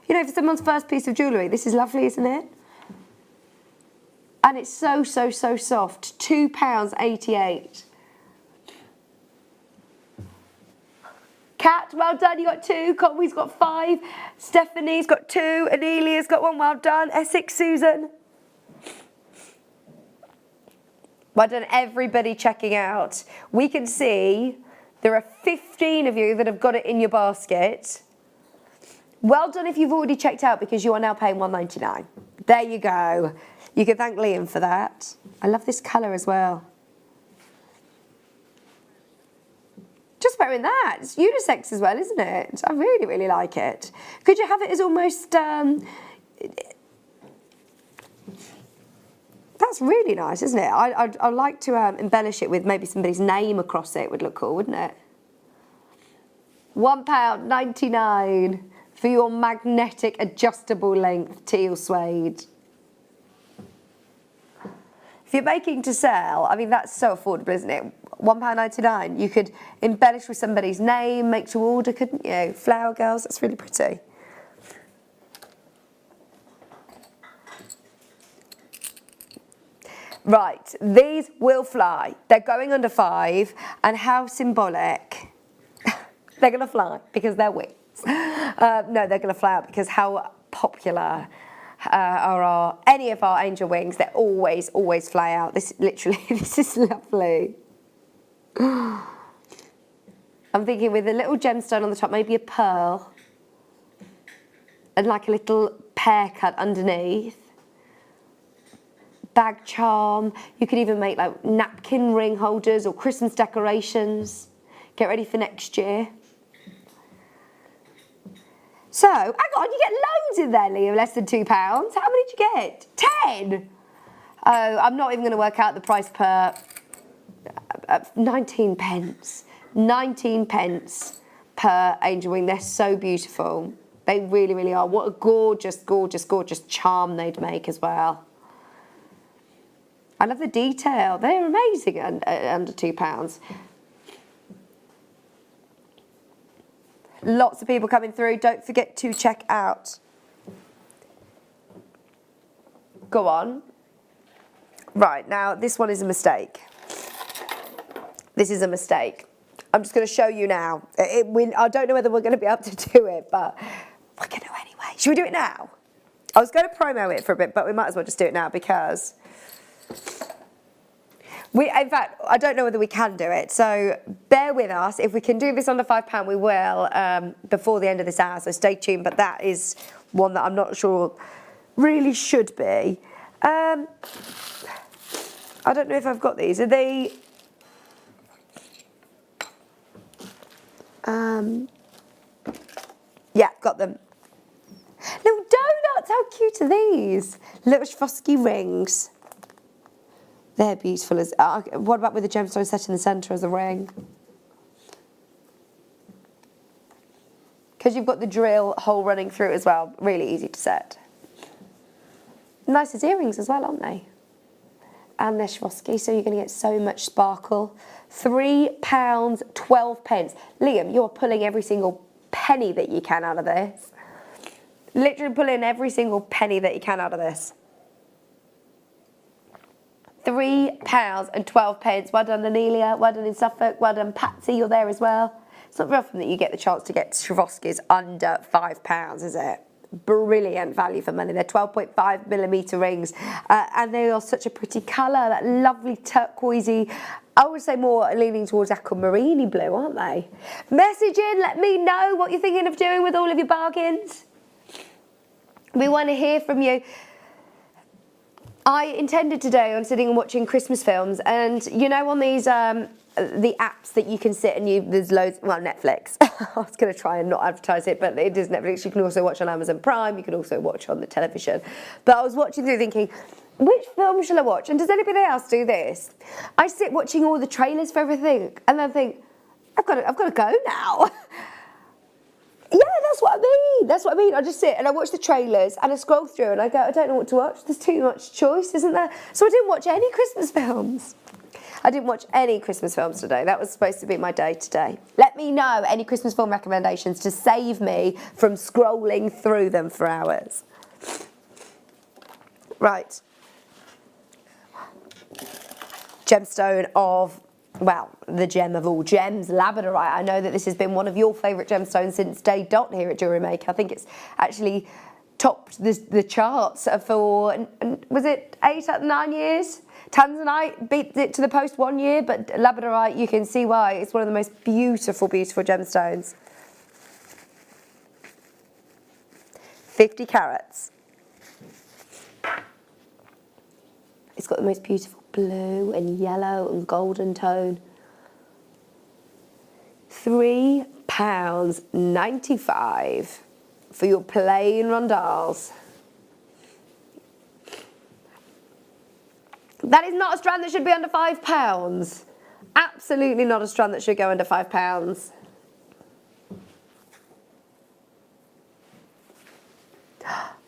you know, for someone's first piece of jewellery, this is lovely, isn't it? And it's so, so, so soft. £2.88. Kat, well done, you got 2. Conway's got 5. Stephanie's got 2. Anelia's got 1, well done. Essex Susan. Well done, everybody checking out. We can see there are 15 of you that have got it in your basket. Well done if you've already checked out because you are now paying £1.99. There you go. You can thank Liam for that. I love this colour as well. Just wearing that. It's unisex as well, isn't it? I really, really like it. Could you have it as almost... that's really nice, isn't it? I'd like to embellish it with maybe somebody's name across it. Would look cool, wouldn't it? £1.99. For your magnetic adjustable length teal suede. If you're making to sell, I mean, that's so affordable, isn't it? £1.99. You could embellish with somebody's name, make to order, couldn't you? Flower girls, that's really pretty. Right, these will fly. They're going under 5, and how symbolic. They're going to fly because they're wings. No, they're going to fly out because how popular are any of our angel wings. They always, always fly out. This literally, this is lovely. I'm thinking with a little gemstone on the top, maybe a pearl, and like a little pear cut underneath. Bag charm. You could even make like napkin ring holders or Christmas decorations. Get ready for next year. So, hang on, you get loads in there, Liam, less than £2. How many did you get? 10? Oh, I'm not even going to work out the price per... 19 pence. 19 pence per angel wing. They're so beautiful. They really, really are. What a gorgeous, gorgeous, gorgeous charm they'd make as well. I love the detail. They're amazing under £2. Lots of people coming through. Don't forget to check out. Go on. Right, now this one is a mistake. This is a mistake. I'm just going to show you now. I don't know whether we're going to be able to do it, but we're going to anyway. Should we do it now? I was going to promo it for a bit, but we might as well just do it now because in fact, I don't know whether we can do it, so bear with us. If we can do this under £5, we will before the end of this hour, so stay tuned, but that is one that I'm not sure really should be. I don't know if I've got these. Are they... yeah, got them. Little donuts, how cute are these? Little Swarovski rings. They're beautiful. What about with the gemstone set in the centre as a ring? Because you've got the drill hole running through as well. Really easy to set. Nice as earrings as well, aren't they? And they're Swarovski, so you're going to get so much sparkle. £3.12. Liam, you're pulling every single penny that you can out of this. Literally pulling every single penny that you can out of this. £3.12. Well done, Anelia. Well done in Suffolk. Well done, Patsy. You're there as well. It's not very often that you get the chance to get Swarovskis under £5, is it? Brilliant value for money. They're 12.5mm rings, and they are such a pretty colour. That lovely turquoisey. I would say more leaning towards aquamarine blue, aren't they? Message in. Let me know what you're thinking of doing with all of your bargains. We want to hear from you. I intended today on sitting and watching Christmas films, and you know, on these the apps that you can sit and there's loads. Well, Netflix. I was going to try and not advertise it, but it is Netflix. You can also watch on Amazon Prime. You can also watch on the television. But I was watching through thinking, which film shall I watch? And does anybody else do this? I sit watching all the trailers for everything, and then think, I've got to go now. Yeah, that's what I mean. That's what I mean. I just sit and I watch the trailers and I scroll through and I go, I don't know what to watch. There's too much choice, isn't there? So I didn't watch any Christmas films. I didn't watch any Christmas films today. That was supposed to be my day today. Let me know any Christmas film recommendations to save me from scrolling through them for hours. Right. Gemstone of... well, the gem of all gems, labradorite. I know that this has been one of your favourite gemstones since day dot here at Jewellery Maker. I think it's actually topped the charts for, was it 8 out of 9 years? Tanzanite beat it to the post 1 year, but labradorite, you can see why. It's one of the most beautiful, beautiful gemstones. 50 carats. It's got the most beautiful blue and yellow and golden tone. £3.95 for your plain rondelles. That is not a strand that should be under £5. Absolutely not a strand that should go under £5.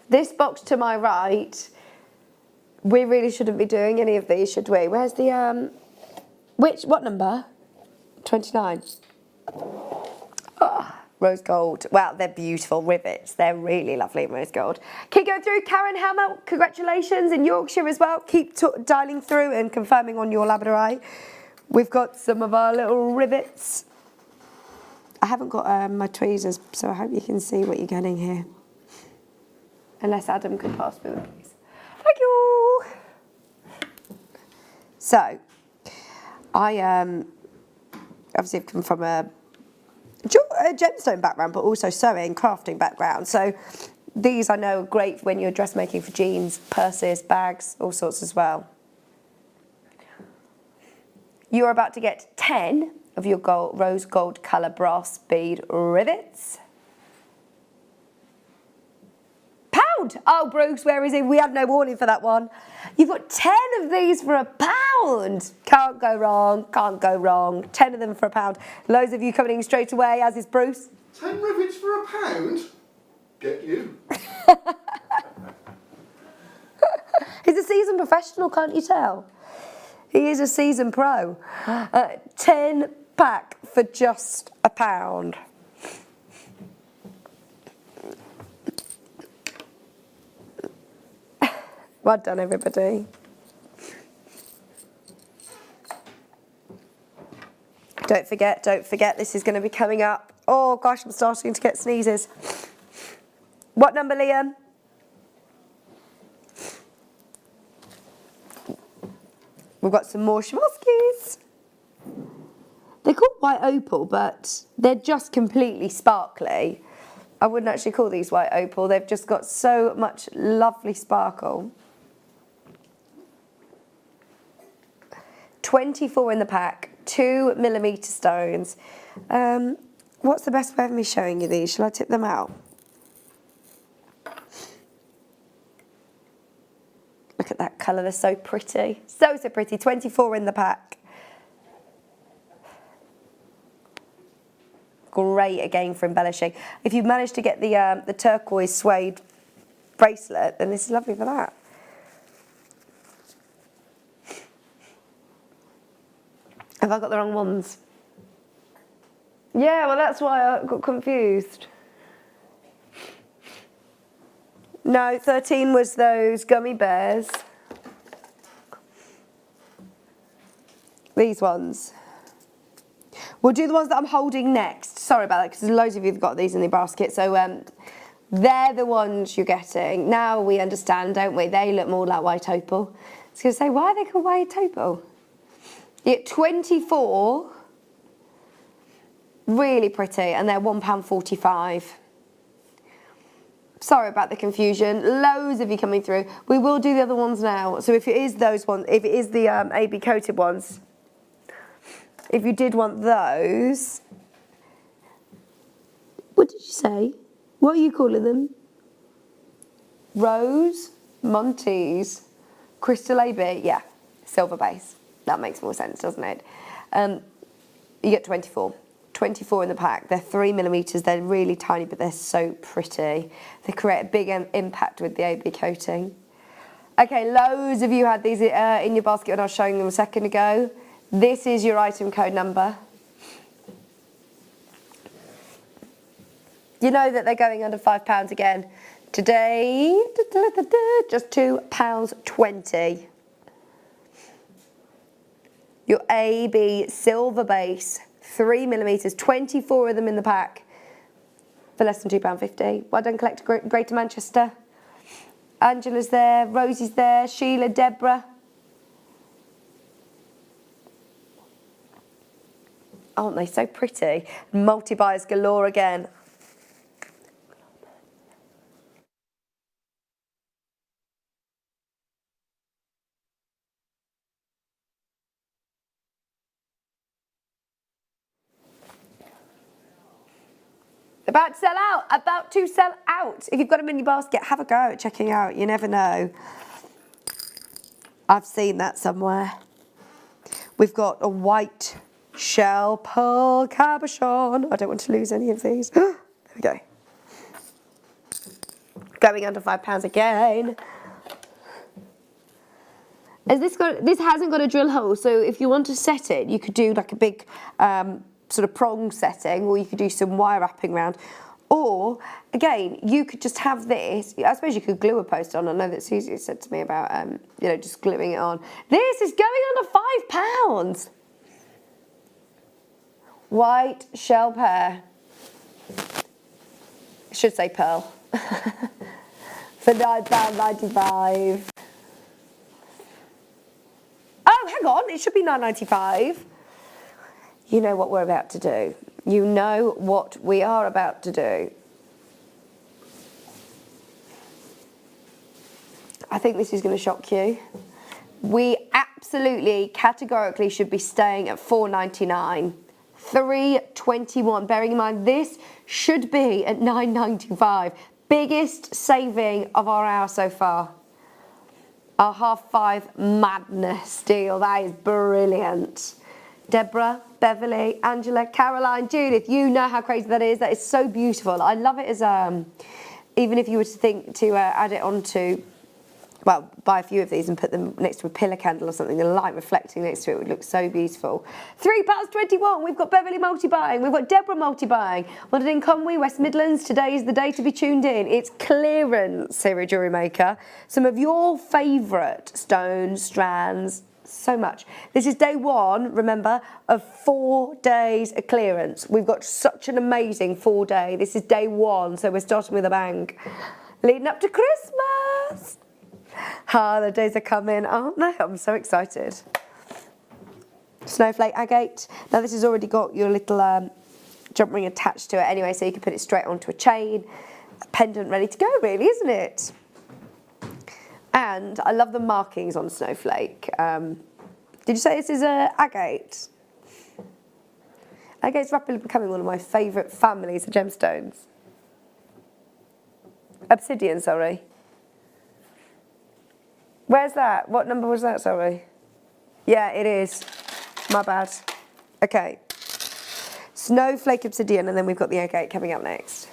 This box to my right, we really shouldn't be doing any of these, should we? Where's the, what number? 29. Oh, rose gold. Well, they're beautiful rivets. They're really lovely in rose gold. Keep going through. Karen Hammer, congratulations. In Yorkshire as well. Keep dialing through and confirming on your labradorite. We've got some of our little rivets. I haven't got my tweezers, so I hope you can see what you're getting here. Unless Adam could pass me the please. Thank you. So, I obviously come from a gemstone background, but also sewing, crafting background. So these I know are great when you're dressmaking for jeans, purses, bags, all sorts as well. You're about to get 10 of your rose gold colour brass bead rivets. £1. Oh, Bruce, where is he? We had no warning for that one. You've got 10 of these for £1. Can't go wrong, can't go wrong. 10 of them for £1. Loads of you coming in straight away, as is Bruce. 10 rivets for £1? Get you. He's a seasoned professional, can't you tell? He is a seasoned pro. 10 pack for just £1. Well done, everybody. Don't forget, this is going to be coming up. Oh gosh, I'm starting to get sneezes. What number, Liam? We've got some more Swarovskis. They're called white opal, but they're just completely sparkly. I wouldn't actually call these white opal. They've just got so much lovely sparkle. 24 in the pack, 2mm stones. What's the best way of me showing you these? Shall I tip them out? Look at that colour, they're so pretty. So pretty, 24 in the pack. Great again for embellishing. If you've managed to get the turquoise suede bracelet, then this is lovely for that. Have I got the wrong ones? Yeah, well that's why I got confused. No, 13 was those gummy bears. These ones. We'll do the ones that I'm holding next. Sorry about that, because loads of you have got these in the basket. So they're the ones you're getting. Now we understand, don't we? They look more like white opal. I was going to say, why are they called white opal? You get 24. Really pretty, and they're £1.45. Sorry about the confusion. Loads of you coming through. We will do the other ones now. So if it is those ones, if it is the AB coated ones, if you did want those, what did you say? What are you calling them? Rose Montes Crystal AB. Yeah, silver base. That makes more sense, doesn't it? You get 24. 24 in the pack. They're 3mm. They're really tiny, but they're so pretty. They create a big impact with the AB coating. Okay, loads of you had these in your basket when I was showing them a second ago. This is your item code number. You know that they're going under £5 again. Today, just £2.20. Your AB silver base. 3mm, 24 of them in the pack for less than £2.50. Well done, Collect Greater Manchester. Angela's there, Rosie's there, Sheila, Deborah. Aren't they so pretty? Multi-buyers galore again. About to sell out, about to sell out. If you've got them in your basket, have a go at checking out. You never know. I've seen that somewhere. We've got a white shell pearl cabochon. I don't want to lose any of these. There we go. Going under £5 again. This hasn't got a drill hole, so if you want to set it, you could do like a big sort of prong setting, or you could do some wire wrapping around. Or, again, you could just have this. I suppose you could glue a post on. I know that Susie said to me about, you know, just gluing it on. This is going under £5. White shell pear. It should say pearl. For £9.95. Oh, hang on. It should be £9.95. You know what we're about to do. You know what we are about to do. I think this is going to shock you. We absolutely, categorically should be staying at £4.99. £3.21. Bearing in mind, this should be at £9.95. Biggest saving of our hour so far. Our half-5 madness deal. That is brilliant. Deborah, Beverly, Angela, Caroline, Judith, you know how crazy that is. That is so beautiful. I love it as, even if you were to think to add it onto, well, buy a few of these and put them next to a pillar candle or something, the light reflecting next to it would look so beautiful. £3.21, we've got Beverly multi-buying, we've got Deborah multi-buying. Wanted in Conway, West Midlands, today is the day to be tuned in. It's clearance here at Jewellery Maker. Some of your favourite stones, strands, so much. This is day one, remember, of 4 days of clearance. We've got such an amazing 4 day. This is day one, so we're starting with a bang. Leading up to Christmas. Ah, the days are coming, aren't they? I'm so excited. snowflake agate. Now this has already got your little jump ring attached to it anyway, so you can put it straight onto a chain, a pendant ready to go really, isn't it? And I love the markings on snowflake. Did you say this is a agate? Agate's rapidly becoming one of my favourite families of gemstones. Obsidian, sorry. Where's that? What number was that, sorry? Yeah, it is. My bad. Okay. Snowflake obsidian, and then we've got the agate coming up next.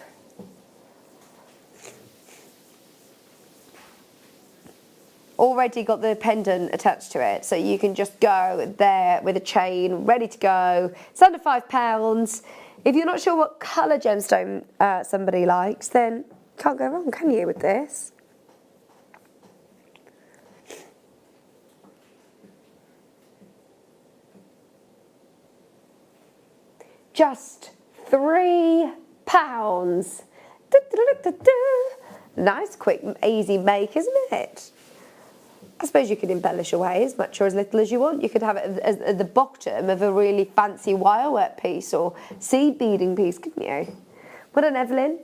Already got the pendant attached to it, so you can just go there with a chain, ready to go. It's under £5. If you're not sure what colour gemstone somebody likes, then can't go wrong, can you, with this? Just £3. Nice, quick, easy make, isn't it? I suppose you could embellish away as much or as little as you want. You could have it as at the bottom of a really fancy wirework piece or seed beading piece, couldn't you? Well done, Evelyn.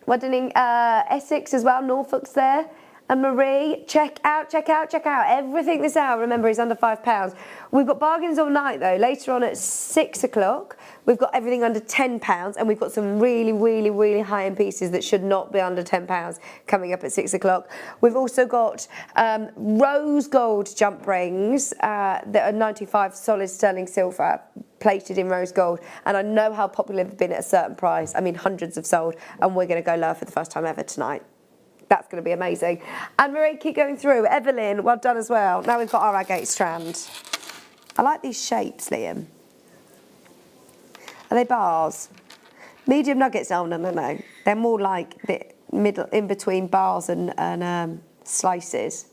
Well done, Essex as well, Norfolk's there. And Marie, check out everything this hour. Remember, is under £5. We've got bargains all night though. Later on at 6 o'clock, we've got everything under £10, and we've got some really, really, really high-end pieces that should not be under £10 coming up at 6 o'clock. We've also got rose gold jump rings that are 95 solid sterling silver, plated in rose gold, and I know how popular they've been at a certain price. I mean, hundreds have sold, and we're going to go lower for the first time ever tonight. That's going to be amazing. And Marie, keep going through. Evelyn, well done as well. Now we've got our agate strand. I like these shapes, Liam. Are they bars? Medium nuggets? Oh, no. They're more like the middle, in between bars and slices.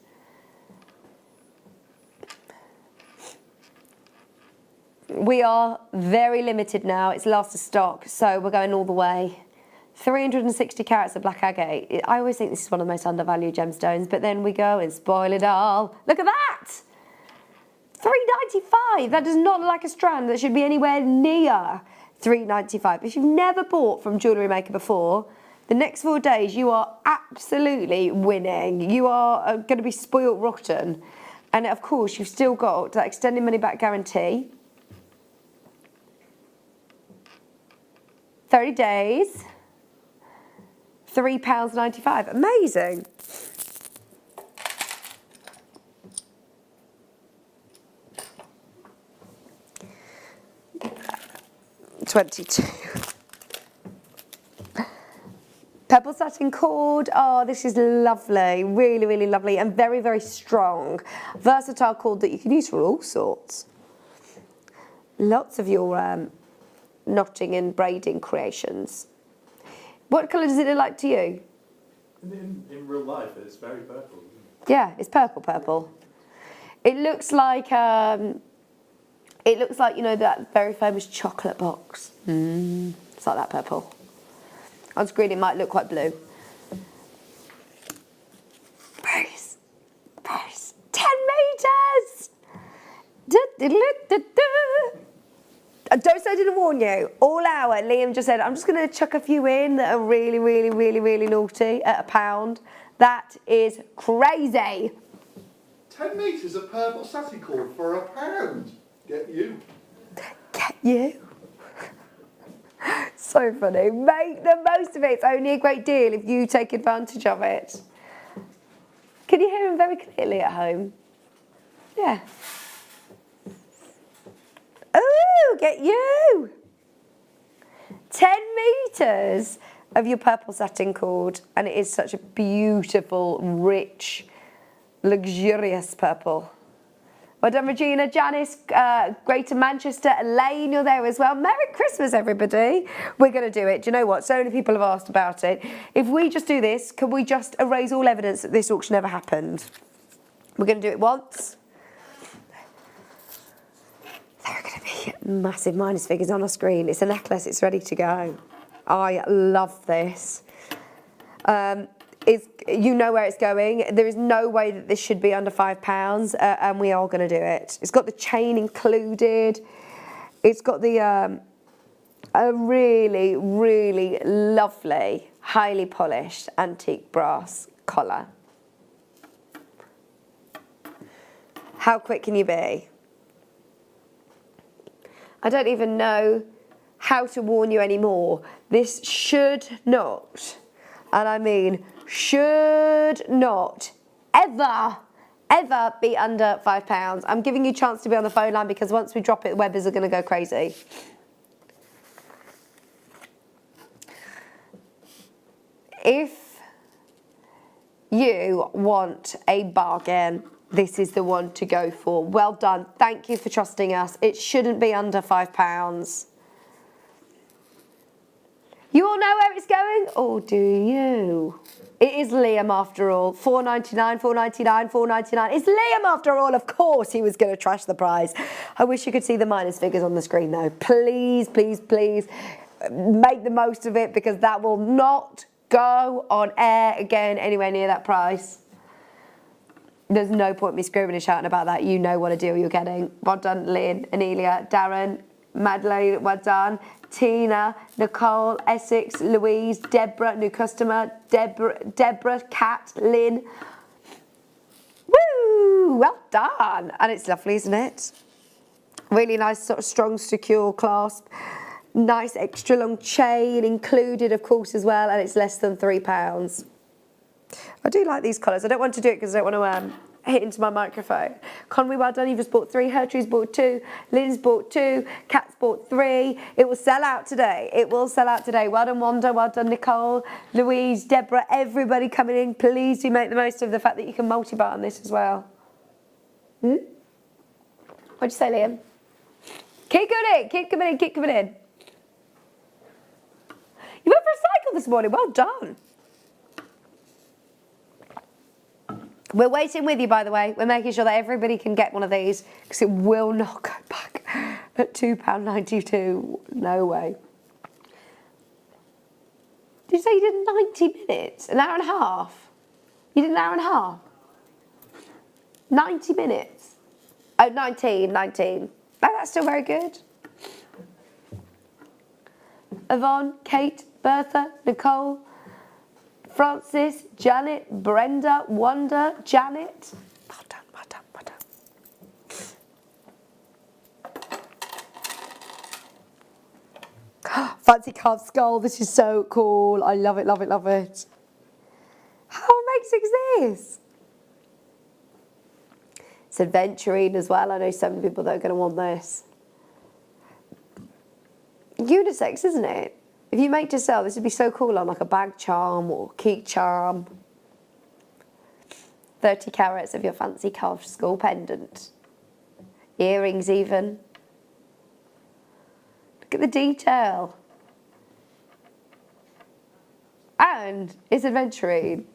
We are very limited now. It's last of stock, so we're going all the way. 360 carats of black agate. I always think this is one of the most undervalued gemstones, but then we go and spoil it all. Look at that! £3.95. That does not look like a strand that should be anywhere near £3.95. If you've never bought from Jewellery Maker before, the next 4 days you are absolutely winning. You are going to be spoilt rotten. And of course, you've still got that extended money back guarantee. 30 days. £3.95. Amazing. £22. Purple satin cord. Oh, this is lovely. Really, really lovely and very, very strong. Versatile cord that you can use for all sorts. Lots of your knotting and braiding creations. What colour does it look like to you? In real life, it's very purple. Yeah, it's purple. It looks like you know, that very famous chocolate box. It's like that purple. On screen, it might look quite blue. Price. 10 metres. Don't say I didn't warn you. All hour, Liam just said, I'm just going to chuck a few in that are really, really, really, really naughty at £1. That is crazy. 10 metres of purple satin cord for £1. Get you. Get you. So funny. Make the most of it. It's only a great deal if you take advantage of it. Can you hear him very clearly at home? Yeah. Ooh, get you. 10 metres of your purple satin cord, and it is such a beautiful, rich, luxurious purple. Well done, Regina, Janice, Greater Manchester, Elaine, you're there as well. Merry Christmas, everybody. We're going to do it. Do you know what? So many people have asked about it. If we just do this, can we just erase all evidence that this auction ever happened? We're going to do it once. There are going to be massive minus figures on our screen. It's a necklace. It's ready to go. I love this. is, you know where it's going. There is no way that this should be under £5, and we are going to do it. It's got the chain included. It's got the a really, really lovely, highly polished antique brass collar. How quick can you be? I don't even know how to warn you anymore. This should not, and I mean should not, ever be under £5. I'm giving you a chance to be on the phone line because once we drop it, the webbers are going to go crazy. If you want a bargain, this is the one to go for. Well done. Thank you for trusting us. It shouldn't be under £5. You all know where it's going? Or do you? It is Liam after all. £4.99, £4.99, £4.99. It's Liam after all. Of course he was going to trash the price. I wish you could see the minus figures on the screen though. Please, please, please make the most of it because that will not go on air again anywhere near that price. There's no point me screaming and shouting about that. You know what a deal you're getting. Well done, Lynn, Anelia, Darren, Madeleine, well done. Tina, Nicole, Essex, Louise, Deborah, new customer, Deborah, Kat, Lynn. Woo! Well done. And it's lovely, isn't it? Really nice, sort of strong, secure clasp. Nice extra long chain included, of course, as well. And it's less than £3. I do like these colours. I don't want to do it because I don't want to hit into my microphone. Conway, well done. You've just bought 3. Hertrude's bought 2. Lynn's bought 2. Kat's bought 3. It will sell out today. It will sell out today. Well done, Wanda. Well done, Nicole, Louise, Deborah, everybody coming in. Please do make the most of the fact that you can multi-buy on this as well. What'd you say, Liam? Keep coming in. Keep coming in. Keep coming in. You went for a cycle this morning. Well done. We're waiting with you, by the way. We're making sure that everybody can get one of these because it will not go back at £2.92. No way. Did you say you did 90 minutes? An hour and a half? You did an hour and a half? 90 minutes? Oh, 19. Oh, that's still very good. Yvonne, Kate, Bertha, Nicole, Francis, Janet, Brenda, Wanda, Janet. Well done, well done, well done. Fancy carved skull. This is so cool. I love it, love it, love it. How amazing is this? It's adventuring as well. I know some people that are going to want this. Unisex, isn't it? If you make to sell, this would be so cool on like a bag charm or key charm. 30 carats of your fancy carved skull pendant. Earrings even. Look at the detail. And it's adventuring.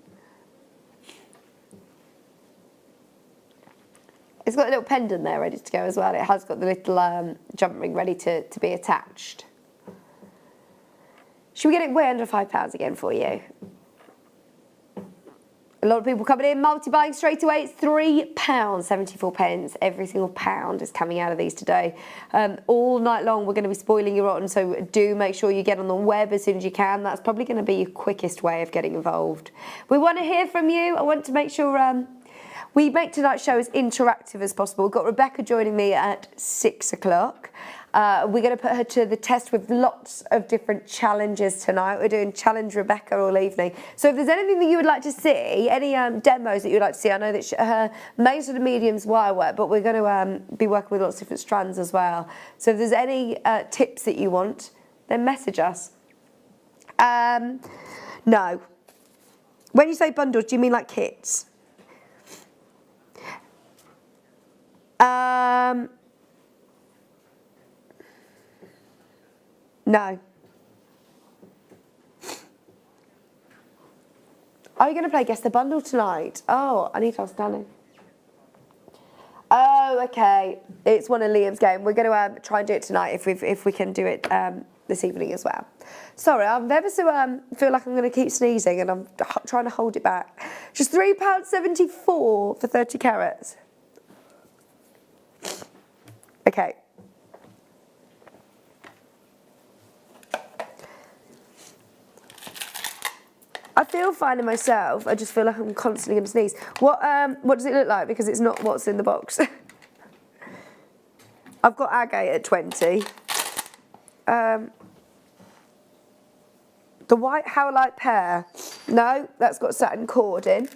It's got a little pendant there ready to go as well. It has got the little jump ring ready to be attached. Should we get it way under £5 again for you? A lot of people coming in, multi-buying straight away. It's £3.74. Every single pound is coming out of these today. All night long, we're going to be spoiling you rotten, so do make sure you get on the web as soon as you can. That's probably going to be your quickest way of getting involved. We want to hear from you. I want to make sure we make tonight's show as interactive as possible. We've got Rebecca joining me at 6 o'clock. We're going to put her to the test with lots of different challenges tonight. We're doing Challenge Rebecca all evening. So if there's anything that you would like to see, any demos that you'd like to see, I know that her main sort of medium's wire work, but we're going to be working with lots of different strands as well. So if there's any tips that you want, then message us. No. When you say bundles, do you mean like kits? No. Are you going to play Guess the Bundle tonight? Oh, I need to ask Danny. Oh, okay. It's one of Liam's game. We're going to try and do it tonight if we can do it this evening as well. Sorry, I'm ever so feel like I'm going to keep sneezing and I'm trying to hold it back. Just £3.74 for 30 carats. Okay. I feel fine in myself. I just feel like I'm constantly going to sneeze. What does it look like? Because it's not what's in the box. I've got agate at 20. The white howlite pear. No, that's got satin cord in.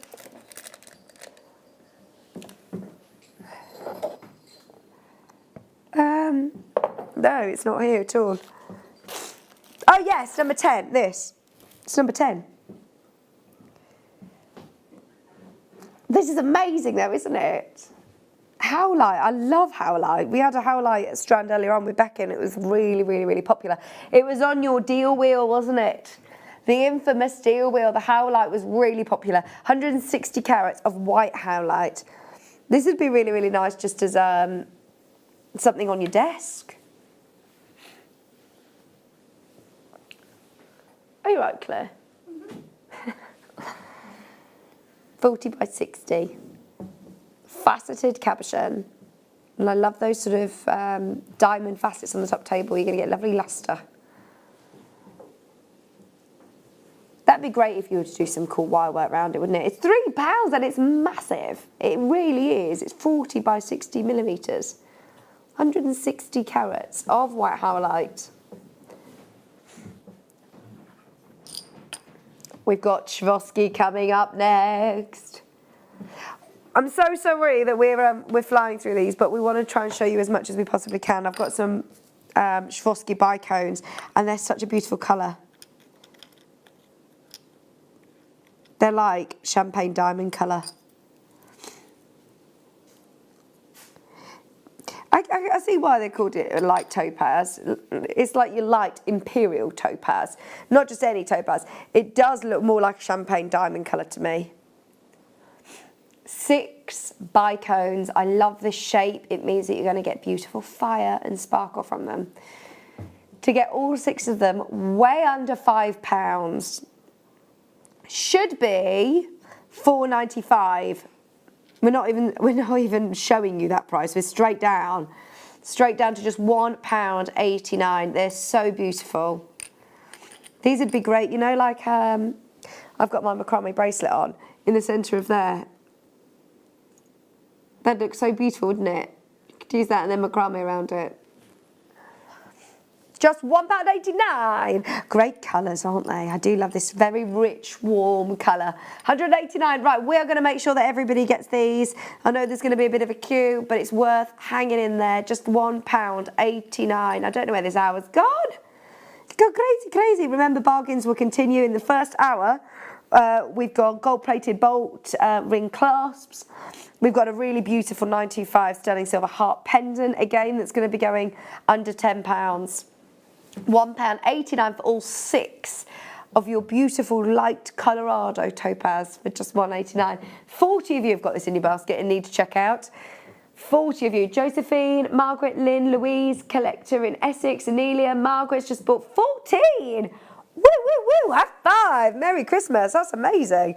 No, it's not here at all. Oh yes, number 10, this. It's number 10. This is amazing though, isn't it? Howlite, I love howlite. We had a howlite strand earlier on with Beck and it was really, really, really popular. It was on your deal wheel, wasn't it? The infamous deal wheel, the howlite was really popular. 160 carats of white howlite. This would be really, really nice just as something on your desk. Are you right, Claire? 40 by 60. Faceted cabochon. And I love those sort of diamond facets on the top table. You're going to get lovely lustre. That'd be great if you were to do some cool wire work around it, wouldn't it? It's £3 and it's massive. It really is. It's 40 by 60 millimetres. 160 carats of white howlite. We've got Swarovski coming up next. I'm so sorry that we're flying through these, but we want to try and show you as much as we possibly can. I've got some Swarovski bicones, and they're such a beautiful colour. They're like champagne diamond colour. I see why they called it a light topaz. It's like your light imperial topaz, not just any topaz. It does look more like a champagne diamond colour to me. 6 bicones. I love this shape. It means that you're going to get beautiful fire and sparkle from them. To get all 6 of them, way under £5, should be £4.95. We're not even showing you that price. We're straight down to just £1.89. They're so beautiful. These would be great, you know, like I've got my macrame bracelet on in the centre of there. That looks so beautiful, wouldn't it? You could use that and then macrame around it. Just £1.89. Great colours, aren't they? I do love this very rich, warm colour. £189. Right, we're going to make sure that everybody gets these. I know there's going to be a bit of a queue, but it's worth hanging in there. Just £1.89. I don't know where this hour's gone. It's gone crazy, crazy. Remember, bargains will continue in the first hour. We've got gold-plated bolt ring clasps. We've got a really beautiful 925 sterling silver heart pendant, again, that's going to be going under £10. £1.89 for all 6 of your beautiful light Colorado topaz for just £1.89. 40 of you have got this in your basket and need to check out. 40 of you. Josephine, Margaret, Lynn, Louise, Collector in Essex, Anelia, Margaret's just bought 14. Woo, woo, woo, high five. Merry Christmas. That's amazing.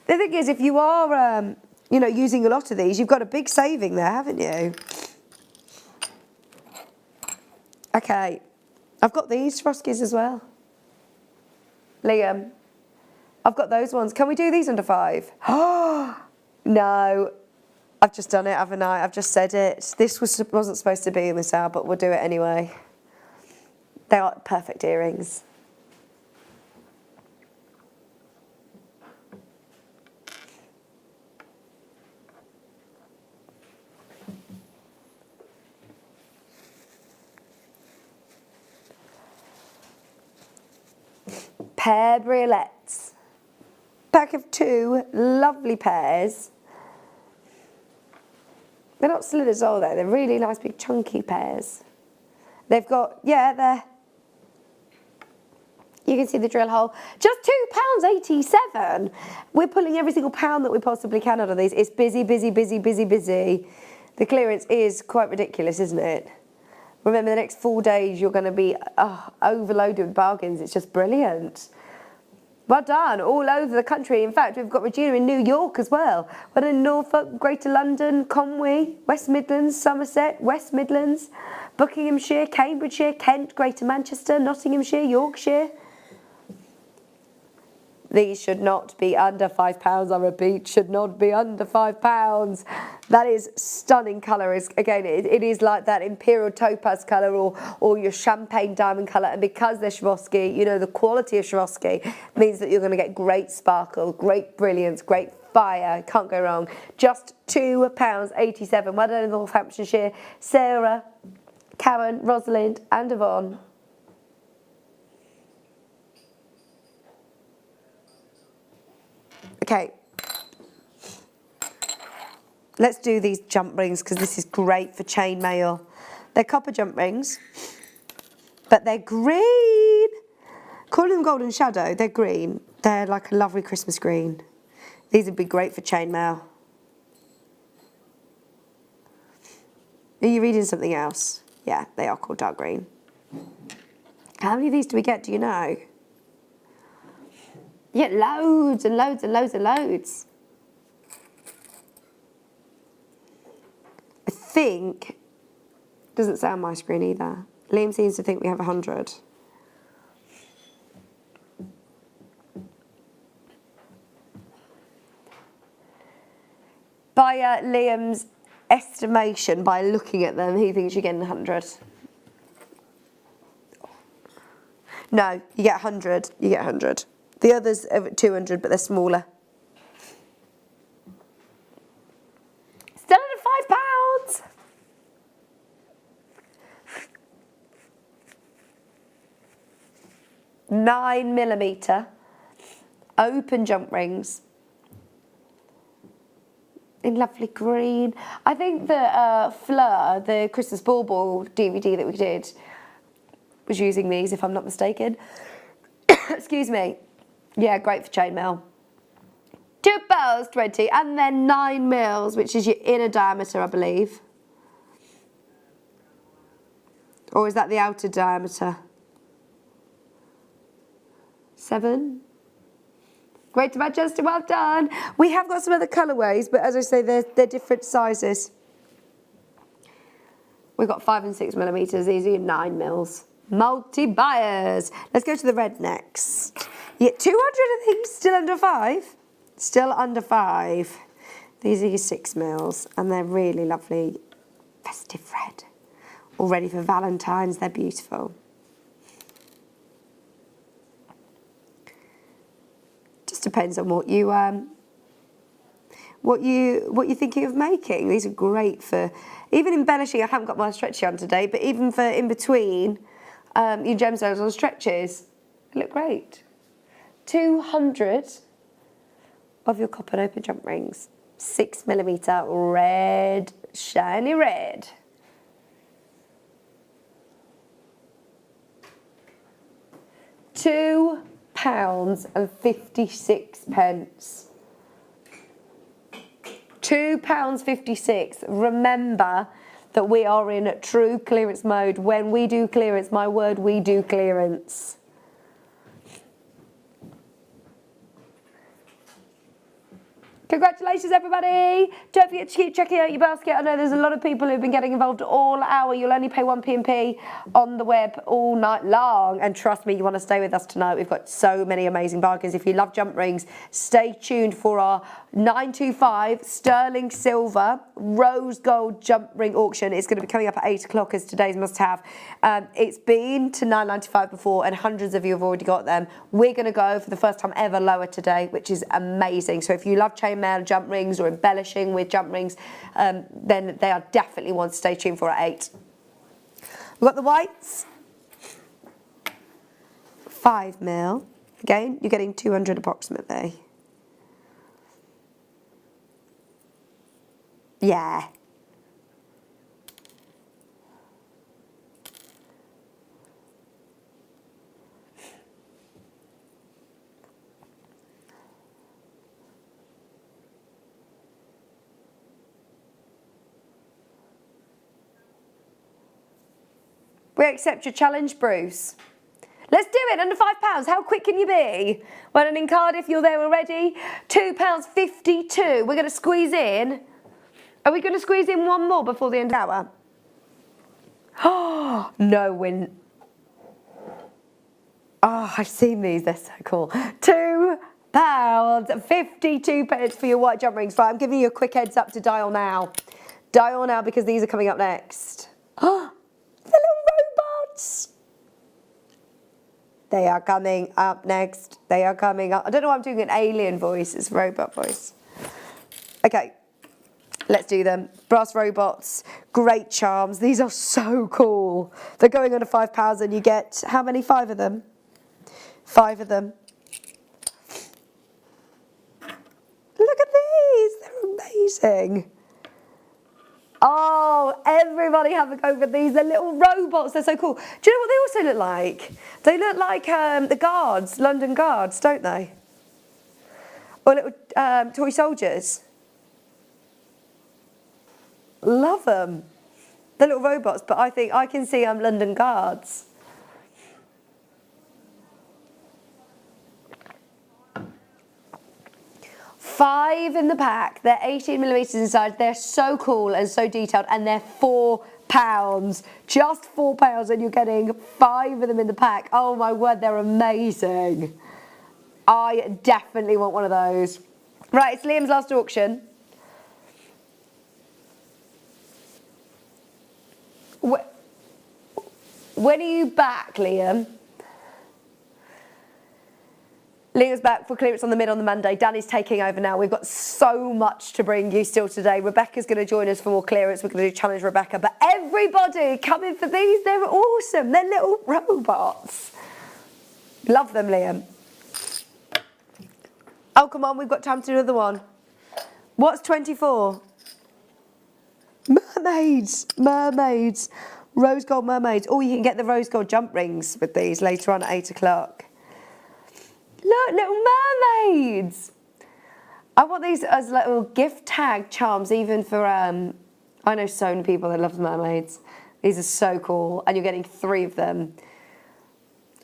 The thing is, if you are, you know, using a lot of these, you've got a big saving there, haven't you? Okay. I've got these Swarovskis as well. Liam, I've got those ones. Can we do these under 5? Oh, no. I've just done it, haven't I? I've just said it. This wasn't supposed to be in this hour, but we'll do it anyway. They are perfect earrings. Pair briolettes. Pack of 2 lovely pairs. They're not slithers, are they? They're really nice, big, chunky pairs. They've got, yeah, they're... You can see the drill hole. Just £2.87. We're pulling every single pound that we possibly can out of these. It's busy, busy, busy, busy, busy. The clearance is quite ridiculous, isn't it? Remember, the next 4 days you're going to be overloaded with bargains. It's just brilliant. Well done, all over the country. In fact, we've got Regina in New York as well. We're in Norfolk, Greater London, Conwy, West Midlands, Somerset, West Midlands, Buckinghamshire, Cambridgeshire, Kent, Greater Manchester, Nottinghamshire, Yorkshire. These should not be under £5, I repeat, should not be under £5. That is stunning colour. Again, it is like that imperial topaz colour or your champagne diamond colour. And because they're Swarovski, you know, the quality of Swarovski means that you're going to get great sparkle, great brilliance, great fire. Can't go wrong. Just £2.87. Well done in Northamptonshire. Sarah, Karen, Rosalind and Yvonne. Okay, let's do these jump rings because this is great for chainmail. They're copper jump rings, but they're green. Call them golden shadow, they're green. They're like a lovely Christmas green. These would be great for chainmail. Are you reading something else? Yeah, they are called dark green. How many of these do we get, do you know? You get loads and loads and loads and loads. I think, doesn't say on my screen either. Liam seems to think we have 100. By Liam's estimation, by looking at them, he thinks you're getting 100. No, you get 100, you get 100. The others are at 200, but they're smaller. Still under £5. £9mm open jump rings in lovely green. I think the Fleur, the Christmas Bauble DVD that we did, was using these, if I'm not mistaken. Excuse me. Yeah, great for chainmail. £2.20, and then 9mm, which is your inner diameter, I believe. Or is that the outer diameter? 7. Great Manchester, well done. We have got some other colourways, but as I say, they're different sizes. We've got 5 and 6mm, these are your 9mm. Multi-buyers. Let's go to the red next. You get 200 of these, still under 5. Still under 5. These are your 6mm, and they're really lovely festive red. All ready for Valentine's, they're beautiful. Just depends on what you're thinking of making. These are great for even embellishing. I haven't got my stretchy on today, but even for in between your gemstones on stretches, they look great. 200 of your copper open jump rings, 6mm red, shiny red. £2.56. £2.56. Remember that we are in true clearance mode. When we do clearance, my word, we do clearance. Congratulations, everybody. Don't forget to keep checking out your basket. I know there's a lot of people who've been getting involved all hour. You'll only pay 1p&p on the web all night long. And trust me, you want to stay with us tonight. We've got so many amazing bargains. If you love jump rings, stay tuned for our 925 sterling silver rose gold jump ring auction. It's going to be coming up at 8 o'clock as today's must-have. It's been to £9.95 before, and hundreds of you have already got them. We're going to go for the first time ever lower today, which is amazing. So if you love chainmail jump rings or embellishing with jump rings, then they are definitely one to stay tuned for at 8. We've got the whites, 5mm. Again, you're getting 200 approximately. Yeah. We accept your challenge, Bruce. Let's do it, under £5. How quick can you be? Well, and in Cardiff, you're there already. £2.52. We're going to squeeze in. Are we going to squeeze in one more before the end of the hour? Oh, no win. Oh, I've seen these. They're so cool. £2.52 for your white jump rings. Right, I'm giving you a quick heads up to dial now. Dial now because these are coming up next. Oh, the little robots. They are coming up next. They are coming up. I don't know why I'm doing an alien voice. It's robot voice. Okay, let's do them. Brass robots, great charms. These are so cool. They're going under £5 and you get, how many? 5 of them? 5 of them. Look at these. They're amazing. Oh, everybody have a go for these. They're little robots. They're so cool. Do you know what they also look like? They look like the guards, London guards, don't they? Or little toy soldiers. Love them. They're little robots, but I think I can see London guards. £5 in the pack. They're 18mm inside. They're so cool and so detailed, and they're £4. Just £4, and you're getting 5 of them in the pack. Oh my word, they're amazing. I definitely want one of those. Right, it's Liam's last auction. When are you back, Liam? Liam's back for clearance on the mid on the Monday. Danny's taking over now. We've got so much to bring you still today. Rebecca's going to join us for more clearance. We're going to do Challenge Rebecca. But everybody come in for these. They're awesome. They're little robots. Love them, Liam. Oh, come on. We've got time to do another one. What's 24? Mermaids. Mermaids. Rose gold mermaids. Oh, you can get the rose gold jump rings with these later on at 8 o'clock. Look, little mermaids. I want these as little gift tag charms, even for, I know so many people that love mermaids. These are so cool, and you're getting 3 of them.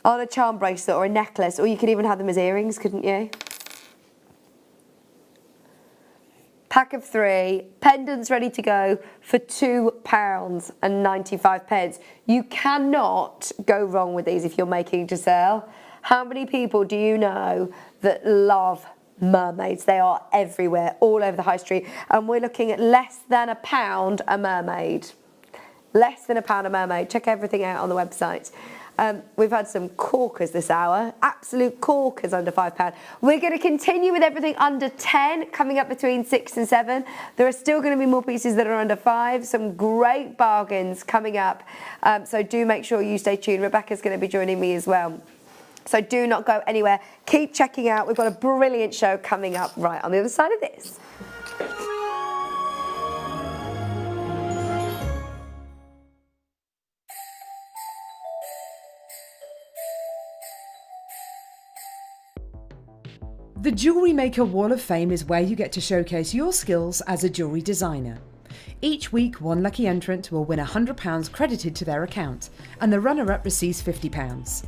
On a charm bracelet or a necklace, or you could even have them as earrings, couldn't you? Pack of 3, pendants ready to go for £2.95. You cannot go wrong with these if you're making to sell. How many people do you know that love mermaids? They are everywhere, all over the high street. And we're looking at less than £1 a mermaid. Less than £1 a mermaid. Check everything out on the website. We've had some corkers this hour. Absolute corkers under £5. We're going to continue with everything under 10, coming up between 6 and 7. There are still going to be more pieces that are under 5. Some great bargains coming up. So do make sure you stay tuned. Rebecca's going to be joining me as well. So do not go anywhere. Keep checking out. We've got a brilliant show coming up right on the other side of this. The Jewellery Maker Wall of Fame is where you get to showcase your skills as a jewellery designer. Each week, one lucky entrant will win £100 credited to their account, and the runner-up receives £50.